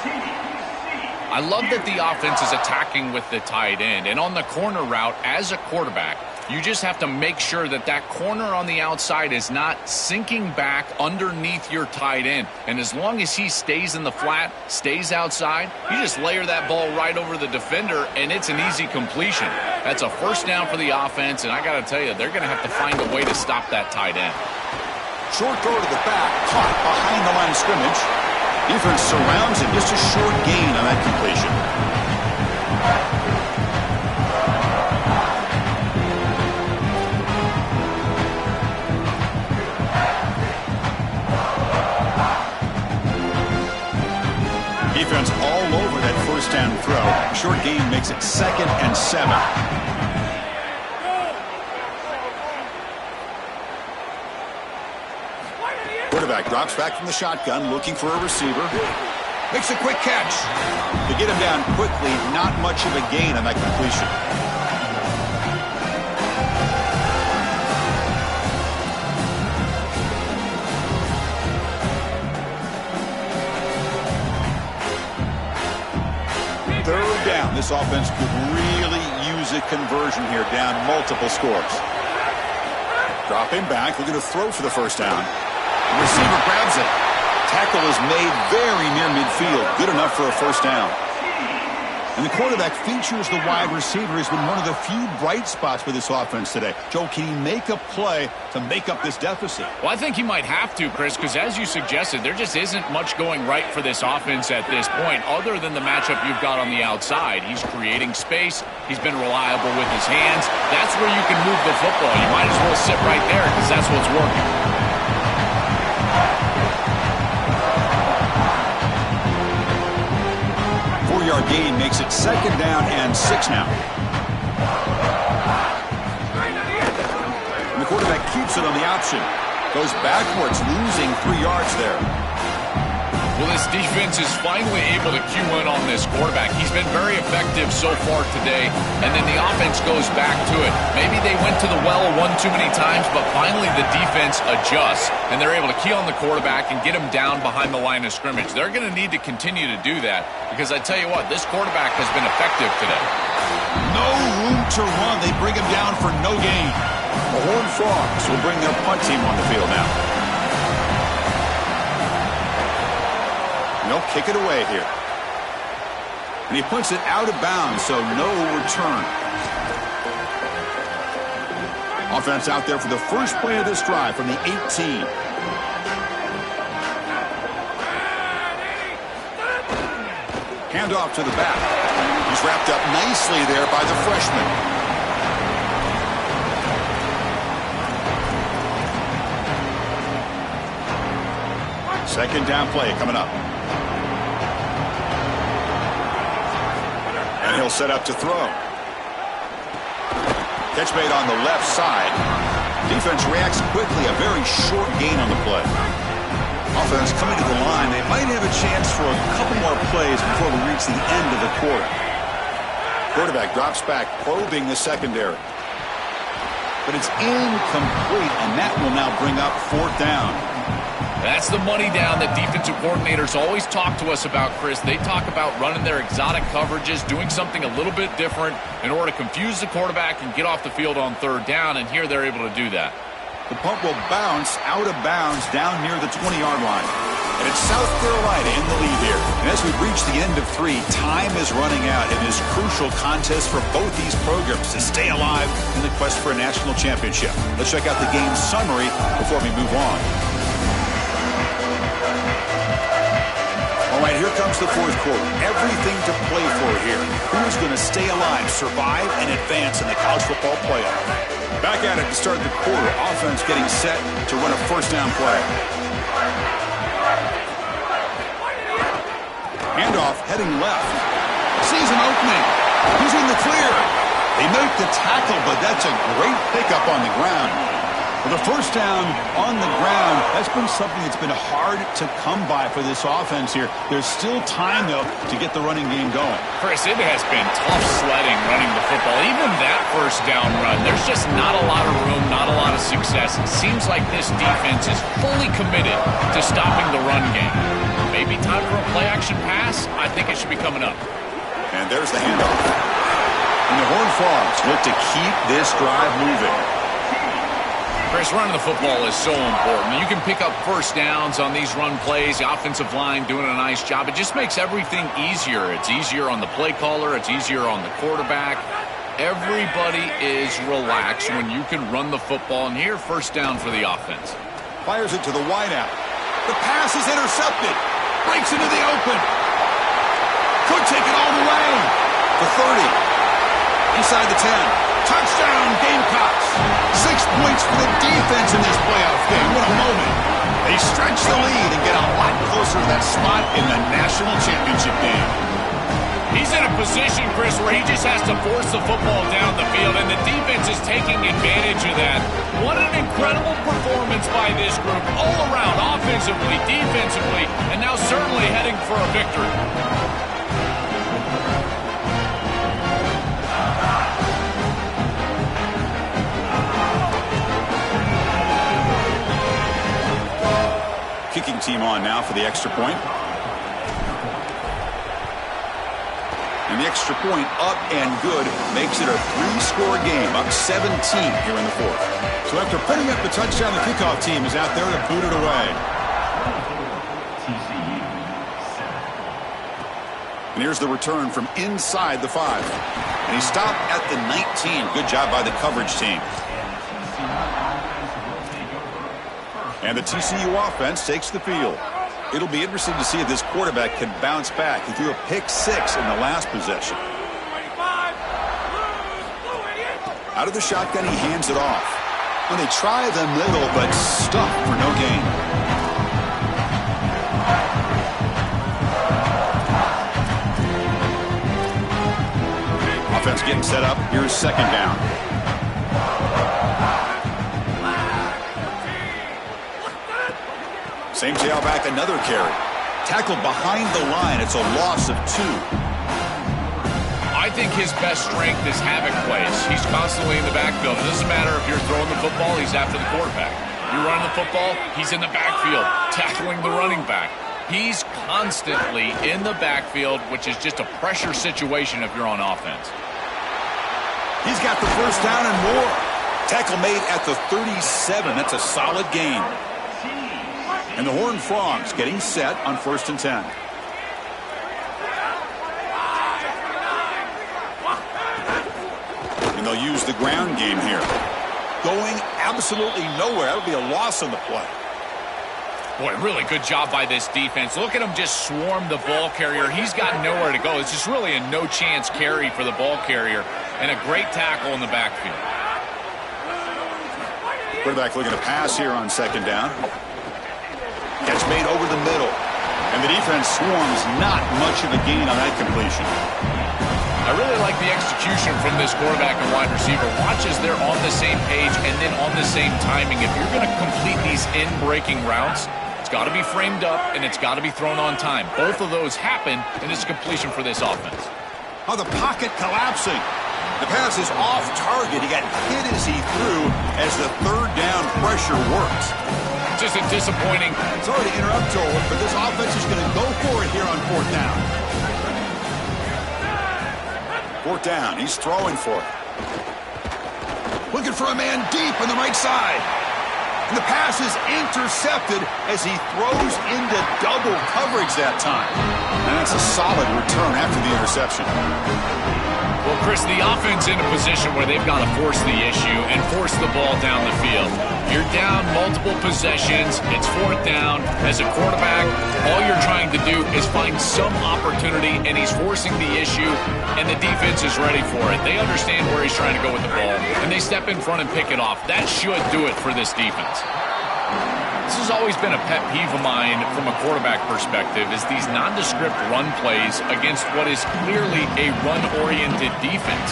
I love that the offense is attacking with the tight end. And on the corner route, as a quarterback, you just have to make sure that that corner on the outside is not sinking back underneath your tight end. And as long as he stays in the flat, stays outside, you just layer that ball right over the defender, and it's an easy completion. That's a first down for the offense, and I got to tell you, they're going to have to find a way to stop that tight end. Short throw to the back, caught behind the line of scrimmage. Defense surrounds him, just a short gain on that completion. Defense all over that first down throw. Short gain makes it 2nd and 7. Quarterback drops back from the shotgun, looking for a receiver. Makes a quick catch. To get him down quickly, not much of a gain on that completion. Third down. This offense could really use a conversion here, down multiple scores. Dropping back, looking to throw for the first down. The receiver grabs it. Tackle is made very near midfield. Good enough for a first down. And the quarterback features the wide receiver. Has been one of the few bright spots for this offense today. Joe, can he make a play to make up this deficit? Well, I think he might have to, Chris, because as you suggested, there just isn't much going right for this offense at this point, other than the matchup you've got on the outside. He's creating space. He's been reliable with his hands. That's where you can move the football. You might as well sit right there because that's what's working. 4-yard gain makes it 2nd down and 6 now. And the quarterback keeps it on the option. Goes backwards, losing 3 yards there. Well, this defense is finally able to cue in on this quarterback. He's been very effective so far today, and then the offense goes back to it. Maybe they went to the well one too many times, but finally the defense adjusts, and they're able to key on the quarterback and get him down behind the line of scrimmage. They're going to need to continue to do that, because I tell you what, this quarterback has been effective today. No room to run. They bring him down for no gain. The Horned Frogs will bring their punt team on the field now. And they'll kick it away here. And he puts it out of bounds, so no return. Offense out there for the first play of this drive from the 18. Handoff to the back. He's wrapped up nicely there by the freshman. Second down play coming up. And he'll set up to throw. Catch made on the left side. Defense reacts quickly. A very short gain on the play. Offense coming to the line. They might have a chance for a couple more plays before we reach the end of the quarter. Quarterback drops back, probing the secondary. But it's incomplete, and that will now bring up 4th down. That's the money down that defensive coordinators always talk to us about, Chris. They talk about running their exotic coverages, doing something a little bit different in order to confuse the quarterback and get off the field on 3rd down, and here they're able to do that. The punt will bounce out of bounds down near the 20-yard line. And it's South Carolina in the lead here. And as we reach the end of 3, time is running out in this crucial contest for both these programs to stay alive in the quest for a national championship. Let's check out the game summary before we move on. All right, here comes the 4th quarter. Everything to play for here. Who's going to stay alive, survive, and advance in the college football playoff? Back at it to start the quarter. Offense getting set to run a 1st down play. Handoff heading left. Sees an opening. He's in the clear. They make the tackle, but that's a great pickup on the ground. Well, the 1st down on the ground, that's been something that's been hard to come by for this offense here. There's still time, though, to get the running game going. Chris, it has been tough sledding running the football. Even that 1st down run, there's just not a lot of room, not a lot of success. It seems like this defense is fully committed to stopping the run game. Maybe time for a play-action pass? I think it should be coming up. And there's the handoff. And the Horned Frogs look to keep this drive moving. Chris, running the football is so important. You can pick up 1st downs on these run plays. The offensive line doing a nice job. It just makes everything easier. It's easier on the play caller. It's easier on the quarterback. Everybody is relaxed when you can run the football. And here, 1st down for the offense. Fires it to the wideout. The pass is intercepted. Breaks into the open. Could take it all the way. The 30. Inside the 10. Touchdown, Gamecocks. 6 points for the defense in this playoff game. What a moment. They stretch the lead and get a lot closer to that spot in the national championship game. He's in a position, Chris, where he just has to force the football down the field, and the defense is taking advantage of that. What an incredible performance by this group all around, offensively, defensively, and now certainly heading for a victory. Kicking team on now for the extra point. And the extra point up and good makes it a 3-score game, up 17 here in the 4th. So after putting up the touchdown, the kickoff team is out there to boot it away. And here's the return from inside the 5. And he stopped at the 19. Good job by the coverage team. And the TCU offense takes the field. It'll be interesting to see if this quarterback can bounce back. He threw a pick 6 in the last possession. Out of the shotgun, he hands it off. And they try the middle, but stuffed for no gain. Offense getting set up. Here's 2nd down. Same tailback, another carry. Tackled behind the line. It's a loss of 2. I think his best strength is havoc plays. He's constantly in the backfield. It doesn't matter if you're throwing the football, he's after the quarterback. You're running the football, he's in the backfield, tackling the running back. He's constantly in the backfield, which is just a pressure situation if you're on offense. He's got the 1st down and more. Tackle made at the 37. That's a solid gain. And the Horned Frogs getting set on 1st and 10. And they'll use the ground game here. Going absolutely nowhere. That'll be a loss on the play. Boy, really good job by this defense. Look at him just swarm the ball carrier. He's got nowhere to go. It's just really a no-chance carry for the ball carrier. And a great tackle in the backfield. Quarterback looking to pass here on 2nd down. Catch made over the middle. And the defense swarms, not much of a gain on that completion. I really like the execution from this quarterback and wide receiver. Watch as they're on the same page and then on the same timing. If you're going to complete these in-breaking routes, it's got to be framed up, and it's got to be thrown on time. Both of those happen, and it's a completion for this offense. Oh, the pocket collapsing. The pass is off target. He got hit as he threw as the third down pressure works. Just a disappointing. Sorry to interrupt, Joel, but this offense is going to go for it here on fourth down. Fourth down. He's throwing for it. Looking for a man deep on the right side. And the pass is intercepted as he throws into double coverage that time. And that's a solid return after the interception. Well, Chris, the offense in a position where they've got to force the issue and force the ball down the field. You're down multiple possessions. It's fourth down. As a quarterback, all you're trying to do is find some opportunity, and he's forcing the issue, and the defense is ready for it. They understand where he's trying to go with the ball, and they step in front and pick it off. That should do it for this defense. This has always been a pet peeve of mine from a quarterback perspective, is these nondescript run plays against what is clearly a run-oriented defense.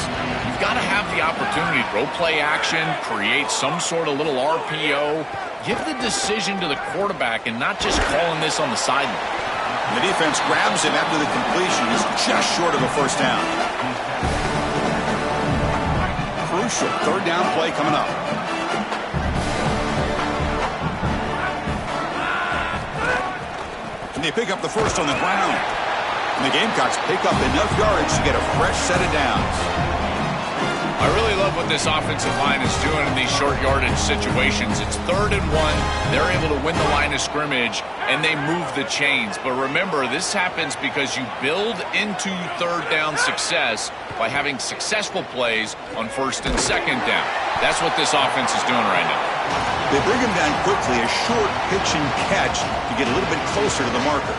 You've got to have the opportunity to throw play action, create some sort of little RPO, give the decision to the quarterback and not just calling this on the sideline. The defense grabs him after the completion. He's just short of a first down. Crucial third down play coming up. They pick up the first on the ground. And the Gamecocks pick up enough yardage to get a fresh set of downs. I really love what this offensive line is doing in these short yardage situations. It's 3rd and 1. They're able to win the line of scrimmage, and they move the chains. But remember, this happens because you build into third down success by having successful plays on 1st and 2nd down. That's what this offense is doing right now. They bring him down quickly, a short pitch and catch to get a little bit closer to the marker.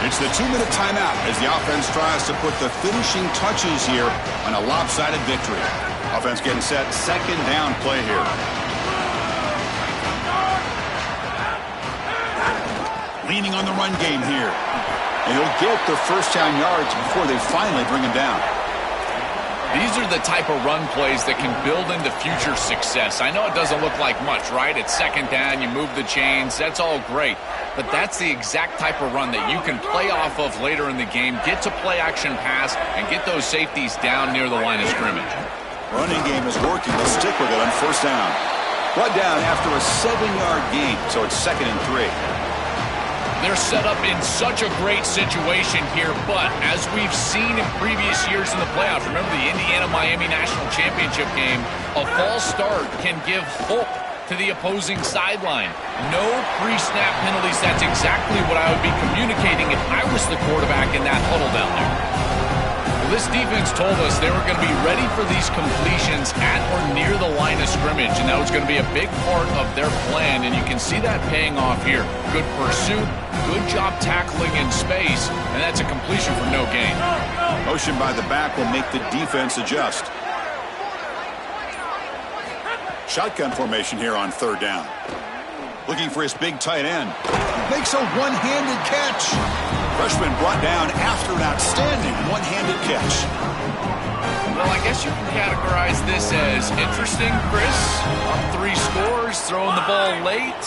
It's the 2-minute timeout as the offense tries to put the finishing touches here on a lopsided victory. Offense getting set, 2nd down play here. Leaning on the run game here. And he'll get the first down yards before they finally bring him down. These are the type of run plays that can build into future success. I know it doesn't look like much, right? It's 2nd down, you move the chains, that's all great. But that's the exact type of run that you can play off of later in the game, get to play action pass, and get those safeties down near the line of scrimmage. Running game is working. Let's stick with it on 1st down. Brought down after a 7-yard gain, so it's 2nd and 3. They're set up in such a great situation here, but as we've seen in previous years in the playoffs, remember the Indiana-Miami National Championship game, a false start can give hope to the opposing sideline. No pre-snap penalties. That's exactly what I would be communicating if I was the quarterback in that huddle down there. Well, this defense told us they were going to be ready for these completions at or near the line of scrimmage, and that was going to be a big part of their plan, and you can see that paying off here. Good pursuit, good job tackling in space, and that's a completion for no gain. Motion by the back will make the defense adjust. Shotgun formation here on 3rd down. Looking for his big tight end. Makes a one-handed catch. Freshman brought down after an outstanding one-handed catch. Well, I guess you can categorize this as interesting, Chris. Up 3 scores, throwing the ball late.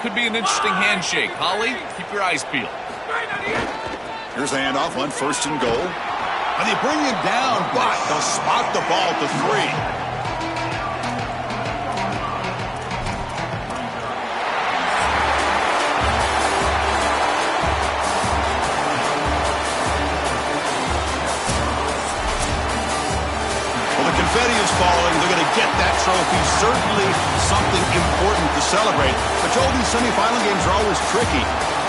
Could be an interesting handshake. Holly, keep your eyes peeled. Here's the handoff on 1st and goal. And they bring him down, but they'll spot the ball to 3. Confetti is falling. They're going to get that trophy. Certainly something important to celebrate. But, Joel, these semifinal games are always tricky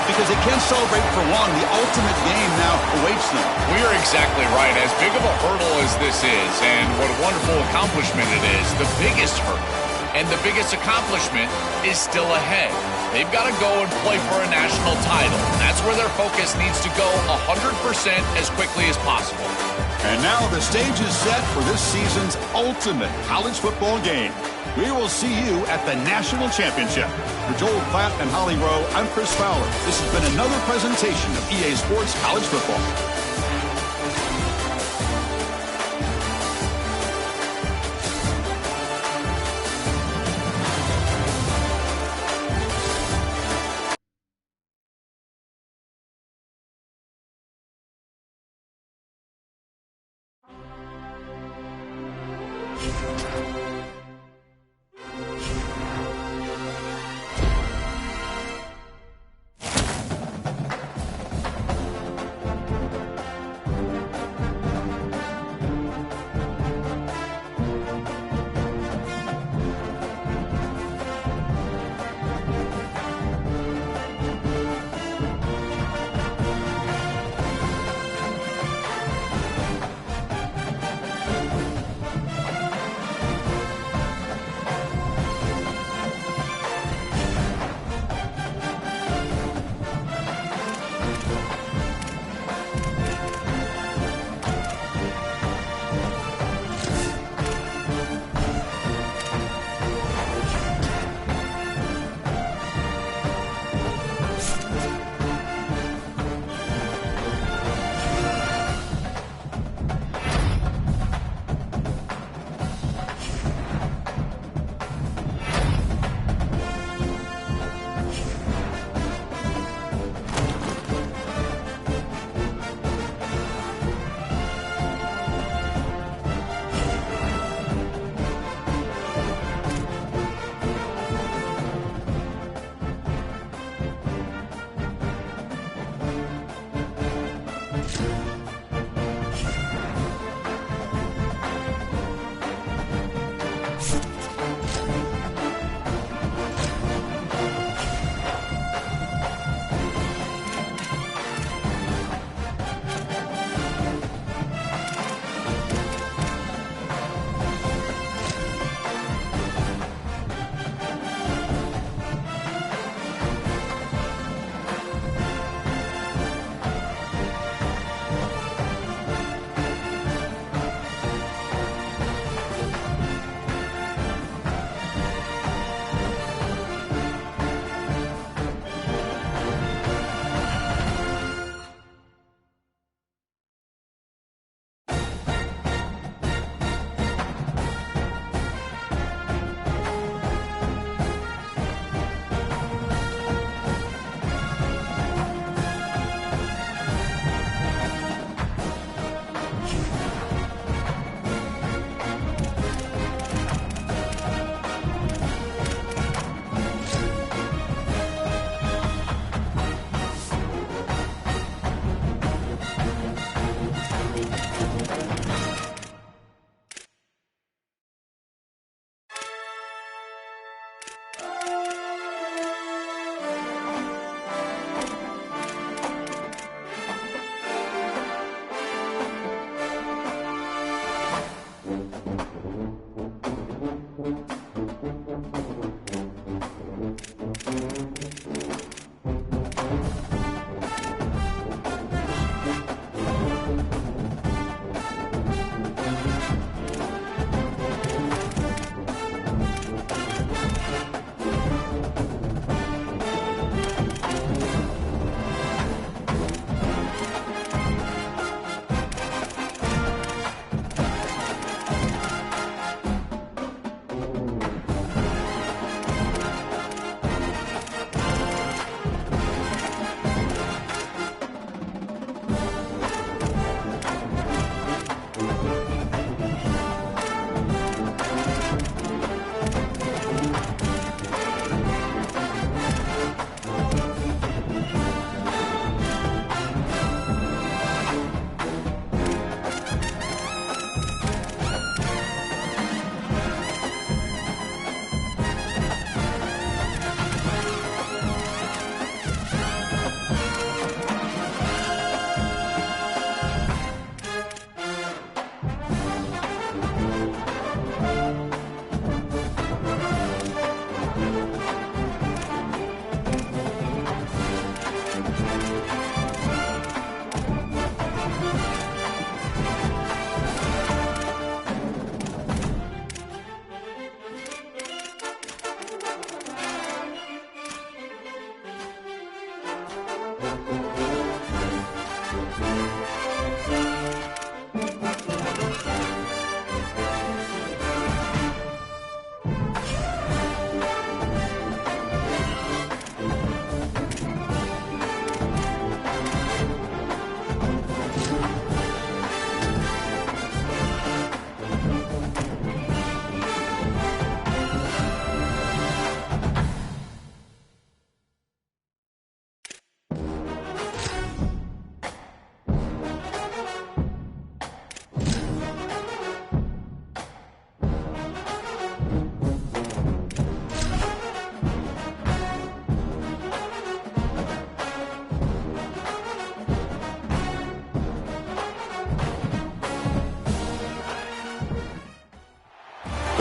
because they can't celebrate for long. The ultimate game now awaits them. We are exactly right. As big of a hurdle as this is, and what a wonderful accomplishment it is, the biggest hurdle and the biggest accomplishment is still ahead. They've got to go and play for a national title. That's where their focus needs to go 100% as quickly as possible. And now the stage is set for this season's ultimate college football game. We will see you at the National Championship. For Joel Klatt and Holly Rowe, I'm Chris Fowler. This has been another presentation of EA Sports College Football.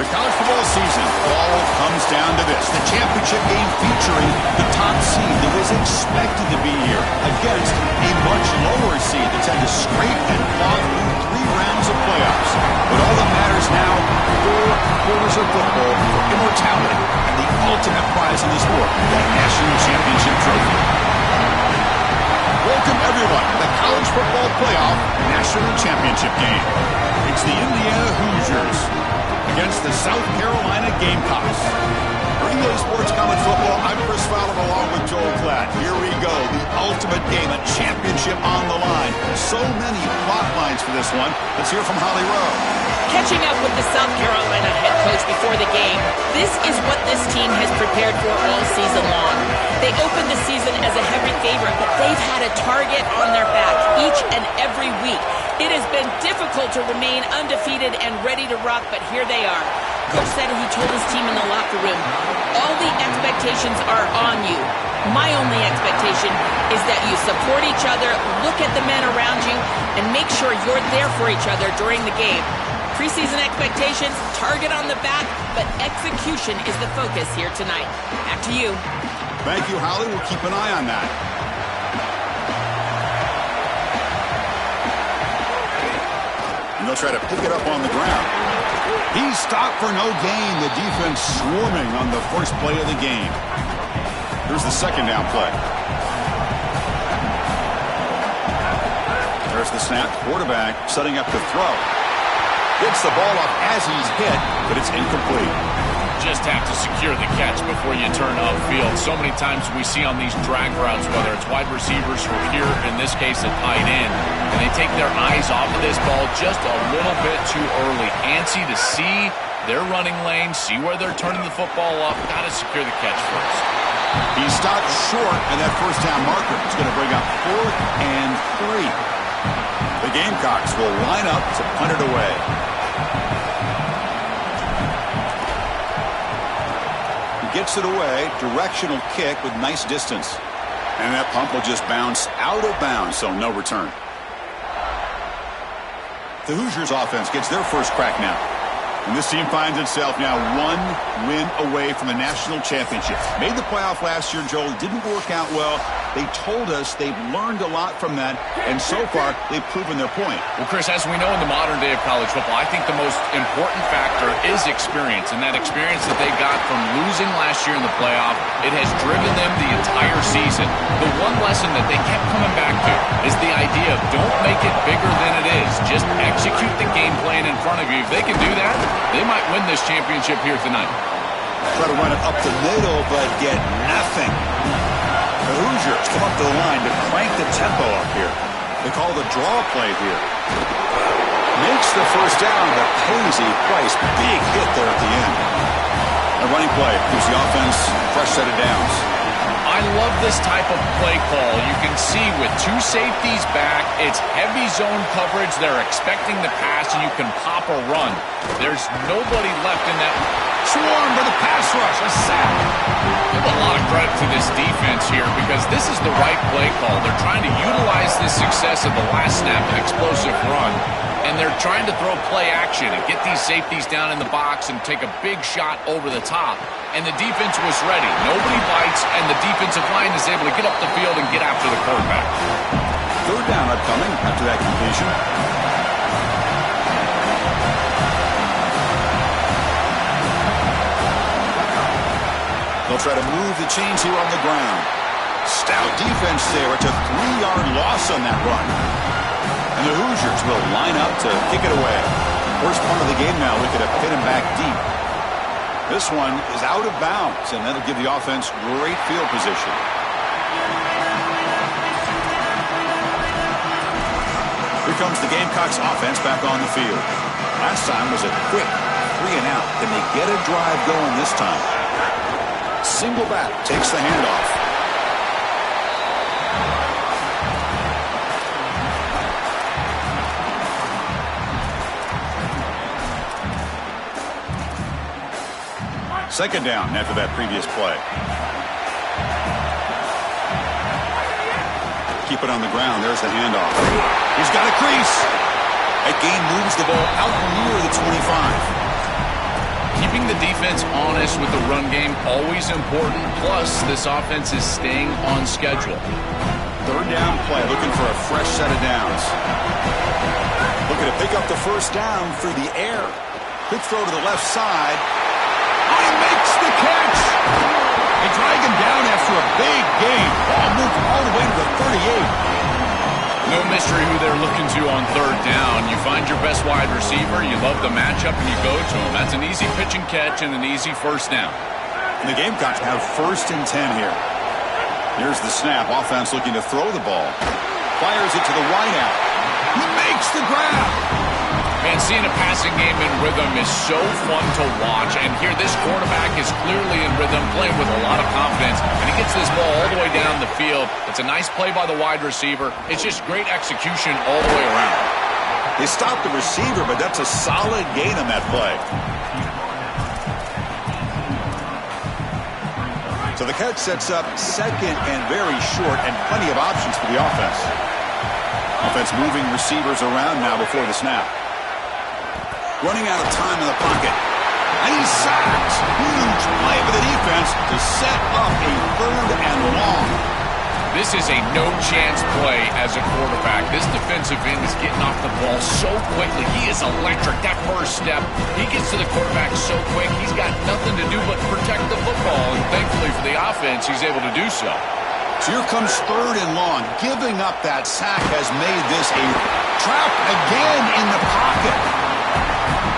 The college football season all comes down to this. The championship game featuring the top seed that was expected to be here against a much lower seed that's had to scrape and claw through 3 rounds of playoffs. But all that matters now, 4 quarters of football for immortality and the ultimate prize in the sport, that national championship trophy. Welcome, everyone, to the College Football Playoff National Championship game. It's the Indiana Hoosiers against the South Carolina Gamecocks. For EA Sports College Football, I'm Chris Fowler along with Joel Klatt. Here we go, the ultimate game, a championship on the line. So many plot lines for this one. Let's hear from Holly Rowe. Catching up with the South Carolina head coach before the game, this is what this team has prepared for all season long. They opened the season as a heavy favorite, but they've had a target on their back each and every week. It has been difficult to remain undefeated and ready to rock, but here they are. Coach said he told his team in the locker room, all the expectations are on you. My only expectation is that you support each other, look at the men around you, and make sure you're there for each other during the game. Preseason expectations, target on the back, but execution is the focus here tonight. Back to you. Thank you, Holly. We'll keep an eye on that. And they'll try to pick it up on the ground. He's stopped for no gain. The defense swarming on the first play of the game. Here's the second down play. There's the snap. Quarterback setting up to throw. Gets the ball up as he's hit, but it's incomplete. Just have to secure the catch before you turn upfield. So many times we see on these drag routes, whether it's wide receivers or here, in this case, a tight end, and they take their eyes off of this ball just a little bit too early. Antsy to see their running lane, see where they're turning the football up. Got to secure the catch first. He stopped short, and that first down marker is going to bring up 4th and 3. The Gamecocks will line up to punt it away. Gets it away, directional kick with nice distance. And that pump will just bounce out of bounds, so no return. The Hoosiers offense gets their first crack now. And this team finds itself now 1 win away from the national championship. Made the playoff last year, Joel. Didn't work out well. They told us they've learned a lot from that, and so far, they've proven their point. Well, Chris, as we know in the modern day of college football, I think the most important factor is experience, and that experience that they got from losing last year in the playoff, it has driven them the entire season. The one lesson that they kept coming back to is the idea of don't make it bigger than it is. Just execute the game plan in front of you. If they can do that, they might win this championship here tonight. Try to run it up the middle, but get nothing. The Hoosiers come up to the line to crank the tempo up here. They call the draw play here. Makes the first down, but pays a price. Big hit there at the end. A running play gives the offense a fresh set of downs. I love this type of play call. You can see with 2 safeties back, it's heavy zone coverage. They're expecting the pass, and you can pop a run. There's nobody left in that Swarm for the pass rush. A sack. Give a lot of credit to this defense here because this is the right play call. They're trying to utilize the success of the last snap and explosive run, and they're trying to throw play action and get these safeties down in the box and take a big shot over the top. And the defense was ready. Nobody bites, and the defensive line is able to get up the field and get after the quarterback. 3rd down upcoming after that completion. They'll try to move the chains here on the ground. Stout defense there. It's a 3-yard loss on that run. And the Hoosiers will line up to kick it away. First punt of the game now. We could have hit him back deep. This one is out of bounds, and that'll give the offense great field position. Here comes the Gamecocks offense back on the field. Last time was a quick 3 and out. Can they get a drive going this time? Single back takes the handoff. Second down after that previous play. Keep it on the ground. There's the handoff. He's got a crease. That gain moves the ball out near the 25. defense honest with the run game, always important. Plus, this offense is staying on schedule. Third down play, looking for a fresh set of downs. Looking to pick up the first down through the air. Quick throw to the left side. Oh, he makes the catch! They drag him down after a big gain. Ball moved all the way to the 38. No mystery who they're looking to on third down. You find your best wide receiver, you love the matchup, and you go to him. That's an easy pitch and catch and an easy first down. And the Gamecocks have 1st and 10 here. Here's the snap. Offense looking to throw the ball. Fires it to the wideout. He makes the grab. Man, seeing a passing game in rhythm is so fun to watch. And here, this quarterback is clearly in rhythm, playing with a lot of confidence. And he gets this ball all the way down the field. It's a nice play by the wide receiver. It's just great execution all the way around. They stopped the receiver, but that's a solid gain on that play. So the catch sets up second and very short, and plenty of options for the offense. Offense moving receivers around now before the snap. Running out of time in the pocket. And he's sacked. Huge play for the defense to set up a 3rd and long. This is a no-chance play as a quarterback. This defensive end is getting off the ball so quickly. He is electric. That first step, he gets to the quarterback so quick, he's got nothing to do but protect the football. And thankfully for the offense, he's able to do so. So here comes 3rd and long. Giving up that sack has made this a trap again in the pocket.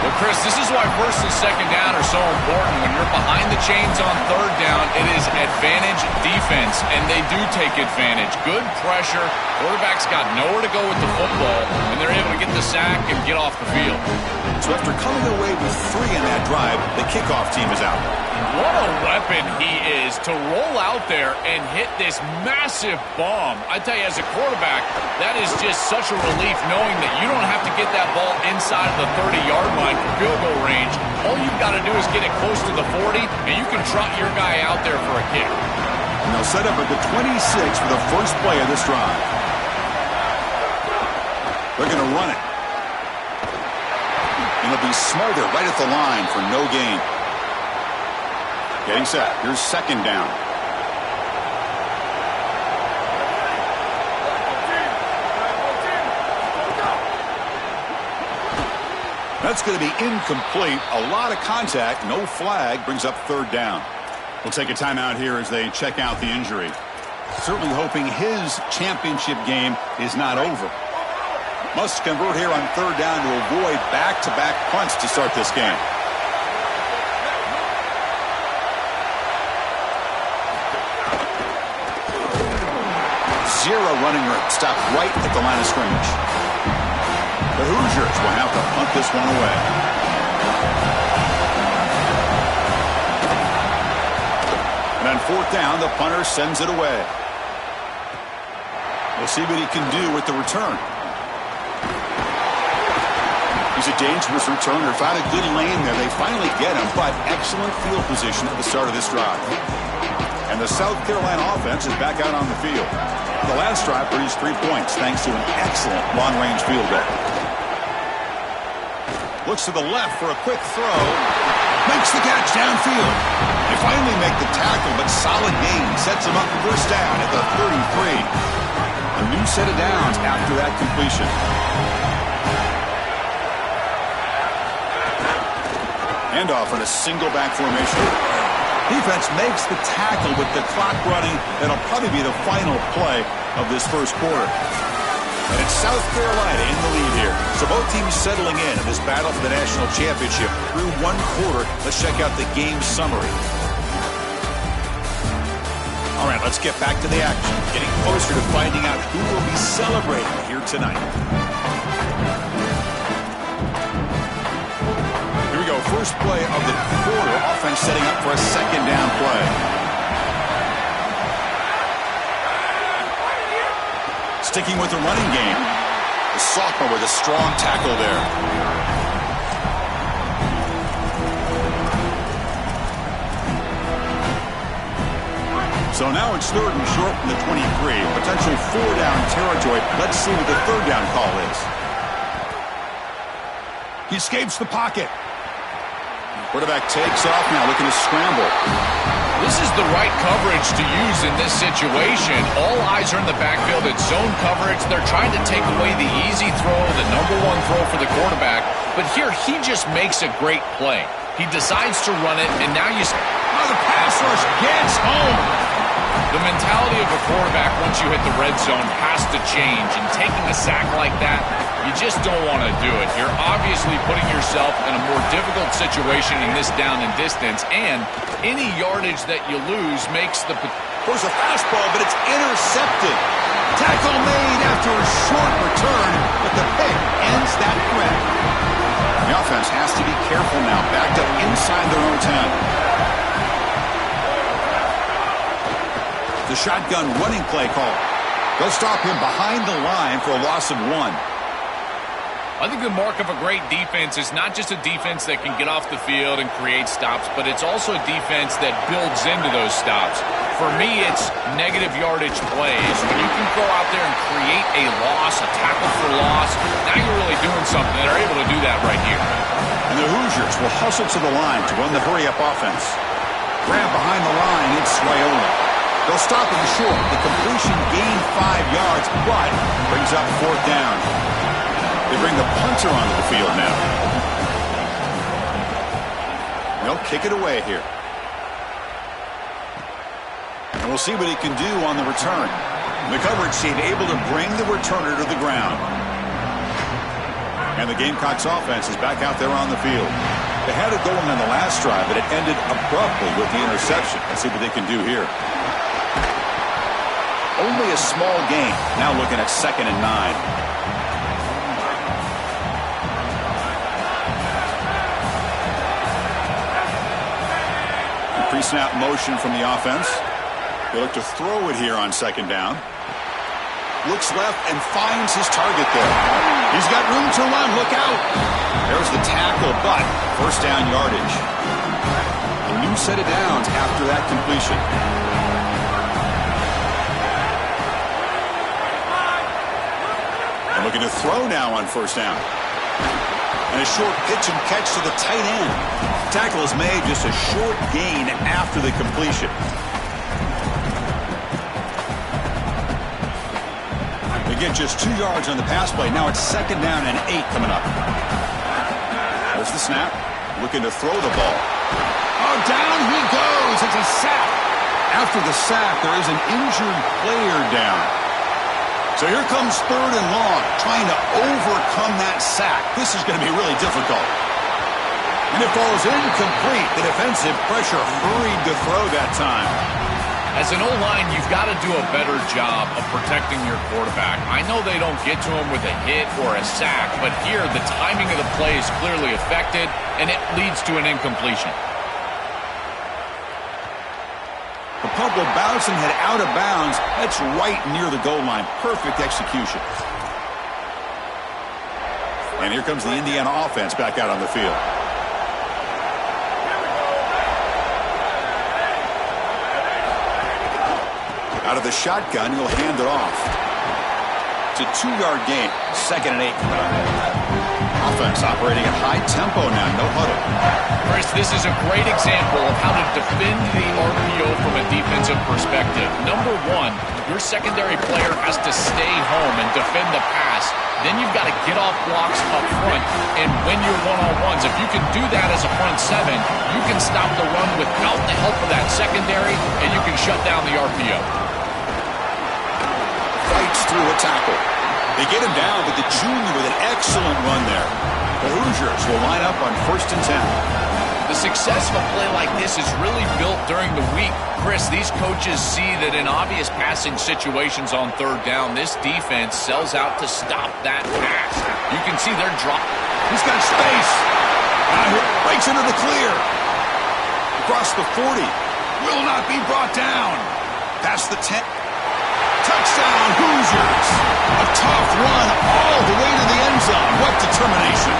Well, Chris, this is why 1st and 2nd down are so important. When you're behind the chains on 3rd down, it is advantage defense, and they do take advantage. Good pressure. Quarterback's got nowhere to go with the football, and they're able to get the sack and get off the field. So after coming away with 3 in that drive, the kickoff team is out. What a weapon he is to roll out there and hit this massive bomb. I tell you, as a quarterback, that is just such a relief knowing that you don't have to get that ball inside of the 30-yard line for field goal range. All you've got to do is get it close to the 40, and you can trot your guy out there for a kick. And they'll set up at the 26 for the first play of this drive. They're going to run it. And they'll be smarter right at the line for no gain. Getting set. Here's 2nd down. That's going to be incomplete. A lot of contact. No flag. Brings up 3rd down. We'll take a timeout here as they check out the injury. Certainly hoping his championship game is not over. Must convert here on 3rd down to avoid back-to-back punts to start this game. Zero running room. Stopped right at the line of scrimmage. The Hoosiers will have to punt this one away. And on 4th down, the punter sends it away. We'll see what he can do with the return. He's a dangerous returner. Found a good lane there. They finally get him, but excellent field position at the start of this drive. And the South Carolina offense is back out on the field. The last drive produced 3 points thanks to an excellent long-range field goal. Looks to the left for a quick throw. Makes the catch downfield. They finally make the tackle, but solid gain sets him up for first down at the 33. A new set of downs after that completion. Handoff in a single back formation. Defense makes the tackle with the clock running. That'll probably be the final play of this first quarter. And it's South Carolina in the lead here. So both teams settling in this battle for the national championship through 1 quarter. Let's check out the game summary. All right, let's get back to the action. Getting closer to finding out who will be celebrating here tonight. Here we go. First play of the quarter. Offense setting up for a 2nd down play. Sticking with the running game. The sophomore with a strong tackle there. So now it's 3rd and short from the 23. Potential 4-down territory. Let's see what the 3rd down call is. He escapes the pocket. Quarterback takes off now, looking to scramble. This is the right coverage to use in this situation. All eyes are in the backfield. It's zone coverage. They're trying to take away the easy throw, the number one throw for the quarterback. But here, he just makes a great play. He decides to run it, and now you... Oh, the pass rush gets home. The mentality of a quarterback once you hit the red zone has to change, and taking a sack like that, you just don't want to do it. You're obviously putting yourself in a more difficult situation in this down and distance, and any yardage that you lose makes the... There's a fastball, but it's intercepted. Tackle made after a short return, but the pick ends that threat. The offense has to be careful now, backed up inside their own 10. The shotgun running play call. They'll stop him behind the line for a loss of 1. I think the mark of a great defense is not just a defense that can get off the field and create stops, but it's also a defense that builds into those stops. For me, it's negative yardage plays. When you can go out there and create a loss, a tackle for loss, now you're really doing something. They're able to do that right here. And the Hoosiers will hustle to the line to run the hurry-up offense. Grab behind the line, it's Raiola. They'll stop him short. The completion gained 5 yards, but brings up 4th down. They bring the punter onto the field now. They'll kick it away here. And we'll see what he can do on the return. The coverage team able to bring the returner to the ground. And the Gamecocks offense is back out there on the field. They had it going on the last drive, but it ended abruptly with the interception. Let's see what they can do here. Only a small gain. Now looking at 2nd and 9. Pre-snap motion from the offense. They look to throw it here on 2nd down. Looks left and finds his target there. He's got room to run. Look out. There's the tackle, but 1st down yardage. A new set of downs after that completion. And looking to throw now on 1st down. And a short pitch and catch to the tight end. Tackle is made, just a short gain after the completion. They get just 2 yards on the pass play. Now it's 2nd down and 8 coming up. There's the snap. Looking to throw the ball. Oh, down he goes. It's a sack. After the sack, there is an injured player down. So here comes 3rd and long, trying to overcome that sack. This is going to be really difficult. And it falls incomplete. The defensive pressure hurried to throw that time. As an O-line, you've got to do a better job of protecting your quarterback. I know they don't get to him with a hit or a sack, but here the timing of the play is clearly affected, and it leads to an incompletion. The punt will bounce and head out of bounds. That's right near the goal line. Perfect execution. And here comes the Indiana offense back out on the field. Out of the shotgun, he'll hand it off. It's a 2-yard gain. 2nd and 8. Offense operating at high tempo now. No huddle. Chris, this is a great example of how to defend the RPO from a defensive perspective. Number 1, your secondary player has to stay home and defend the pass. Then you've got to get off blocks up front and win your one-on-ones. If you can do that as a front 7, you can stop the run without the help of that secondary, and you can shut down the RPO. Fights through a tackle. They get him down, but the junior with an excellent run there. The Hoosiers will line up on 1st and 10. The success of a play like this is really built during the week. Chris, these coaches see that in obvious passing situations on 3rd down, this defense sells out to stop that pass. You can see they're dropping. He's got space. Breaks into the clear. Across the 40. Will not be brought down. Past the 10. Touchdown, Hoosiers. A tough run all the way to the end zone. What determination.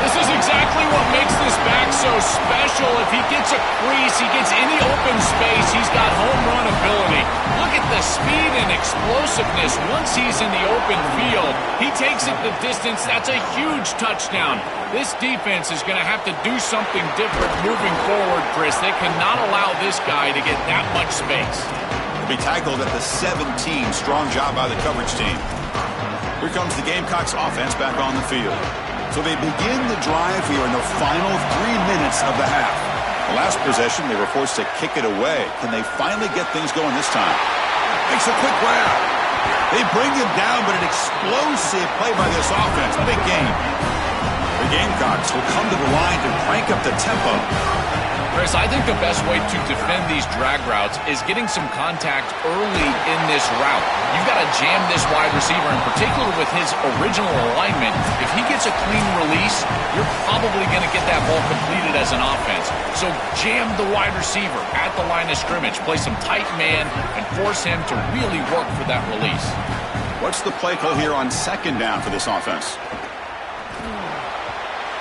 This is exactly what makes this back so special. special. If he gets a crease, he gets any open space, he's got home run ability. Look at the speed and explosiveness once he's in the open field. He takes it the distance. That's a huge touchdown. This defense is going to have to do something different moving forward, Chris. They cannot allow this guy to get that much space. He'll be tackled at the 17. Strong job by the coverage team. Here comes the Gamecocks offense back on the field. So they begin the drive here in the final 3 minutes of the half. The last possession, they were forced to kick it away. Can they finally get things going this time? Makes a quick grab. They bring him down, but an explosive play by this offense. Big game. The Gamecocks will come to the line to crank up the tempo. Chris, I think the best way to defend these drag routes is getting some contact early in this route. You've got to jam this wide receiver, in particular with his original alignment. If he gets a clean release, you're probably going to get that ball completed as an offense. So jam the wide receiver at the line of scrimmage, play some tight man, and force him to really work for that release. What's the play call here on second down for this offense?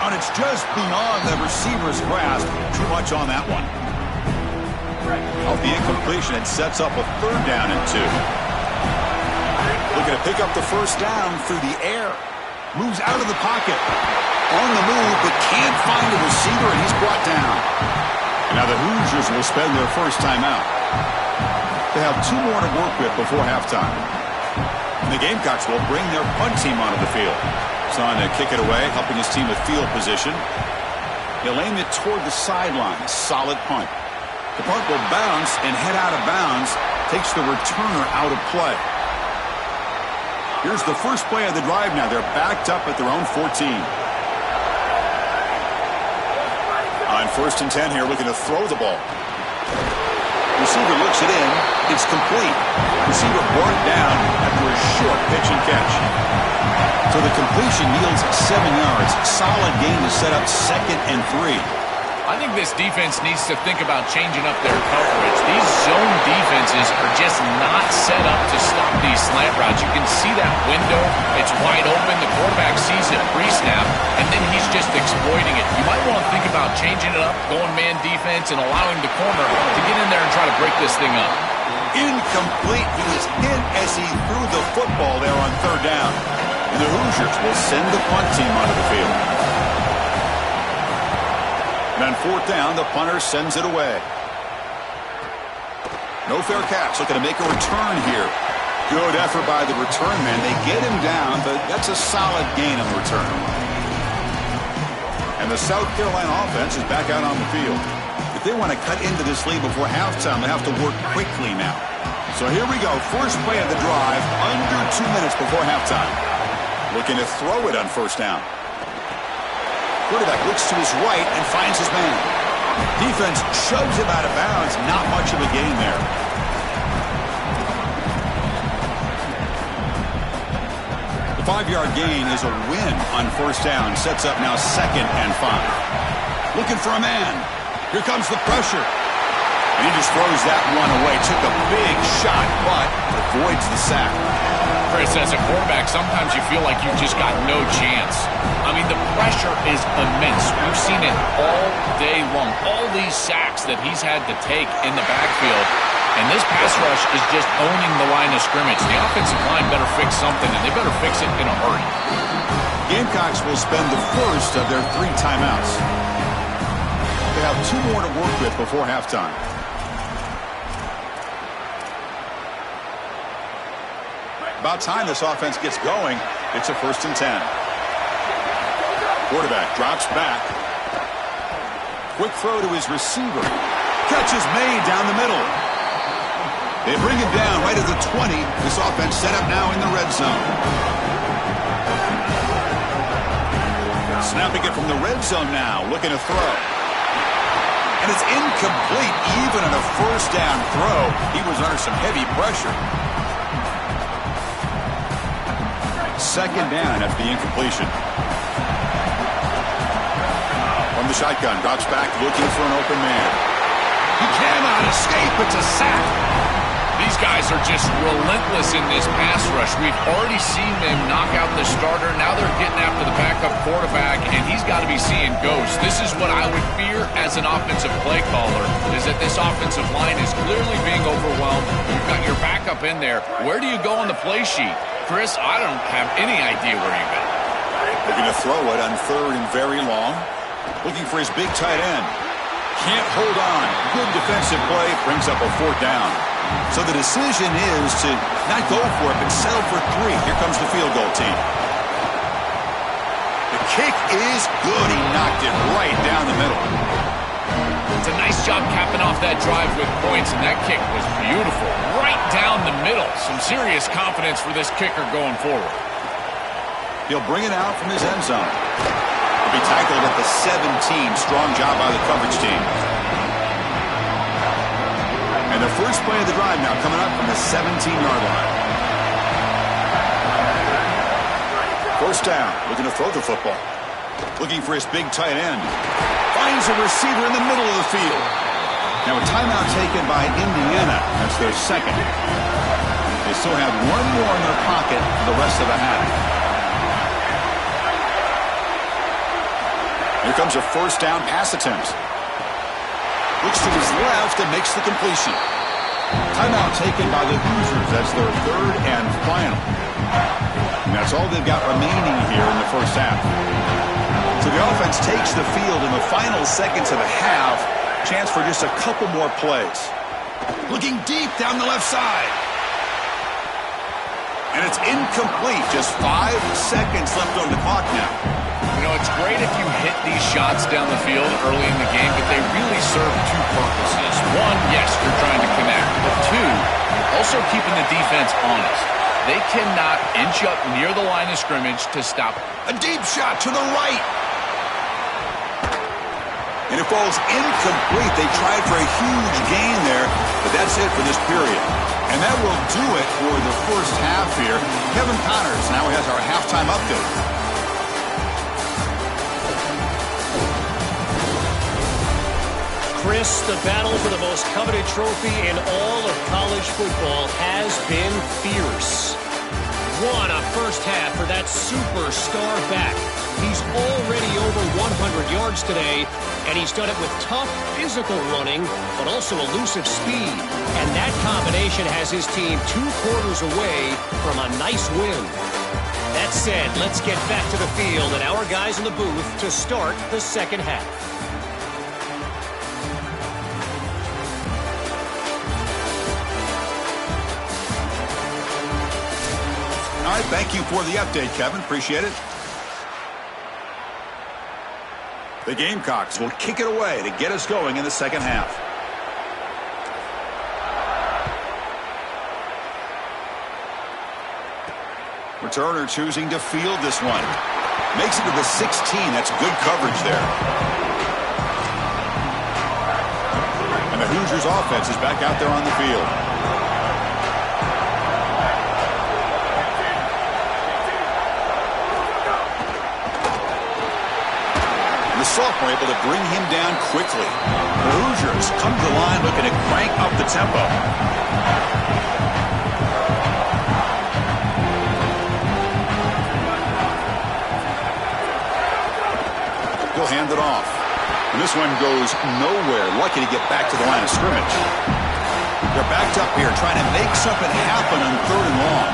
And it's just beyond the receiver's grasp. Too much on that one. Off the incompletion, it sets up a third down and 2. Looking to pick up the first down through the air. Moves out of the pocket. On the move, but can't find a receiver, and he's brought down. And now the Hoosiers will spend their first timeout. They have 2 more to work with before halftime. And the Gamecocks will bring their punt team onto the field. On to kick it away, helping his team with field position. He'll aim it toward the sideline. Solid punt. The punt will bounce and head out of bounds. Takes the returner out of play. Here's the first play of the drive now. They're backed up at their own 14. On 1st and 10 here, looking to throw the ball. Receiver looks it in. It's complete. Receiver brought down after a short pitch and catch. So the completion yields 7 yards. Solid gain to set up 2nd and 3. I think this defense needs to think about changing up their coverage. These zone defenses are just not set up to stop these slant routes. You can see that window. It's wide open. The quarterback sees it pre-snap, and then he's just exploiting it. You might want to think about changing it up, going man defense, and allowing the corner to get in there and try to break this thing up. Incomplete. He was hit as he threw the football there on 3rd down. And the Hoosiers will send the punt team onto the field. And on 4th down, the punter sends it away. No fair catch. Looking to make a return here. Good effort by the return man. They get him down, but that's a solid gain on the return. And the South Carolina offense is back out on the field. If they want to cut into this lead before halftime, they have to work quickly now. So here we go. First play of the drive, under 2 minutes before halftime. Looking to throw it on 1st down. Quarterback looks to his right and finds his man. Defense shoves him out of bounds. Not much of a gain there. The 5-yard gain is a win on 1st down. Sets up now 2nd and 5. Looking for a man. Here comes the pressure. And he just throws that one away. Took a big shot, but avoids the sack. Chris, as a quarterback, sometimes you feel like you've just got no chance. I mean, the pressure is immense. We've seen it all day long. All these sacks that he's had to take in the backfield. And this pass rush is just owning the line of scrimmage. The offensive line better fix something, and they better fix it in a hurry. Gamecocks will spend the first of their 3 timeouts. They have 2 more to work with before halftime. About time this offense gets going. It's a 1st and 10. Quarterback drops back. Quick throw to his receiver. Catch is made down the middle. They bring him down right at the 20. This offense set up now in the red zone. Snapping it from the red zone now. Looking to throw. And it's incomplete even on a 1st down throw. He was under some heavy pressure. 2nd down after the incompletion. From the shotgun, drops back looking for an open man. He cannot escape. It's a sack. These guys are just relentless in this pass rush. We've already seen them knock out the starter. Now they're getting after the backup quarterback, and he's got to be seeing ghosts. This is what I would fear as an offensive play caller, is that this offensive line is clearly being overwhelmed. You've got your backup in there. Where do you go on the play sheet? Chris, I don't have any idea where you go. They're going to throw it on 3rd and very long. Looking for his big tight end. Can't hold on. Good defensive play. Brings up a 4th down. So the decision is to not go for it, but settle for 3. Here comes the field goal team. The kick is good. He knocked it right down the middle. It's a nice job capping off that drive with points, and that kick was beautiful. Right down the middle. Some serious confidence for this kicker going forward. He'll bring it out from his end zone. He'll be tackled at the 17. Strong job by the coverage team. And the first play of the drive now coming up from the 17-yard line. 1st down, looking to throw the football. Looking for his big tight end. Finds a receiver in the middle of the field. Now a timeout taken by Indiana. That's their 2nd. They still have 1 more in their pocket for the rest of the half. Here comes a 1st down pass attempt. Looks to his left and makes the completion. Timeout taken by the Hoosiers. That's their 3rd and final. And that's all they've got remaining here in the first half. So the offense takes the field in the final seconds of the half. Chance for just a couple more plays. Looking deep down the left side. And it's incomplete. Just 5 seconds left on the clock now. You know, it's great if you hit these shots down the field early in the game, but they really serve 2 purposes. 1, yes, you're trying to connect. But 2, you're also keeping the defense honest. They cannot inch up near the line of scrimmage to stop. A deep shot to the right. And it falls incomplete. They tried for a huge gain there, but that's it for this period. And that will do it for the first half here. Kevin Connors now has our halftime update. Chris, the battle for the most coveted trophy in all of college football has been fierce. What a first half for that superstar back. He's already over 100 yards today, and he's done it with tough physical running, but also elusive speed. And that combination has his team 2 quarters away from a nice win. That said, let's get back to the field and our guys in the booth to start the second half. All right, thank you for the update, Kevin. Appreciate it. The Gamecocks will kick it away to get us going in the second half. Returner choosing to field this one. Makes it to the 16. That's good coverage there. And the Hoosiers offense is back out there on the field. The sophomore able to bring him down quickly. The Hoosiers come to the line looking to crank up the tempo. He'll hand it off. And this one goes nowhere. Lucky to get back to the line of scrimmage. They're backed up here trying to make something happen on 3rd and long.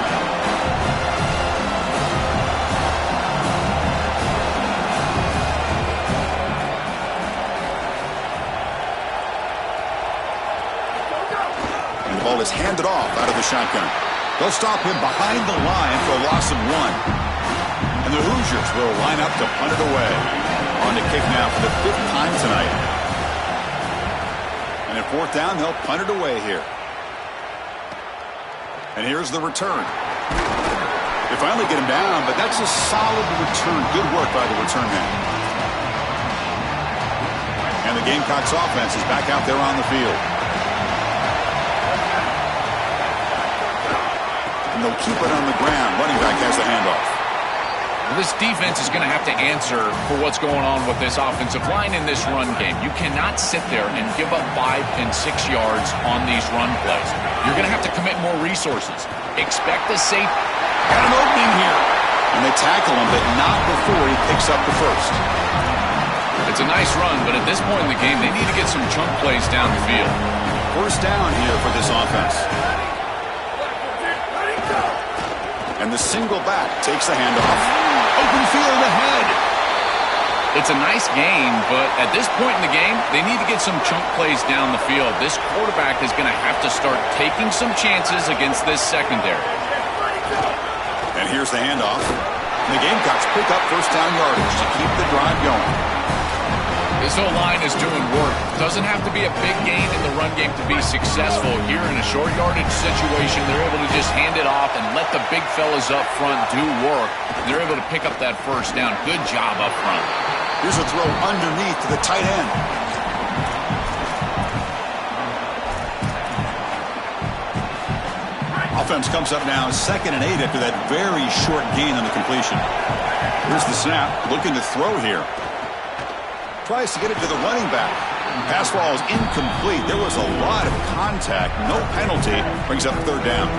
Is handed off out of the shotgun. They'll stop him behind the line for a loss of 1. And the Hoosiers will line up to punt it away. On the kick now for the 5th time tonight. And at 4th down, they'll punt it away here. And here's the return. They finally get him down, but that's a solid return. Good work by the return man. And the Gamecocks offense is back out there on the field. And they'll keep it on the ground. Running back has the handoff. This defense is going to have to answer for what's going on with this offensive line in this run game. You cannot sit there and give up 5 and 6 yards on these run plays. You're going to have to commit more resources. Expect a safe. Got an opening here. And they tackle him, but not before he picks up the first. It's a nice run, but at this point in the game, they need to get some chunk plays down the field. First down here for this offense. And the single back takes the handoff. Open field ahead. It's a nice game, but at this point in the game, they need to get some chunk plays down the field. This quarterback is going to have to start taking some chances against this secondary. And here's the handoff. And the Gamecocks pick up first down yardage to keep the drive going. This O-line is doing work. Doesn't have to be a big gain in the run game to be successful. Here in a short yardage situation, they're able to just hand it off and let the big fellas up front do work. They're able to pick up that first down. Good job up front. Here's a throw underneath to the tight end. Offense comes up now 2nd and 8 after that very short gain on the completion. Here's the snap. Looking to throw here. Tries to get it to the running back. Pass ball is incomplete. There was a lot of contact. No penalty. Brings up 3rd down.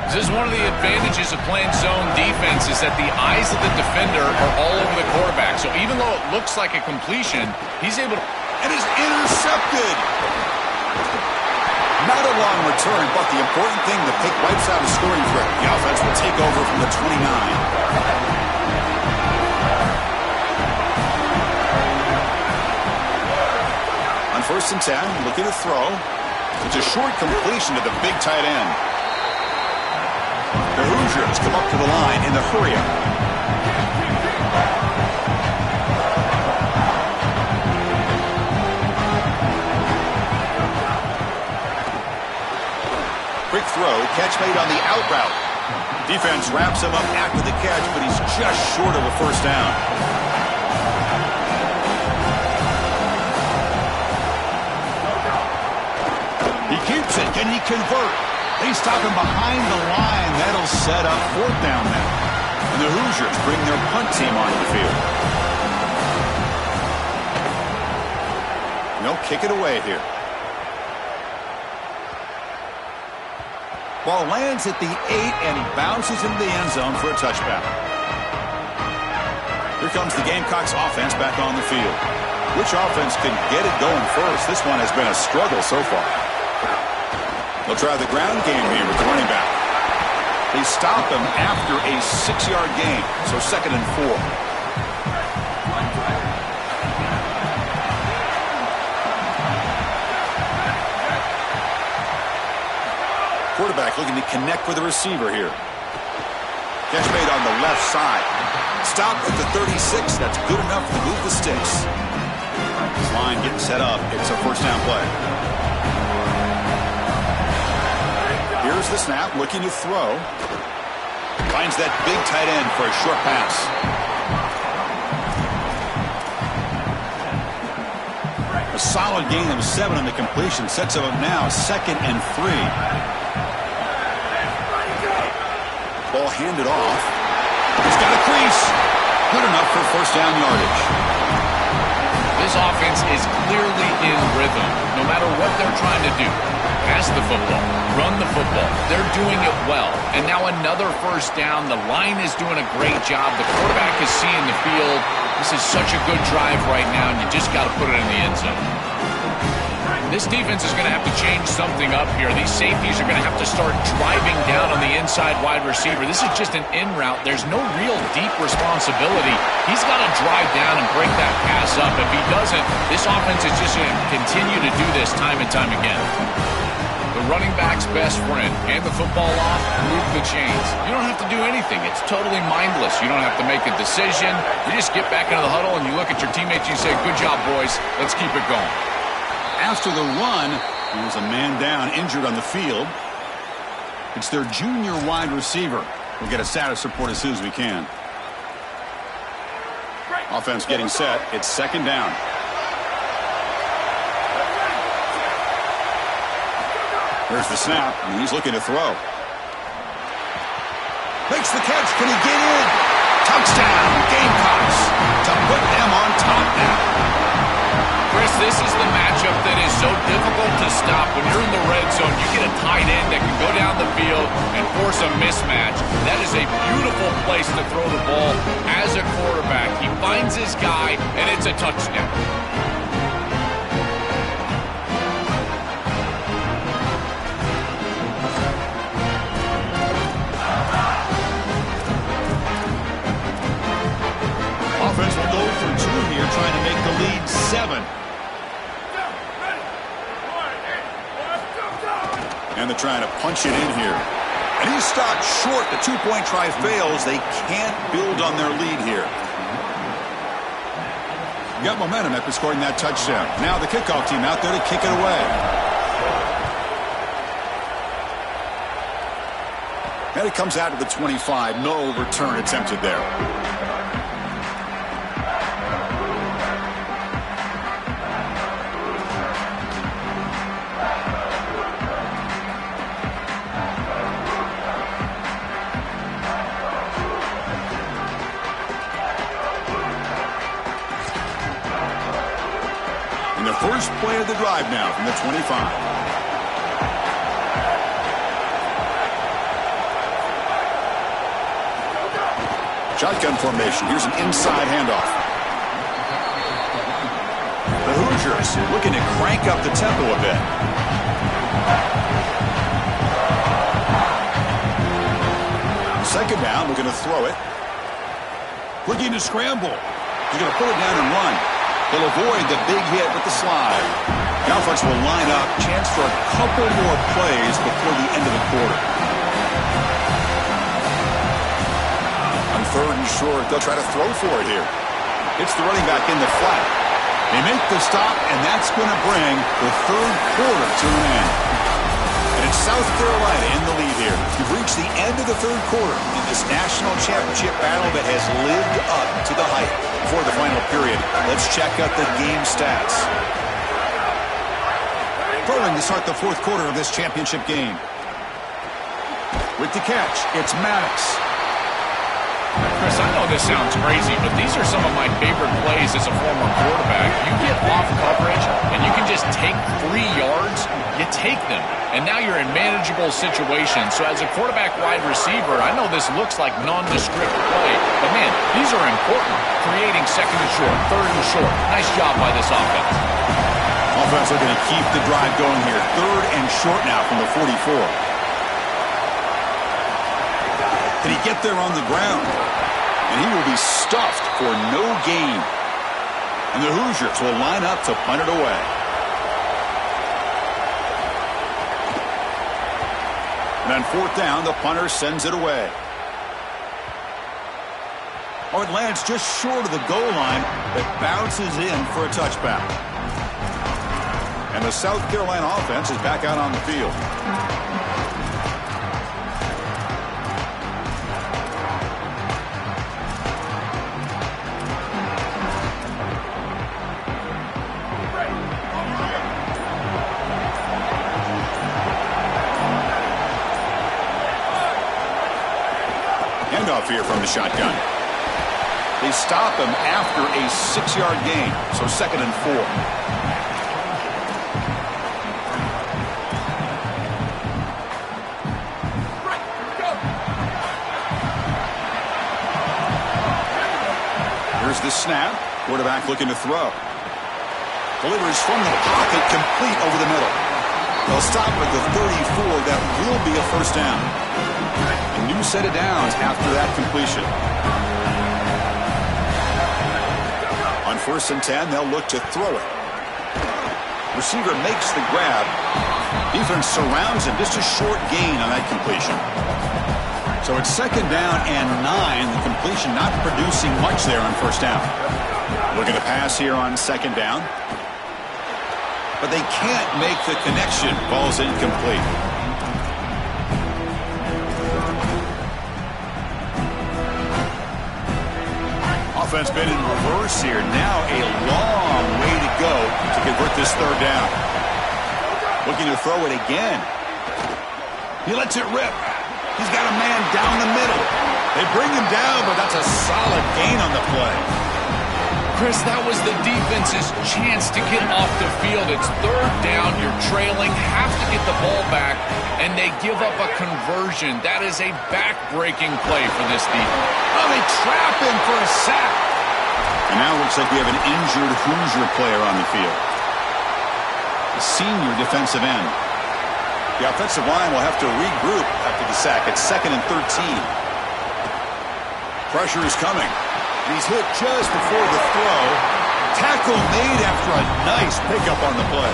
This is one of the advantages of playing zone defense is that the eyes of the defender are all over the quarterback. So even though it looks like a completion, he's able to... And is intercepted. Not a long return, but the important thing, the pick wipes out a scoring threat. The offense will take over from the 29. On 1st and 10, looking to throw. It's a short completion to the big tight end. The Hoosiers come up to the line in the hurry-up. Quick throw, catch made on the out route. Defense wraps him up after the catch, but he's just short of a first down. He keeps it. Can he convert? They stop him behind the line. That'll set up 4th down now. And the Hoosiers bring their punt team onto the field. And they'll kick it away here. Ball lands at the 8 and bounces into the end zone for a touchback. Here comes the Gamecocks offense back on the field. Which offense can get it going first? This one has been a struggle so far. They'll try the ground game here with the running back. They stop him after a 6-yard gain, so 2nd and 4. Quarterback looking to connect with the receiver here. Catch made on the left side. Stopped at the 36. That's good enough to move the sticks. This line getting set up. It's a first down play. Here's the snap, looking to throw. Finds that big tight end for a short pass. A solid gain of 7 on the completion. Sets him up now, 2nd and 3. Ball handed off. He's got a crease. Good enough for first down yardage. This offense is clearly in rhythm, no matter what they're trying to do. Pass the football, run the football. They're doing it well. And now another first down. The line is doing a great job. The quarterback is seeing the field. This is such a good drive right now, and you just got to put it in the end zone. This defense is going to have to change something up here. These safeties are going to have to start driving down on the inside wide receiver. This is just an in route. There's no real deep responsibility. He's got to drive down and break that pass up. If he doesn't, this offense is just going to continue to do this time and time again. The running back's best friend. Hand the football off, move the chains. You don't have to do anything. It's totally mindless. You don't have to make a decision. You just get back into the huddle and you look at your teammates and you say, good job, boys. Let's keep it going. After the run, there's a man down, injured on the field. It's their junior wide receiver. We'll get a status report as soon as we can. Offense getting set. It's 2nd down. There's the snap, and he's looking to throw. Makes the catch. Can he get in? touchdown, Gamecocks, to put them on top now. Chris, this is the matchup that is so difficult to stop. When you're in the red zone, you get a tight end that can go down the field and force a mismatch. That is a beautiful place to throw the ball as a quarterback. He finds his guy, and it's a touchdown. Offense will go for 2 here, trying to make the lead 7. And they're trying to punch it in here. And he's stopped short. The 2-point try fails. They can't build on their lead here. Got momentum after scoring that touchdown. Now the kickoff team out there to kick it away. And it comes out to the 25. No return attempted there. First play of the drive now from the 25. Shotgun formation. Here's an inside handoff. The Hoosiers looking to crank up the tempo a bit. Second down, we're going to throw it. Looking to scramble. He's going to pull it down and run. He'll avoid the big hit with the slide. The offense will line up. Chance for a couple more plays before the end of the quarter. On 3rd and short, they'll try to throw for it here. It's the running back in the flat. They make the stop, and that's going to bring the 3rd quarter to an end. And it's South Carolina in the lead here. We've reached the end of the 3rd quarter in this national championship battle that has lived up to the hype. Before the final period, let's check out the game stats. Throwing to start the 4th quarter of this championship game. With the catch, it's Maddox. Chris, I know this sounds crazy, but these are some of my favorite plays as a former quarterback. You get off coverage, and you can just take 3 yards. You take them, and now you're in manageable situations. So as a quarterback wide receiver, I know this looks like nondescript play, but man, these are important. Creating 2nd and short, 3rd and short. Nice job by this offense. Offense looking to keep the drive going here. 3rd and short now from the 44. Did he get there on the ground? And he will be stuffed for no gain. And the Hoosiers will line up to punt it away. And on 4th down, the punter sends it away. Oh, it lands just short of the goal line, but bounces in for a touchback. And the South Carolina offense is back out on the field. Handoff here from the shotgun. They stop him after a 6-yard gain, so 2nd and 4. Here's the snap. Quarterback looking to throw. Delivers from the pocket, complete over the middle. They'll stop at the 34. That will be a 1st down. A new set of downs after that completion. On 1st and 10, they'll look to throw it. Receiver makes the grab. Defense surrounds him. Just a short gain on that completion. So it's 2nd down and 9. The completion not producing much there on 1st down. Looking to pass here on 2nd down. But they can't make the connection. Ball's incomplete. Offense been in reverse here. Now a long way to go to convert this 3rd down. Looking to throw it again. He lets it rip. He's got a man down the middle. They bring him down, but that's a solid gain on the play. Chris, that was the defense's chance to get off the field. It's third down. You're trailing, have to get the ball back, and they give up a conversion. That is a back-breaking play for this defense. Oh, they trap him for a sack. And now it looks like we have an injured Hoosier player on the field. The senior defensive end. The offensive line will have to regroup after the sack. It's 2nd and 13. Pressure is coming. He's hit just before the throw. Tackle made after a nice pickup on the play.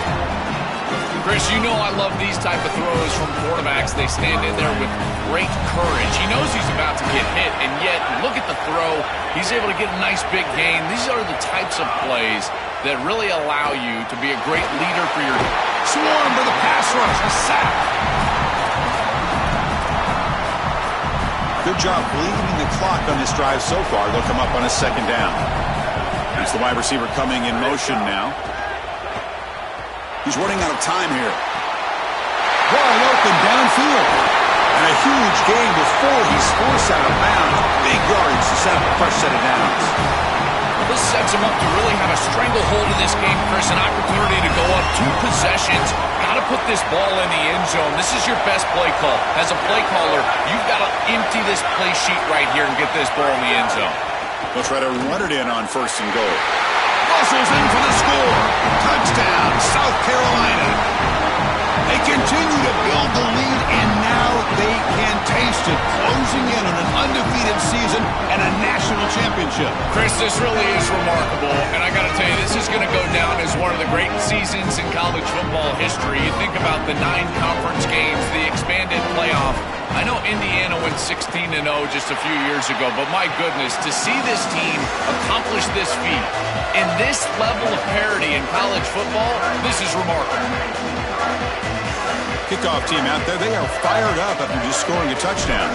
Chris, you know I love these type of throws from quarterbacks. They stand in there with great courage. He knows he's about to get hit, and yet, look at the throw. He's able to get a nice big gain. These are the types of plays that really allow you to be a great leader for your swarm for the pass rush. A sack. Good job bleeding the clock on this drive so far. They'll come up on a 2nd down. It's the wide receiver coming in motion now. He's running out of time here. Wide open downfield. And a huge gain before he's forced out of bounds. Big yardage to set up a fresh set of downs. Well, this sets him up to really have a stranglehold in this game, Chris. An opportunity to go up 2 possessions. Got to put this ball in the end zone. This is your best play call. As a play caller, you've got to empty this play sheet right here and get this ball in the end zone. They'll try to run it in on 1st and goal. Russell's in for the score. Touchdown, South Carolina. They continue to build the lead, and now they can taste it, closing in on an undefeated season and a national championship. Chris, this really is remarkable, and I got to tell you, this is going to go down as one of the great seasons in college football history. You think about the 9 conference games, the expanded playoff. I know Indiana went 16-0 just a few years ago, but my goodness, to see this team accomplish this feat in this level of parity in college football, this is remarkable. Kickoff team out there, they are fired up after just scoring a touchdown.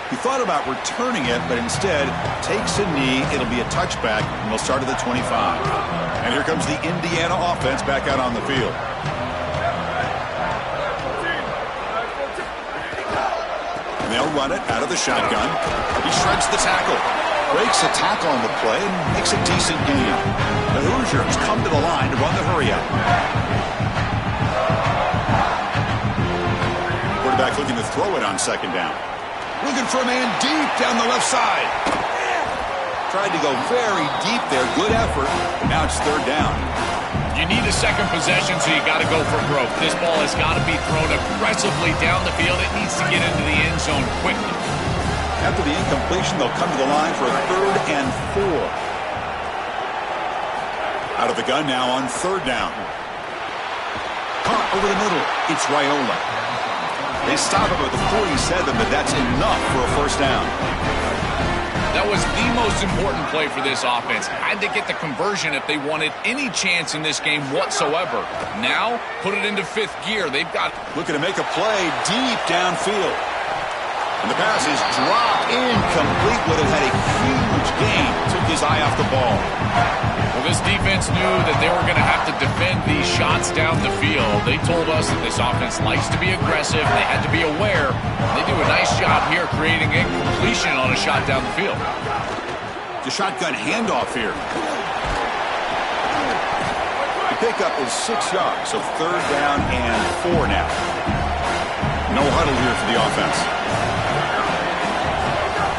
He thought about returning it, but instead takes a knee. It'll be a touchback, and they'll start at the 25. And here comes the Indiana offense back out on the field. And they'll run it out of the shotgun. He shreds the tackle. Breaks a tackle on the play and makes a decent gain. The Hoosiers come to the line to run the hurry up. Quarterback looking to throw it on 2nd down. Looking for a man deep down the left side. Tried to go very deep there. Good effort. But now it's 3rd down. You need a 2nd possession, so you got to go for broke. This ball has got to be thrown aggressively down the field. It needs to get into the end zone quickly. After the incompletion, they'll come to the line for a 3rd and 4. Out of the gun now on 3rd down. Caught over the middle. It's Raiola. They stop him at the 47, but that's enough for a 1st down. That was the most important play for this offense. Had to get the conversion if they wanted any chance in this game whatsoever. Now, put it into 5th gear. They've got... Looking to make a play deep downfield. And the pass is dropped incomplete. Would have had a huge gain. Took his eye off the ball. Well, this defense knew that they were going to have to defend these shots down the field. They told us that this offense likes to be aggressive. They had to be aware. They do a nice job here creating a completion on a shot down the field. The shotgun handoff here. The pickup is 6 yards, so 3rd down and 4 now. No huddle here for the offense.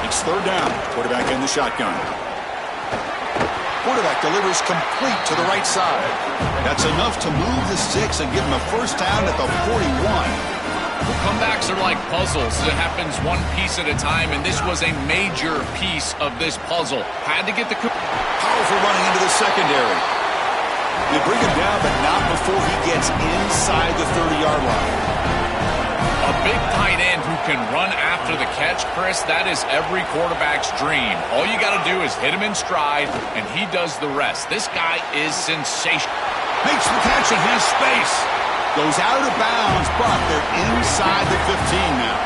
It's 3rd down. Quarterback in the shotgun. Quarterback delivers complete to the right side. That's enough to move the sticks and give him a 1st down at the 41. Well, comebacks are like puzzles. It happens one piece at a time, and this was a major piece of this puzzle. Had to get the... Powerful running into the secondary. They bring him down, but not before he gets inside the 30-yard line. A big tight end who can run after the catch, Chris, that is every quarterback's dream. All you got to do is hit him in stride, and he does the rest. This guy is sensational. Makes the catch and has space. Goes out of bounds, but they're inside the 15 now.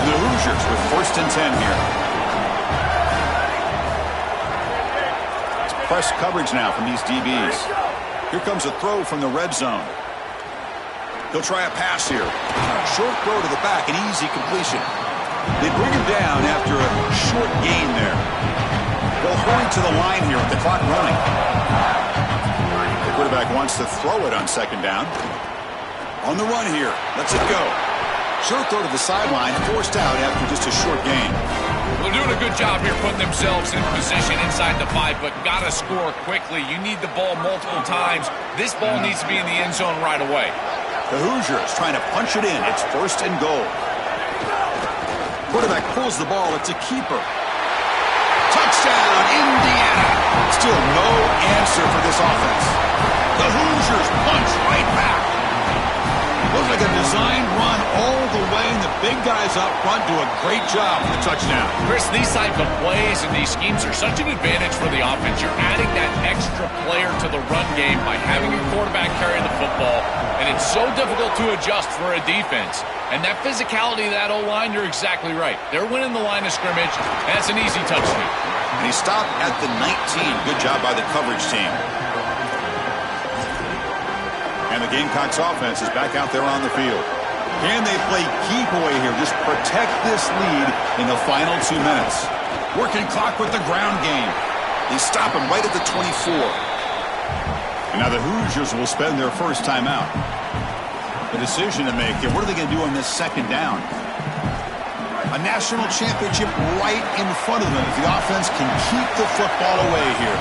And the Hoosiers with 1st and 10 here. It's press coverage now from these DBs. Here comes a throw from the red zone. He'll try a pass here. Short throw to the back, an easy completion. They bring him down after a short gain there. They'll hurry to the line here with the clock running. The quarterback wants to throw it on second down. On the run here. Lets it go. Short throw to the sideline, forced out after just a short gain. They're doing a good job here putting themselves in position inside the 5, but got to score quickly. You need the ball multiple times. This ball needs to be in the end zone right away. The Hoosiers trying to punch it in. It's first and goal. Quarterback pulls the ball. It's a keeper. Touchdown, Indiana. Still no answer for this offense. The Hoosiers punch right back. Looks like a designed run all the way, and the big guys up front do a great job for the touchdown. Chris, these type of plays and these schemes are such an advantage for the offense. You're adding that extra player to the run game by having your quarterback carry the football, and it's so difficult to adjust for a defense. And that physicality of that O-line, you're exactly right. They're winning the line of scrimmage, and it's an easy touchdown. And he stopped at the 19. Good job by the coverage team. And the Gamecocks offense is back out there on the field. Can they play keep away here? Just protect this lead in the final 2 minutes. Working clock with the ground game. They stop him right at the 24. And now the Hoosiers will spend their first timeout. The decision to make here. What are they going to do on this second down? A national championship right in front of them if the offense can keep the football away here.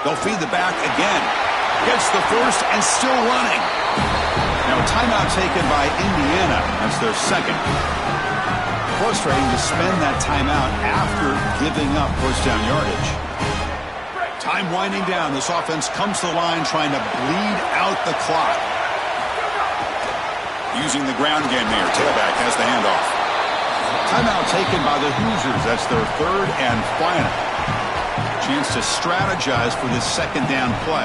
They'll feed the back again. Gets the first and still running. Now a timeout taken by Indiana. That's their second. Frustrating to spend that timeout after giving up first down yardage. Time winding down. This offense comes to the line trying to bleed out the clock. Using the ground game here. Tailback has the handoff. Timeout taken by the Hoosiers. That's their third and final. Chance to strategize for this second down play.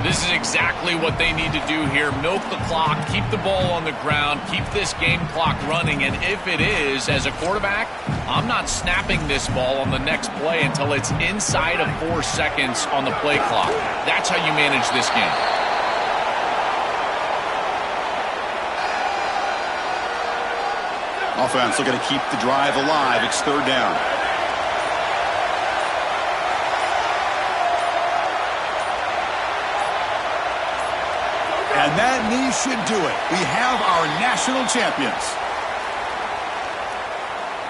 This is exactly what they need to do here. Milk the clock, keep the ball on the ground, keep this game clock running. And if it is, as a quarterback, I'm not snapping this ball on the next play until it's inside of 4 seconds on the play clock. That's how you manage this game. Offense looking to keep the drive alive. It's third down. And that knee should do it. We have our national champions.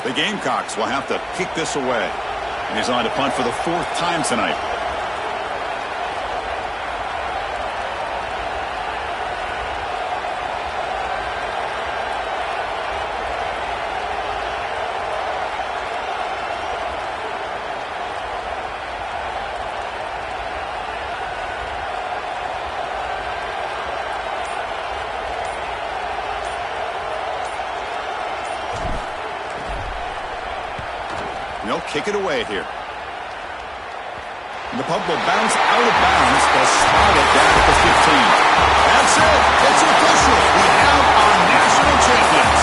The Gamecocks will have to kick this away. And he's on to punt for the 4th time tonight. They'll kick it away here. And the puck will bounce out of bounds. They'll spot it down at the 15. That's it. It's official. We have our national champions.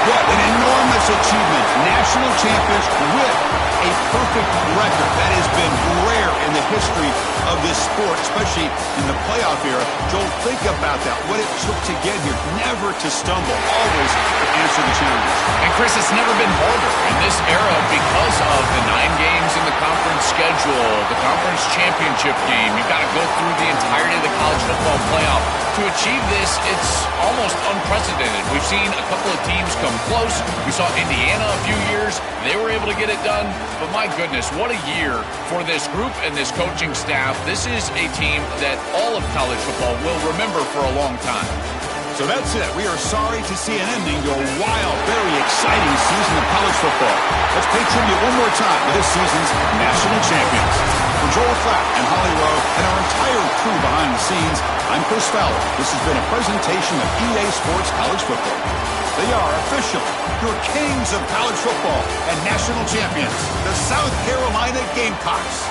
What an enormous achievement. National champions with a perfect record. That has been rare in the history of this sport, especially in the playoff era. Joel, think about that. What it took to get here. Never to stumble. Always to answer the challenge. And Chris, it's never been harder in this era because of the 9 games in the conference schedule, the conference championship game. You've got to go through the entirety of the college football playoff. To achieve this, it's almost unprecedented. We've seen a couple of teams come close. We saw Indiana a few years. They were able to get it done. But my goodness, what a year for this group and this coaching staff. This is a team that all of college football will remember for a long time. So that's it. We are sorry to see an ending to a wild, very exciting season of college football. Let's pay tribute one more time to this season's national champions. For Joel Klatt and Holly Rowe and our entire crew behind the scenes, I'm Chris Fowler. This has been a presentation of EA Sports College Football. They are official, your kings of college football and national champions, the South Carolina Gamecocks.